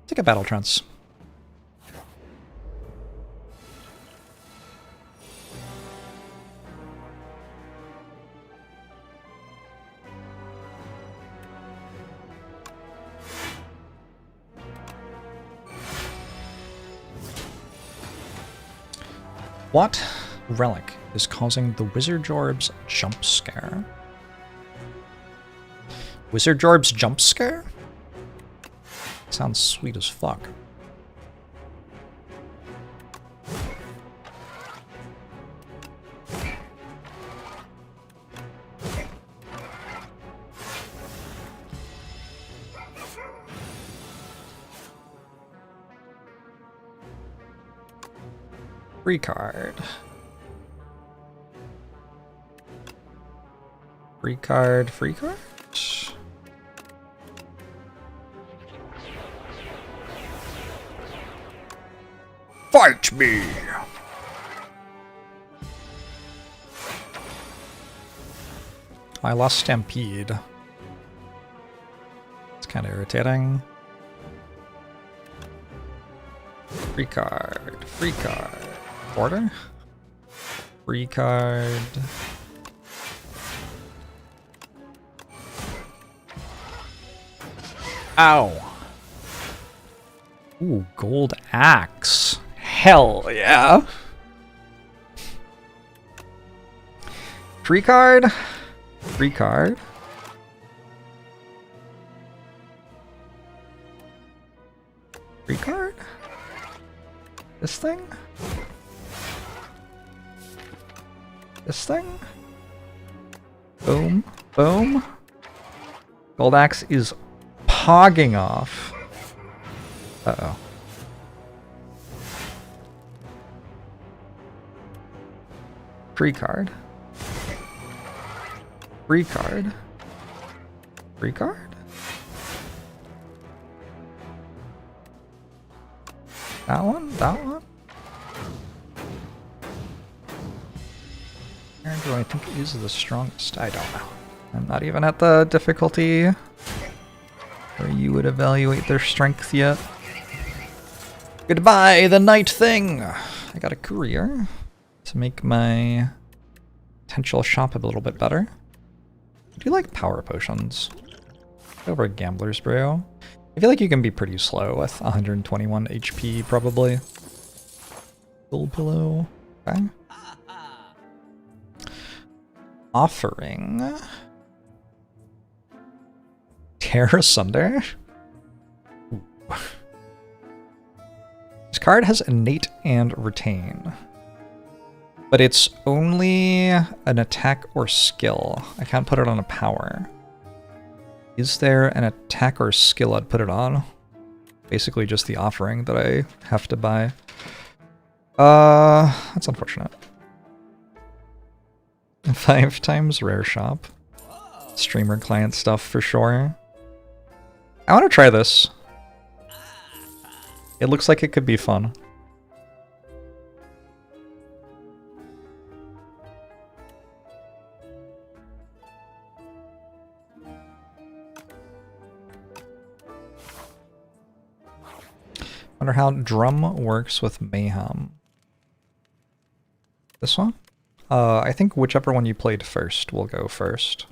Take a Battle Trance. What relic is causing the Wizard Jorbs jump scare? Wizard Jorbs jump scare? Sounds sweet as fuck. Free card. Free card, free card? Fight me! I lost Stampede. It's kind of irritating. Free card, free card. Order? Free card. Ow. Ooh, gold axe. Hell yeah. Free card. Free card. Free card? This thing? This thing? Boom. Boom. Gold Axe is pogging off. Uh-oh. Free card. Free card. Free card? That one? That one? Where do I think is the strongest? I don't know. I'm not even at the difficulty where you would evaluate their strength yet. Goodbye, the night thing! I got a courier to make my potential shop a little bit better. Do you like power potions? Over at Gambler's Brew. I feel like you can be pretty slow with 121 HP, probably. Gold pillow. Okay. Offering. Tear Asunder. This card has Innate and Retain. But it's only an attack or skill. I can't put it on a power. Is there an attack or skill I'd put it on? Basically just the offering that I have to buy. That's unfortunate. 5 times rare shop. Streamer client stuff for sure. I want to try this. It looks like it could be fun. Wonder how Drum works with Mayhem. This one? I think whichever one you played first will go first.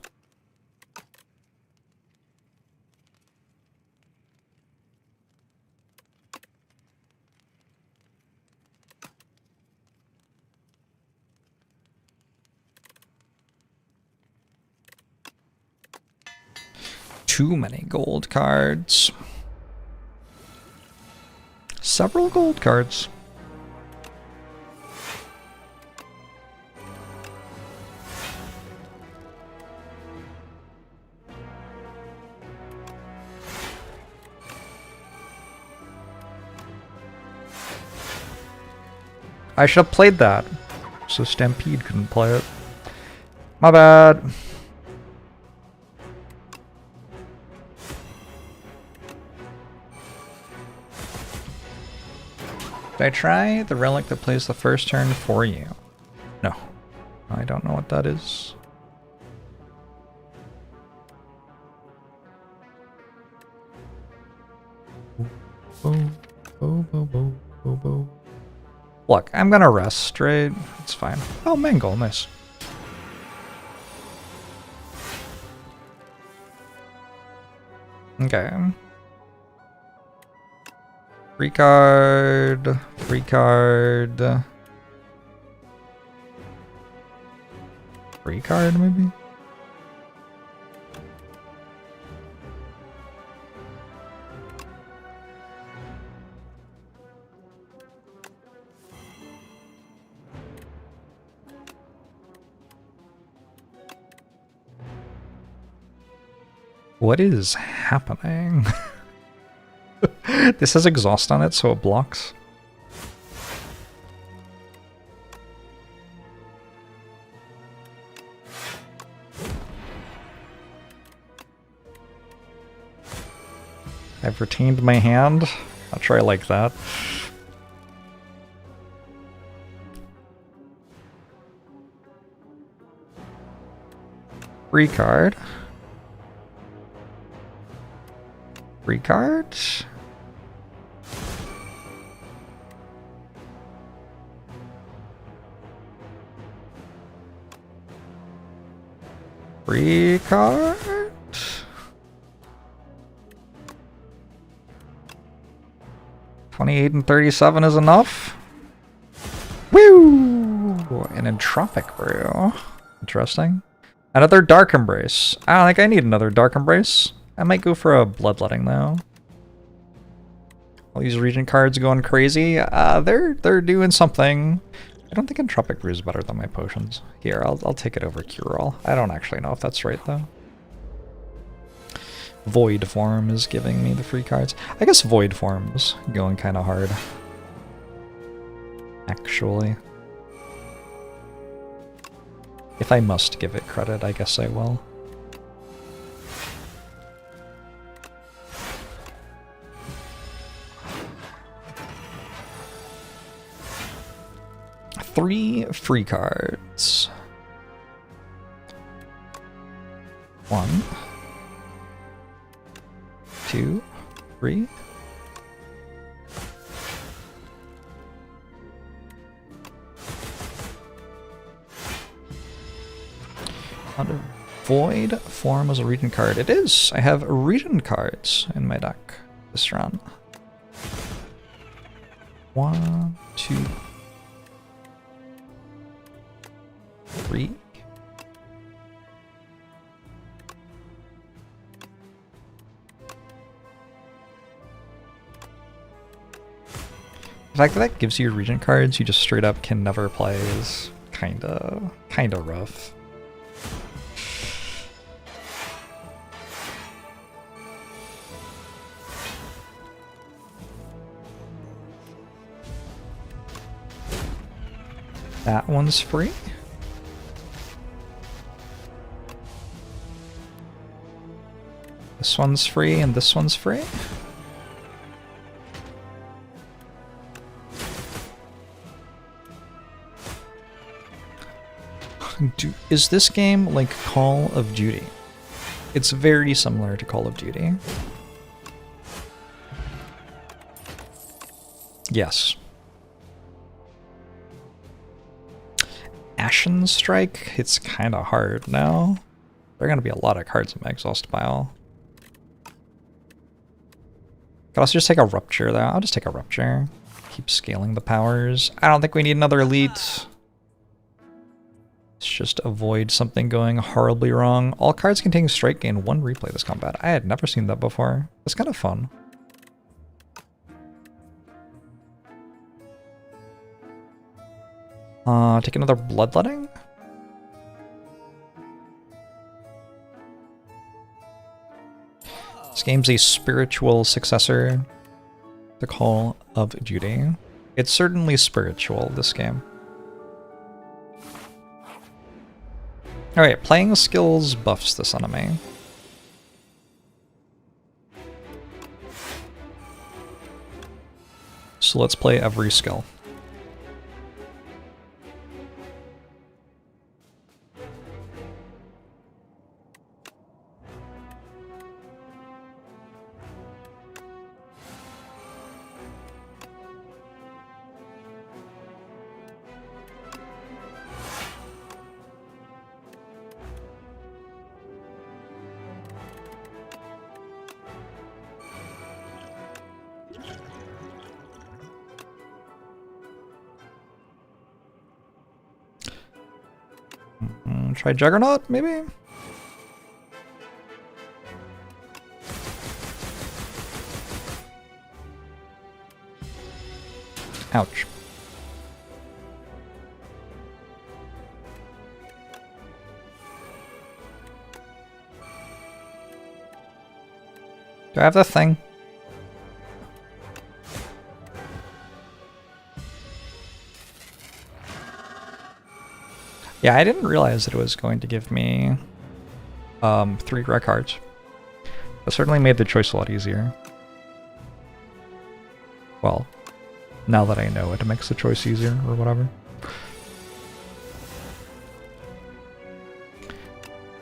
Too many gold cards. Several gold cards. I should have played that, so Stampede couldn't play it. My bad. Did I try the relic that plays the first turn for you? No. I don't know what that is. Look, I'm gonna rest, right? It's fine. Oh, mango, nice. Okay. Free card. Free card. Free card, maybe? What is happening? This has exhaust on it, so it blocks. I've retained my hand. I'll try like that. Free card. Free card. Free card. 28 and 37 is enough. Woo! An Entropic Brew. Interesting. Another Dark Embrace. I don't think I need another Dark Embrace. I might go for a Bloodletting though. All these region cards going crazy. They're doing something. I don't think Entropic Brew is better than my potions. Here, I'll take it over Cure All. I don't actually know if that's right though. Void Form is giving me the free cards. I guess Void Form is going kind of hard. Actually. If I must give it credit, I guess I will. Three free cards. 1, 2, 3. Void Form as a region card. It is. I have region cards in my deck this round. 1, 2, 3. The fact that gives you region cards you just straight up can never play is kinda rough. That one's free. This one's free and this one's free. Is this game like Call of Duty? It's very similar to Call of Duty. Yes. Ashen Strike, it's kind of hard now. There are going to be a lot of cards in my exhaust pile. Could also just take a Rupture though. I'll just take a Rupture. Keep scaling the powers. I don't think we need another Elite. Let's just avoid something going horribly wrong. All cards containing strike gain 1 replay this combat. I had never seen that before. It's kind of fun. Take another Bloodletting. This game's a spiritual successor to Call of Duty. It's certainly spiritual, this game. Alright, playing skills buffs this enemy. So let's play every skill. Try Juggernaut, maybe? Ouch. Do I have the thing? Yeah, I didn't realize that it was going to give me 3 rare cards. That certainly made the choice a lot easier. Well, now that I know it makes the choice easier, or whatever.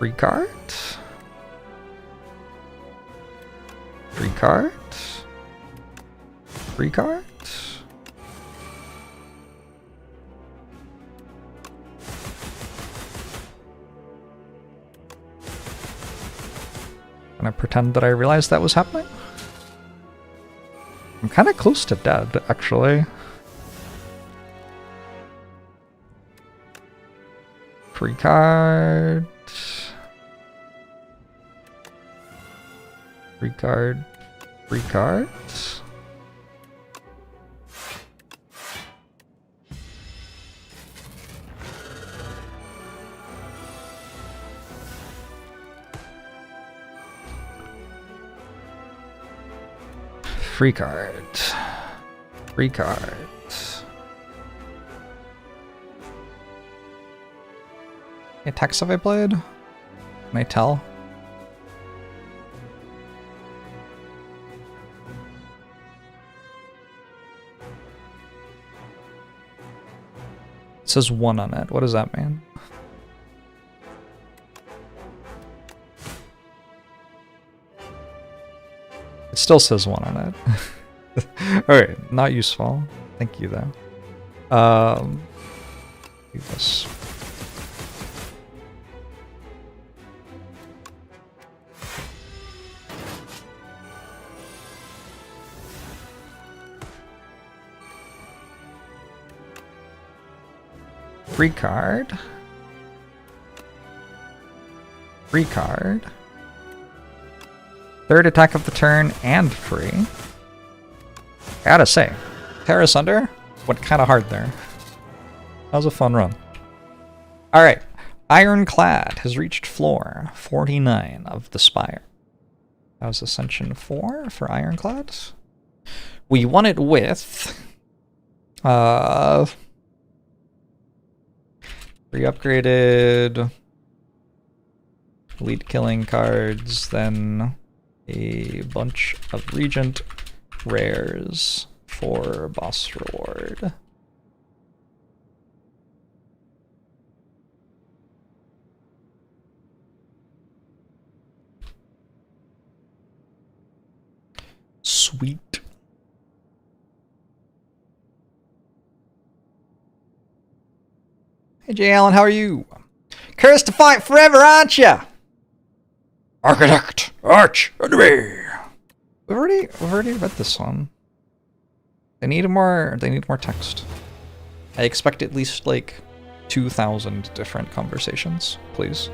Free card? Free card? Free card? Can I pretend that I realized that was happening? I'm kind of close to dead, actually. Free card. Free card. Free card. Free card. Free card. What attacks have I played? Can I tell? It says 1 on it. What does that mean? It still says 1 on it. Alright, not useful. Thank you though. Do this. Free card. Free card. Third attack of the turn and free. Gotta say, Tear Asunder went kind of hard there. That was a fun run. Alright, Ironclad has reached floor 49 of the Spire. That was Ascension 4 for Ironclad. We won it with... 3 upgraded elite killing cards, then a bunch of Regent rares for boss reward. Sweet. Hey J. Allen, how are you? Cursed to fight forever, aren't ya? Architect, arch enemy. We've already read this one. They need more text. I expect at least like 2,000 different conversations, please.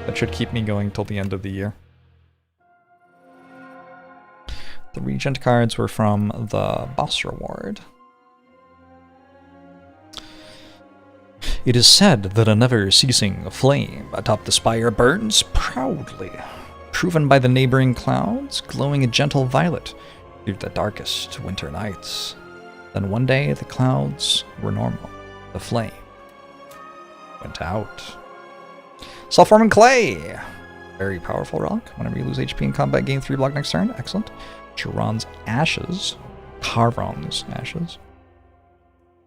That should keep me going till the end of the year. The Regent cards were from the boss reward. It is said that a never-ceasing flame atop the spire burns proudly, proven by the neighboring clouds, glowing a gentle violet through the darkest winter nights. Then one day the clouds were normal. The flame went out. Self-forming clay! Very powerful relic. Whenever you lose HP in combat, gain 3 block next turn. Excellent. Chiron's Ashes. Charon's Ashes.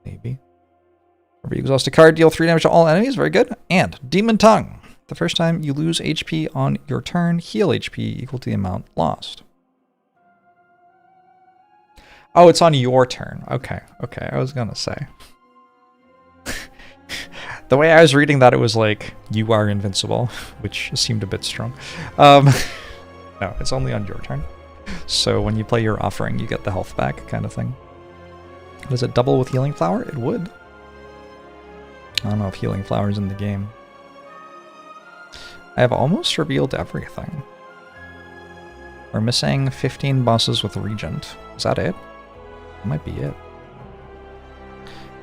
Maybe. Whenever you exhaust a card, deal 3 damage to all enemies. Very good. And Demon Tongue. The first time you lose HP on your turn, heal HP equal to the amount lost. Oh, it's on your turn. Okay, okay. I was gonna say. The way I was reading that, it was like, you are invincible, which seemed a bit strong. No, it's only on your turn. So when you play your offering, you get the health back, kind of thing. Does it double with Healing Flower? It would. I don't know if Healing Flower's in the game. I have almost revealed everything. We're missing 15 bosses with Regent. Is that it? That might be it.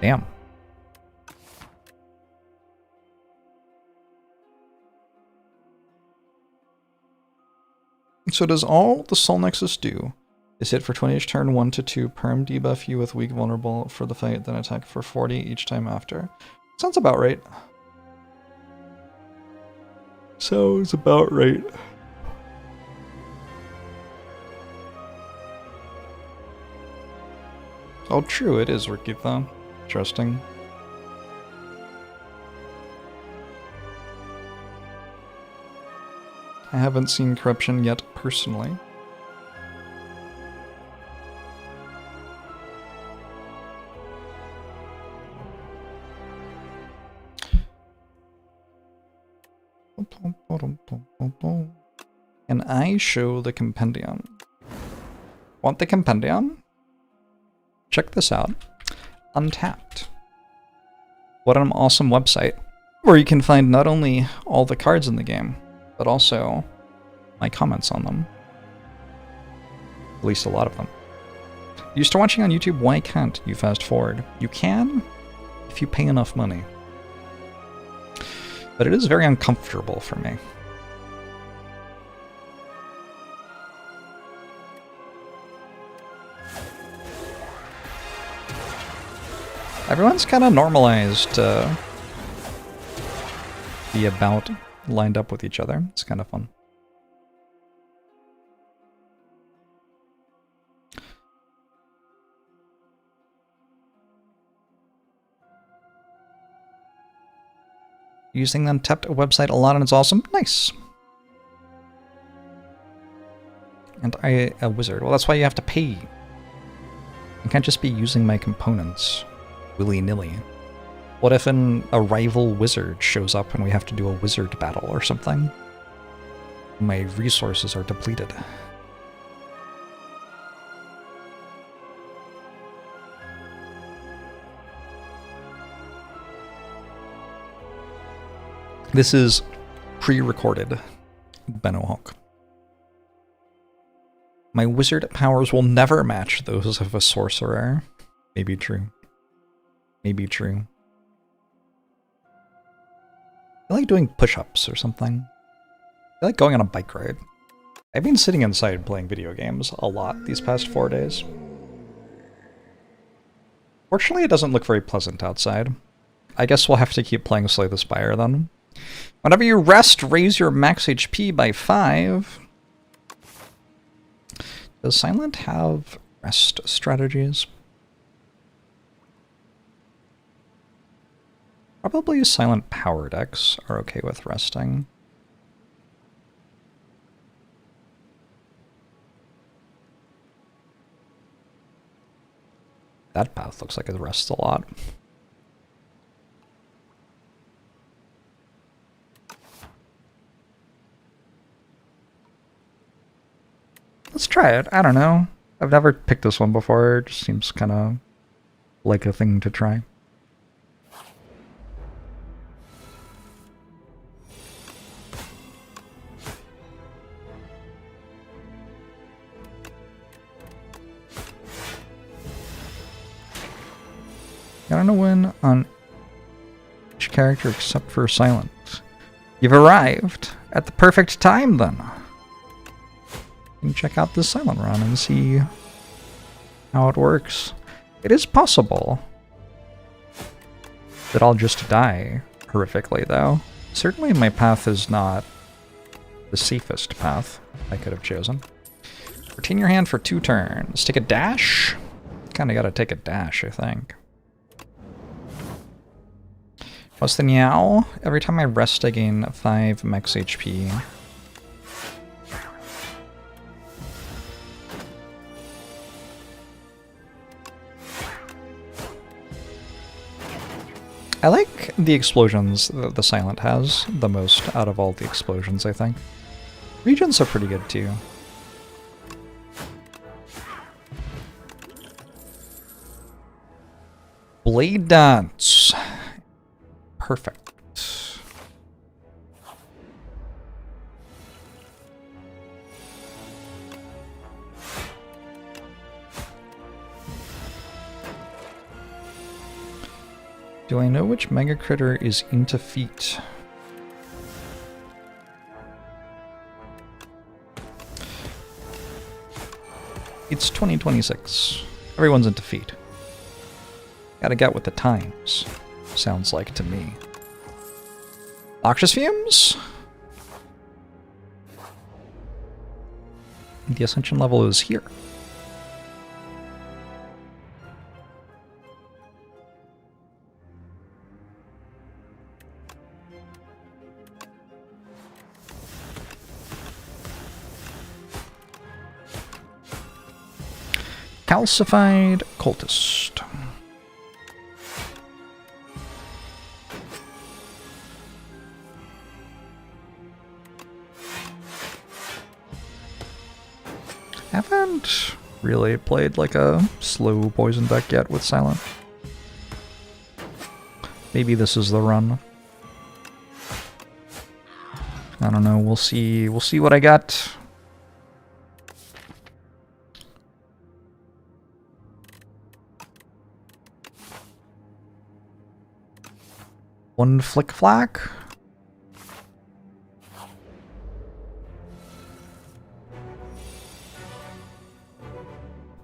Damn. So does all the Soul Nexus do is hit for 20 each turn, 1 to 2, perm debuff you with weak vulnerable for the fight, then attack for 40 each time after. Sounds about right. Sounds about right. Oh, true, it is Rikitha. Interesting. I haven't seen Corruption yet, personally. Can I show the compendium? Want the compendium? Check this out. Untapped. What an awesome website, where you can find not only all the cards in the game, but also my comments on them. At least a lot of them. You start watching on YouTube, why can't you fast forward? You can, if you pay enough money. But it is very uncomfortable for me. Everyone's kind of normalized to be about lined up with each other. It's kind of fun. Using the Untapped website a lot and it's awesome. Nice. And a wizard. Well, that's why you have to pay. I can't just be using my components willy-nilly. What if a rival wizard shows up and we have to do a wizard battle or something? My resources are depleted. This is pre-recorded Benno Hawk. My wizard powers will never match those of a sorcerer. Maybe true. Maybe true. I like doing push-ups or something. I like going on a bike ride. I've been sitting inside playing video games a lot these past 4 days. Fortunately, it doesn't look very pleasant outside. I guess we'll have to keep playing Slay the Spire then. Whenever you rest, raise your max HP by 5. Does Silent have rest strategies? Probably Silent power decks are okay with resting. That path looks like it rests a lot. Let's try it. I don't know. I've never picked this one before. It just seems kind of like a thing to try. I don't know when on each character except for Silent. You've arrived at the perfect time then. You can check out this Silent run and see how it works. It is possible that I'll just die horrifically, though. Certainly my path is not the safest path I could have chosen. Retain your hand for 2 turns. Take a dash? Kinda gotta take a dash, I think. What's the meow? Every time I rest, I gain 5 max HP. I like the explosions that the Silent has the most out of all the explosions, I think. Regions are pretty good too. Blade Dance. Perfect. Do I know which Mega Critter is into feet? It's 2026. Everyone's into feet. Gotta get with the times, sounds like to me. Noxious Fumes? The Ascension level is here. Calcified Cultist. Haven't really played like a slow poison deck yet with Silent. Maybe this is the run. I don't know, we'll see what I got. One Flick Flack.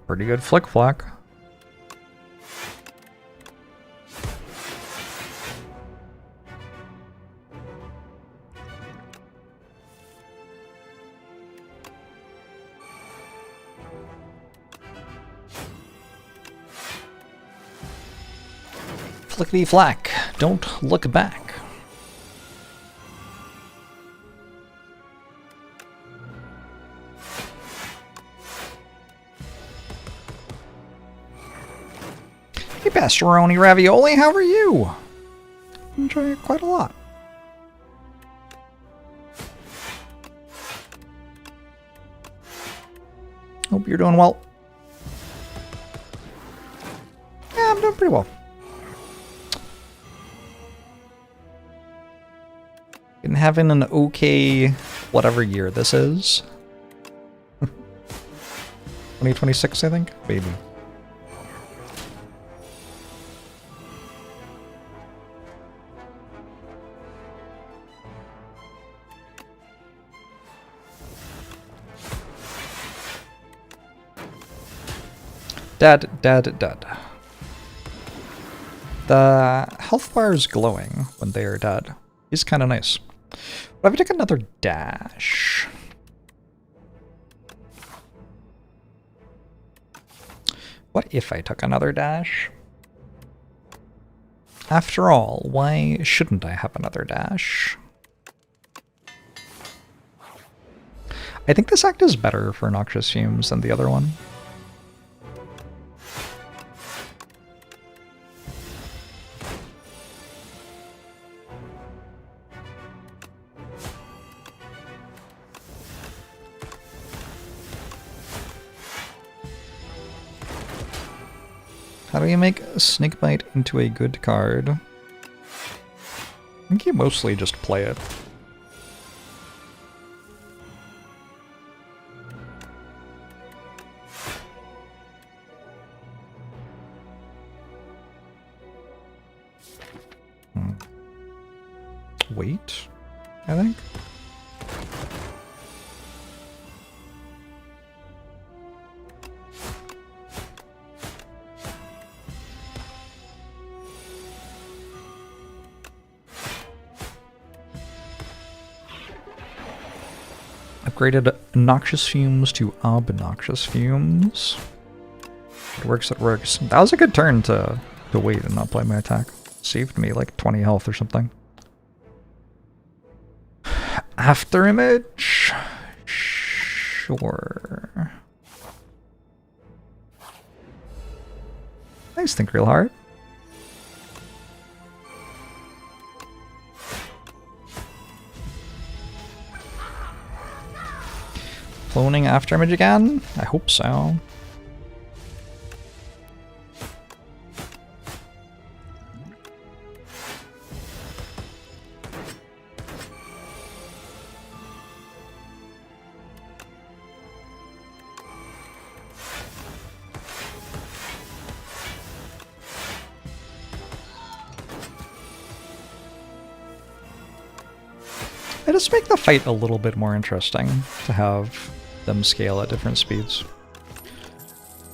Pretty good Flick Flack. Flickety flack. Don't look back. Hey, Pastoroni Ravioli, how are you? Enjoying it quite a lot. Hope you're doing well. Yeah, I'm doing pretty well. Been having an okay whatever year this is. 2026, I think? Maybe. Dead. The health bar is glowing when they are dead. He's kind of nice. What if I take another dash? What if I took another dash? After all, why shouldn't I have another dash? I think this act is better for Noxious Fumes than the other one. How do you make Snakebite into a good card? I think you mostly just play it. Wait, I think. Upgraded Noxious Fumes to Obnoxious Fumes. It works, it works. That was a good turn to wait and not play my attack. Saved me like 20 health or something. After image? Sure. Nice, think real hard. Cloning after image again? I hope so. I just make the fight a little bit more interesting to have them scale at different speeds.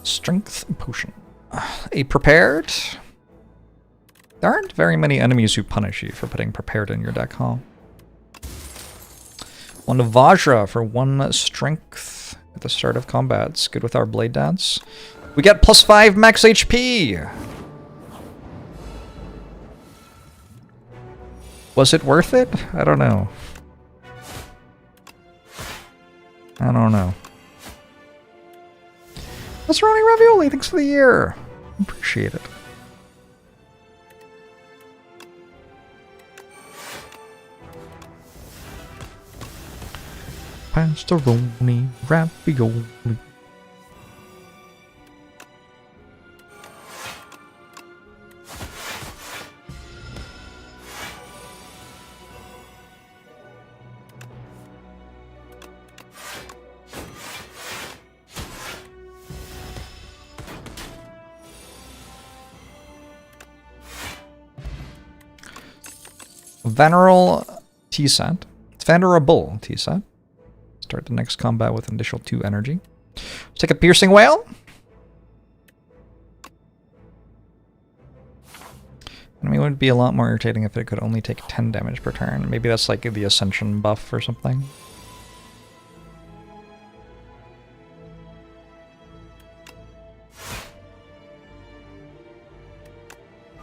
Strength potion. A prepared? There aren't very many enemies who punish you for putting prepared in your deck, huh? One Vajra for 1 strength at the start of combat. It's good with our blade dance. We get +5 max HP! Was it worth it? I don't know. I don't know. That's Ronnie Ravioli, thanks for the year. Appreciate it. Pastoroni Ravioli. Venerable T-set. It's Venerable T-set. Start the next combat with an additional 2 energy. Let's take a Piercing Whale. I mean, it would be a lot more irritating if it could only take 10 damage per turn. Maybe that's like the Ascension buff or something.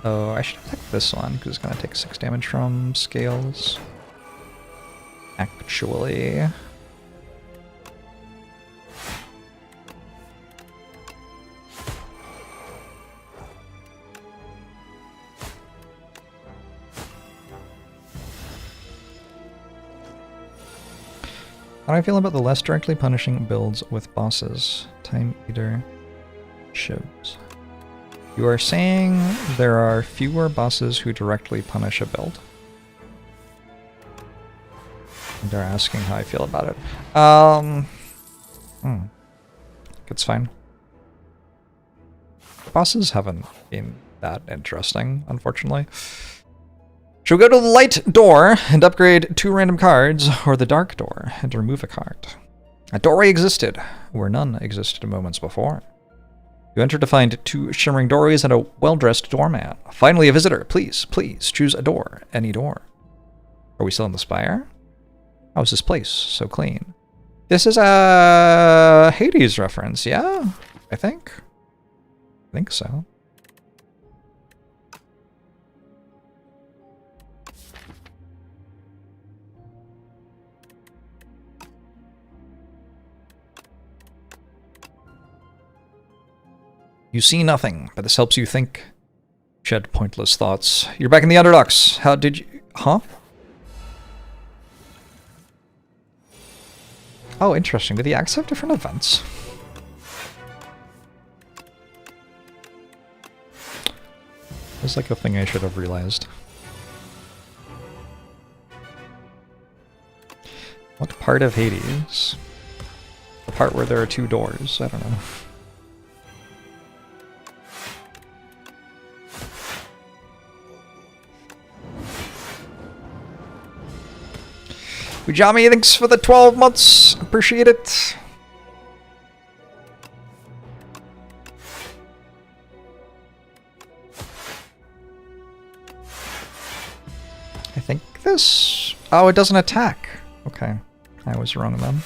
Oh, I should attack this one, because it's going to take 6 damage from scales. Actually. How do I feel about the less directly punishing builds with bosses? Time Eater, Jorbs. You are saying there are fewer bosses who directly punish a build. And they're asking how I feel about it. It's fine. Bosses haven't been that interesting, unfortunately. Should we go to the light door and upgrade 2 random cards, or the dark door and remove a card? A doorway existed, where none existed moments before. You enter to find 2 shimmering doorways and a well-dressed doorman. Finally a visitor. Please, please, choose a door. Any door. Are we still in the spire? How is this place so clean? This is a Hades reference, yeah? I think so. You see nothing, but this helps you think. Shed pointless thoughts. You're back in the Underdogs. How did you... Huh? Oh, interesting. Did the Axe have different events? That's like a thing I should have realized. What part of Hades? The part where there are 2 doors. I don't know. Ujami, thanks for the 12 months. Appreciate it. I think this... Oh, it doesn't attack. Okay. I was wrong then.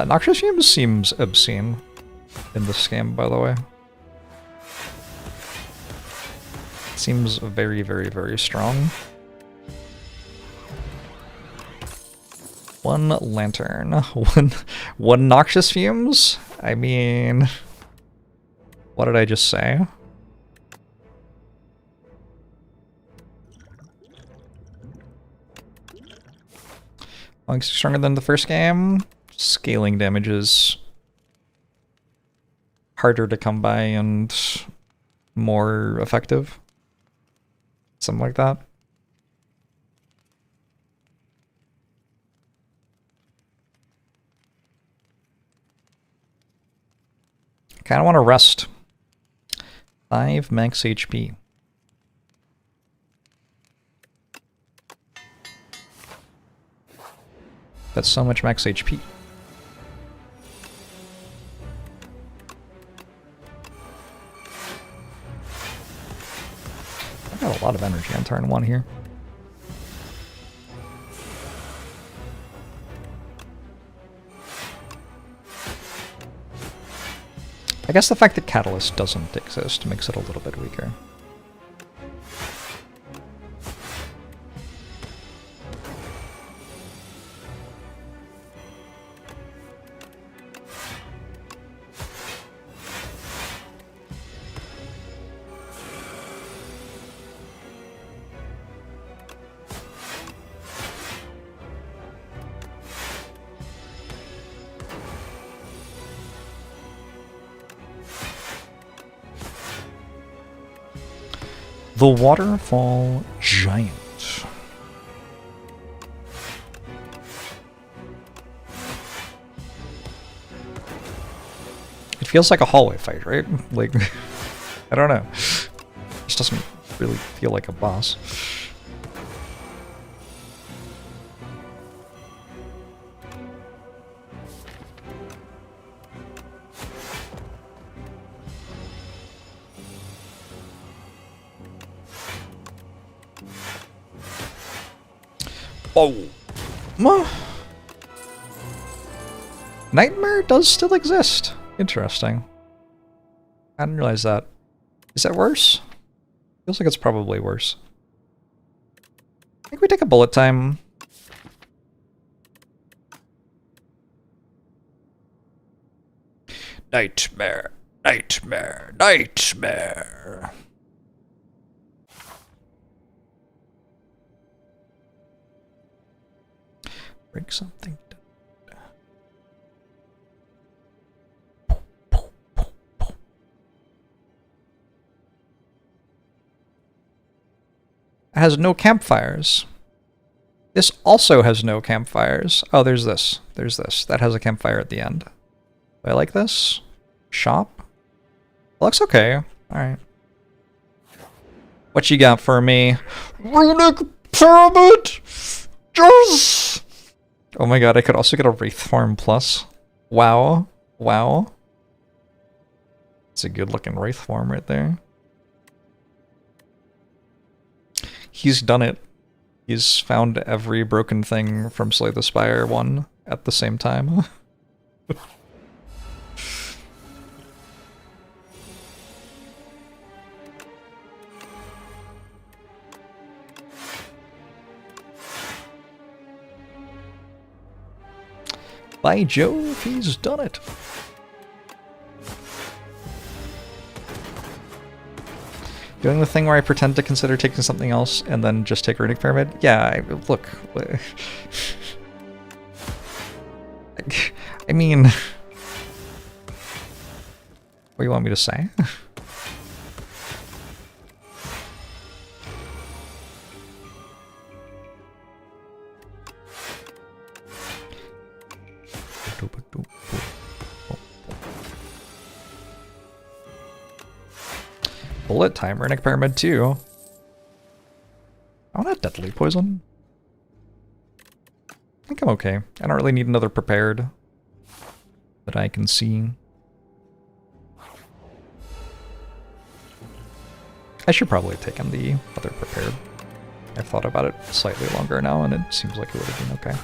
Noxious Fumes seems obscene in this game, by the way. Seems very, very, very strong. 1 lantern. One Noxious Fumes? I mean... What did I just say? Well, it's stronger than the first game. Scaling damage is harder to come by and more effective. Something like that. Kind of want to rest. 5 max HP. That's so much max HP. I got a lot of energy on turn 1 here. I guess the fact that Catalyst doesn't exist makes it a little bit weaker. The Waterfall Giant. It feels like a hallway fight, right? Like, I don't know. This doesn't really feel like a boss. Oh. Nightmare does still exist. Interesting. I didn't realize that. Is that worse? Feels like it's probably worse. I think we take a bullet time. Nightmare, nightmare, nightmare. Break something. It has no campfires. This also has no campfires. Oh, there's this. There's this. That has a campfire at the end. Do I like this? Shop? It looks okay. Alright. What you got for me? Runic Pyramid! Yes! Oh my god, I could also get a Wraith Form Plus. Wow. Wow. It's a good looking Wraith Form right there. He's done it. He's found every broken thing from Slay the Spire 1 at the same time. By Jove, he's done it. Doing the thing where I pretend to consider taking something else and then just take Runic Pyramid? Yeah, look. I mean... What do you want me to say? Bullet time, Runic Pyramid 2. I want a deadly poison. I think I'm okay. I don't really need another prepared that I can see. I should probably have taken the other prepared. I've thought about it slightly longer now, and it seems like it would have been okay.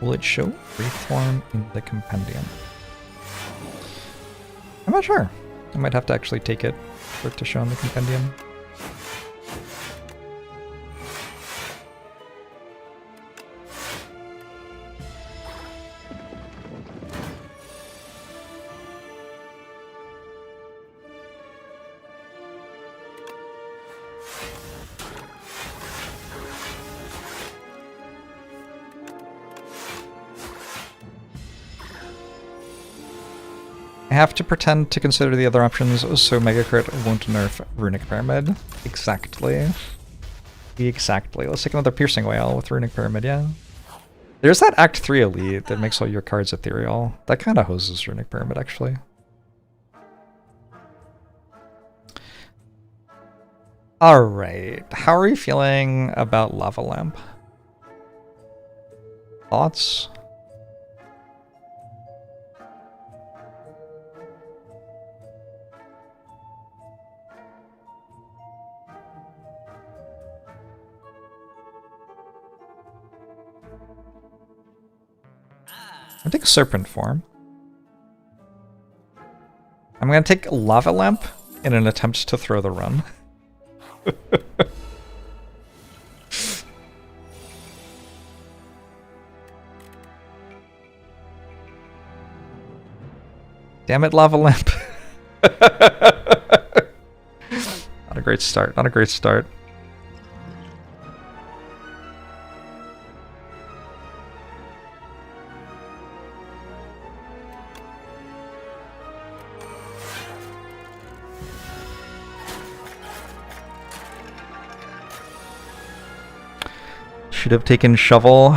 Will it show Wraith Form in the compendium? I'm not sure. I might have to actually take it for it to show in the compendium. I have to pretend to consider the other options, so Mega Crit won't nerf Runic Pyramid. Exactly. Exactly. Let's take another Piercing Whale with Runic Pyramid, yeah. There's that Act 3 Elite that makes all your cards ethereal. That kind of hoses Runic Pyramid, actually. Alright, how are you feeling about Lava Lamp? Thoughts? I take Serpent Form. I'm gonna take Lava Lamp in an attempt to throw the run. Damn it, Lava Lamp. Not a great start, not a great start. Should have taken Shovel.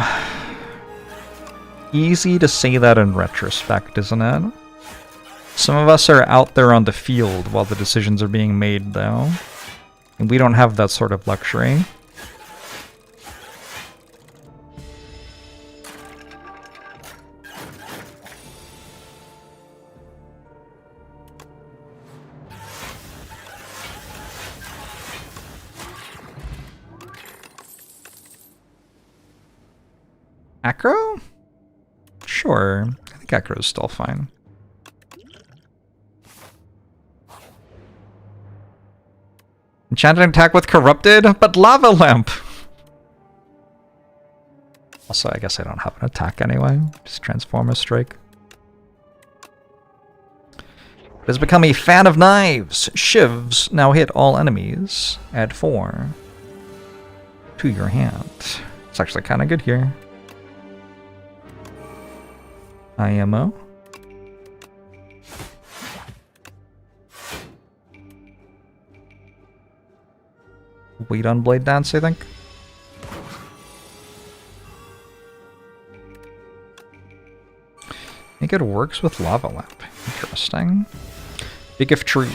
Easy to say that in retrospect, isn't it? Some of us are out there on the field while the decisions are being made, though. And we don't have that sort of luxury. Acro? sure. I think Echo's still fine. Enchanted attack with Corrupted, but Lava Lamp! Also, I guess I don't have an attack anyway. Just Transformer Strike. It has become a fan of knives. Shivs now hit all enemies. Add 4 to your hand. It's actually kind of good here. IMO. Wait on Blade Dance, I think. I think it works with Lava Lamp. Interesting. Big if true.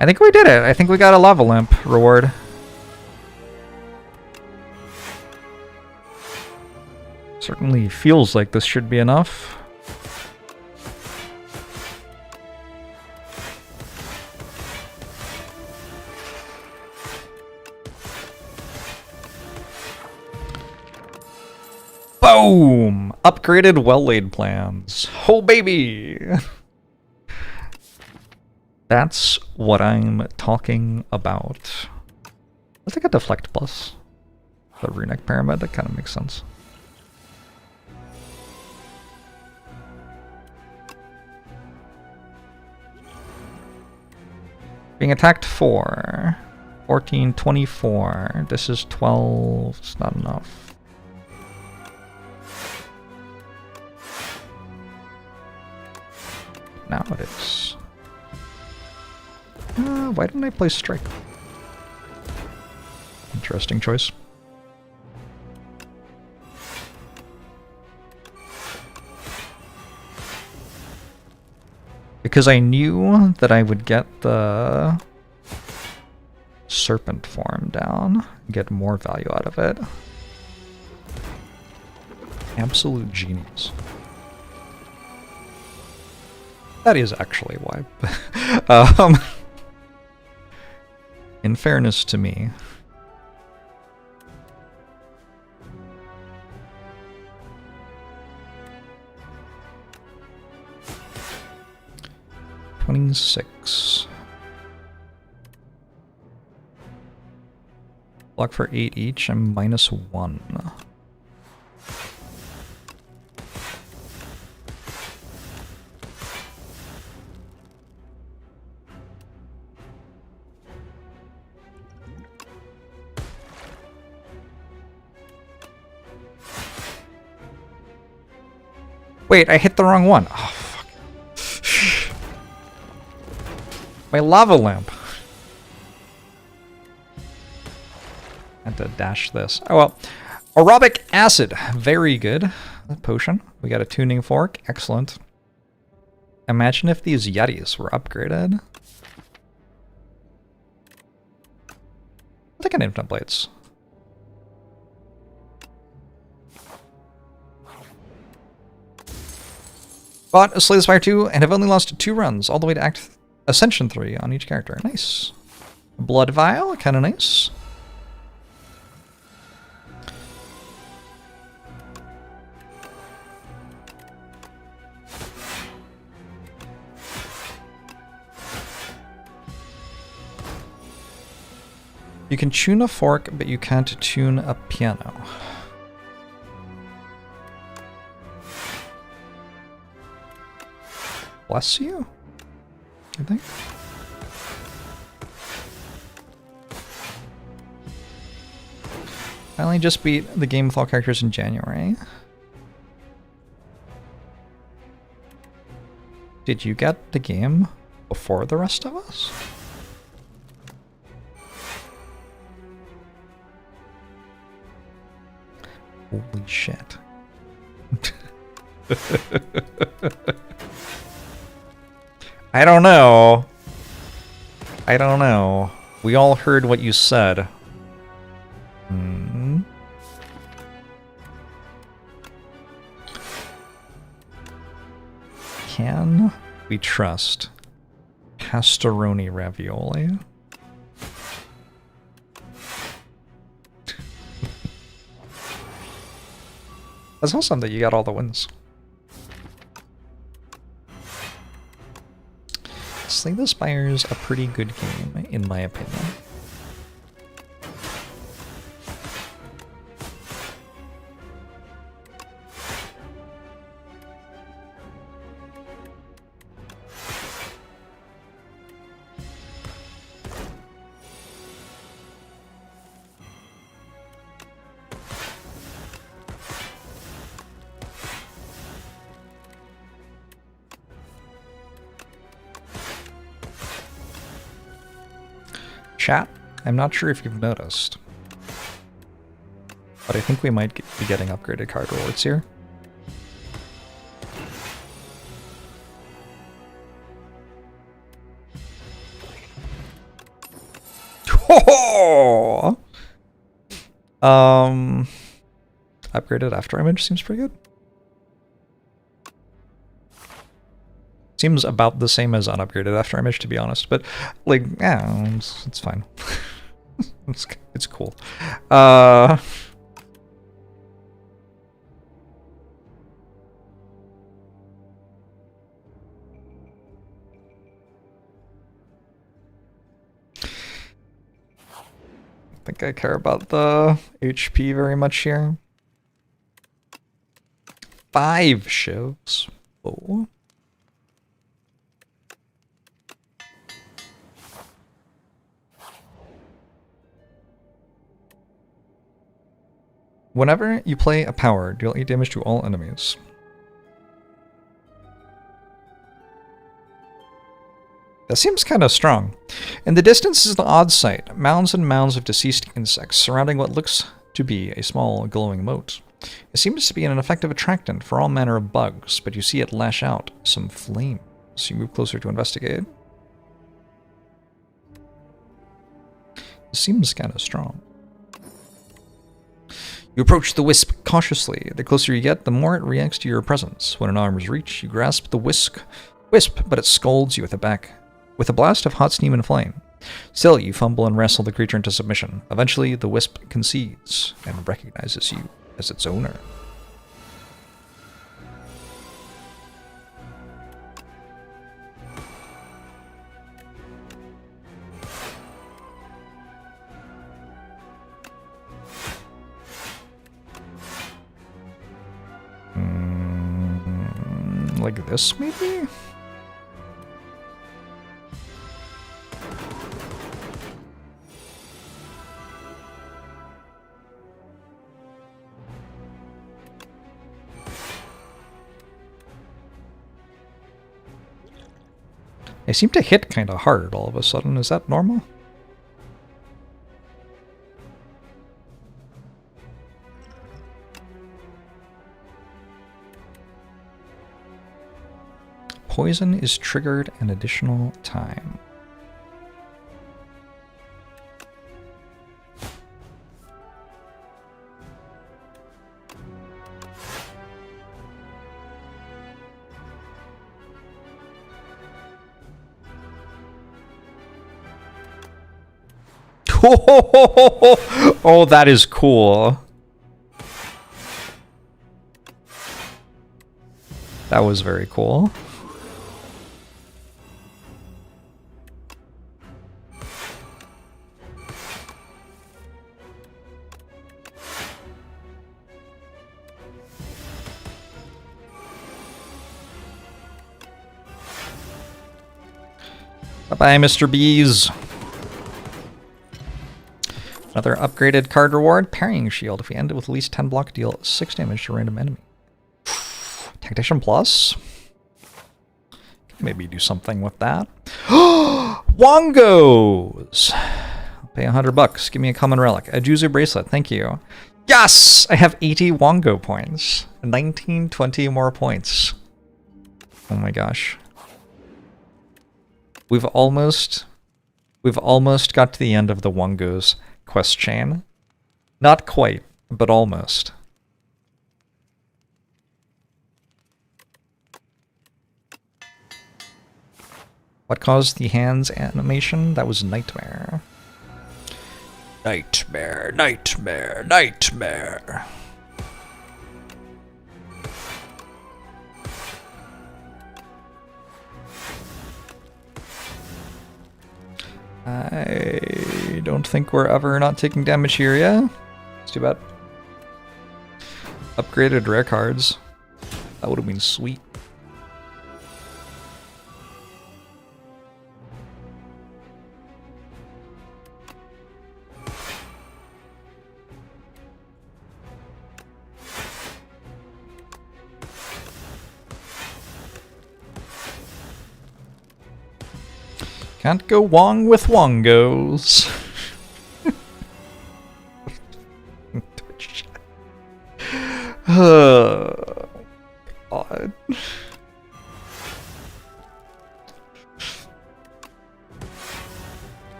I think we did it. I think we got a Lava Lamp reward. Certainly feels like this should be enough. Boom! Upgraded well-laid plans. Oh, baby! That's what I'm talking about. Let's take a Deflect Plus. The Runic Pyramid, that kind of makes sense. Being attacked 4. 14, 24. This is 12. It's not enough. Now it is. Why didn't I play Strike? Interesting choice. Because I knew that I would get the Serpent form down, get more value out of it. Absolute genius. That is actually why. In fairness to me. $26. Block for 8 each, I'm -1. Wait, I hit the wrong one. Oh, fuck. My lava lamp. I had to dash this. Oh well. Aerobic acid. Very good. A potion. We got a tuning fork. Excellent. Imagine if these Yetis were upgraded. I'll take an infinite blades. Bought a Slay the Spire 2 and have only lost 2 runs, all the way to Ascension 3 on each character. Nice. Blood Vial, kind of nice. You can tune a fork, but you can't tune a piano. Bless you, I think. Finally just beat the game with all characters in January. Did you get the game before the rest of us? Holy shit. I don't know. I don't know. We all heard what you said. Hmm. Can we trust pastoroni ravioli? That's awesome that you got all the wins. Slay the Spire's a pretty good game, in my opinion. Chat, I'm not sure if you've noticed, but I think we might be getting upgraded card rewards here. Oh! Upgraded after image seems pretty good. Seems about the same as unupgraded after image, to be honest. But, like, yeah, it's fine. it's cool. I think I care about the HP very much here. 5 shivs. Oh. Whenever you play a power, deal 8 damage to all enemies. That seems kind of strong. In the distance is the odd sight, mounds and mounds of deceased insects surrounding what looks to be a small glowing moat. It seems to be an effective attractant for all manner of bugs, but you see it lash out some flame. So you move closer to investigate. It seems kind of strong. You approach the wisp cautiously. The closer you get, the more it reacts to your presence. When an arm's reach, you grasp the wisp, but it scolds you with a blast of hot steam and flame. Still, you fumble and wrestle the creature into submission. Eventually, the wisp concedes and recognizes you as its owner. Like this, maybe? They seem to hit kind of hard all of a sudden. Is that normal? Poison is triggered an additional time. Oh, that is cool. That was very cool. Bye-bye, Mr. Bees. Another upgraded card reward, Parrying Shield. If we end it with at least 10 block, deal 6 damage to a random enemy. Tactician Plus? Maybe do something with that. Wongos! I'll pay $100. Give me a common relic. A Juzu Bracelet, thank you. Yes! I have 80 Wongo points. 19, 20 more points. Oh my gosh. We've almost got to the end of the Wongo's quest chain. Not quite, but almost. What caused the hands animation? That was Nightmare. Nightmare, nightmare, nightmare. I don't think we're ever not taking damage here, yeah? It's too bad. Upgraded rare cards. That would have been sweet. Can't go wrong with Wongos. God.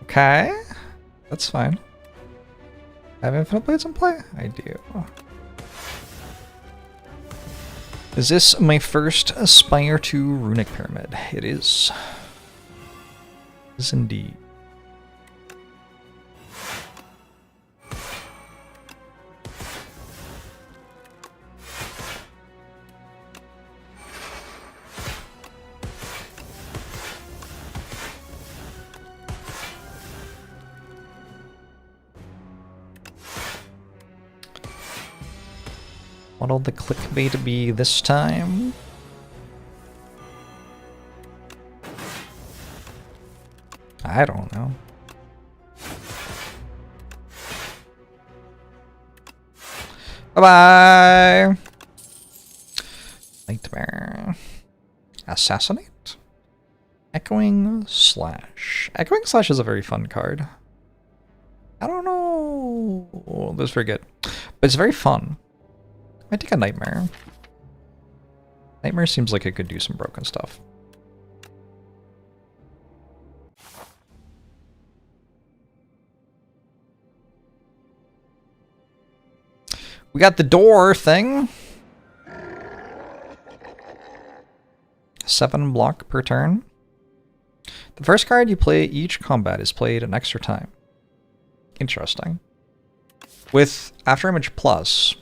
Okay, that's fine. I have infinite blades in play? I do. Is this my first Spire to Runic Pyramid? It is. It is indeed. What'll the clickbait be this time? I don't know. Bye-bye! Nightmare. Assassinate? Echoing Slash. Echoing Slash is a very fun card. I don't know. Oh, that's very good. But it's very fun. I take a Nightmare. Nightmare seems like it could do some broken stuff. We got the door thing. 7 block per turn. The first card you play each combat is played an extra time. Interesting. With After Image Plus,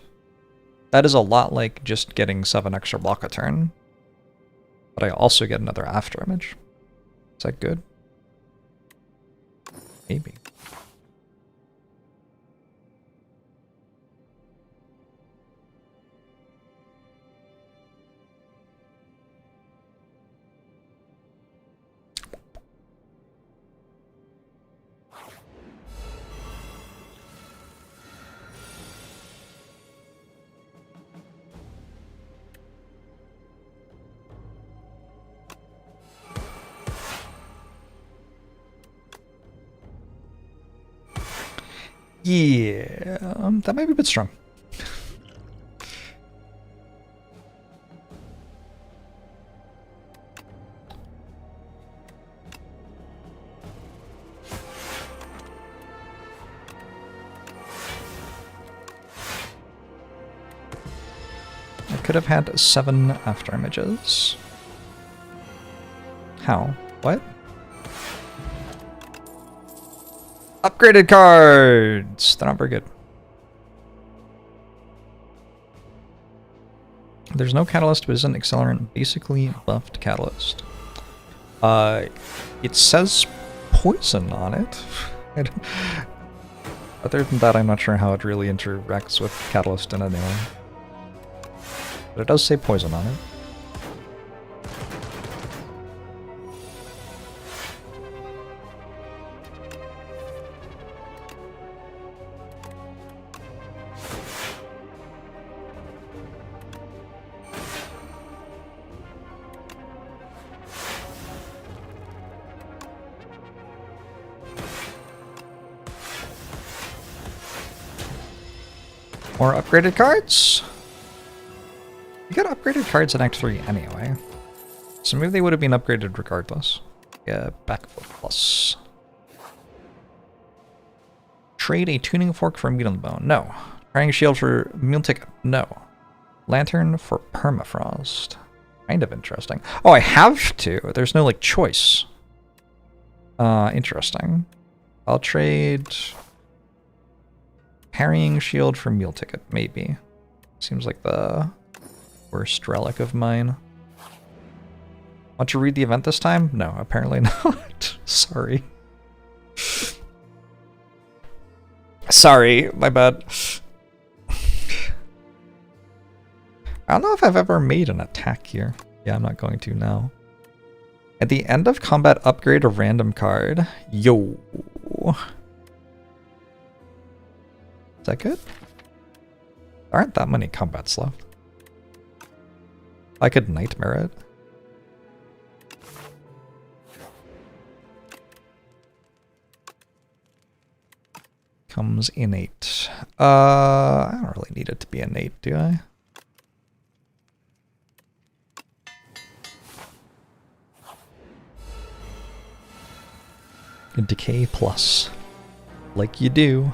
that is a lot like just getting 7 extra block a turn. But I also get another After Image. Is that good? Maybe. Yeah, that might be a bit strong. I could have had 7 After Images. How? What? Upgraded cards! They're not very good. There's no Catalyst, but isn't Accelerant basically buffed Catalyst? It says Poison on it. Other than that, I'm not sure how it really interacts with Catalyst in any way. But it does say poison on it. More upgraded cards? You got upgraded cards in Act 3 anyway. So maybe they would have been upgraded regardless. Yeah, backflip plus. Trade a tuning fork for meat on the bone. No. Carrying shield for meal ticket. No. Lantern for permafrost. Kind of interesting. Oh, I have to. There's no like choice. Interesting. I'll trade carrying shield for meal ticket, maybe. Seems like the worst relic of mine. Want to read the event this time? No, apparently not. Sorry. Sorry, my bad. I don't know if I've ever made an attack here. Yeah, I'm not going to now. At the end of combat, upgrade a random card. Yo. Is that good? There aren't that many combats left. I could nightmare it. Comes innate. I don't really need it to be innate, do I? A decay plus. Like you do.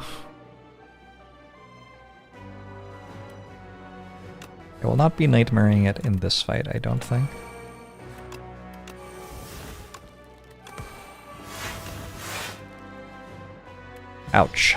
I will not be nightmaring it in this fight, I don't think. Ouch.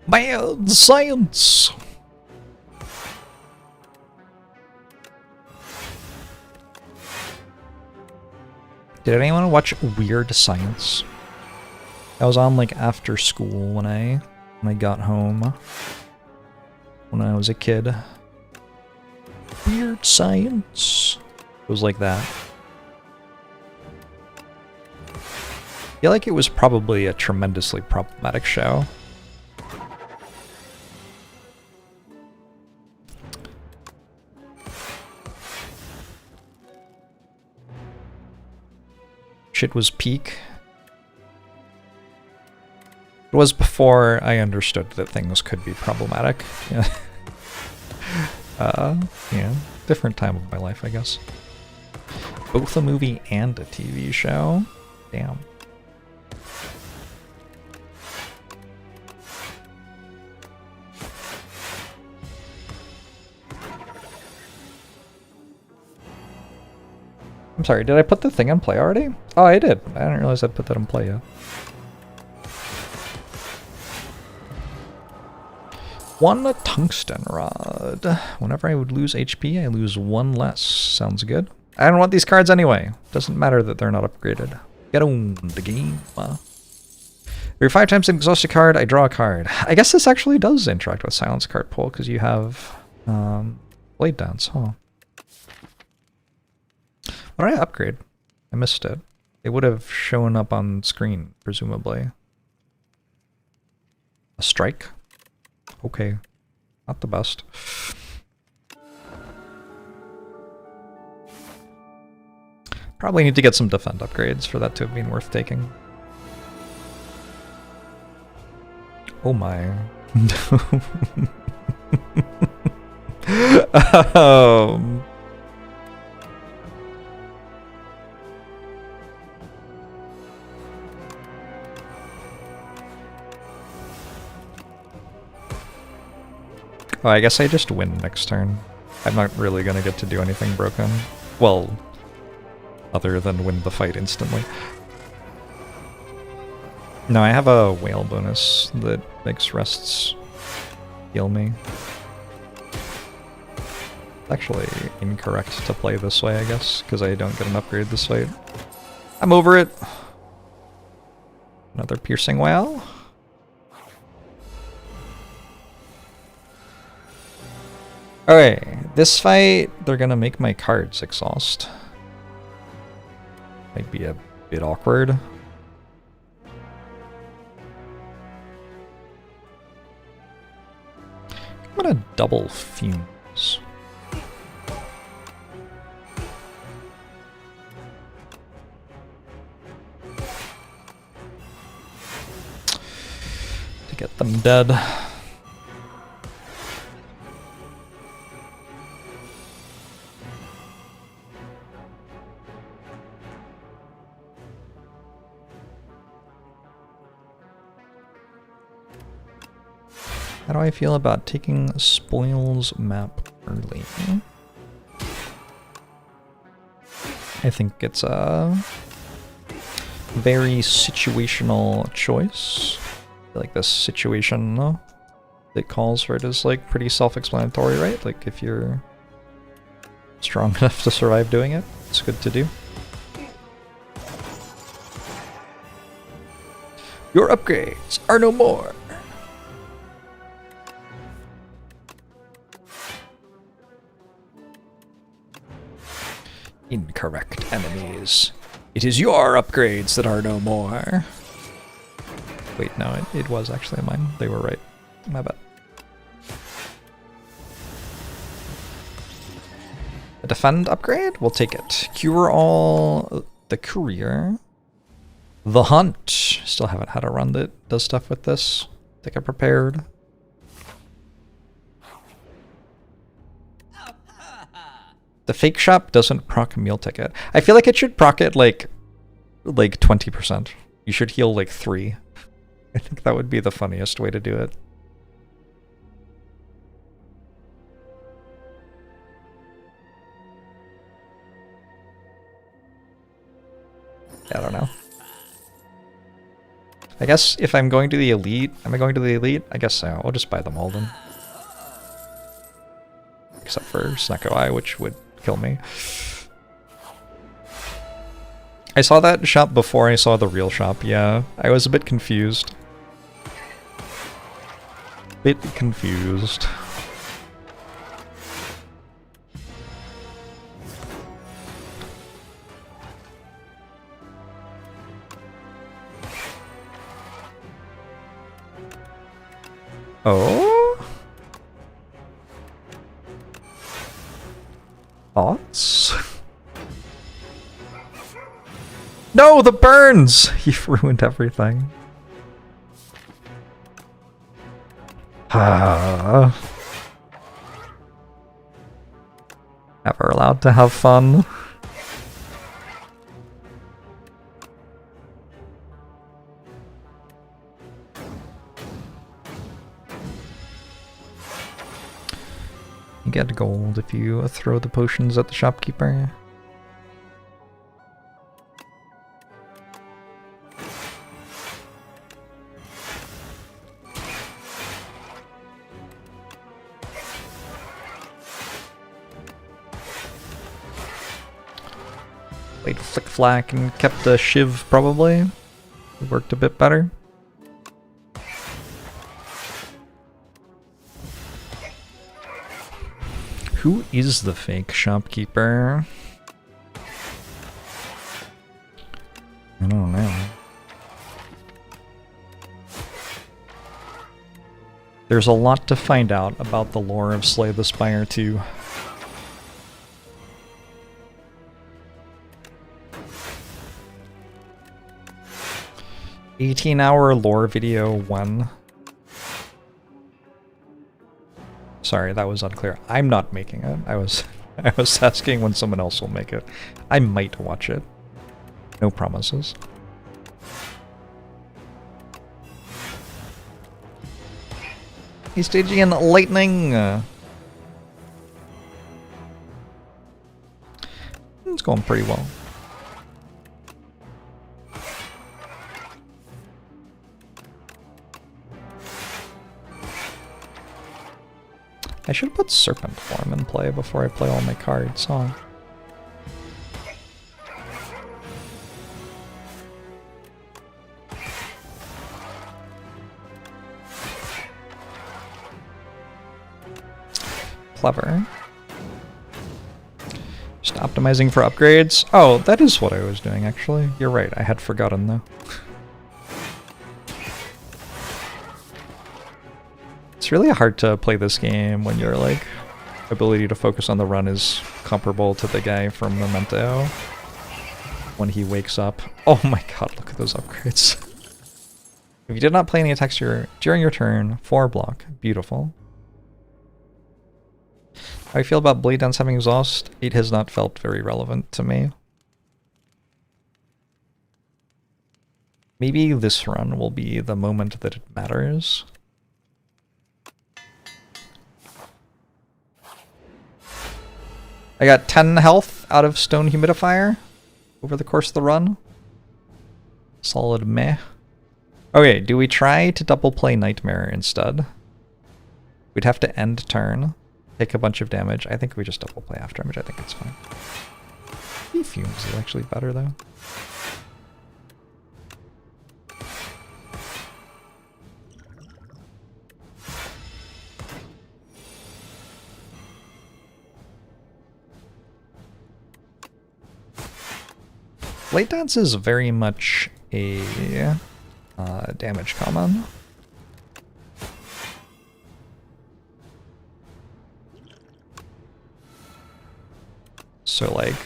Mad science! Did anyone watch Weird Science? I was on like after school when I got home. When I was a kid. Weird Science. It was like that. I feel like it was probably a tremendously problematic show. Shit was peak. It was before I understood that things could be problematic. Yeah. Yeah, different time of my life, I guess. Both a movie and a TV show? Damn. I'm sorry, did I put the thing in play already? Oh, I did. I didn't realize I'd put that in play yet. One tungsten rod. Whenever I would lose HP, I lose one less. Sounds good. I don't want these cards anyway. Doesn't matter that they're not upgraded. Get on the game. Every 5 times an exhausted card, I draw a card. I guess this actually does interact with Silence Card Pool, because you have Blade Dance, huh? What did I upgrade? I missed it. It would have shown up on screen, presumably. A strike? Okay. Not the best. Probably need to get some defend upgrades for that to have been worth taking. Oh my. Oh, I guess I just win next turn. I'm not really gonna get to do anything broken. Well, other than win the fight instantly. No, I have a whale bonus that makes rests heal me. It's actually incorrect to play this way, I guess, because I don't get an upgrade this fight. I'm over it. Another piercing whale. Alright, this fight, they're gonna make my cards exhaust. Might be a bit awkward. I'm gonna double fumes. To get them dead. How do I feel about taking Spoils map early? I think it's a very situational choice. I feel like this situation that calls for it is like pretty self-explanatory, right? Like if you're strong enough to survive doing it, it's good to do. Your upgrades are no more. Incorrect enemies. It is your upgrades that are no more. Wait, no, it was actually mine. They were right. My bad. A defend upgrade? We'll take it. Cure all the courier. The hunt. Still haven't had a run that does stuff with this. Think I'm prepared. The fake shop doesn't proc a meal ticket. I feel like it should proc it like 20%. You should heal like 3. I think that would be the funniest way to do it. I don't know. I guess if I'm going to the elite, am I going to the elite? I guess so. I'll just buy them all then. Except for Snecko Eye, which would kill me. I saw that shop before I saw the real shop, yeah. I was a bit confused. Oh? Thoughts? No, the burns! You've ruined everything. Ever allowed to have fun? You get gold if you throw the potions at the shopkeeper. Played Flick Flack and kept a Shiv, probably. It worked a bit better. Who is the fake shopkeeper? I don't know. There's a lot to find out about the lore of Slay the Spire 2. $18-hour lore video 1. Sorry, that was unclear. I'm not making it. I was asking when someone else will make it. I might watch it. No promises. He's Stygian lightning. It's going pretty well. I should put Serpent Form in play before I play all my cards, huh? Clever. Just optimizing for upgrades. Oh, that is what I was doing, actually. You're right, I had forgotten, though. It's really hard to play this game when your, like, ability to focus on the run is comparable to the guy from Memento when he wakes up. Oh my god, look at those upgrades. If you did not play any attacks during your turn, 4 block. Beautiful. How do you feel about Blade Dance having exhaust? It has not felt very relevant to me. Maybe this run will be the moment that it matters. I got 10 health out of Stone Humidifier over the course of the run. Solid meh. Okay, do we try to double play Nightmare instead? We'd have to end turn, take a bunch of damage. I think we just double play after damage. I think it's fine. Fumes is actually better though. Blade Dance is very much a damage common. So like,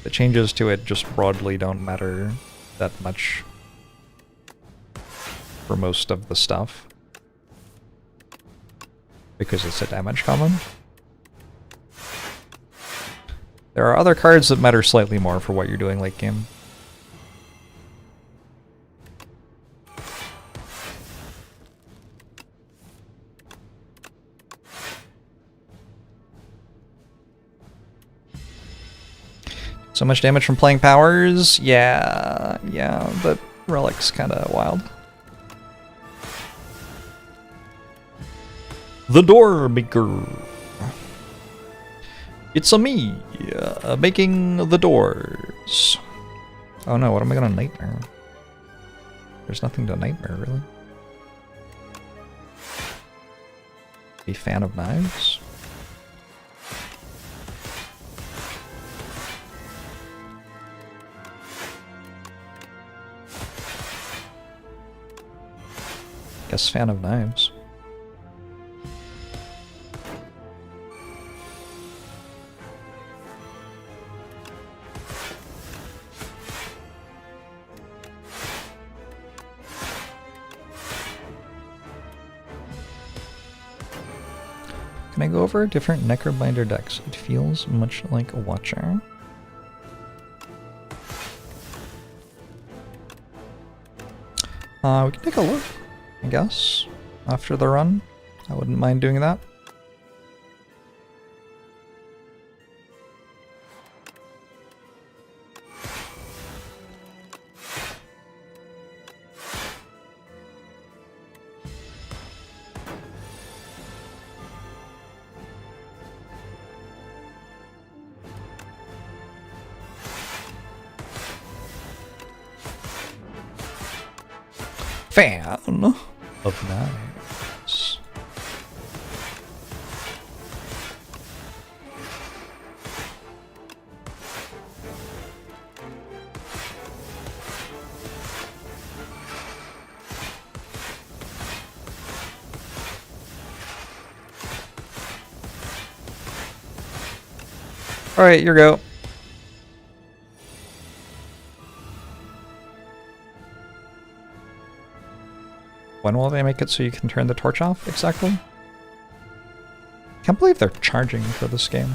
the changes to it just broadly don't matter that much for most of the stuff. Because it's a damage common. There are other cards that matter slightly more for what you're doing late game. So much damage from playing powers? Yeah, but Relic's kinda wild. The Door Maker. It's a me, making the doors. Oh no, what am I gonna Nightmare? There's nothing to Nightmare, really. Be fan of knives? Guess fan of knives. Can I go over different Necrobinder decks? It feels much like a Watcher. We can take a look, I guess, after the run. I wouldn't mind doing that. Fan of knives. All right, your go. When will they make it so you can turn the torch off, exactly? Can't believe they're charging for this game.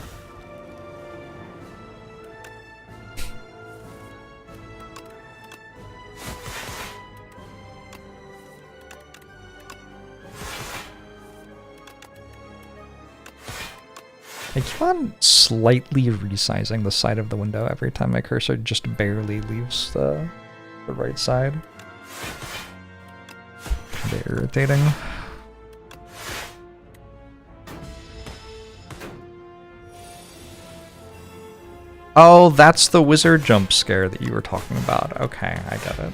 I keep on slightly resizing the side of the window every time my cursor just barely leaves the right side. Kinda irritating. Oh, that's the wizard jump scare that you were talking about. Okay, I get it.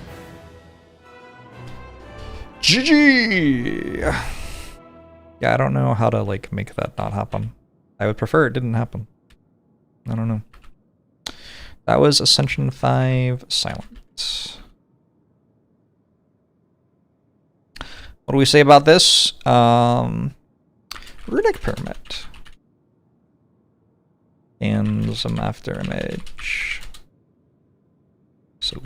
GG! Yeah, I don't know how to, like, make that not happen. I would prefer it didn't happen. I don't know. That was Ascension 5 Silent. What do we say about this? Runic Pyramid. And some after image. So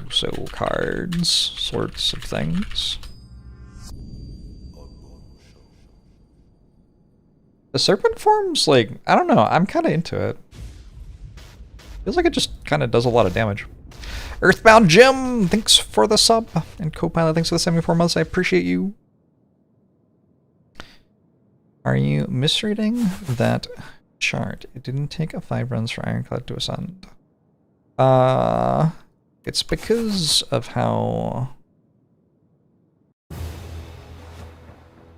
cards, sorts of things. The serpent form's like, I don't know, I'm kind of into it. Feels like it just kind of does a lot of damage. Earthbound Jim, thanks for the sub. And Copilot, thanks for the 74 months, I appreciate you. Are you misreading that chart? It didn't take 5 runs for Ironclad to ascend. It's because of how...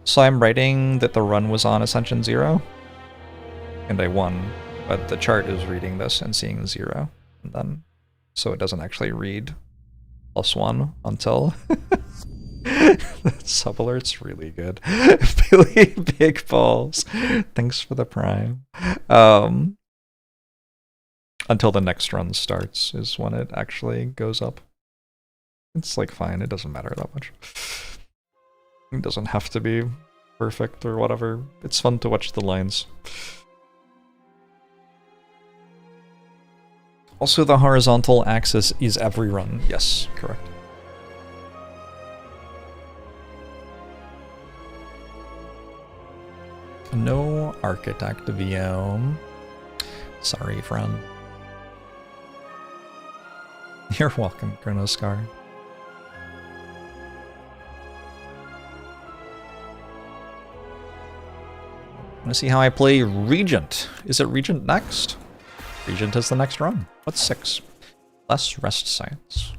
So I'm writing that the run was on Ascension 0, and I won, but the chart is reading this and seeing 0, and then so it doesn't actually read +1 until... That sub alert's really good. Billy Big Balls, thanks for the prime. Until the next run starts is when it actually goes up. It's like fine, it doesn't matter that much. It doesn't have to be perfect or whatever. It's fun to watch the lines. Also, the horizontal axis is every run. Yes, correct. No Architect VO. Sorry, friend. You're welcome, Chronoscar. Want to see how I play Regent? Is it Regent next? Regent is the next run. What's 6? Less rest science.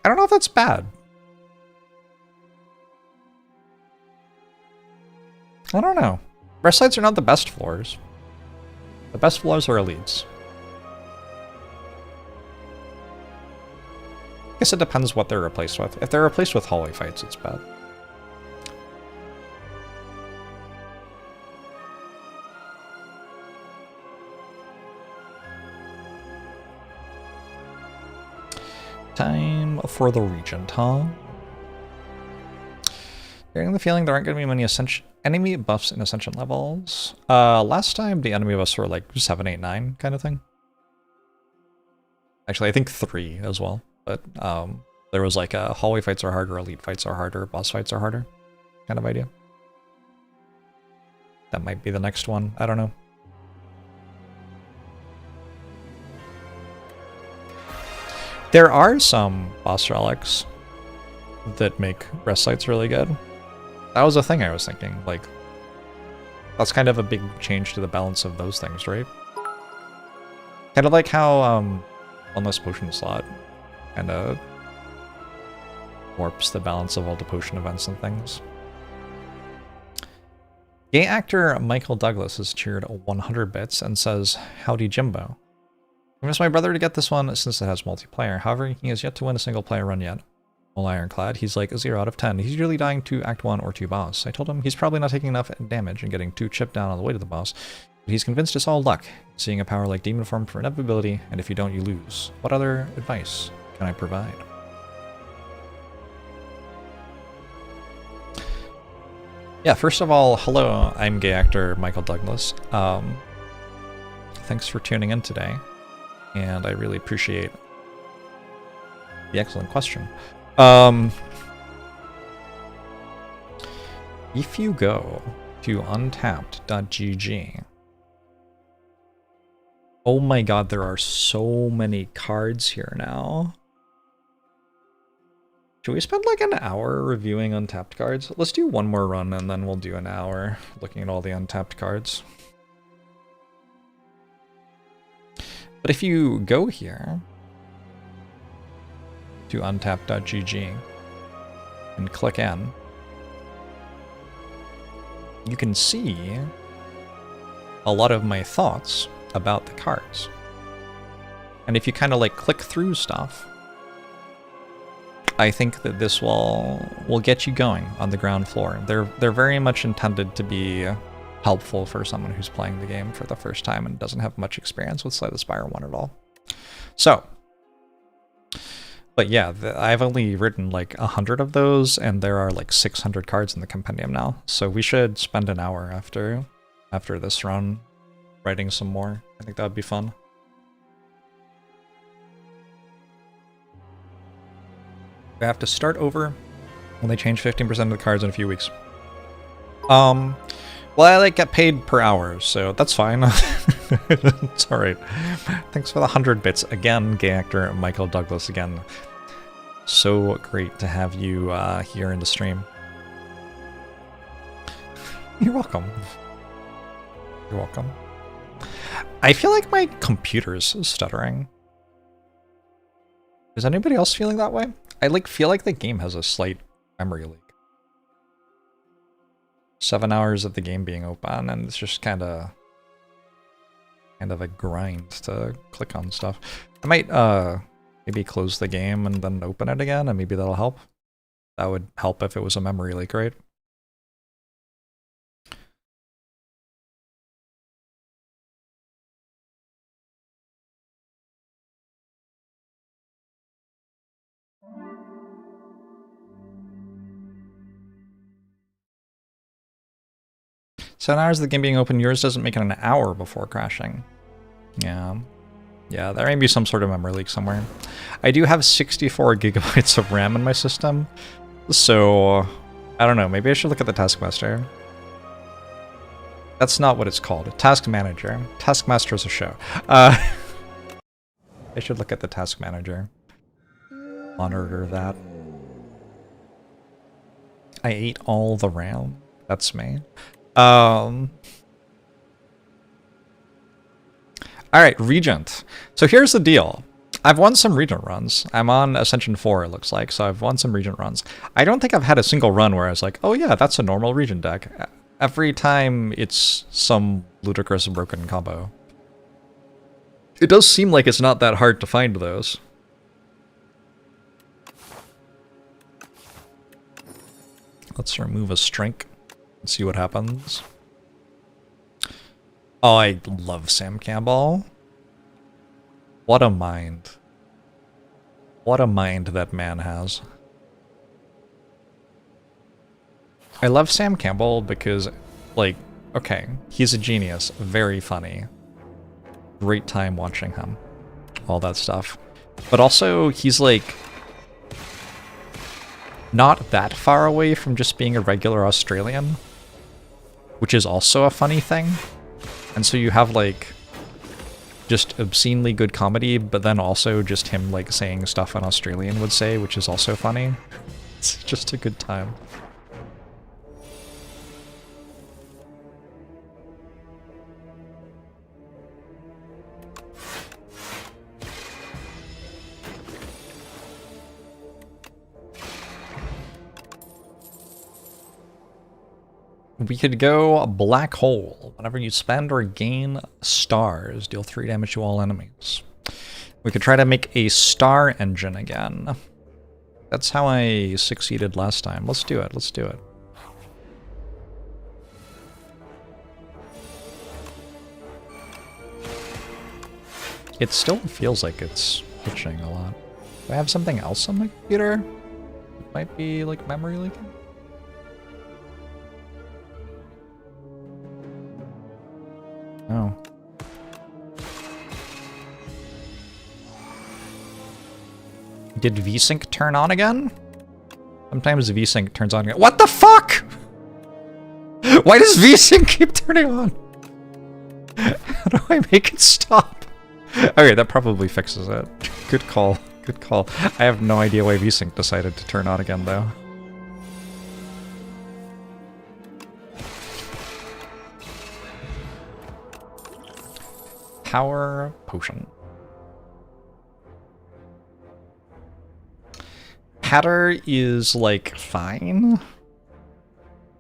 I don't know if that's bad. I don't know. Rest sites are not the best floors. The best floors are elites. I guess it depends what they're replaced with. If they're replaced with hallway fights, it's bad. Time for the Regent, huh? Getting the feeling there aren't going to be many enemy buffs in Ascension levels. Last time the enemy buffs were like 7, 8, 9 kind of thing. Actually, I think 3 as well. But there was like a hallway fights are harder, elite fights are harder, boss fights are harder kind of idea. That might be the next one. I don't know. There are some boss relics that make rest sites really good. That was a thing I was thinking. Like, that's kind of a big change to the balance of those things, right? Kind of like how one less potion slot kind of warps the balance of all the potion events and things. Gay actor Michael Douglas has cheered 100 bits and says, "Howdy Jimbo. I miss my brother to get this one since it has multiplayer. However, he has yet to win a single player run yet. Well, Ironclad, he's like a 0 out of 10. He's usually dying to Act 1 or 2 boss. I told him he's probably not taking enough damage and getting too chipped down on the way to the boss, but he's convinced it's all luck, seeing a power like Demon Form for inevitability, and if you don't, you lose. What other advice can I provide?" Yeah, first of all, hello, I'm gay actor Michael Douglas. Thanks for tuning in today, and I really appreciate the excellent question. If you go to untapped.gg, oh my god, there are so many cards here now. Should we spend like an hour reviewing untapped cards? Let's do one more run and then we'll do an hour looking at all the untapped cards. But if you go here to untapped.gg and click in, you can see a lot of my thoughts about the cards. And if you kind of like click through stuff, I think that this will get you going on the ground floor. They're very much intended to be helpful for someone who's playing the game for the first time and doesn't have much experience with Slay the Spire 1 at all. So, but yeah, I've only written like 100 of those, and there are like 600 cards in the compendium now. So we should spend an hour after this run writing some more. I think that would be fun. We have to start over when they change 15% of the cards in a few weeks. Well, I like get paid per hour, so that's fine. It's alright. Thanks for the 100 bits again, gay actor Michael Douglas again. So great to have you here in the stream. You're welcome. You're welcome. I feel like my computer's stuttering. Is anybody else feeling that way? I feel like the game has a slight memory leak. 7 hours of the game being open, and it's just kind of a grind to click on stuff. I might maybe close the game and then open it again, and maybe that'll help. That would help if it was a memory leak, right? Seven hours of the game being open, yours doesn't make it an hour before crashing. Yeah. Yeah, there may be some sort of memory leak somewhere. I do have 64 gigabytes of RAM in my system, so I don't know, maybe I should look at the Taskmaster. That's not what it's called. Task Manager. Taskmaster is a show. I should look at the Task Manager. Monitor that. I ate all the RAM. That's me. Alright, Regent. So here's the deal. I've won some Regent runs. I'm on Ascension 4, it looks like, so I've won some Regent runs. I don't think I've had a single run where I was like, oh yeah, that's a normal Regent deck. Every time it's some ludicrous broken combo. It does seem like it's not that hard to find those. Let's remove a Strink. Let's see what happens. Oh, I love Sam Campbell. What a mind. What a mind that man has. I love Sam Campbell because, like, okay, he's a genius, very funny. Great time watching him. All that stuff. But also, he's like not that far away from just being a regular Australian, which is also a funny thing. And so you have like just obscenely good comedy, but then also just him like saying stuff an Australian would say, which is also funny. It's just a good time. We could go Black Hole. Whenever you spend or gain stars, deal 3 damage to all enemies. We could try to make a star engine again. That's how I succeeded last time. Let's do it. Let's do it. It still feels like it's pitching a lot. Do I have something else on my computer? It might be like memory leaking. Oh. Did VSync turn on again? Sometimes VSync turns on again. What the fuck? Why does VSync keep turning on? How do I make it stop? Okay, that probably fixes it. Good call. Good call. I have no idea why VSync decided to turn on again, though. Power potion. Patter is like fine.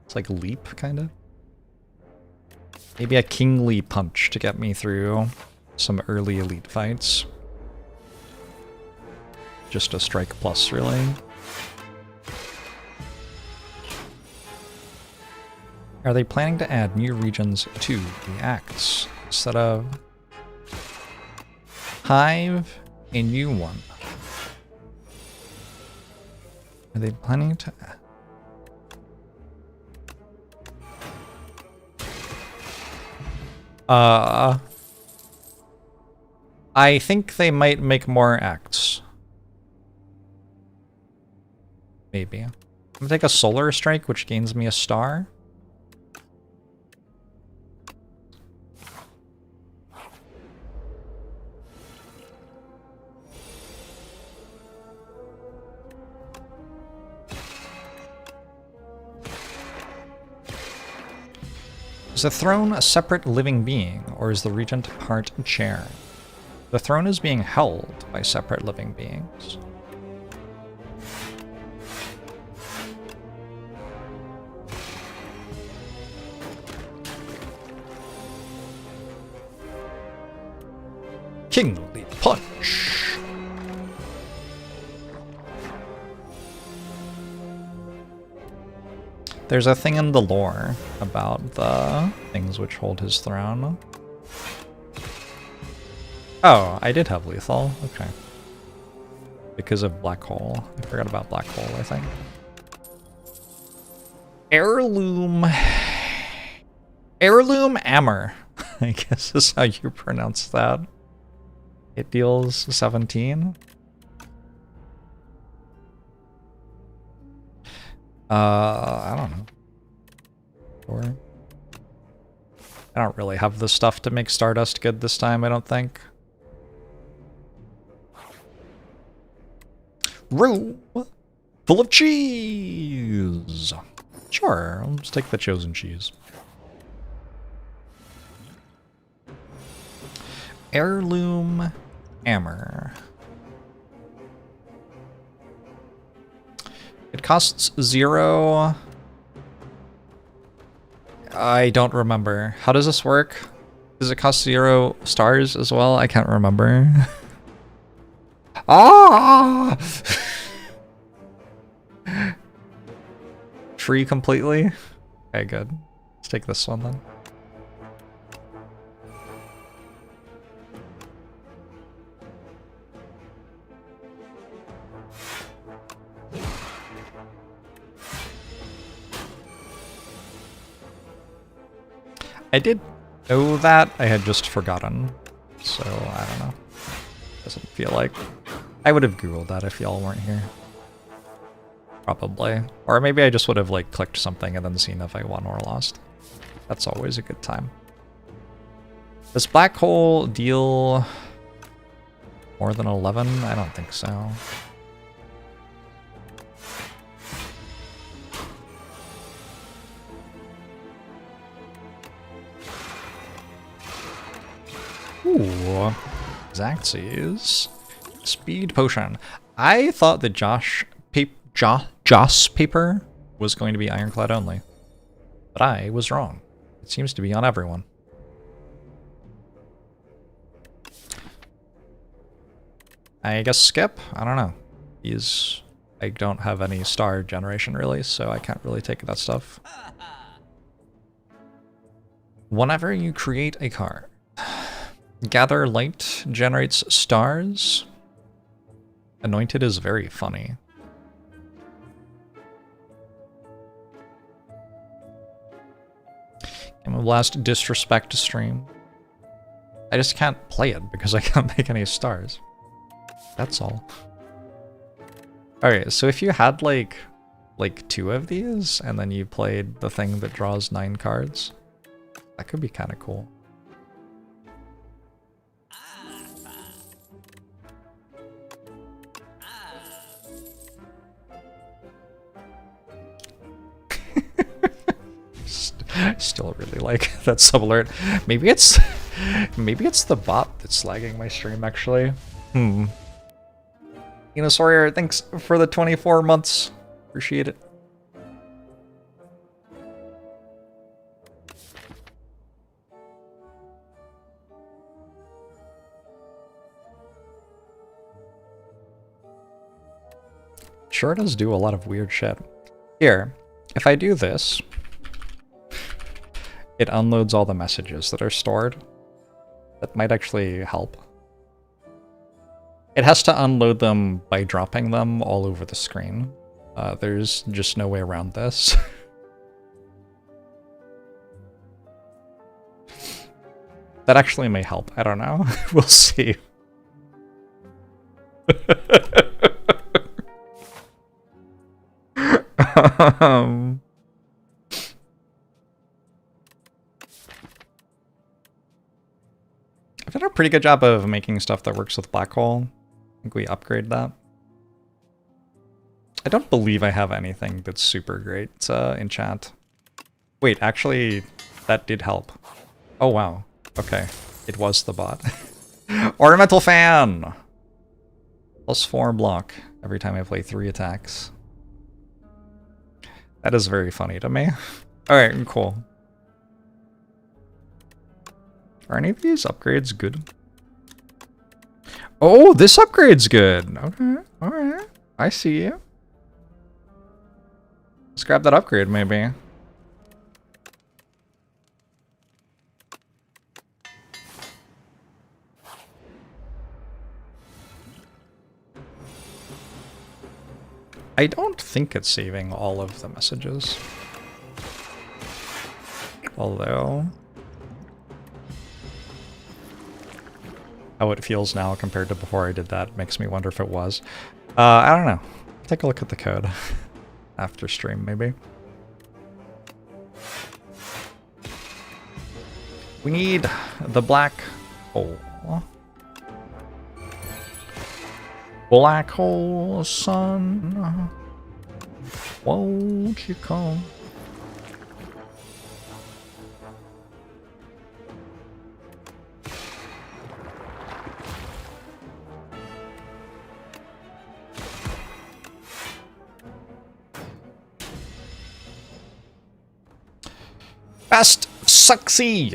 It's like leap, kind of. Maybe a kingly punch to get me through some early elite fights. Just a strike plus, really. Are they planning to add new regions to the acts instead of Hive, a new one? Are they planning to? I think they might make more acts. Maybe. I'm gonna take a solar strike, which gains me a star. Is the throne a separate living being, or is the regent part chair? The throne is being held by separate living beings. Kingly punch! There's a thing in the lore about the things which hold his throne. Oh, I did have lethal. Okay. Because of black hole. I forgot about black hole, I think. Heirloom. Heirloom Hammer, I guess is how you pronounce that. It deals 17. I don't know. Sure. I don't really have the stuff to make Stardust good this time, I don't think. Room full of cheese! Sure, I'll just take the chosen cheese. Heirloom Hammer. It costs 0. I don't remember. How does this work? Does it cost 0 stars as well? I can't remember. Ah! Free completely? Okay, good. Let's take this one then. I did know that, I had just forgotten, so I don't know. Doesn't feel like... I would have googled that if y'all weren't here. Probably. Or maybe I just would have like clicked something and then seen if I won or lost. That's always a good time. Does black hole deal more than 11? I don't think so. Ooh, Xaxes. Speed potion. I thought the Joss paper was going to be Ironclad only, but I was wrong. It seems to be on everyone. I guess skip? I don't know. I don't have any star generation really, so I can't really take that stuff. Whenever you create a card, Gather Light generates stars. Anointed is very funny. Game of Blast Disrespect stream. I just can't play it because I can't make any stars. That's all. Alright, so if you had like 2 of these and then you played the thing that draws 9 cards, that could be kind of cool. Still really like that sub alert. Maybe it's the bot that's lagging my stream actually. Enosaurier, thanks for the 24 months. Appreciate it. sure does do a lot of weird shit. Here, if I do this, it unloads all the messages that are stored. That might actually help. It has to unload them by dropping them all over the screen. There's just no way around this. That actually may help. I don't know. We'll see. I've done a pretty good job of making stuff that works with black hole. I think we upgrade that. I don't believe I have anything that's super great in chat. Wait, actually, that did help. Oh, wow. Okay. It was the bot. Ornamental fan! +4 block every time I play 3 attacks. That is very funny to me. Alright, cool. Are any of these upgrades good? Oh, this upgrade's good! Okay, alright. I see you. Let's grab that upgrade, maybe. I don't think it's saving all of the messages. Although... how it feels now compared to before I did that makes me wonder if it was. I don't know. Take a look at the code. After stream, maybe. We need the black hole. Black hole, sun. Won't you come? Best Sucksy!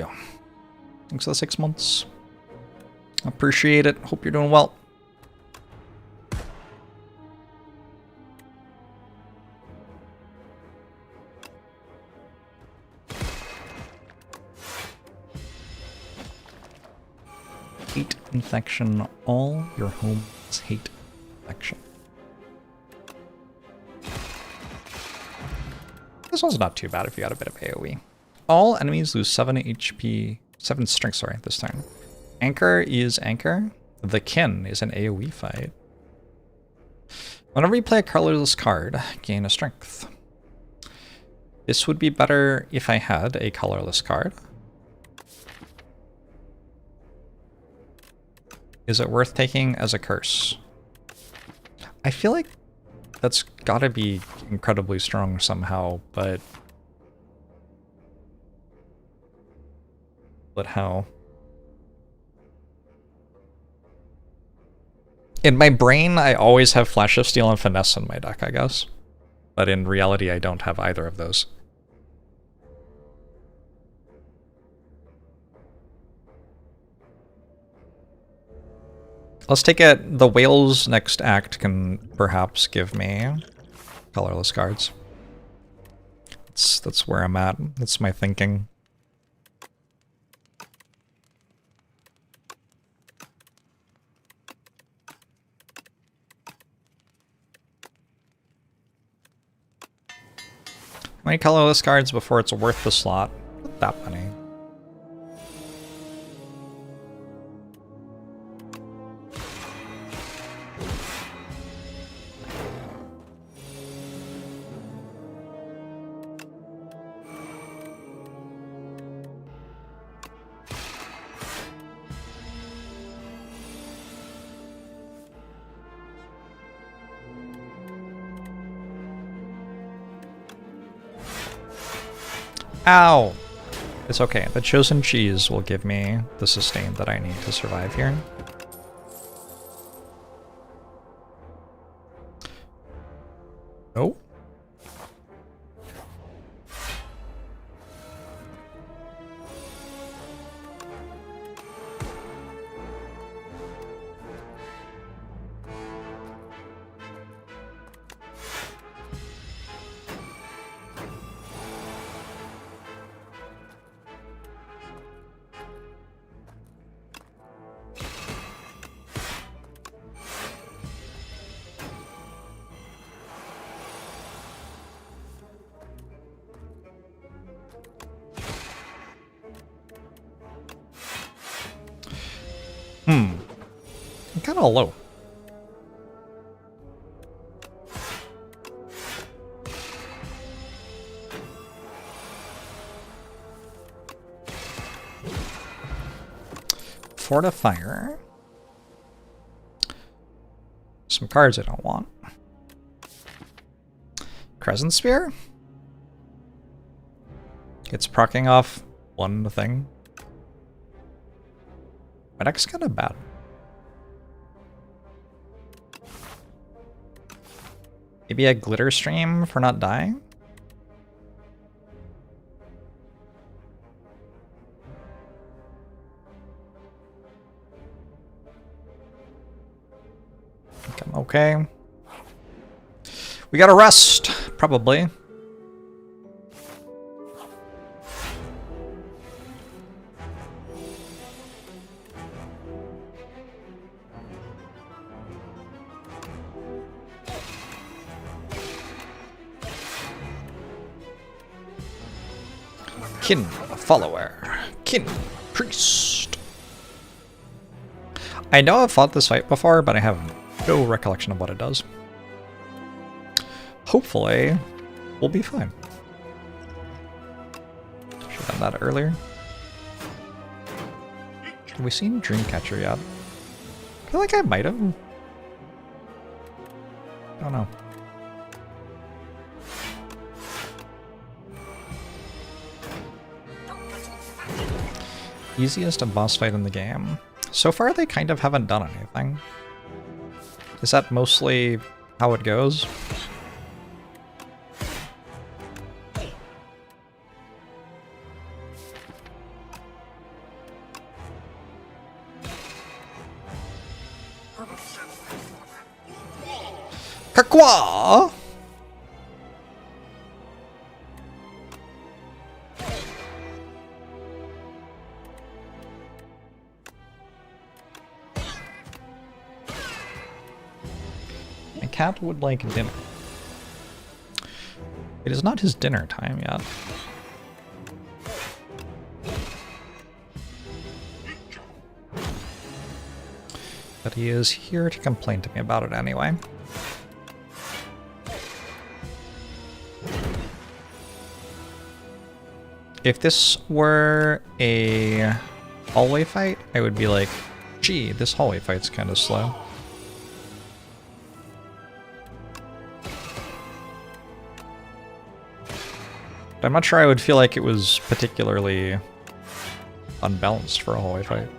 Thanks for the 6 months. Appreciate it. Hope you're doing well. Hate infection. All your homes hate infection. This one's not too bad if you got a bit of AoE. All enemies lose 7 HP, 7 strength, sorry, this turn. Anchor is Anchor. The Kin is an AoE fight. Whenever you play a colorless card, gain a strength. This would be better if I had a colorless card. Is it worth taking as a curse? I feel like that's gotta be incredibly strong somehow, but how? In my brain, I always have Flash of Steel and Finesse in my deck, I guess. But in reality, I don't have either of those. Let's take it. The Whale's next act can perhaps give me colorless cards. That's where I'm at. That's my thinking. How many colorless cards before it's worth the slot? Not that many. Ow! It's okay. The Chosen Cheese will give me the sustain that I need to survive here. Oh. I'm kind of low. Fortifier. Some cards I don't want. Crescent Spear? It's proccing off one thing. My deck's kind of bad. Maybe a Glitter Stream for not dying? I think I'm okay. We gotta rest, probably. Kin, follower. Kin, priest. I know I've fought this fight before, but I have no recollection of what it does. Hopefully, we'll be fine. Should have done that earlier. Have we seen Dreamcatcher yet? I feel like I might have. I don't know. Easiest boss fight in the game. So far, they kind of haven't done anything. Is that mostly how it goes? Kakwa! My cat would like dinner. It is not his dinner time yet. But he is here to complain to me about it anyway. If this were a hallway fight, I would be like, gee, this hallway fight's kind of slow. But I'm not sure I would feel like it was particularly unbalanced for a hallway fight.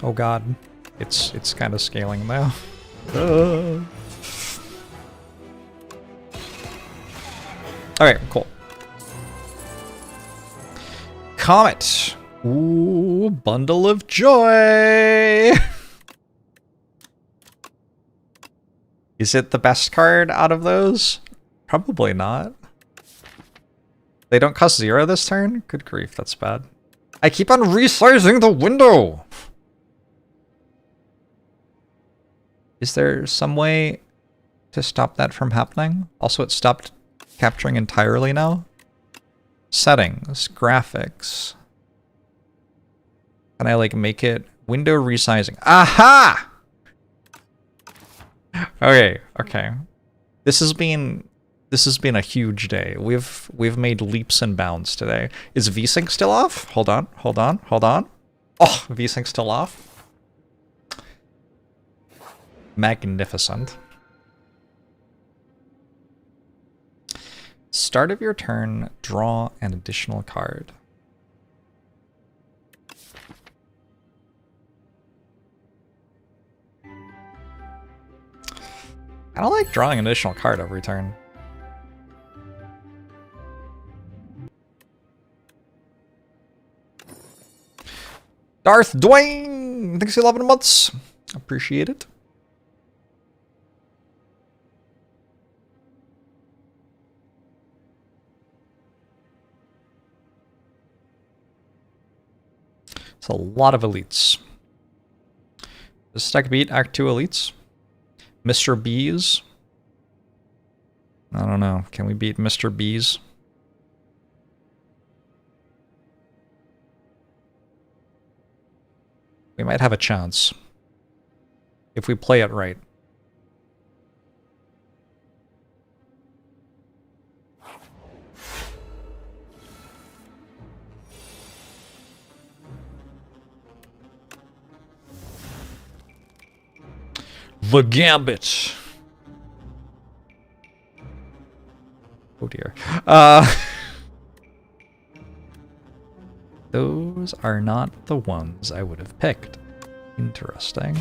Oh god, it's kind of scaling now. Alright, cool. Comet! Ooh, bundle of joy! Is it the best card out of those? Probably not. They don't cost 0 this turn? Good grief, that's bad. I keep on resizing the window! Is there some way to stop that from happening? Also, it stopped capturing entirely now. Settings, graphics. Can I like make it window resizing? Aha! Okay, okay. This has been a huge day. We've made leaps and bounds today. Is VSync still off? Hold on, hold on, hold on. Oh, VSync still off. Magnificent. Start of your turn, draw an additional card. I don't like drawing an additional card every turn. Darth Dwayne! Thanks for 11 months. Appreciate it. It's a lot of elites. Does Stack beat Act 2 elites? Mr. Bees? I don't know. Can we beat Mr. Bees? We might have a chance. If we play it right. The Gambit. Oh dear. Those are not the ones I would have picked. Interesting.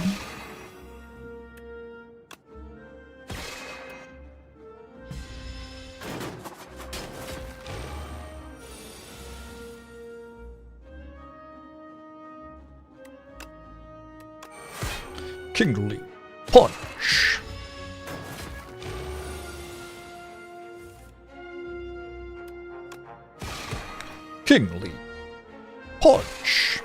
Kingly Punch. Kingly Punch.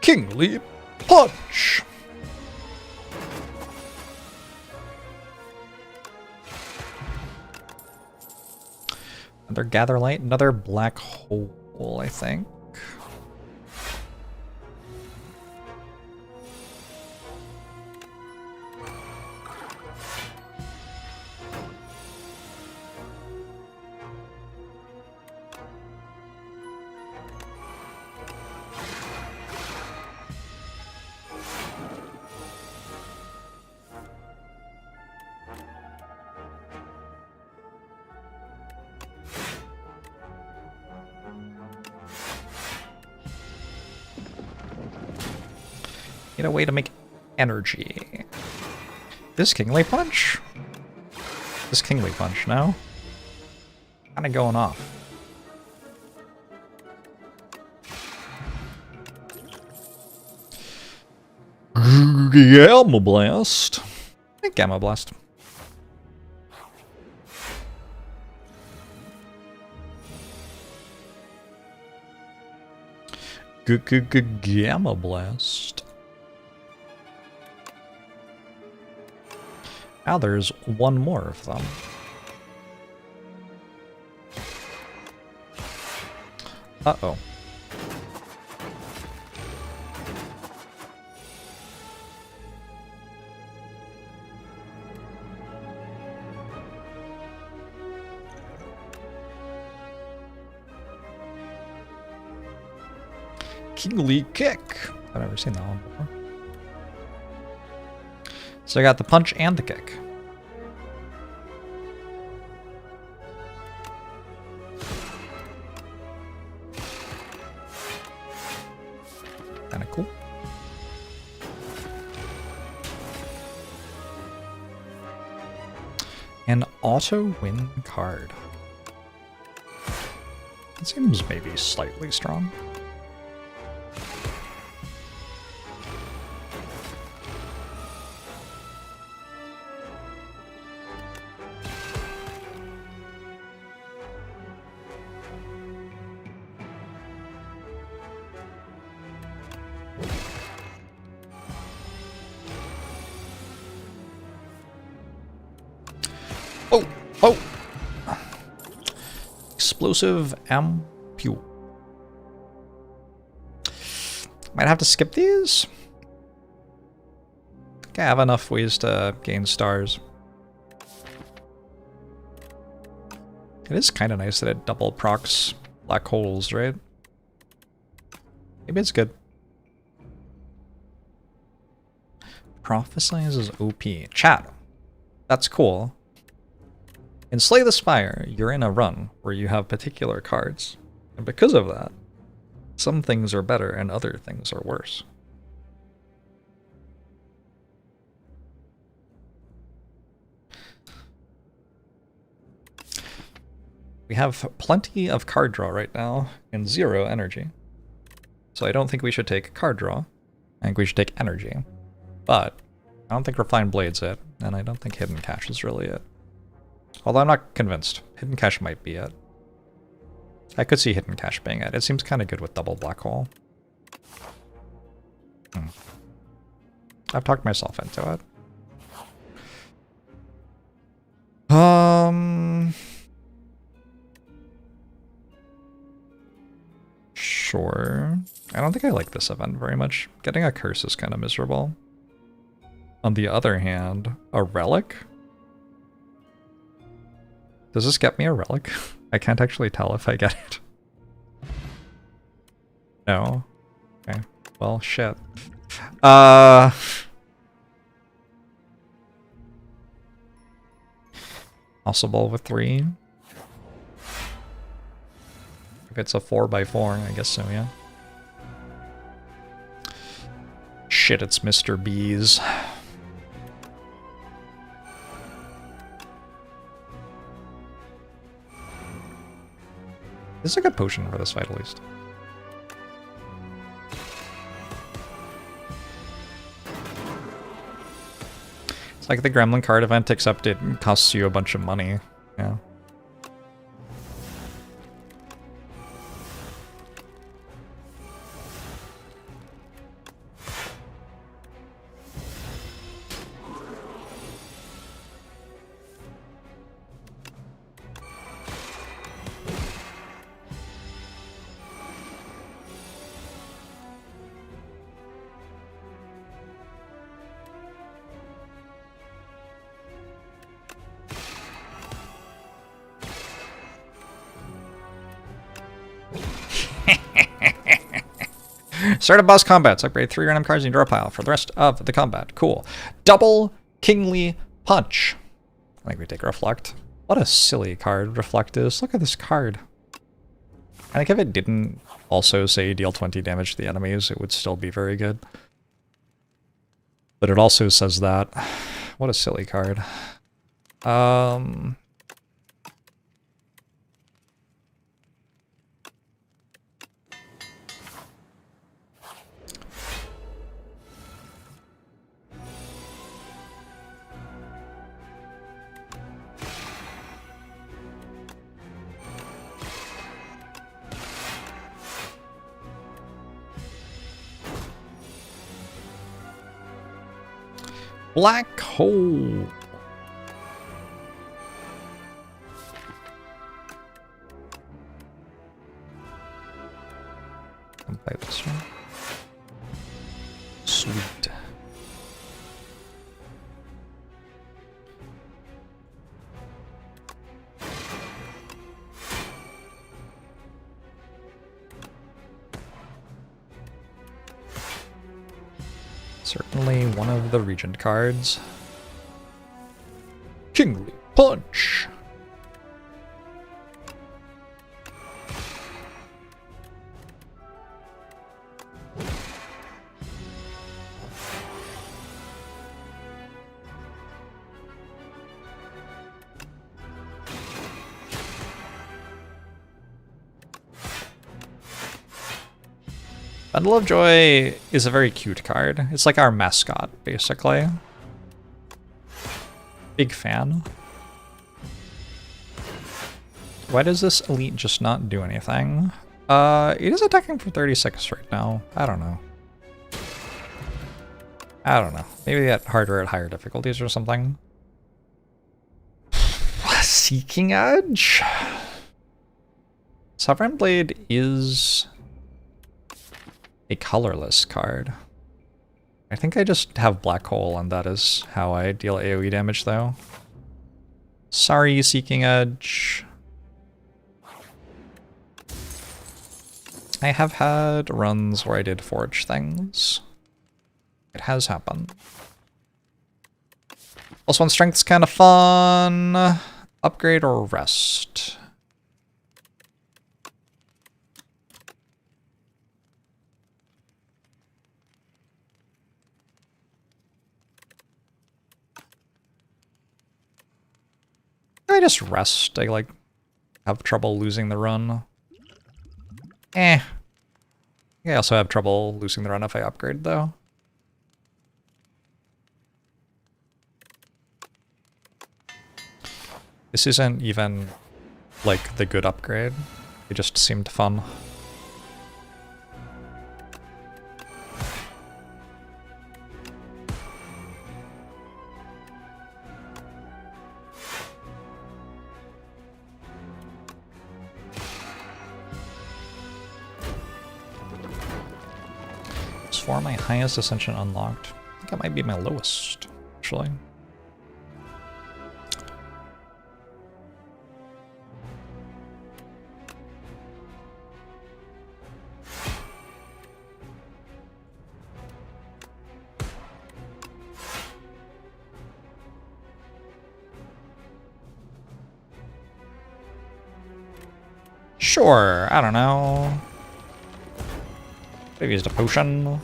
Kingly Punch. Another Gather Light, another Black Hole, I think. Need a way to make energy. This Kingly Punch? This Kingly Punch, no? Kinda going off. Gamma Blast. Gamma Blast. Gamma Blast. Now there's one more of them. Uh-oh. Kingly Kick. I've never seen that one before. So I got the punch and the kick. Kinda cool. An auto win card. It seems maybe slightly strong. Oh! Oh! Explosive Ampu. Might have to skip these? I think I have enough ways to gain stars. It is kind of nice that it double procs black holes, right? Maybe it's good. Prophesizes OP. Chat. That's cool. In Slay the Spire, you're in a run where you have particular cards. And because of that, some things are better and other things are worse. We have plenty of card draw right now and 0 energy. So I don't think we should take card draw. I think we should take energy. But I don't think Refined Blade's it, and I don't think Hidden Cache is really it. Although I'm not convinced. Hidden Cache might be it. I could see Hidden Cache being it. It seems kind of good with double black hole. I've talked myself into it. Sure. I don't think I like this event very much. Getting a curse is kind of miserable. On the other hand, a relic? Does this get me a relic? I can't actually tell if I get it. No. Okay. Well, shit. Possible with 3. If it's a 4x4, I guess so, yeah. Shit, it's Mr. Bees. This is a good potion for this fight, at least. It's like the Gremlin card event, except it costs you a bunch of money. Yeah. Start of boss combats. Upgrade 3 random cards in your draw pile for the rest of the combat. Cool. Double Kingly Punch. I think we take Reflect. What a silly card Reflect is. Look at this card. I think if it didn't also say deal 20 damage to the enemies, it would still be very good. But it also says that. What a silly card. Black Hole. I'll play this one. Sweet. Certainly one of the Regent cards. Kingly Punch! Bundle of Joy is a very cute card. It's like our mascot, basically. Big fan. Why does this elite just not do anything? It is attacking for 36 right now. I don't know. I don't know. Maybe they get harder at higher difficulties or something. Seeking Edge? Sovereign Blade is a colorless card. I think I just have Black Hole, and that is how I deal AoE damage, though. Sorry, Seeking Edge. I have had runs where I did forge things. It has happened. Also, on Strength's kind of fun. Upgrade or rest? I just rest. I like have trouble losing the run. I also have trouble losing the run if I upgrade, though. This isn't even, like, the good upgrade. It just seemed fun. For my highest ascension unlocked. I think it might be my lowest, actually. Sure, I don't know. I've used a potion.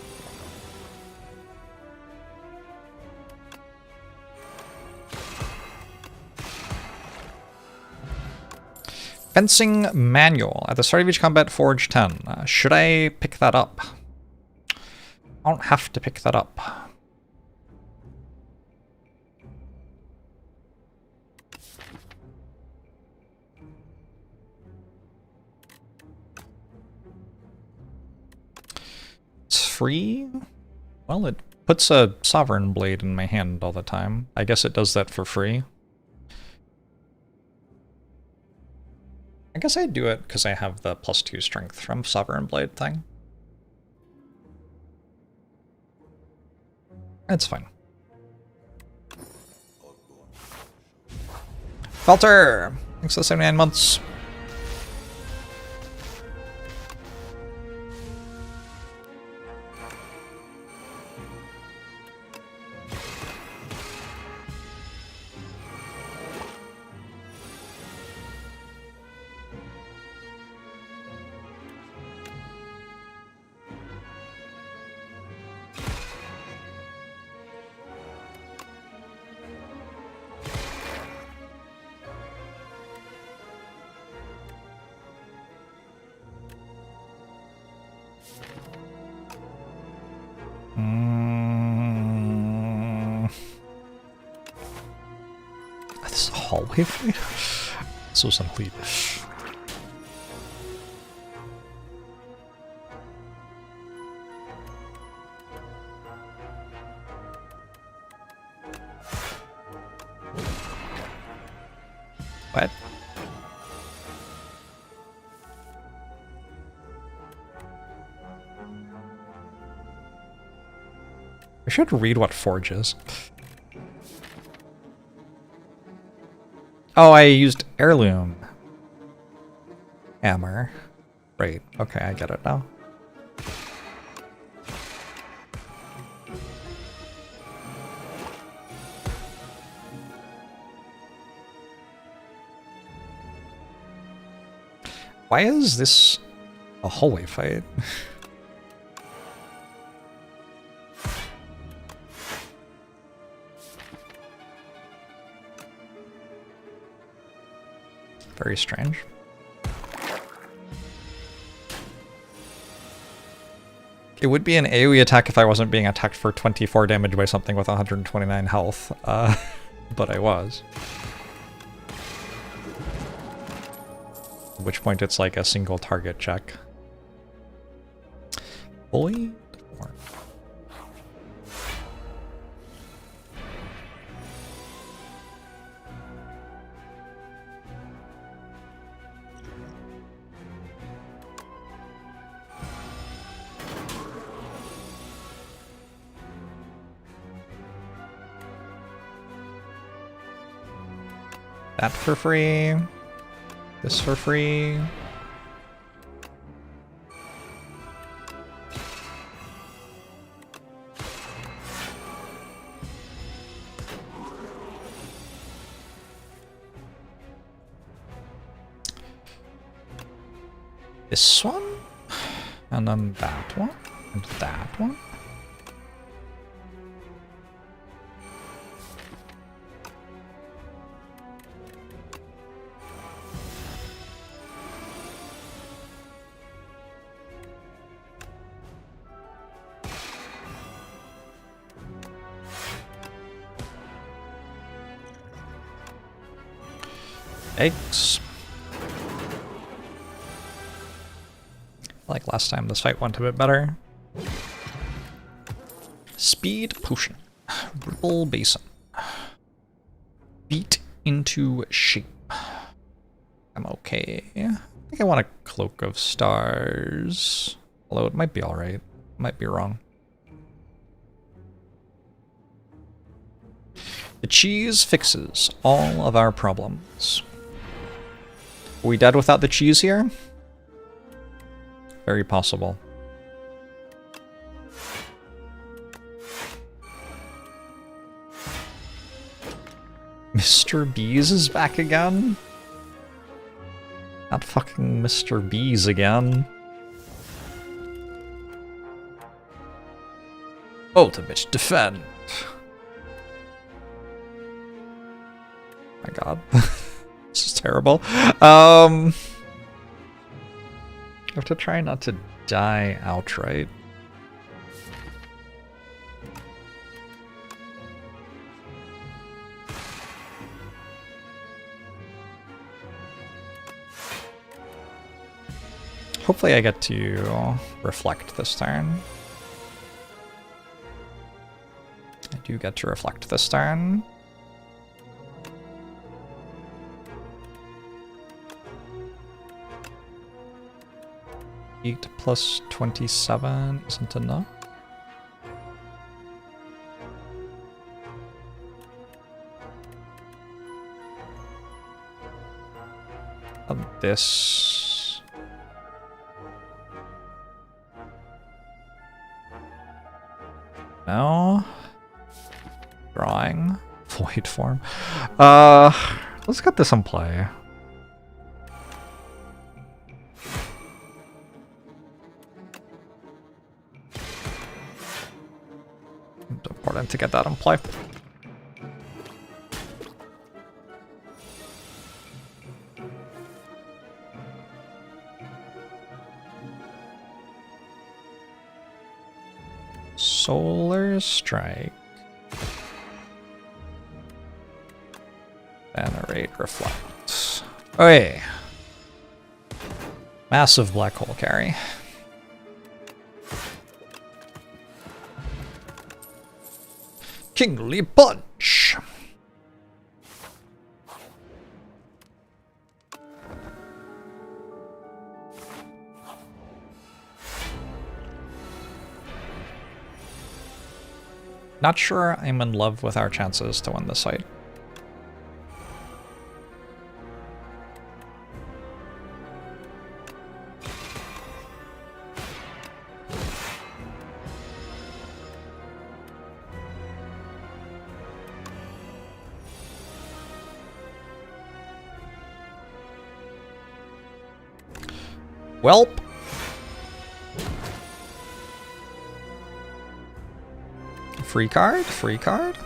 Fencing manual. At the start of each combat, forge 10. Should I pick that up? I don't have to pick that up. It's free? Well, it puts a sovereign blade in my hand all the time. I guess it does that for free. I guess I'd do it because I have the +2 strength from Sovereign Blade thing. It's fine. Falter! Thanks for the 79 months. This is a hallway fight? So simply. What? I should read what forge is. Oh, I used heirloom hammer. Right, okay, I get it now. Why is this a hallway fight? Very strange. It would be an AoE attack if I wasn't being attacked for 24 damage by something with 129 health, but I was. At which point it's like a single target check. Void? That for free. This for free. This one? And then that one? And that one? Yikes. Like last time, this fight went a bit better. Speed potion. Ripple basin. Beat into shape. I'm okay. I think I want a Cloak of Stars. Although it might be alright. Might be wrong. The cheese fixes all of our problems. Are we dead without the cheese here? Very possible. Mr. Bees is back again? Not fucking Mr. Bees again. Ultimate defend. My god. This is terrible. I have to try not to die outright. Hopefully I get to reflect this turn. I do get to reflect this turn. Eight plus 27 isn't enough. This. No. Drawing. Void form. Let's get this in play. Important to get that in play. Solar Strike. Venerate Reflect. Okay. Massive black hole carry. Kingly Punch! Not sure I'm in love with our chances to win this fight. Welp. Free card? Free card?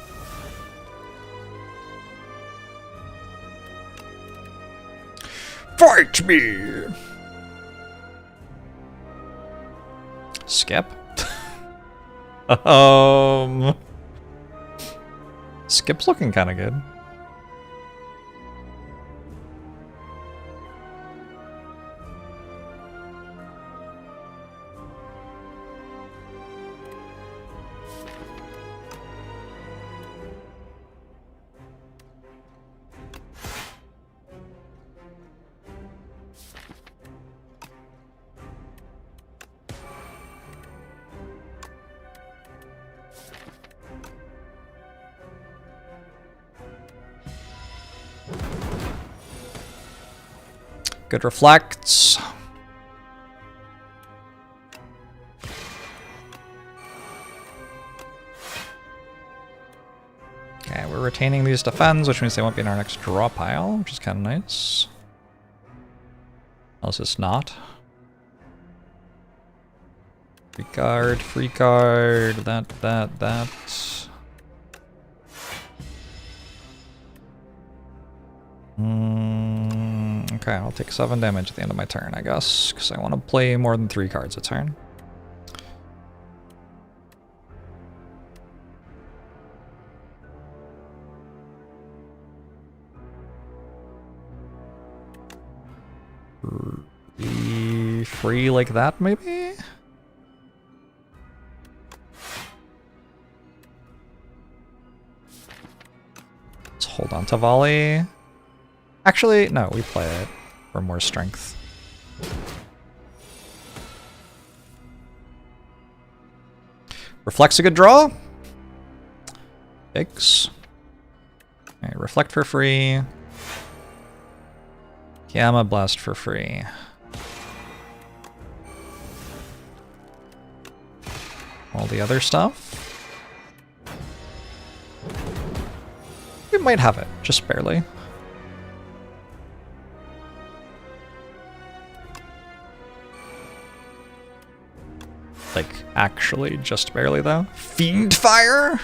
Fight me! Skip? Skip's looking kind of good. Good reflects. Okay, we're retaining these defends, which means they won't be in our next draw pile, which is kind of nice. Unless it's not. Free card, that. Okay, I'll take 7 damage at the end of my turn, I guess, because I want to play more than 3 cards a turn. Be free like that, maybe? Let's hold on to volley. Actually, no, we play it for more strength. Reflect's a good draw. Bigs. Alright, reflect for free. Gamma blast for free. All the other stuff. We might have it, just barely. Like, actually, just barely, though. Fiend Fire?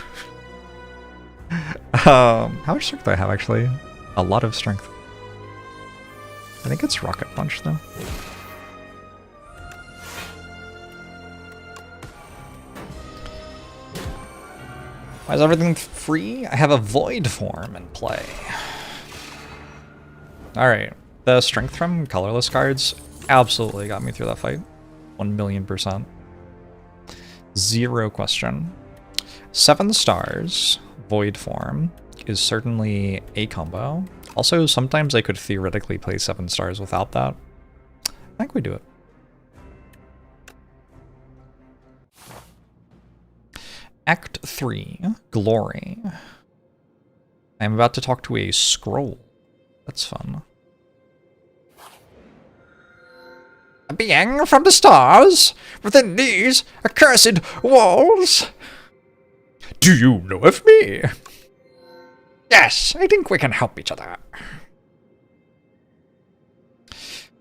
How much strength do I have, actually? A lot of strength. I think it's Rocket Punch, though. Why is everything free? I have a Void form in play. Alright. The strength from colorless cards absolutely got me through that fight. 1,000,000%. Zero question. 7 stars, Void form, is certainly a combo. Also, sometimes I could theoretically play 7 stars without that. I think we do it. Act 3, Glory. I'm about to talk to a scroll. That's fun. A being from the stars, within these accursed walls. Do you know of me? Yes, I think we can help each other.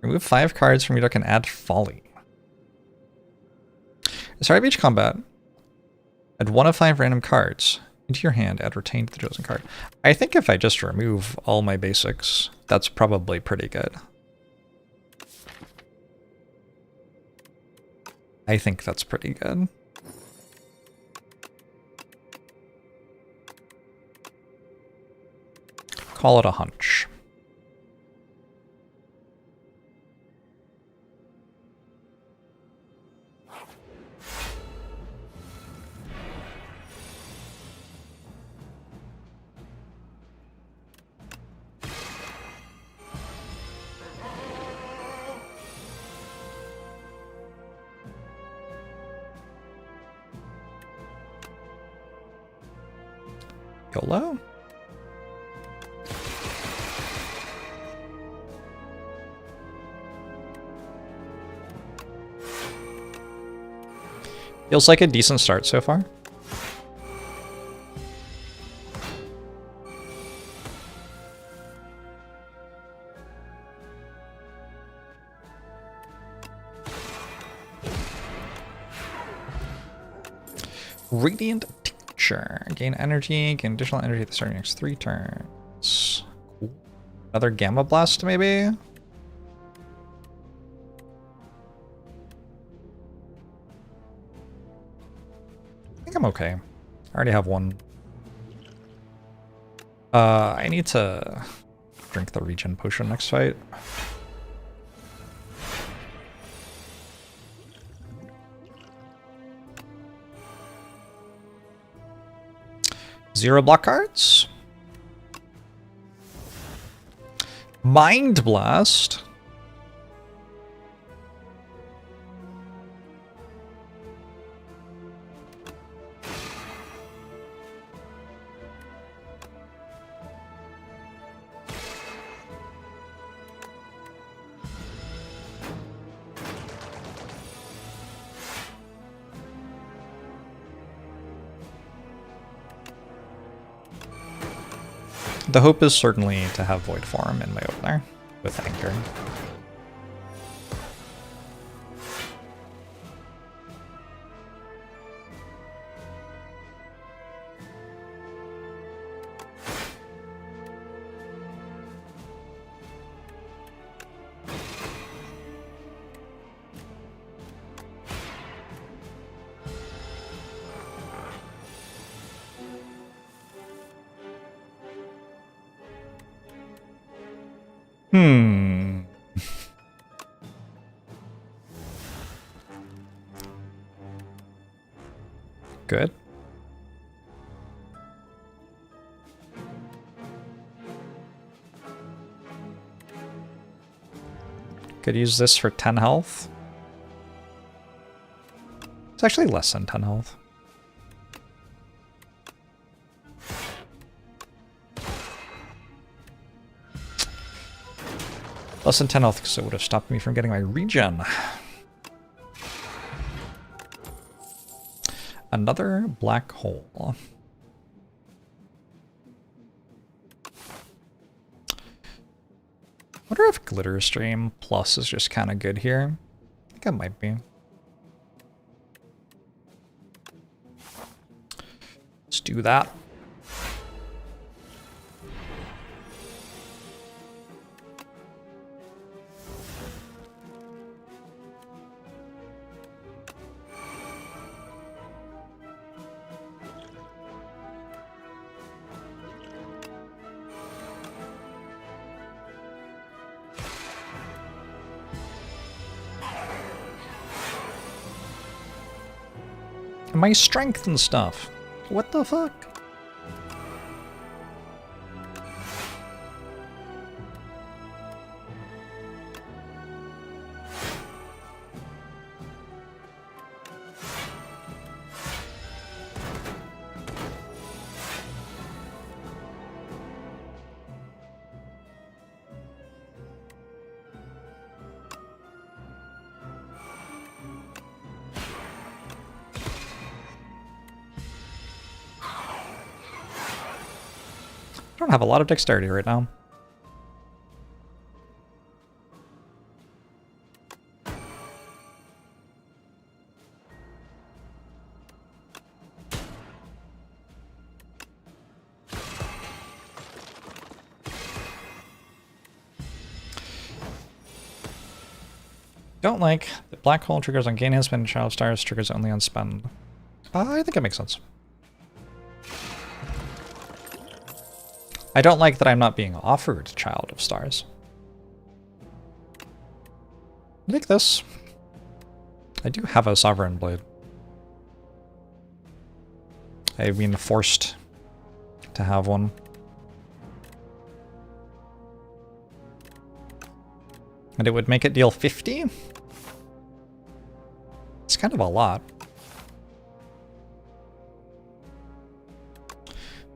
Remove 5 cards from your deck and add Folly. At the start of each combat, add 1 of 5 random cards into your hand, add Retain to the chosen card. I think if I just remove all my basics, that's probably pretty good. I think that's pretty good. Call it a hunch. YOLO? Feels like a decent start so far. Radiant Tincture. Gain energy, gain additional energy at the start of the next 3 turns. Cool. Another Gamma Blast, maybe? I think I'm okay. I already have 1. I need to drink the regen potion next fight. Zero block cards. Mind Blast. The hope is certainly to have Void form in my opener with Anchor. good. Could use this for 10 health. It's actually less than 10 health. Less than 10 health because it would have stopped me from getting my regen. Another black hole. I wonder if Glitter Stream Plus is just kind of good here. I think it might be. Let's do that. My strength and stuff. What the fuck? I don't have a lot of dexterity right now. Don't like the black hole triggers on gain and spend, Child of Stars triggers only on spend. I think it makes sense. I don't like that I'm not being offered Child of Stars. Like this. I do have a Sovereign Blade. I've been forced to have one. And it would make it deal 50? It's kind of a lot.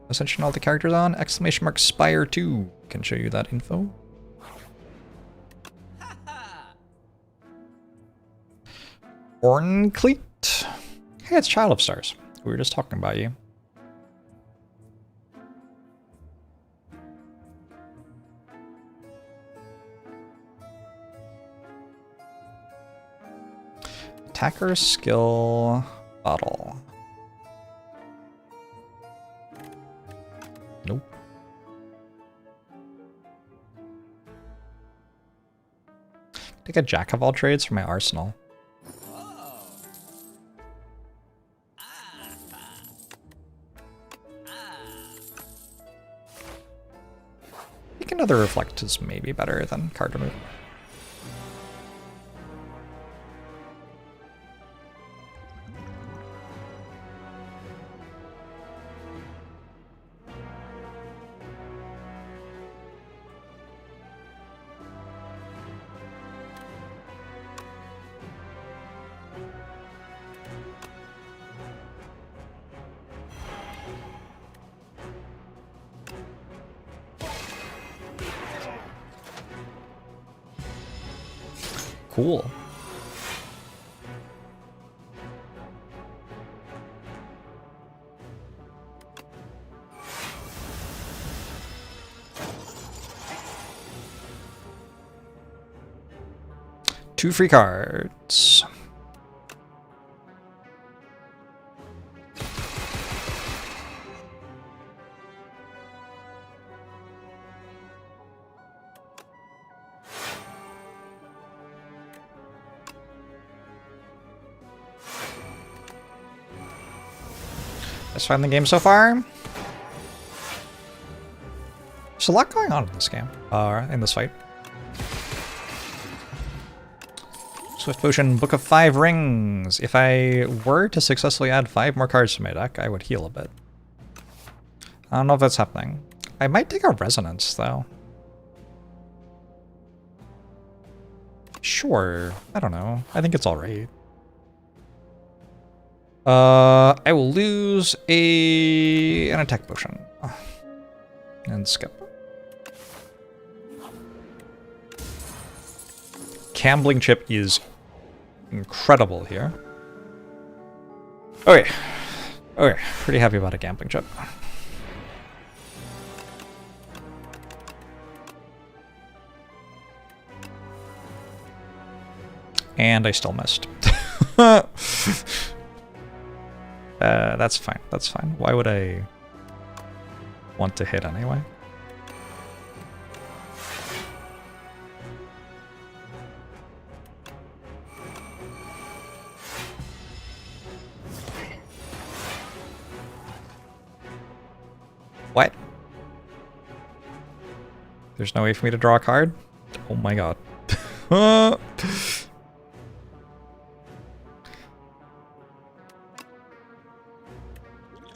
Ascension all the characters on, exclamation mark spire 2 can show you that info. Ironclad. Hey, it's Child of Stars. We were just talking about you. Attacker skill bottle. Nope. Take a jack of all trades for my arsenal. I think another reflect is maybe better than card removal. Cool. Two free cards. Let's find the game so far. There's a lot going on in this game, in this fight. Swift Potion, Book of 5 Rings. If I were to successfully add 5 more cards to my deck, I would heal a bit. I don't know if that's happening. I might take a Resonance, though. Sure. I don't know. I think it's alright. I will lose an attack potion. And skip. Gambling chip is incredible here. Okay. Okay, pretty happy about a gambling chip. And I still missed. That's fine. That's fine. Why would I want to hit anyway? What? There's no way for me to draw a card? Oh my god.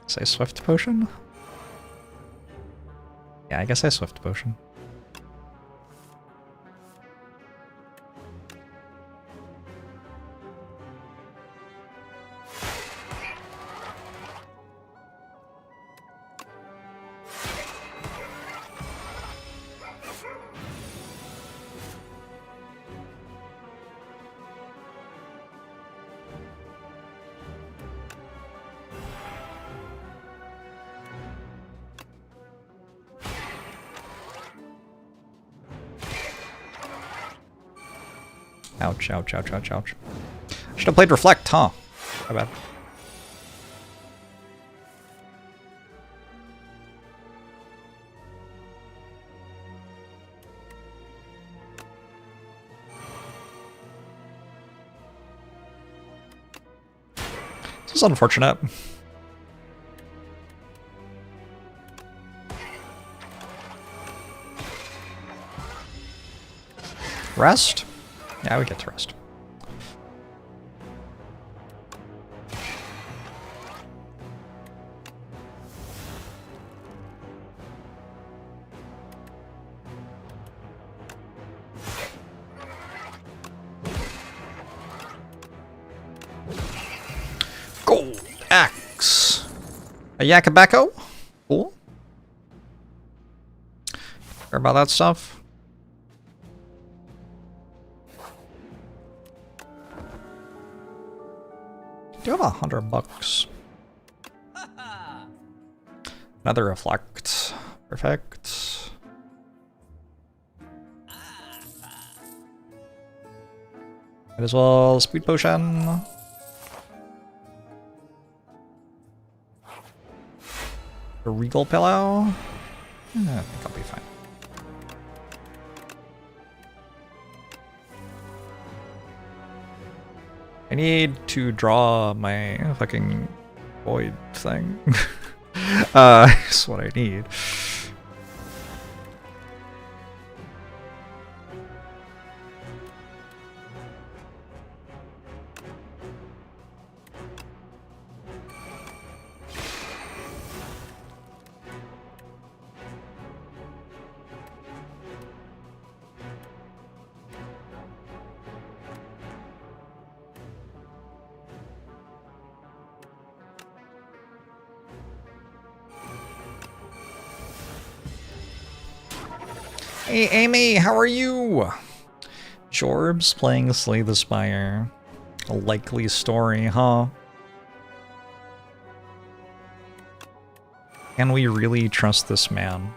Say Swift Potion? Yeah, I guess I Swift Potion. Ouch, ouch, ouch, ouch, ouch. I should have played Reflect, huh? My bad. This is unfortunate. Rest? Yeah, we get to rest. Gold axe. A Yakabako? Cool. Care about that stuff? Do have $100. Another Reflect. Perfect. Might as well Speed Potion. A Regal Pillow. I think I'll be fine. I need to draw my fucking void thing. That's what I need. Hey Amy, how are you? Jorbs playing Slay the Spire. A likely story, huh? Can we really trust this man?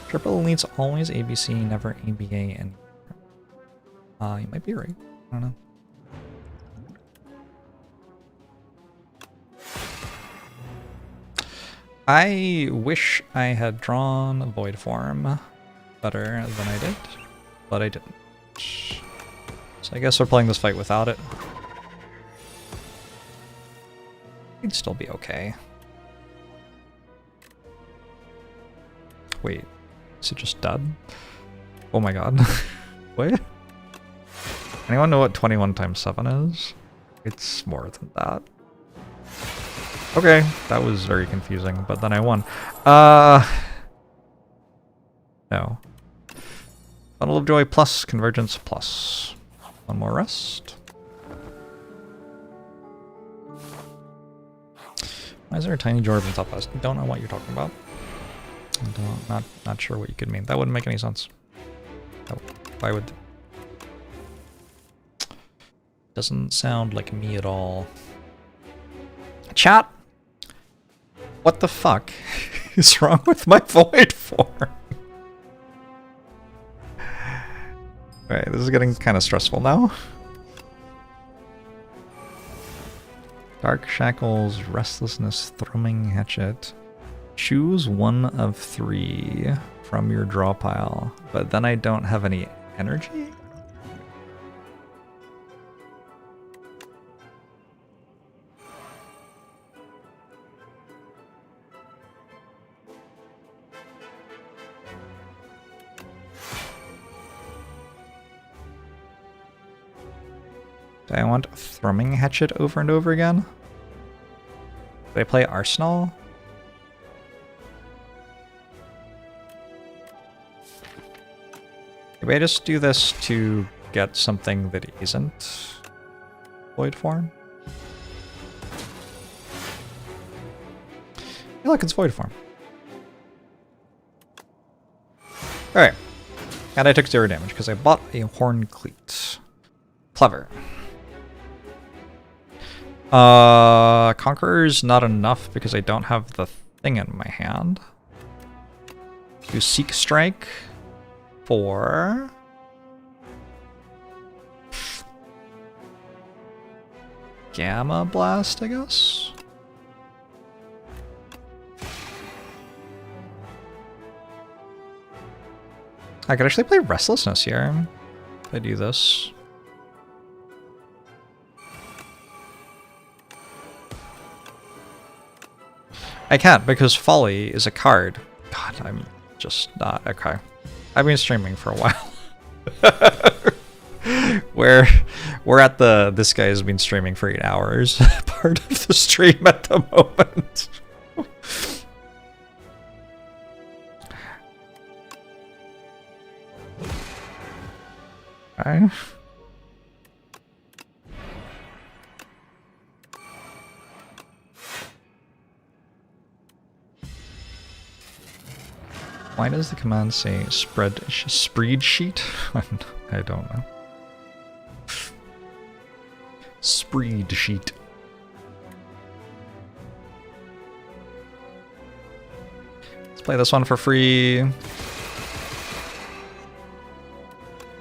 Triple Elite's always ABC, never ABA, and you might be right. I don't know. I wish I had drawn Void Form better than I did, but I didn't. So I guess we're playing this fight without it. He'd still be okay. Wait, is it just dead? Oh my god. Wait. Anyone know what 21 times 7 is? It's more than that. Okay, that was very confusing, but then I won. No. Bundle of Joy plus Convergence plus. One more rest. Why is there a tiny Jorbs on top of us? I don't know what you're talking about. Not sure what you could mean. That wouldn't make any sense. Why would... Doesn't sound like me at all. Chat! What the fuck is wrong with my void form? Alright, this is getting kind of stressful now. Dark Shackles, Restlessness, Thrumming Hatchet. Choose one of 3 from your draw pile, but then I don't have any energy? Do I want Thrumming Hatchet over and over again? Do I play Arsenal? Maybe I just do this to get something that isn't void form? Yeah, look, it's void form. Alright. And I took 0 damage because I bought a Horn Cleat. Clever. Conqueror's not enough because I don't have the thing in my hand. Do Seek Strike for... Gamma Blast, I guess? I could actually play Restlessness here if I do this. I can't because Folly is a card. God, I'm just not... Okay. I've been streaming for a while. We're at the... This guy has been streaming for 8 hours. Part of the stream at the moment. Okay. Why does the command say spread sheet? I don't know. Spread sheet. Let's play this one for free.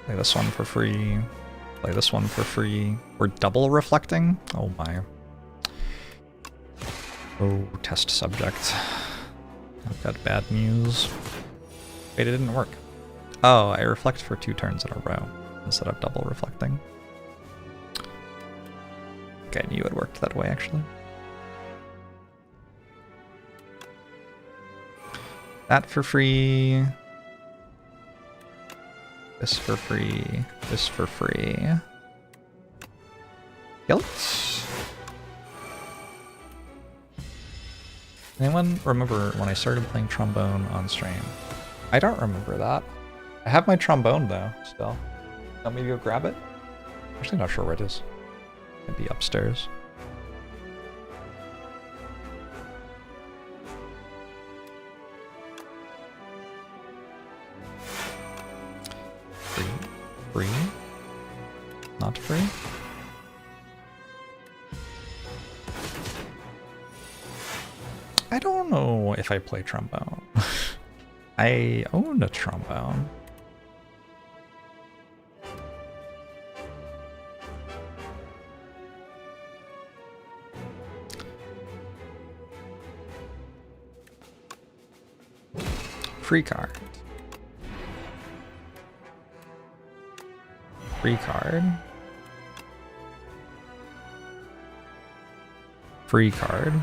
Play this one for free. Play this one for free. We're double reflecting? Oh my. Oh, test subject. I've got bad news. Wait, it didn't work. Oh, I reflect for 2 turns in a row instead of double reflecting. Okay, I knew it worked that way, actually. That for free. This for free. This for free. Guilt? Anyone remember when I started playing trombone on stream? I don't remember that. I have my trombone though, still. Want me to go grab it? I'm actually not sure where it is. It'd be upstairs. Free? Free? Not free? I don't know if I play trombone. I own a trombone. Free card. Free card. free card.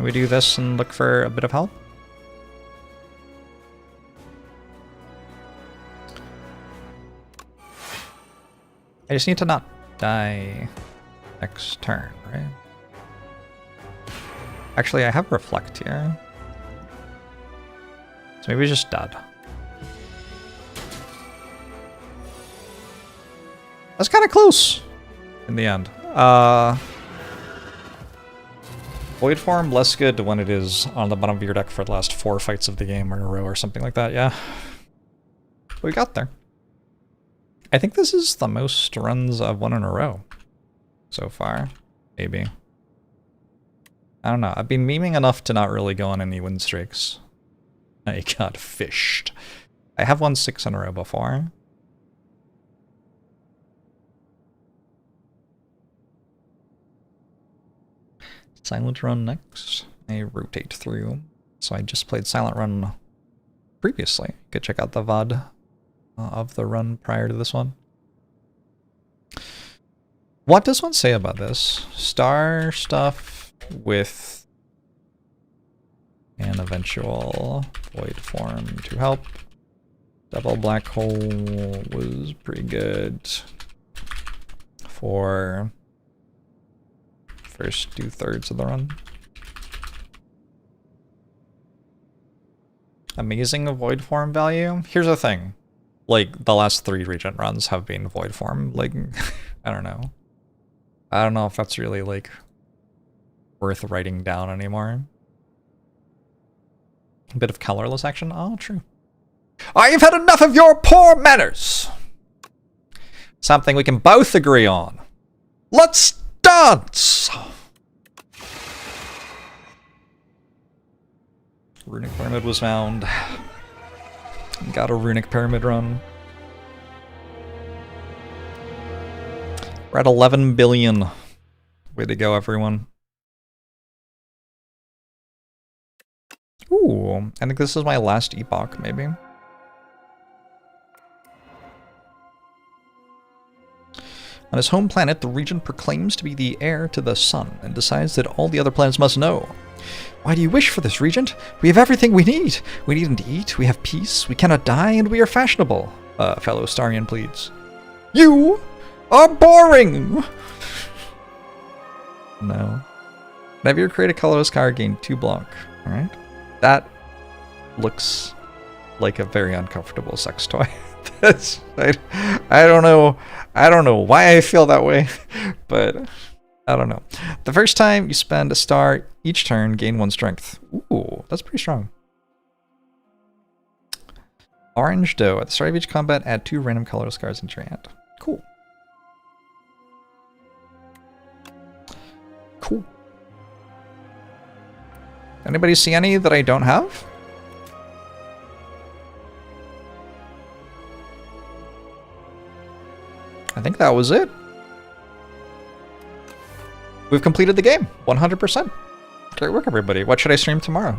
We do this and look for a bit of help. I just need to not die next turn, right? Actually, I have Reflect here. So maybe just dead. That's kind of close in the end. Void form, less good when it is on the bottom of your deck for the last 4 fights of the game in a row or something like that, yeah. We got there. I think this is the most runs I've won in a row so far, maybe. I don't know, I've been memeing enough to not really go on any win streaks. I got fished. I have won 6 in a row before. Silent Run next. I rotate through. So I just played Silent Run previously. You could check out the VOD of the run prior to this one. What does one say about this? Star stuff with an eventual void form to help. Double black hole was pretty good for first 2/3 of the run. Amazing void form value. Here's the thing. Like, the last 3 Regent runs have been void form. Like, I don't know. I don't know if that's really, like, worth writing down anymore. A bit of colorless action. Oh, true. I've had enough of your poor manners! Something we can both agree on. Let's dance! Runic Pyramid was found. Got a Runic Pyramid run. We're at 11 billion. Way to go, everyone. Ooh, I think this is my last epoch, maybe. On his home planet, the Regent proclaims to be the heir to the sun and decides that all the other planets must know. Why do you wish for this, Regent? We have everything we need. We need to eat, we have peace, we cannot die, and we are fashionable. Fellow Starian pleads. You are boring! No. Whenever you create a colorless card, gain 2 block. Alright? That looks like a very uncomfortable sex toy. That's, I don't know. I don't know why I feel that way, but I don't know. The first time you spend a star each turn, gain 1 strength. Ooh, that's pretty strong. Orange Doe. At the start of each combat, add 2 random colorless cards into your hand. Cool. Cool. Anybody see any that I don't have? I think that was it. We've completed the game, 100%. Great work, everybody. What should I stream tomorrow?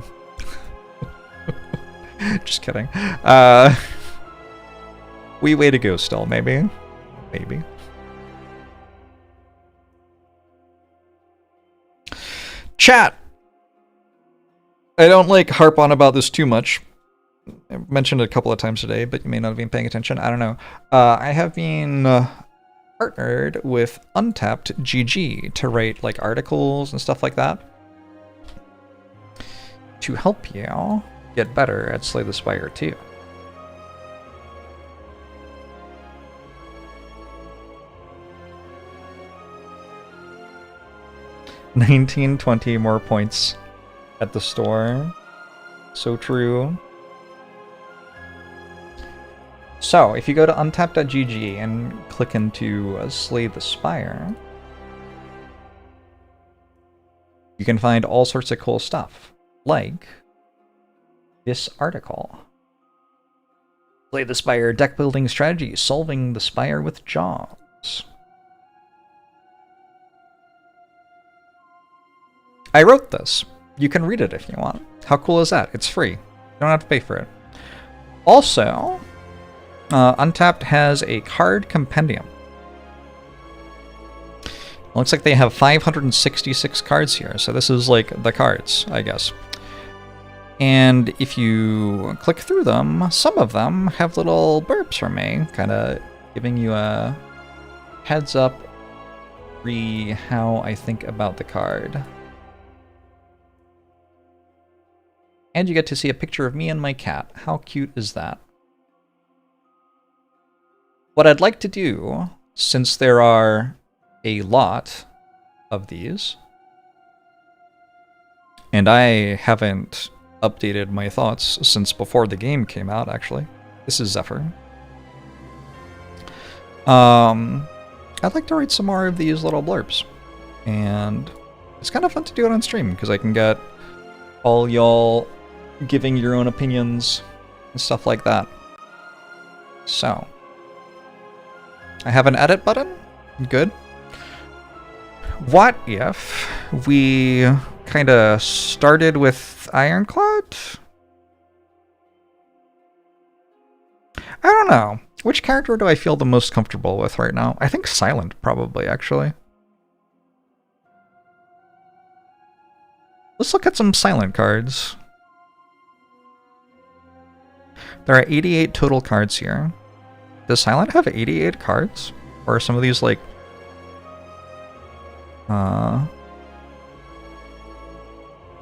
Just kidding. Way to go still, maybe. Maybe. Chat! I don't like harp on about this too much. I mentioned it a couple of times today, but you may not have been paying attention. I don't know. I have been partnered with Untapped GG to write like articles and stuff like that to help you get better at Slay the Spire 2. $19.20 more points at the store. So true. So, if you go to untapped.gg and click into Slay the Spire, you can find all sorts of cool stuff, like this article. Slay the Spire deck building strategy, solving the Spire with Jorbs. I wrote this. You can read it if you want. How cool is that? It's free. You don't have to pay for it. Also, Untapped has a card compendium. Looks like they have 566 cards here, so this is like the cards, I guess. And if you click through them, some of them have little blurbs from me, kind of giving you a heads up how I think about the card. And you get to see a picture of me and my cat. How cute is that? What I'd like to do, since there are a lot of these, and I haven't updated my thoughts since before the game came out, actually. This is Zephyr. I'd like to write some more of these little blurbs. And it's kind of fun to do it on stream, because I can get all y'all giving your own opinions and stuff like that. So, I have an edit button. Good. What if we kind of started with Ironclad? I don't know. Which character do I feel the most comfortable with right now? I think Silent, probably, actually. Let's look at some Silent cards. There are 88 total cards here. Does Silent have 88 cards? Or are some of these, like...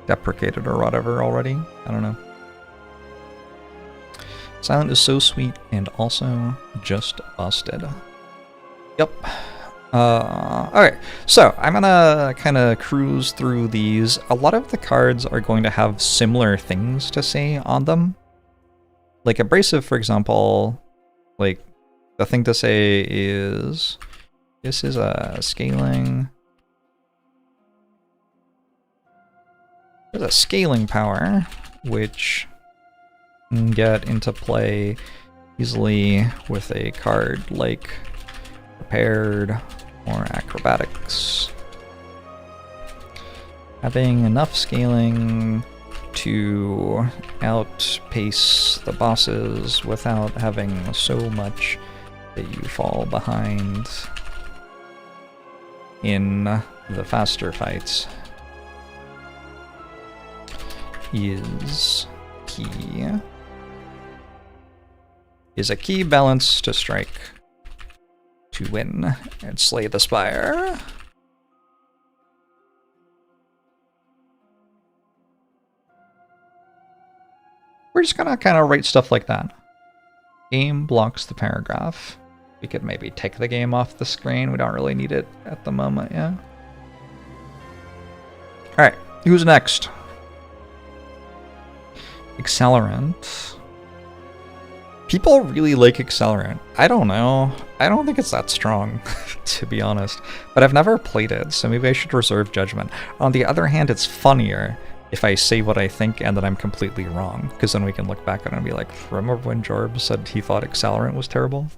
deprecated or whatever already? I don't know. Silent is so sweet and also just busted. Yep. Okay, so I'm gonna kind of cruise through these. A lot of the cards are going to have similar things to say on them. Like Abrasive, for example, like the thing to say is this is a scaling. There's a scaling power, which can get into play easily with a card like Prepared or Acrobatics. Having enough scaling to outpace the bosses without having so much that you fall behind in the faster fights is key. Is a key balance to strike to win and slay the spire. We're just gonna kind of write stuff like that. Game blocks the paragraph. We could maybe take the game off the screen. We don't really need it at the moment, yeah. Alright, who's next? Accelerant. People really like Accelerant. I don't know. I don't think it's that strong, to be honest. But I've never played it, so maybe I should reserve judgment. On the other hand, it's funnier if I say what I think and that I'm completely wrong, because then we can look back at it and be like, remember when Jorbs said he thought Accelerant was terrible?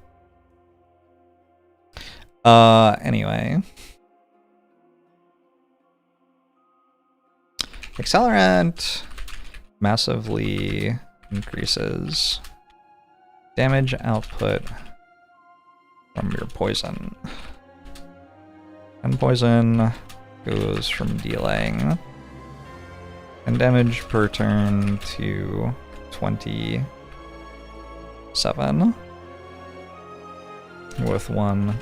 Anyway. Accelerant massively increases damage output from your poison. And poison goes from dealing and damage per turn to 27 with 1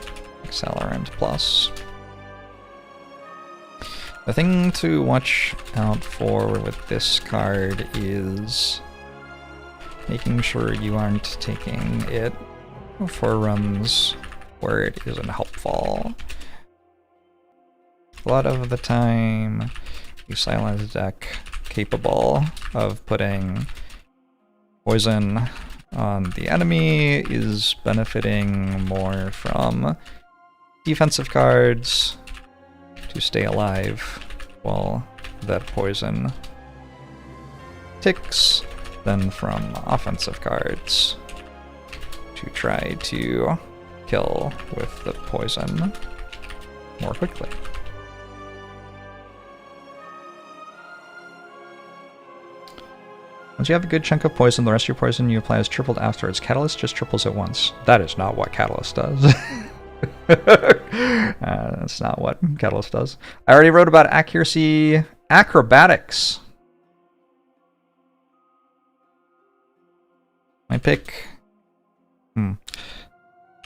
accelerant plus. The thing to watch out for with this card is making sure you aren't taking it for runs where it isn't helpful. A lot of the time, you silence a deck capable of putting poison on the enemy is benefiting more from defensive cards to stay alive while that poison ticks than from offensive cards to try to kill with the poison more quickly. Once you have a good chunk of poison, the rest of your poison you apply is tripled afterwards. Catalyst just triples at once. That is not what Catalyst does. That's not what Catalyst does. I already wrote about accuracy. Acrobatics. My pick.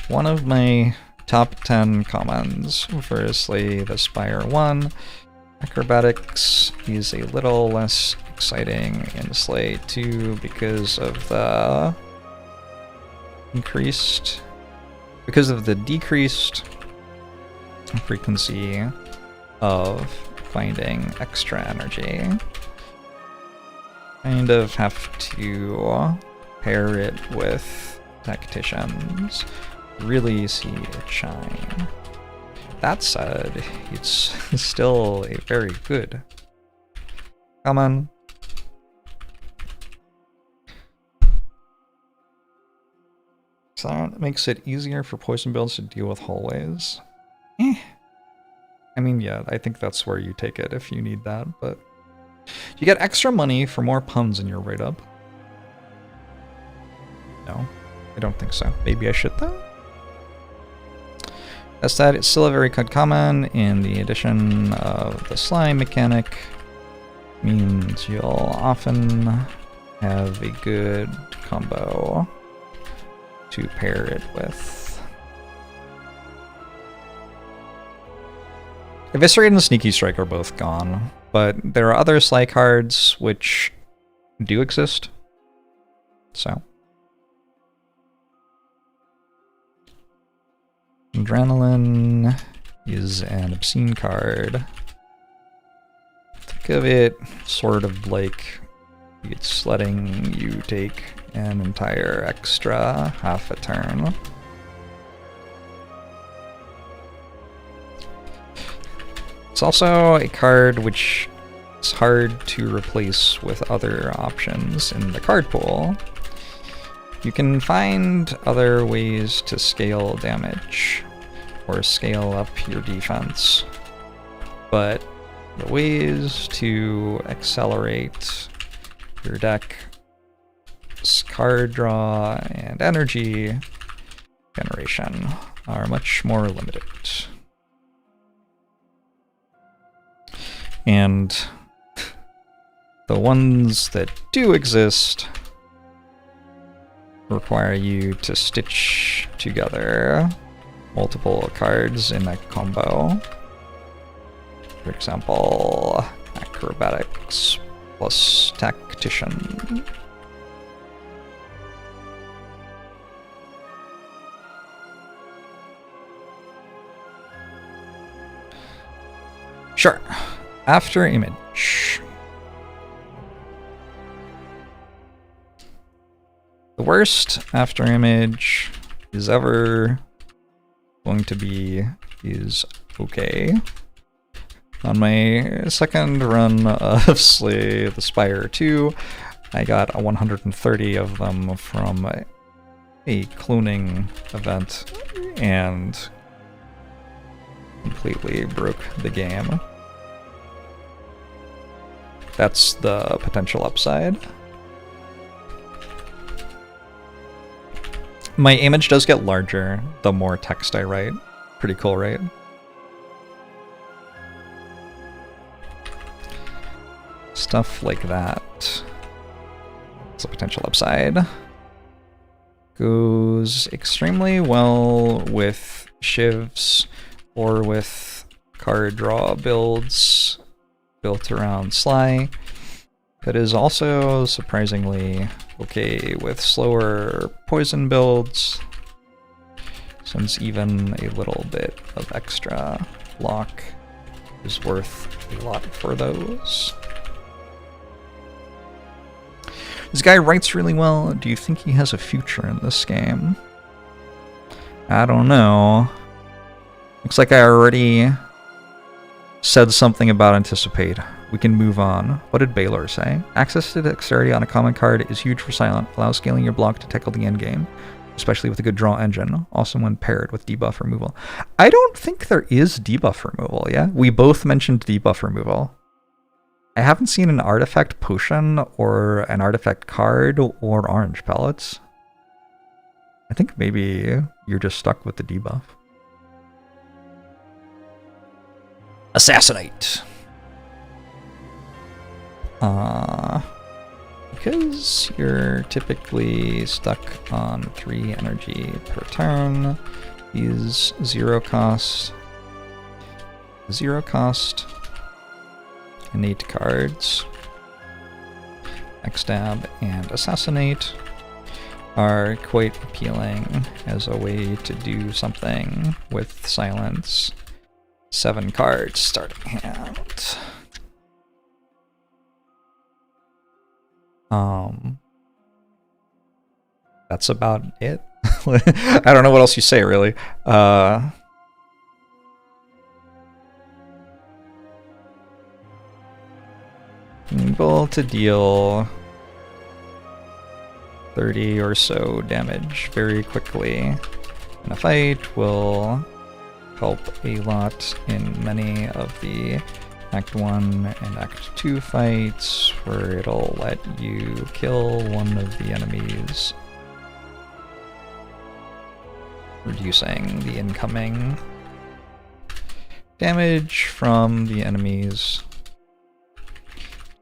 One of my top 10 commons. Firstly, the Spire 1. Acrobatics is a little less exciting in Slay 2 because of the decreased frequency of finding extra energy. Kind of have to pair it with tacticians. Really see it shine. That said, it's still a very good common. So that makes it easier for poison builds to deal with hallways. I mean, yeah, I think that's where you take it if you need that, but you get extra money for more puns in your write-up. No, I don't think so. Maybe I should though? That said, it's still a very good common, and the addition of the slime mechanic means you'll often have a good combo to pair it with. Eviscerate and Sneaky Strike are both gone, but there are other Sly cards which do exist, so. Adrenaline is an obscene card. Think of it sort of like it's letting you take an entire extra half a turn. It's also a card which is hard to replace with other options in the card pool. You can find other ways to scale damage or scale up your defense, but the ways to accelerate your deck's card draw and energy generation are much more limited. And the ones that do exist require you to stitch together multiple cards in a combo. For example, acrobatics plus tactician. Sure. After image. The worst after image is ever going to be is okay. On my second run of Slay the Spire 2, I got 130 of them from a cloning event and completely broke the game. That's the potential upside. My image does get larger the more text I write. Pretty cool, right? Stuff like that. It's a potential upside. Goes extremely well with shivs or with card draw builds built around Sly. It is also surprisingly okay with slower poison builds, since even a little bit of extra block is worth a lot for those. This guy writes really well. Do you think he has a future in this game? I don't know. Looks like I already said something about anticipate. We can move on. What did Baylor say? Access to dexterity on a common card is huge for Silent. Allows scaling your block to tackle the endgame, especially with a good draw engine. Also when paired with debuff removal. I don't think there is debuff removal, yeah? We both mentioned debuff removal. I haven't seen an artifact potion or an artifact card or orange pellets. I think maybe you're just stuck with the debuff. Assassinate! Because you're typically stuck on 3 energy per turn, use 0 cost, innate cards, Backstab and Assassinate are quite appealing as a way to do something with Silence. 7 cards starting hand. That's about it. I don't know what else you say, really. Able to deal 30 or so damage very quickly in a fight will help a lot in many of the Act 1 and Act 2 fights, where it'll let you kill one of the enemies, reducing the incoming damage from the enemies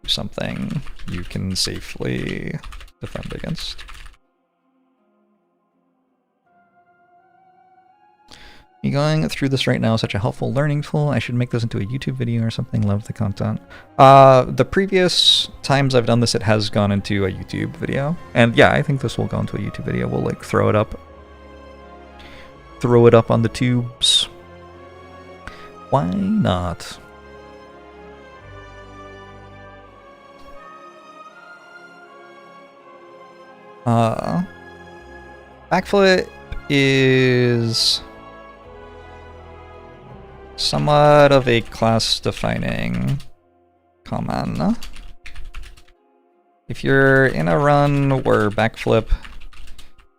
to something you can safely defend against. Me going through this right now is such a helpful learning tool. I should make this into a YouTube video or something. Love the content. The previous times I've done this, it has gone into a YouTube video. And yeah, I think this will go into a YouTube video. We'll like throw it up. Throw it up on the tubes. Why not? Backflip is somewhat of a class-defining common. If you're in a run where backflip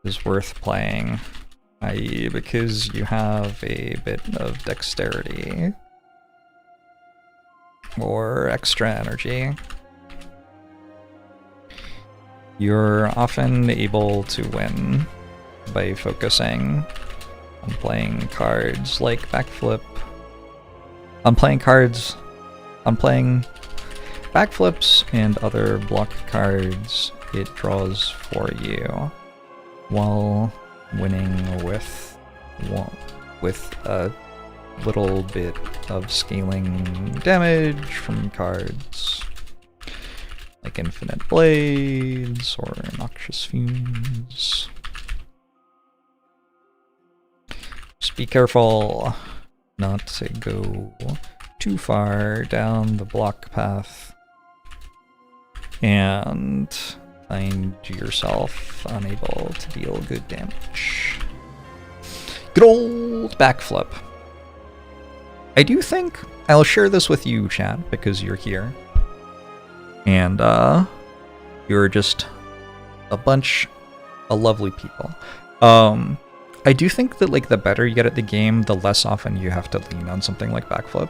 is worth playing, i.e. because you have a bit of dexterity or extra energy, you're often able to win by focusing on playing cards like backflip. On playing backflips and other block cards it draws for you, while winning with a little bit of scaling damage from cards like Infinite Blades or Noxious Fumes. Just be careful not to go too far down the block path and find yourself unable to deal good damage. Good old backflip. I do think I'll share this with you, chat, because you're here. And you're just a bunch of lovely people. I do think that like the better you get at the game, the less often you have to lean on something like backflip.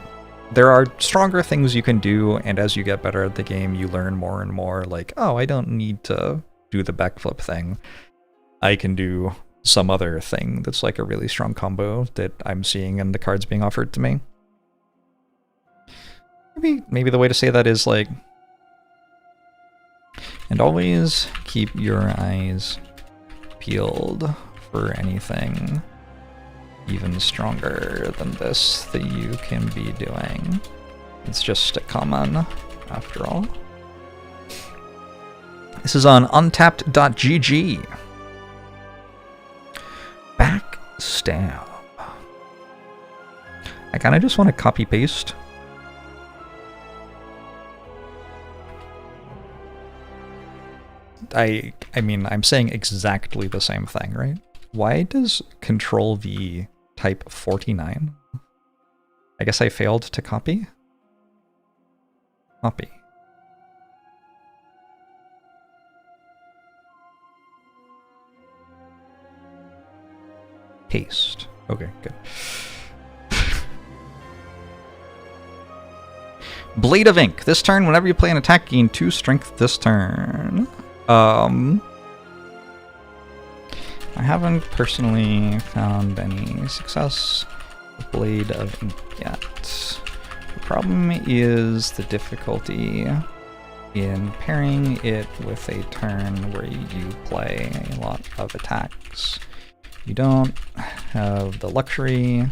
There are stronger things you can do, and as you get better at the game, you learn more and more, like, oh, I don't need to do the backflip thing. I can do some other thing that's like a really strong combo that I'm seeing in the cards being offered to me. Maybe the way to say that is like, and always keep your eyes peeled for anything even stronger than this that you can be doing. It's just a common, after all. This is on untapped.gg. Backstab. I kind of just want to copy paste. I mean, I'm saying exactly the same thing, right? Why does Control V type 49? I guess I failed to copy. Copy. Paste. Okay, good. Blade of Ink. This turn, whenever you play an attack, gain 2 strength this turn. I haven't personally found any success with Blade of Ink yet. The problem is the difficulty in pairing it with a turn where you play a lot of attacks. You don't have the luxury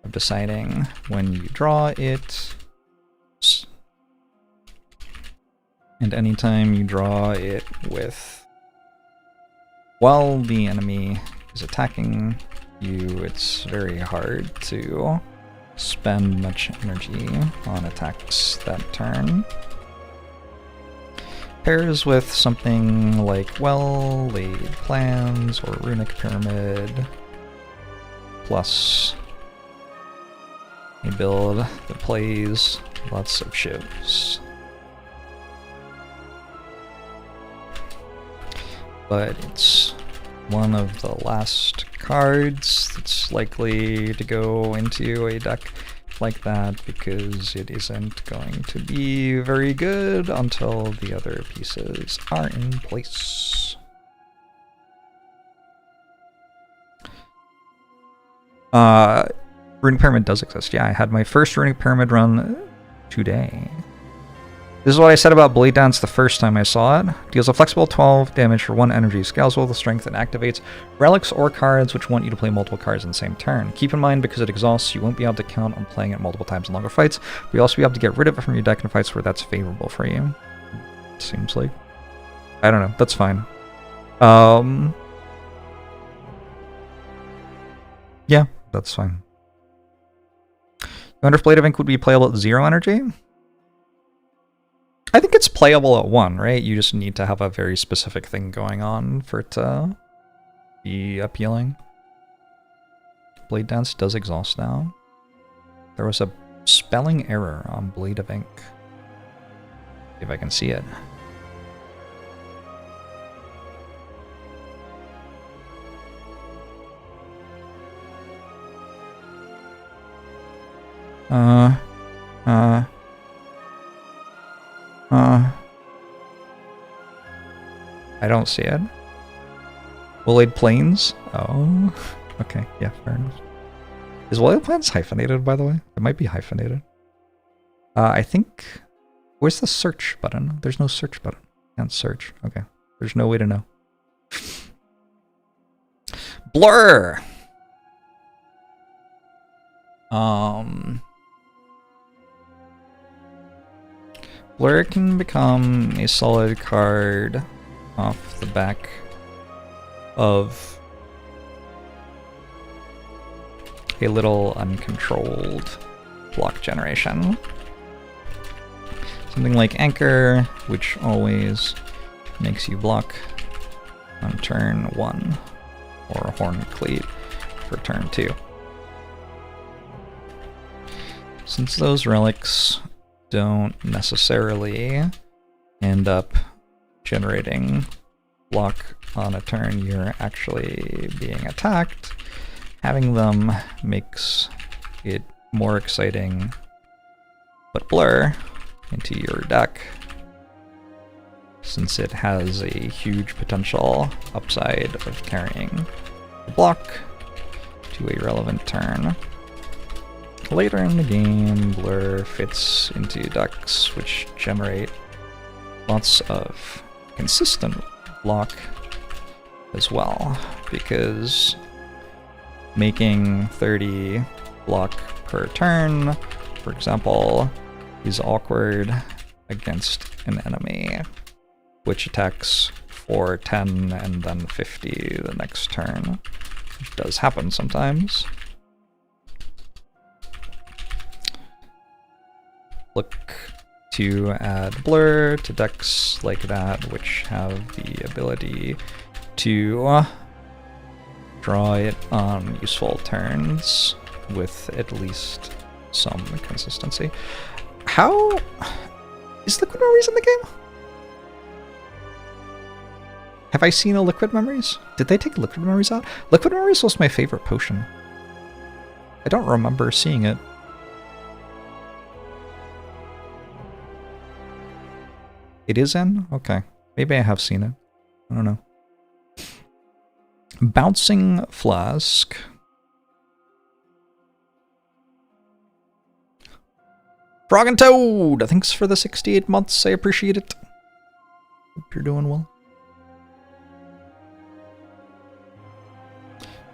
of deciding when you draw it. And anytime you draw it with while the enemy is attacking you, it's very hard to spend much energy on attacks that turn. Pairs with something like well-laid plans or runic pyramid, plus a build that plays lots of shivs. But it's one of the last cards that's likely to go into a deck like that because it isn't going to be very good until the other pieces are in place. Runic Pyramid does exist. Yeah, I had my first Runic Pyramid run today. This is what I said about Blade Dance the first time I saw it. Deals a flexible 12 damage for 1 energy, scales with the strength, and activates relics or cards which want you to play multiple cards in the same turn. Keep in mind, because it exhausts, you won't be able to count on playing it multiple times in longer fights, but you'll also be able to get rid of it from your deck in fights where that's favorable for you. It seems like. I don't know, that's fine. Yeah, that's fine. I wonder if Blade of Ink would be playable at 0 energy? I think it's playable at 1, right? You just need to have a very specific thing going on for it to be appealing. Blade Dance does exhaust now. There was a spelling error on Blade of Ink. See if I can see it. I don't see it. Well-laid Plains? Oh, okay, yeah, fair enough. Is Well-laid Plains hyphenated, by the way? It might be hyphenated. I think... Where's the search button? There's no search button. Can't search. Okay, there's no way to know. Blur! Blur can become a solid card off the back of a little uncontrolled block generation. Something like Anchor, which always makes you block on turn 1, or Horn Cleat for turn 2. Since those relics don't necessarily end up generating block on a turn you're actually being attacked, having them makes it more exciting. But Blur into your deck, since it has a huge potential upside of carrying the block to a relevant turn. Later in the game, Blur fits into decks which generate lots of consistent block as well, because making 30 block per turn, for example, is awkward against an enemy which attacks for 10 and then 50 the next turn, which does happen sometimes. Look to add Blur to decks like that, which have the ability to draw it on useful turns with at least some consistency. How is Liquid Memories in the game? Have I seen a Liquid Memories? Did they take Liquid Memories out? Liquid Memories was my favorite potion. I don't remember seeing it. It is in? Okay. Maybe I have seen it. I don't know. Bouncing Flask. Frog and Toad! Thanks for the 68 months. I appreciate it. Hope you're doing well.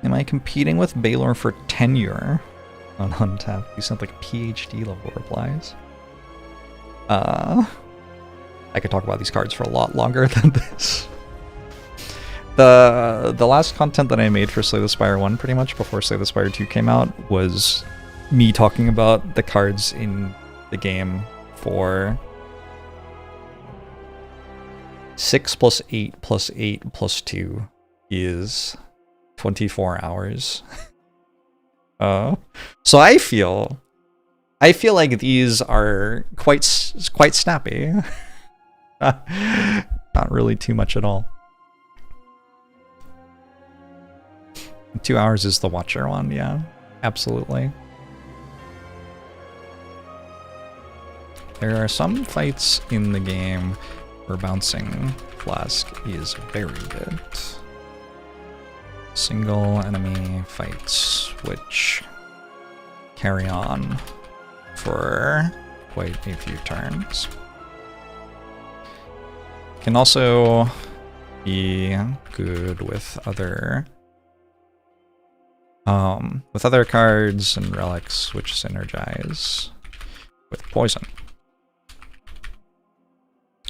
Am I competing with Baylor for tenure on Untapped? You sent like PhD level replies. I could talk about these cards for a lot longer than this. The last content that I made for Slay the Spire 1, pretty much before Slay the Spire 2 came out, was me talking about the cards in the game for 6 plus 8 plus 8 plus 2 is 24 hours. So I feel like these are quite snappy. Not really too much at all. 2 hours is the Watcher one, yeah, absolutely. There are some fights in the game where Bouncing Flask is very good. Single enemy fights, which carry on for quite a few turns. Can also be good with other cards and relics which synergize with poison.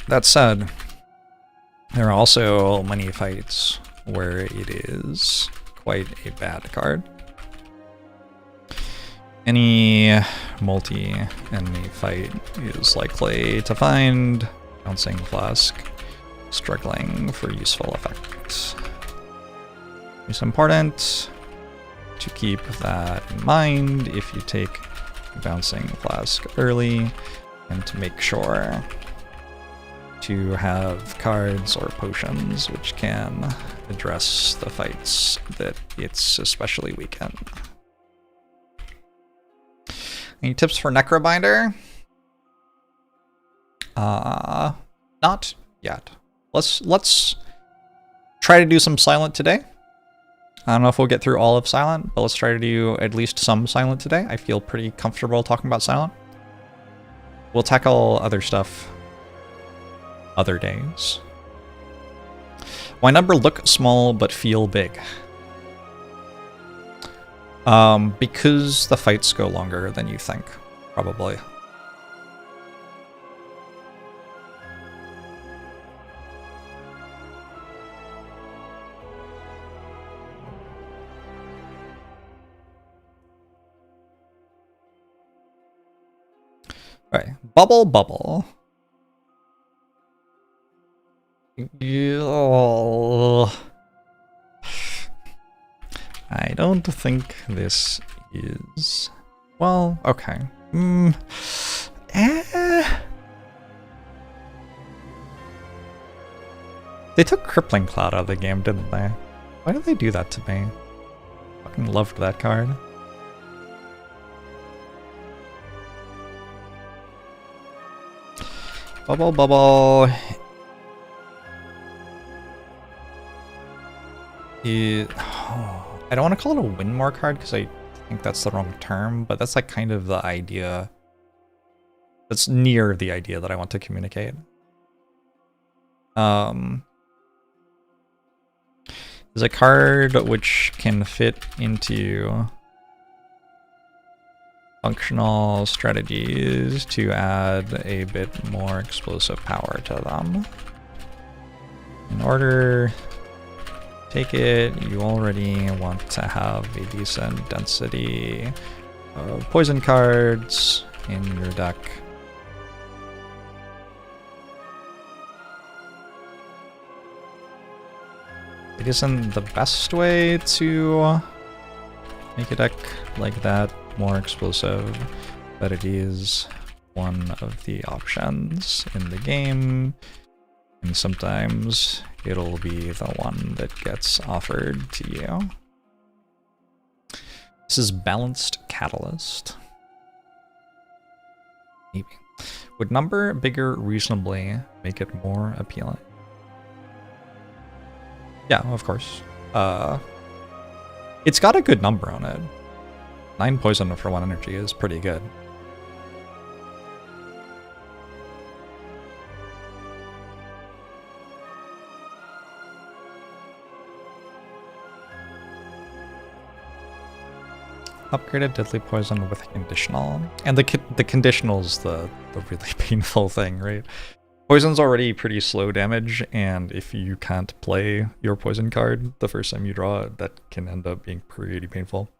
That said, there are also many fights where it is quite a bad card. Any multi-enemy fight is likely to find Bouncing Flask struggling for useful effects. It's important to keep that in mind if you take Bouncing Flask early, and to make sure to have cards or potions which can address the fights that it's especially weak in. Any tips for Necrobinder? Not yet. Let's try to do some Silent today. I don't know if we'll get through all of Silent, but let's try to do at least some Silent today. I feel pretty comfortable talking about Silent. We'll tackle other stuff other days. Why number look small but feel big? Because the fights go longer than you think, probably. Right, bubble. I don't think this is... Well, okay. They took Crippling Cloud out of the game, didn't they? Why did they do that to me? Fucking loved that card. Bubble. I don't want to call it a Windmore card because I think that's the wrong term, but that's like kind of the idea. That's near the idea that I want to communicate. There's a card which can fit into functional strategies to add a bit more explosive power to them. In order to take it, you already want to have a decent density of poison cards in your deck. It isn't the best way to make a deck like that more explosive, but it is one of the options in the game, and sometimes it'll be the one that gets offered to you. This is Balanced Catalyst. Maybe. Would number bigger reasonably make it more appealing? Yeah, of course. It's got a good number on it. 9 poison for 1 energy is pretty good. Upgraded deadly poison with conditional. And the conditional's the really painful thing, right? Poison's already pretty slow damage, and if you can't play your poison card the first time you draw it, that can end up being pretty painful.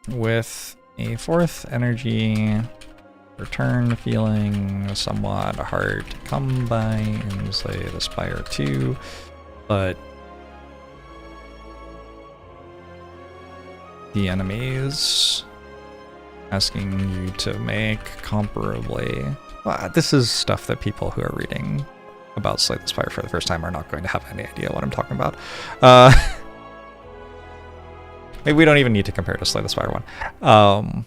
With a 4th energy, return feeling somewhat hard to come by in, say, the Spire 2, but the enemies asking you to make comparably. Well, this is stuff that people who are reading about Slay the Spire for the first time are not going to have any idea what I'm talking about. Maybe we don't even need to compare to Slay the Spire 1.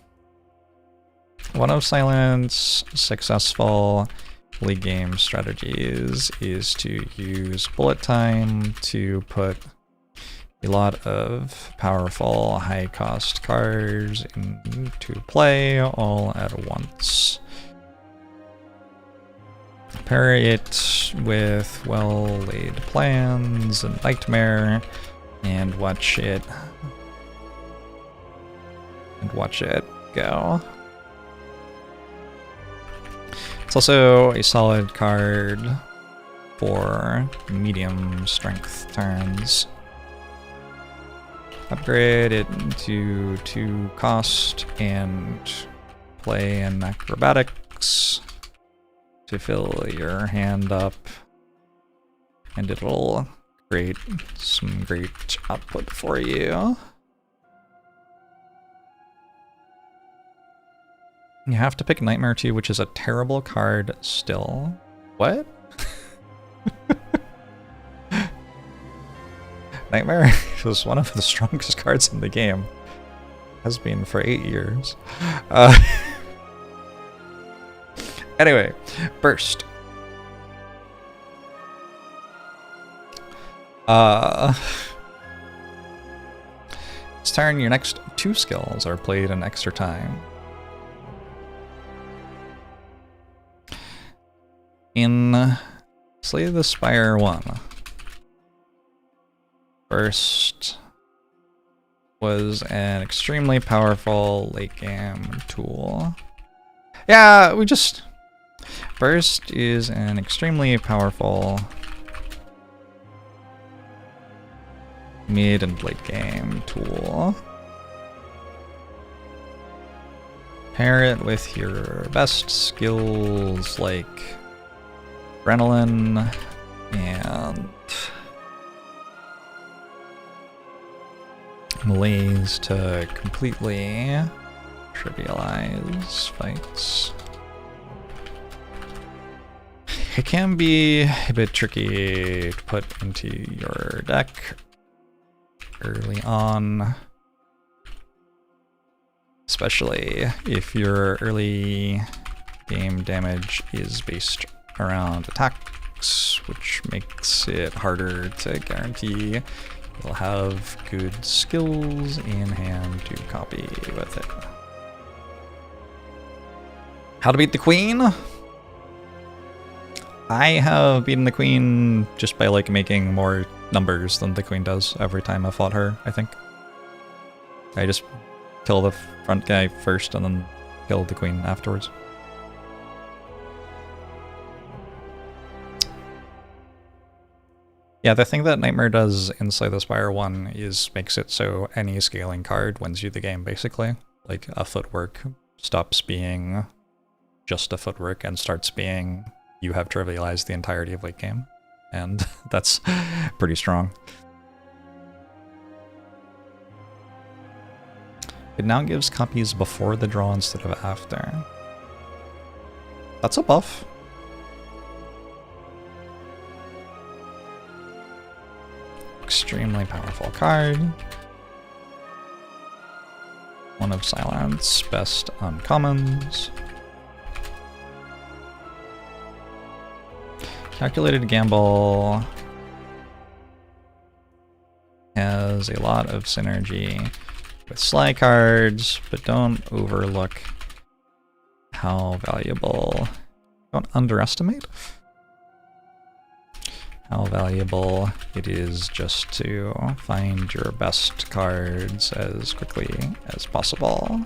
1 of Silence successful league game strategies is to use bullet time to put a lot of powerful high-cost cards into play all at once. Pair it with well-laid plans and Nightmare, and watch it go. It's also a solid card for medium strength turns. Upgrade it to 2 cost and play in acrobatics to fill your hand up, and it'll create some great output for you. You have to pick Nightmare 2, which is a terrible card still. What? Nightmare is one of the strongest cards in the game. Has been for 8 years. Anyway, Burst. This turn, your next 2 skills are played in extra time. In Slay the Spire 1, Burst was an extremely powerful late game tool. Yeah, Burst is an extremely powerful mid and late game tool. Pair it with your best skills like Adrenaline and Malaise to completely trivialize fights. It can be a bit tricky to put into your deck early on, especially if your early game damage is based around attacks, which makes it harder to guarantee you'll have good skills in hand to copy with it. How to beat the Queen? I have beaten the Queen just by like making more numbers than the Queen does every time I fought her, I think. I just kill the front guy first and then kill the Queen afterwards. Yeah, the thing that Nightmare does in Slay the Spire 1 is makes it so any scaling card wins you the game, basically. Like, a footwork stops being just a footwork and starts being you have trivialized the entirety of late game. And that's pretty strong. It now gives copies before the draw instead of after. That's a buff. Extremely powerful card. one of Silent's best uncommons. Calculated Gamble has a lot of synergy with Sly cards, but don't overlook how valuable, don't underestimate how valuable it is just to find your best cards as quickly as possible.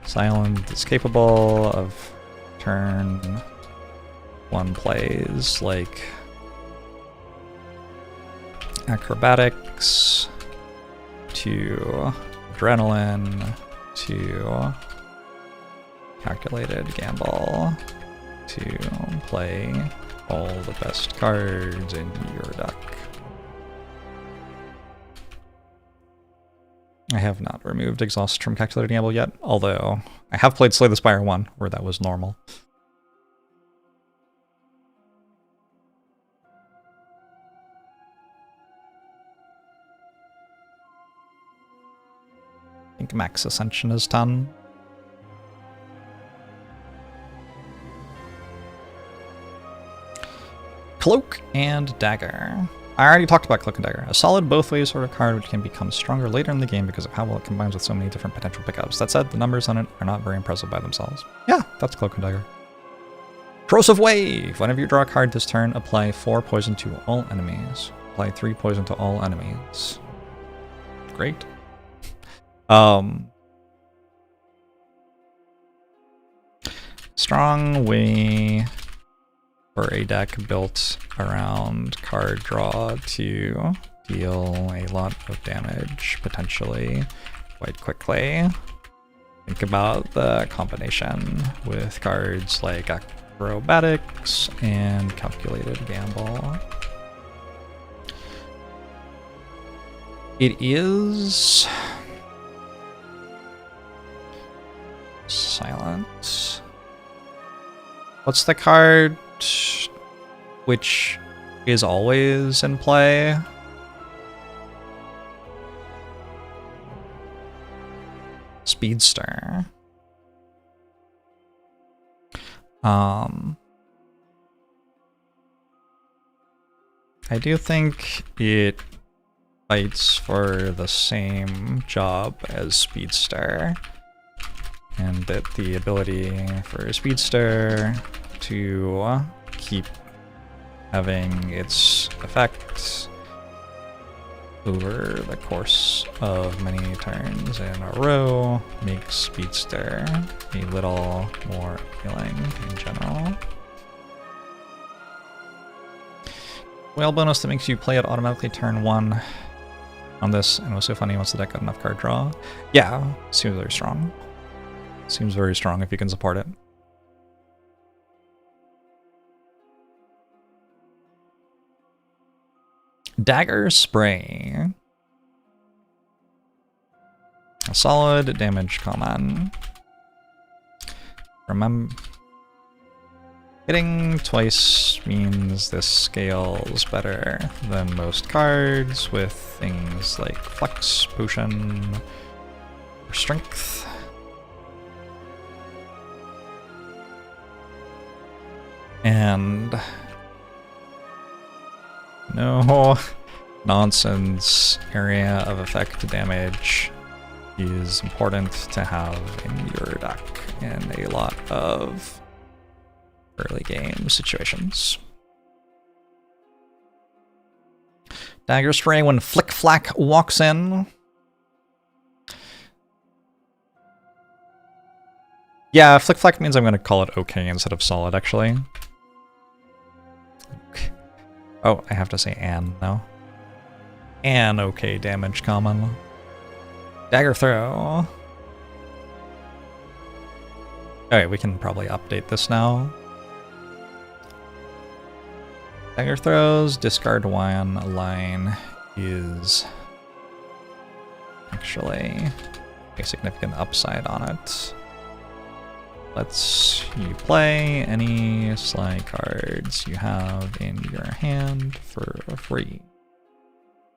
Silent is capable of turn 1 plays like Acrobatics to Adrenaline to Calculated Gamble to play all the best cards in your deck. I have not removed Exhaust from Calculated Gamble yet, although I have played Slay the Spire 1, where that was normal. I think max Ascension is 10. Cloak and Dagger. I already talked about Cloak and Dagger. A solid both ways sort of card which can become stronger later in the game because of how well it combines with so many different potential pickups. That said, the numbers on it are not very impressive by themselves. Yeah, that's Cloak and Dagger. Corrosive Wave! Whenever you draw a card this turn, apply 4 poison to all enemies. Apply 3 poison to all enemies. Great. Strong way for a deck built around card draw to deal a lot of damage, potentially, quite quickly. Think about the combination with cards like Acrobatics and Calculated Gamble. It is Silent. What's the card which is always in play? Speedster. I do think it fights for the same job as Speedster, and that the ability for a Speedster to keep having its effects over the course of many turns in a row makes Speedster a little more appealing in general. Whale bonus that makes you play it automatically turn 1 on this, and it was so funny once the deck got enough card draw. Yeah, seems very strong. Seems very strong if you can support it. Dagger Spray. A solid damage common. Remember, hitting twice means this scales better than most cards with things like Flex, Potion, or Strength. And no nonsense area of effect damage is important to have in your deck in a lot of early game situations. Dagger Spray when Flick Flack walks in. Yeah, Flick Flack means I'm going to call it okay instead of solid, actually. Oh, I have to say an now. An okay damage common. Dagger Throw. Alright, we can probably update this now. Dagger Throws, discard 1 line is actually a significant upside on it. Lets you play any Sly cards you have in your hand for free,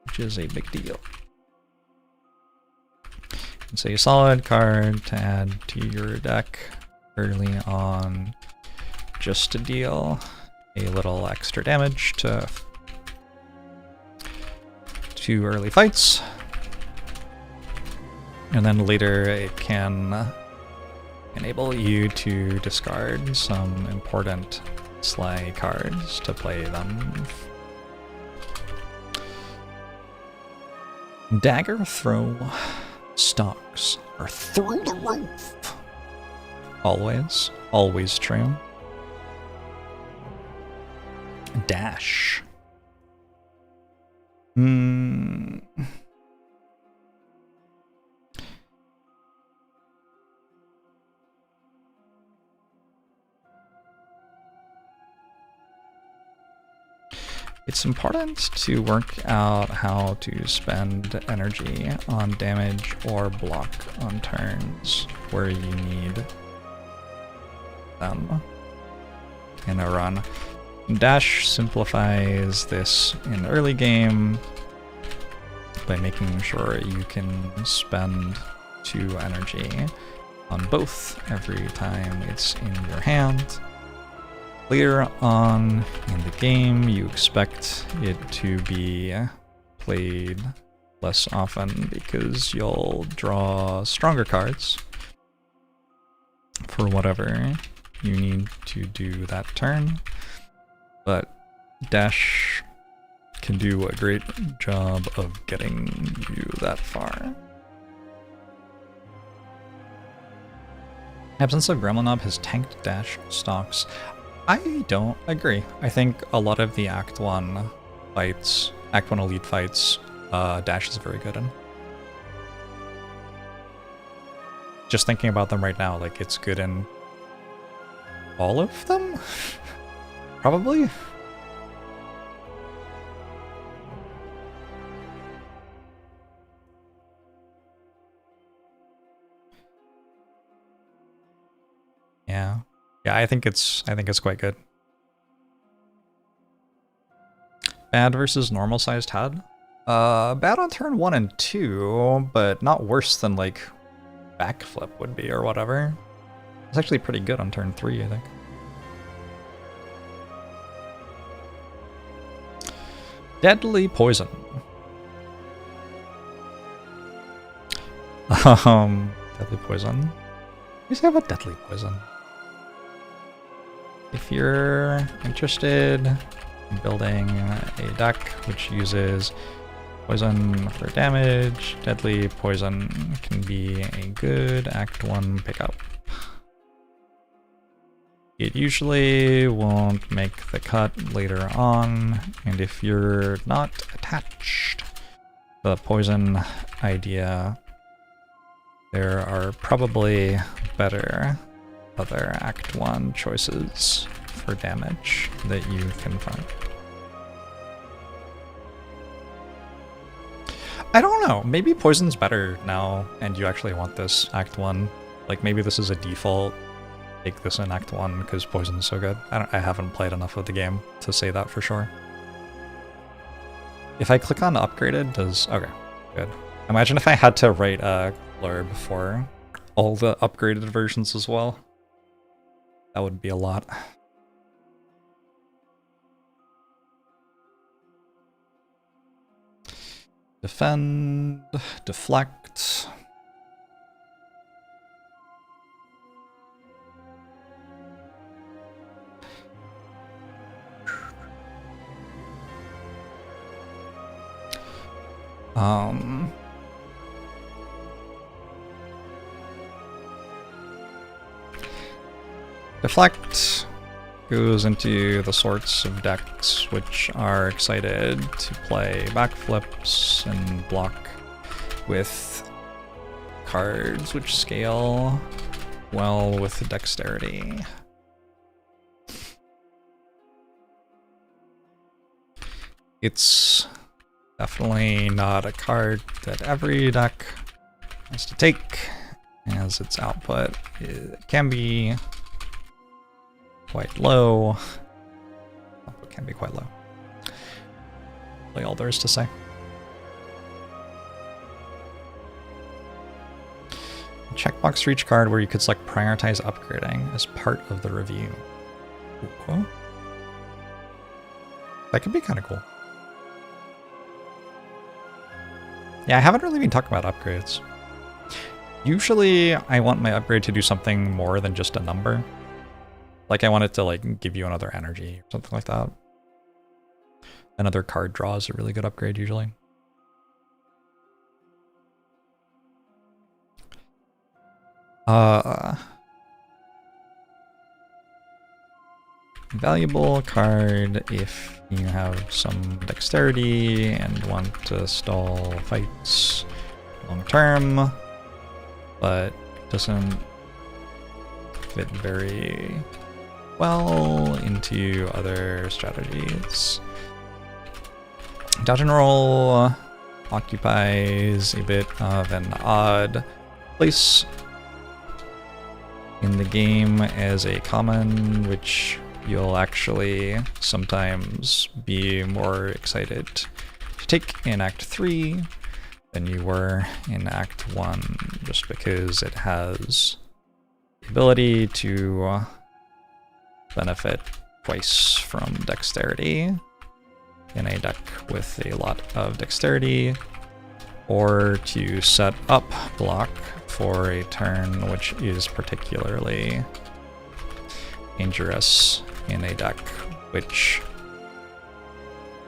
which is a big deal. It's a solid card to add to your deck early on, just to deal a little extra damage to 2 early fights. And then later it can enable you to discard some important slay cards to play them. Dagger throw stocks are through the roof. Always, always true. Dash. It's important to work out how to spend energy on damage or block on turns where you need them in a run. Dash simplifies this in early game by making sure you can spend 2 energy on both every time it's in your hand. Later on in the game, you expect it to be played less often because you'll draw stronger cards for whatever you need to do that turn. But Dash can do a great job of getting you that far. Absence of Gremlin Knob has tanked Dash stocks. I don't agree. I think a lot of the Act 1 fights, Act 1 Elite fights, Dash is very good in. Just thinking about them right now, like, it's good in all of them? Probably? Yeah. Yeah, I think it's quite good. Bad versus normal sized HUD? Bad on turn 1 and 2, but not worse than like backflip would be or whatever. It's actually pretty good on turn 3, I think. Deadly poison. Deadly poison. What do you say about deadly poison? If you're interested in building a deck which uses poison for damage, deadly poison can be a good Act 1 pickup. It usually won't make the cut later on, and if you're not attached to the poison idea, there are probably better other Act 1 choices for damage that you can find. I don't know, maybe poison's better now and you actually want this Act 1. Like maybe this is a default, take this in Act 1 because poison's so good. I haven't played enough of the game to say that for sure. If I click on upgraded, does... okay, good. Imagine if I had to write a blurb for all the upgraded versions as well. That would be a lot. Defend, deflect. Deflect goes into the sorts of decks which are excited to play backflips and block with cards which scale well with dexterity. It's definitely not a card that every deck has to take, as its output can be quite low. Output can be quite low. Really all there is to say. checkbox for each card where you could select prioritize upgrading as part of the review. Ooh. That could be kind of cool. Yeah, I haven't really been talking about upgrades. Usually, I want my upgrade to do something more than just a number. Like, I want it to, like, give you another energy or something like that. Another card draw is a really good upgrade, usually. Valuable card if you have some dexterity and want to stall fights long term, but doesn't fit very well into other strategies. Dodge and roll occupies a bit of an odd place in the game as a common, which you'll actually sometimes be more excited to take in Act 3 than you were in Act 1, just because it has the ability to benefit twice from dexterity in a deck with a lot of dexterity, or to set up block for a turn which is particularly dangerous in a deck which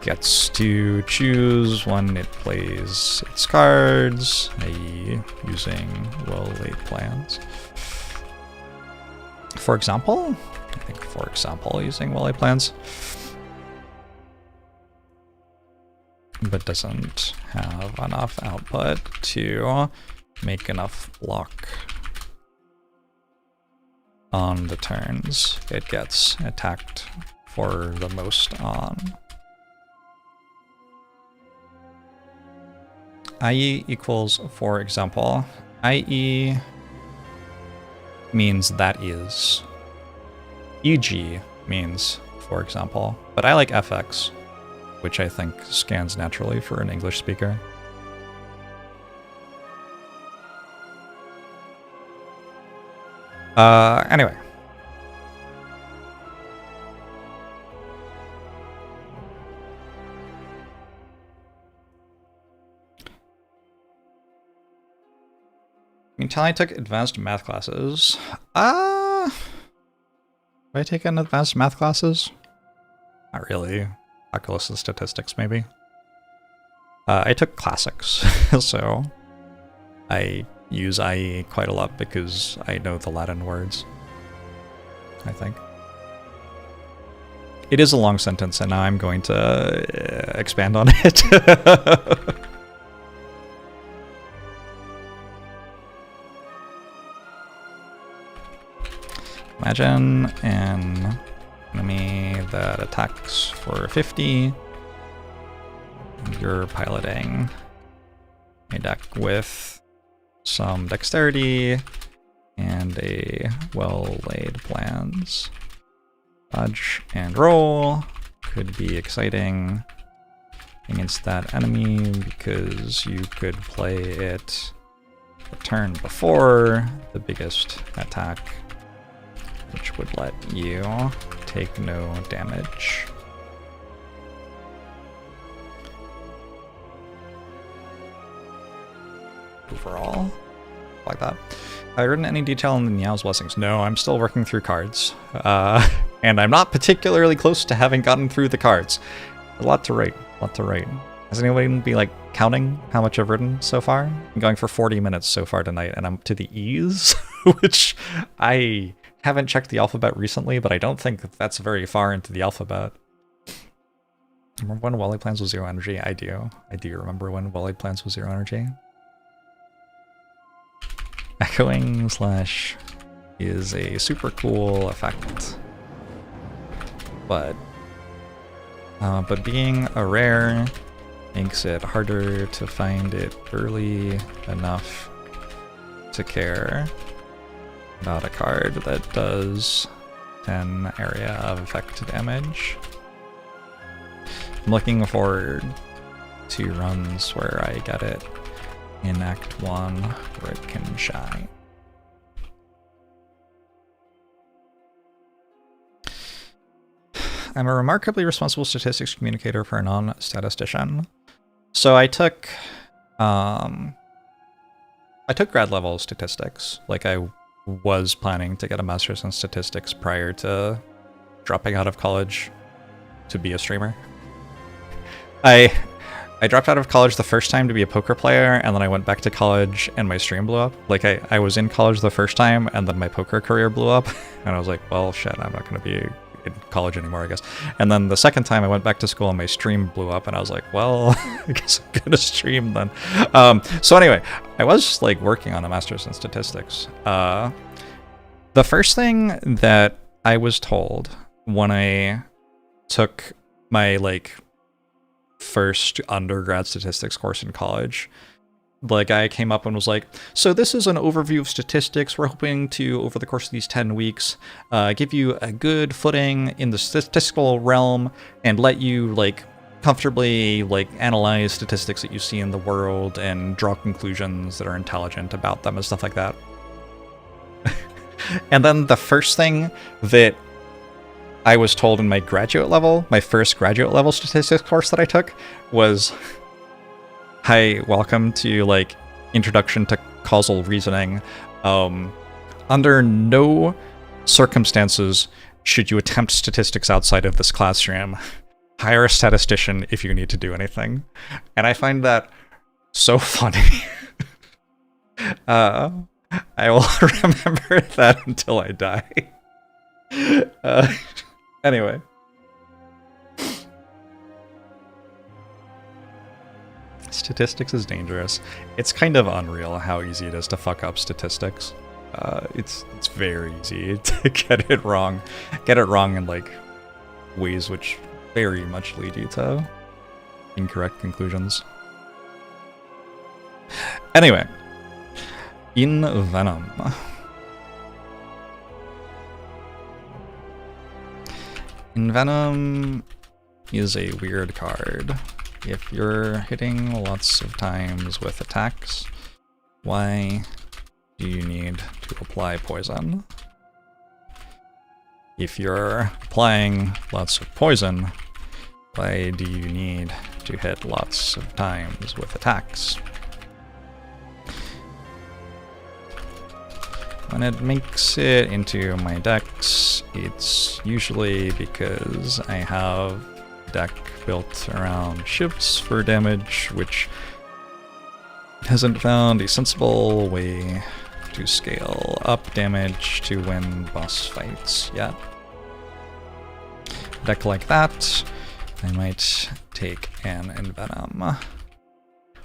gets to choose when it plays its cards, i.e. using well-laid plans. For example, using well-laid plans, but doesn't have enough output to make enough block on the turns it gets attacked for the most on. IE equals, for example, IE means that is. EG means, for example, but I like FX, which I think scans naturally for an English speaker. Anyway. Until I took advanced math classes. Have I taken advanced math classes? Not really. Calculus and statistics, maybe. I took classics, so I use IE quite a lot because I know the Latin words, I think. It is a long sentence, and now I'm going to expand on it. Imagine an enemy that attacks for 50. You're piloting a deck with some dexterity and a well-laid plans. Dodge and roll could be exciting against that enemy because you could play it the turn before the biggest attack, which would let you take no damage. Overall, like that. Have I written any detail on the Niao's blessings? No, I'm still working through cards. And I'm not particularly close to having gotten through the cards. A lot to write, Has anyone been like counting how much I've written so far? I'm going for 40 minutes so far tonight, and I'm to the E's, which I haven't checked the alphabet recently, but I don't think that's very far into the alphabet. Remember when Wally Plans was 0 energy? I do remember when Wally Plans was 0 energy. Echoing slash is a super cool effect, but being a rare makes it harder to find it early enough to care about a card that does 10 area of effect damage. I'm looking forward to runs where I get it in Act 1 where it can shine. I'm a remarkably responsible statistics communicator for a non-statistician. So I took grad level statistics. Like, I was planning to get a master's in statistics prior to dropping out of college to be a streamer. I dropped out of college the first time to be a poker player, and then I went back to college and my stream blew up. Like, I was in college the first time, and then my poker career blew up, and I was like, well, shit, I'm not going to be in college anymore, I guess. And then the second time I went back to school and my stream blew up, and I was like, well, I guess I'm going to stream then. So anyway, I was, like, working on a master's in statistics. The first thing that I was told when I took my, like, first undergrad statistics course in college, the guy came up and was like, so this is an overview of statistics. We're hoping to, over the course of these 10 weeks, give you a good footing in the statistical realm and let you, like, comfortably, like, analyze statistics that you see in the world and draw conclusions that are intelligent about them and stuff like that. And then the first thing that I was told in my graduate level, my first graduate level statistics course that I took, was, hi, welcome to, like, Introduction to Causal Reasoning. Under no circumstances should you attempt statistics outside of this classroom. Hire a statistician if you need to do anything. And I find that so funny. I will remember that until I die. Anyway. Statistics is dangerous. It's kind of unreal how easy it is to fuck up statistics. It's very easy to get it wrong. Get it wrong in, like, ways which very much lead you to incorrect conclusions. Anyway. In Venom. In Venom is a weird card. If you're hitting lots of times with attacks, why do you need to apply poison? If you're applying lots of poison, why do you need to hit lots of times with attacks? When it makes it into my decks, it's usually because I have a deck built around ships for damage, which hasn't found a sensible way to scale up damage to win boss fights yet. A deck like that, I might take an Envenom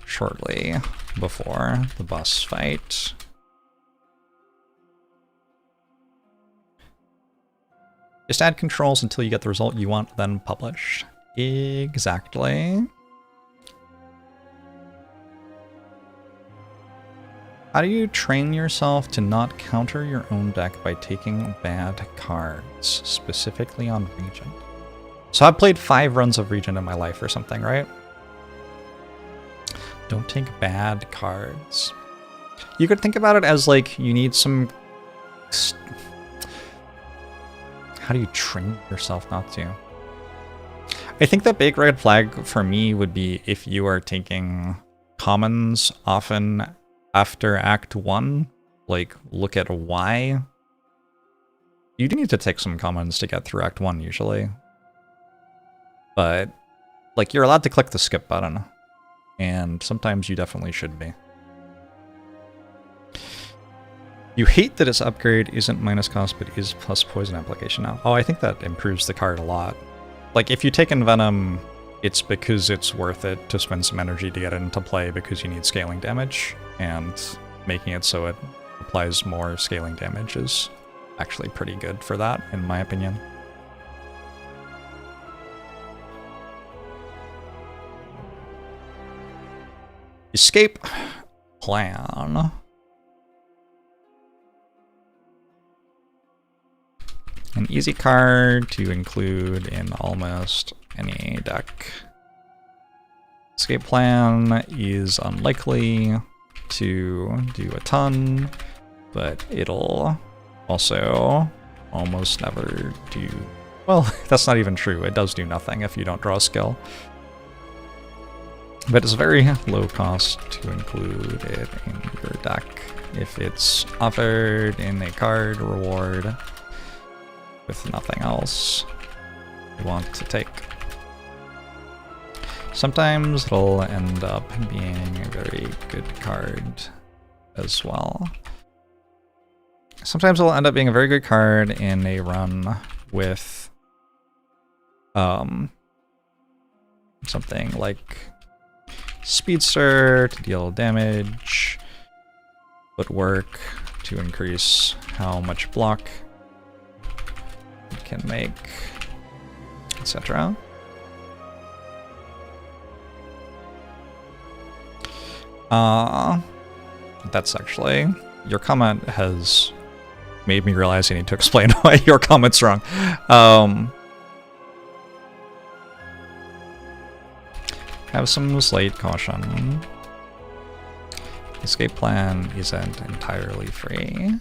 shortly before the boss fight. Just add controls until you get the result you want, then publish. Exactly. How do you train yourself to not counter your own deck by taking bad cards, specifically on Regent? So I've played 5 runs of Regent in my life or something, right? Don't take bad cards. You could think about it as, like, you need some... How do you train yourself not to? I think the big red flag for me would be if you are taking commons often after Act 1. Like, look at why. You do need to take some commons to get through Act 1 usually. But, like, you're allowed to click the skip button. And sometimes you definitely should be. You hate that its upgrade isn't minus cost, but is plus poison application now. Oh, I think that improves the card a lot. Like, if you take Envenom, it's because it's worth it to spend some energy to get it into play because you need scaling damage, and making it so it applies more scaling damage is actually pretty good for that, in my opinion. Escape plan. An easy card to include in almost any deck. Escape plan is unlikely to do a ton, but it'll also almost never do Well, that's not even true. It does do nothing if you don't draw a skill. But it's very low cost to include it in your deck if it's offered in a card reward with nothing else you want to take. Sometimes it'll end up being a very good card as well. Sometimes it'll end up being a very good card in a run with something like Speedster to deal damage, Footwork to increase how much block it can make, etc. That's actually, your comment has made me realize I need to explain why your comment's wrong. Have some slight caution. Escape plan isn't entirely free.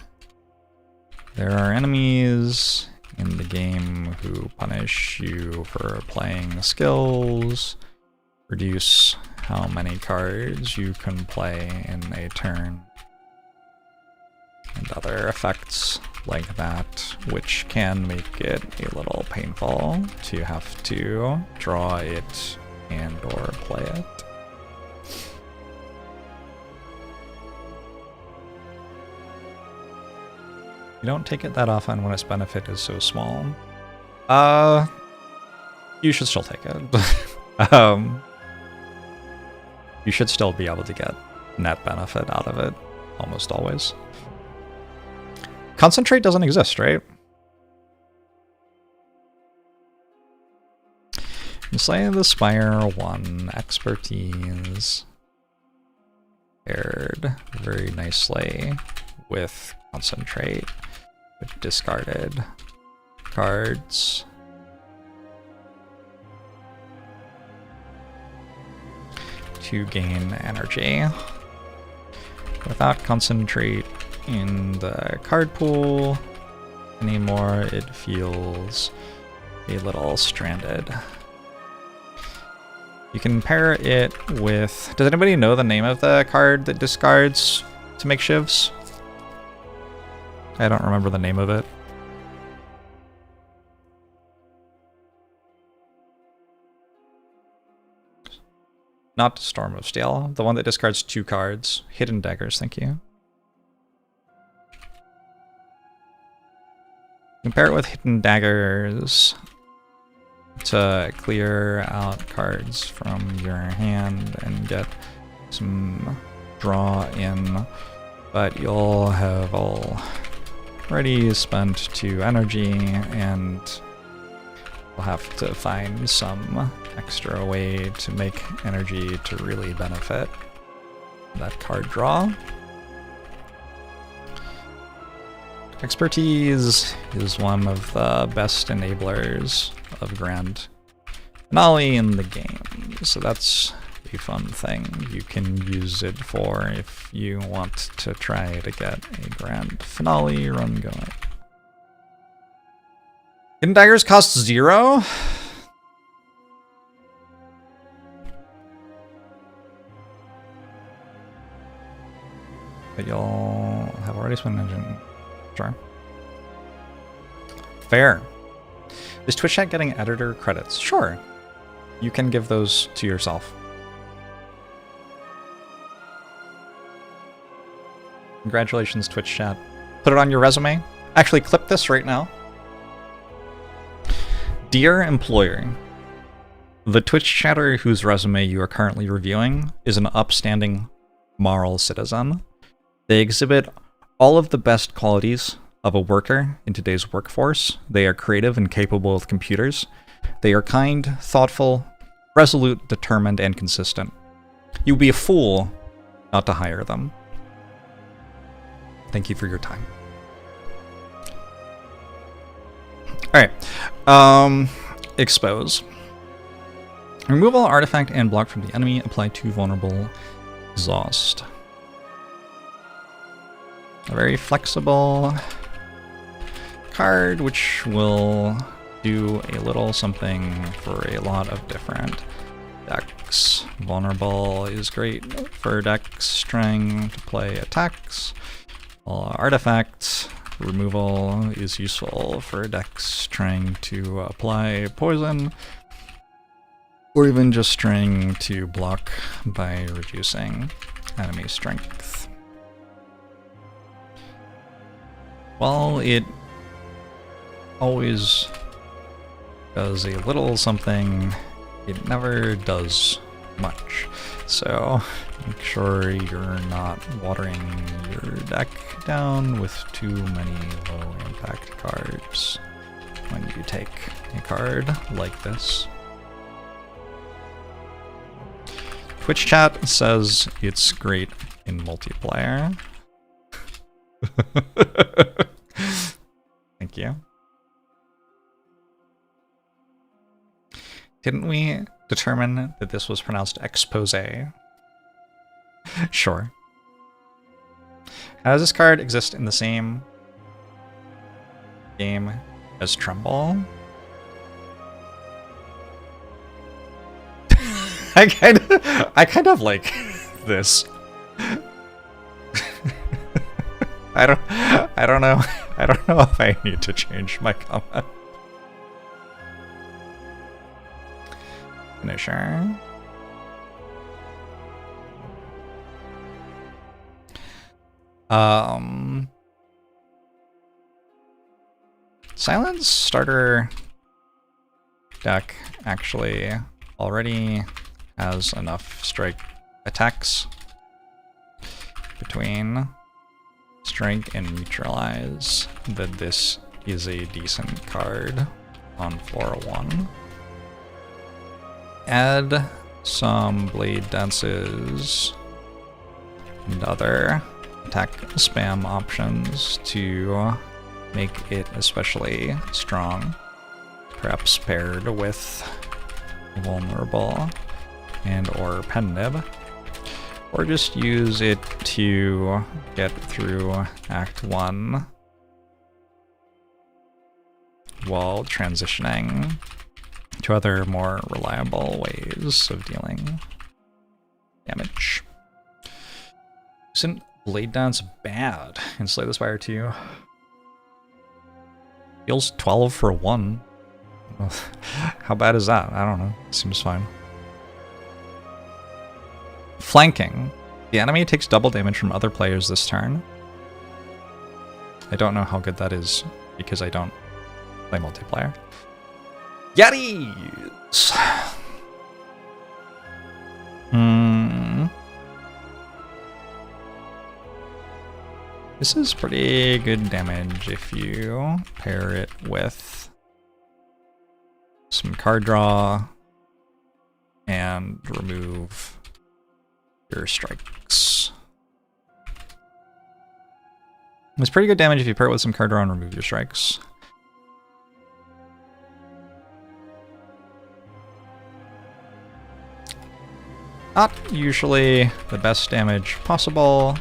There are enemies in the game who punish you for playing skills, reduce how many cards you can play in a turn, and other effects like that, which can make it a little painful to have to draw it and or play it. You don't take it that often when its benefit is so small. You should still take it. You should still be able to get net benefit out of it, almost always. Concentrate doesn't exist, right? Slay the Spire 1, expertise, paired very nicely with concentrate, with discarded cards. To gain energy. Without concentrate in the card pool anymore, it feels a little stranded. You can pair it with... Does anybody know the name of the card that discards to make shivs? I don't remember the name of it. Not Storm of Steel, the one that discards 2 cards. Hidden Daggers, thank you. Compare it with Hidden Daggers to clear out cards from your hand and get some draw in, but you'll have already spent 2 energy and you'll have to find some extra way to make energy to really benefit that card draw. Expertise is one of the best enablers of Grand Finale in the game, so that's a fun thing you can use it for if you want to try to get a Grand Finale run going. Hidden Daggers cost 0? But you'll have already spent an engine. Sure. Fair. Is Twitch chat getting editor credits? Sure. You can give those to yourself. Congratulations, Twitch chat. Put it on your resume. Actually, clip this right now. Dear employer, the Twitch chatter whose resume you are currently reviewing is an upstanding, moral citizen. They exhibit all of the best qualities of a worker in today's workforce. They are creative and capable with computers. They are kind, thoughtful, resolute, determined, and consistent. You'd be a fool not to hire them. Thank you for your time. Alright. Expose. Remove all artifact and block from the enemy. Apply 2 vulnerable exhaust. A very flexible card, which will do a little something for a lot of different decks. Vulnerable is great for decks trying to play attacks. Artifact removal is useful for decks trying to apply poison, or even just trying to block by reducing enemy strength. While it always does a little something, it never does much. So make sure you're not watering your deck down with too many low impact cards when you take a card like this. Twitch chat says it's great in multiplayer. Thank you. Didn't we determine that this was pronounced expose? Sure. How does this card exist in the same game as Tremble? I kind of like this. I don't know if I need to change my comment. Finisher. Silence starter deck actually already has enough strike attacks between strike and neutralize that this is a decent card on floor 1. Add some blade dances and other attack spam options to make it especially strong, perhaps paired with vulnerable and or pen nib, or just use it to get through Act 1 while transitioning to other more reliable ways of dealing damage. Isn't Blade Dance bad in Slay the Spire 2? Heals 12 for 1. How bad is that? I don't know. Seems fine. Flanking. The enemy takes double damage from other players this turn. I don't know how good that is because I don't play multiplayer. Yetis! This is pretty good damage if you pair it with some card draw and remove your strikes. It's pretty good damage if you pair it with some card draw and remove your strikes. Not usually the best damage possible,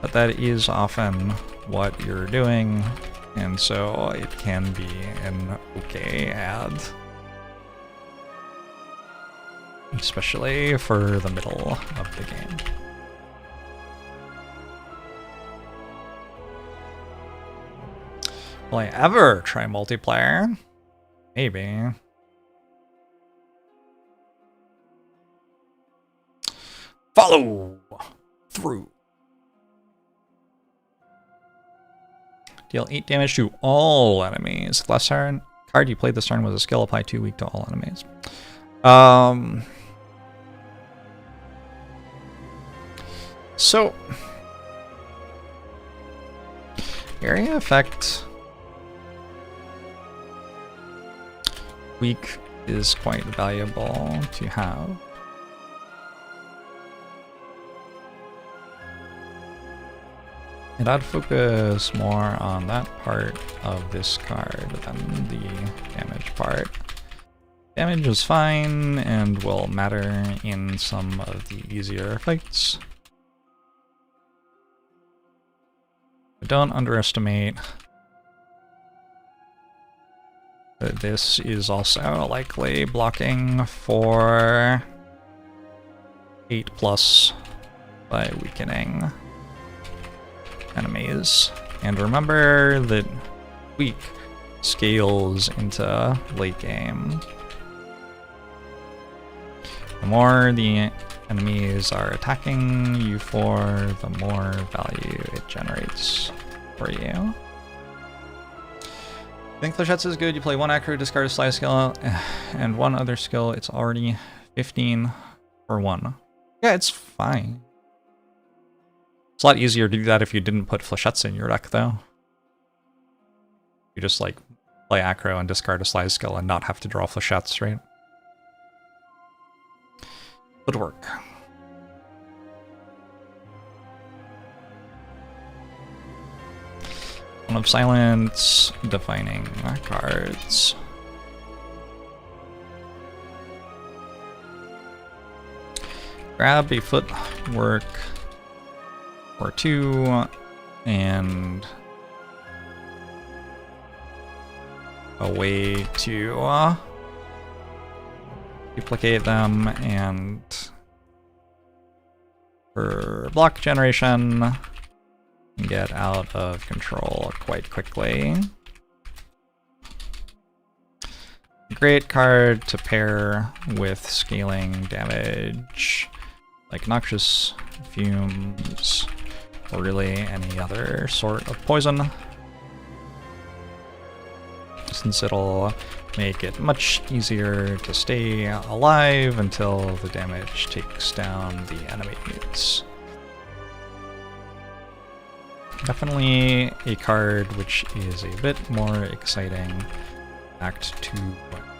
but that is often what you're doing, and so it can be an okay add. Especially for the middle of the game. Will I ever try multiplayer? Maybe. Follow through. Deal 8 damage to all enemies. Last turn, card you played this turn was a skill applied 2 weak to all enemies. So area effect weak is quite valuable to have. And I'd focus more on that part of this card than the damage part. Damage is fine and will matter in some of the easier fights. But don't underestimate This is also likely blocking for 8+ by weakening enemies. And remember that weak scales into late game. The more the enemies are attacking you for, the more value it generates for you. I think Flechettes is good. You play 1 acro, discard a slide skill, and 1 other skill. It's already 15 for 1. Yeah, it's fine. It's a lot easier to do that if you didn't put Flechettes in your deck, though. You just, like, play acro and discard a slide skill and not have to draw Flechettes, right? Would work. One of silence, defining cards. Grab a footwork or 2 and a way to duplicate them, and for block generation, get out of control quite quickly. Great card to pair with scaling damage, like Noxious Fumes, or really any other sort of poison, since it'll make it much easier to stay alive until the damage takes down the enemies. Definitely a card which is a bit more exciting. Act 2,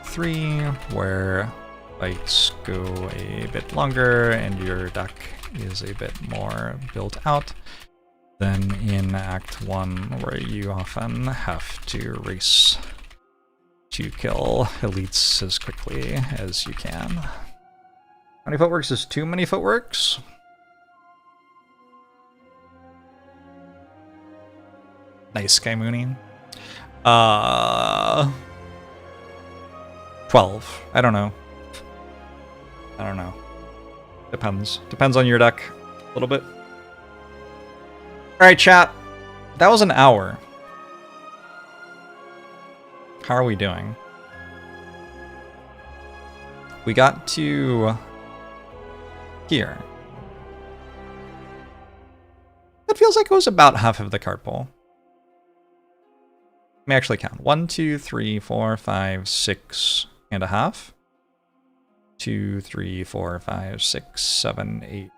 3, where fights go a bit longer and your deck is a bit more built out than in Act 1, where you often have to race to kill elites as quickly as you can. How many footworks is too many footworks? Nice, Sky Mooning. 12. I don't know. Depends. Depends on your deck a little bit. Alright, chat. That was an hour. How are we doing? We got to here. It feels like it was about half of the card pool. Let me actually count. 1, 2, 3, 4, 5, 6 and a half. 2, 3, 4, 5, 6, 7, 8.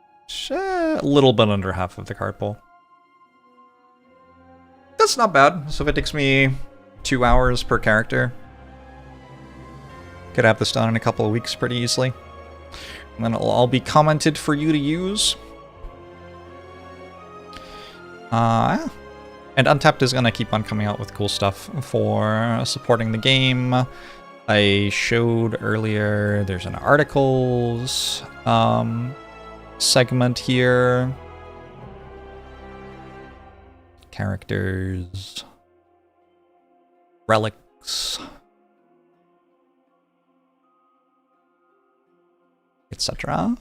A little bit under half of the card pool. That's not bad. So if it takes me 2 hours per character, could have this done in a couple of weeks pretty easily. And then it'll all be commented for you to use. And Untapped is going to keep on coming out with cool stuff for supporting the game. I showed earlier there's an articles segment here. Characters. Relics. Etc.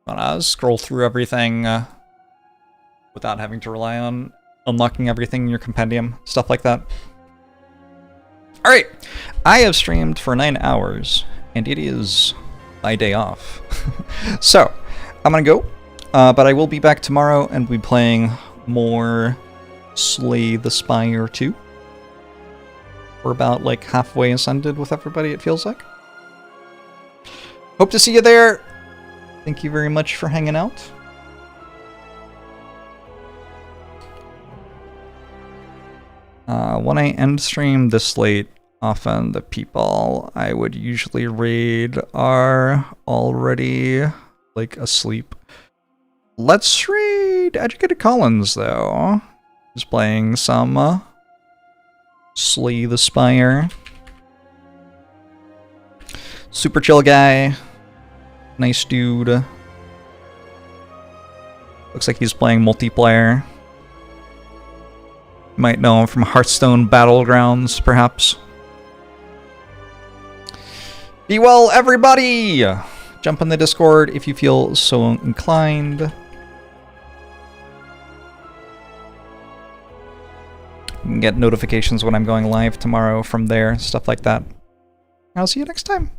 Wanna scroll through everything without having to rely on unlocking everything in your compendium, stuff like that. Alright, I have streamed for 9 hours, and it is my day off. So, I'm gonna go, but I will be back tomorrow and be playing more Slay the Spire 2. We're about like halfway ascended with everybody, it feels like. Hope to see you there. Thank you very much for hanging out. When I end stream this late, often the people I would usually raid are already like asleep. Let's raid Educated Collins though. He's playing some Slay the Spire. Super chill guy. Nice dude. Looks like he's playing multiplayer. You might know him from Hearthstone Battlegrounds, perhaps. Be well, everybody! Jump in the Discord if you feel so inclined. You can get notifications when I'm going live tomorrow from there, stuff like that. I'll see you next time.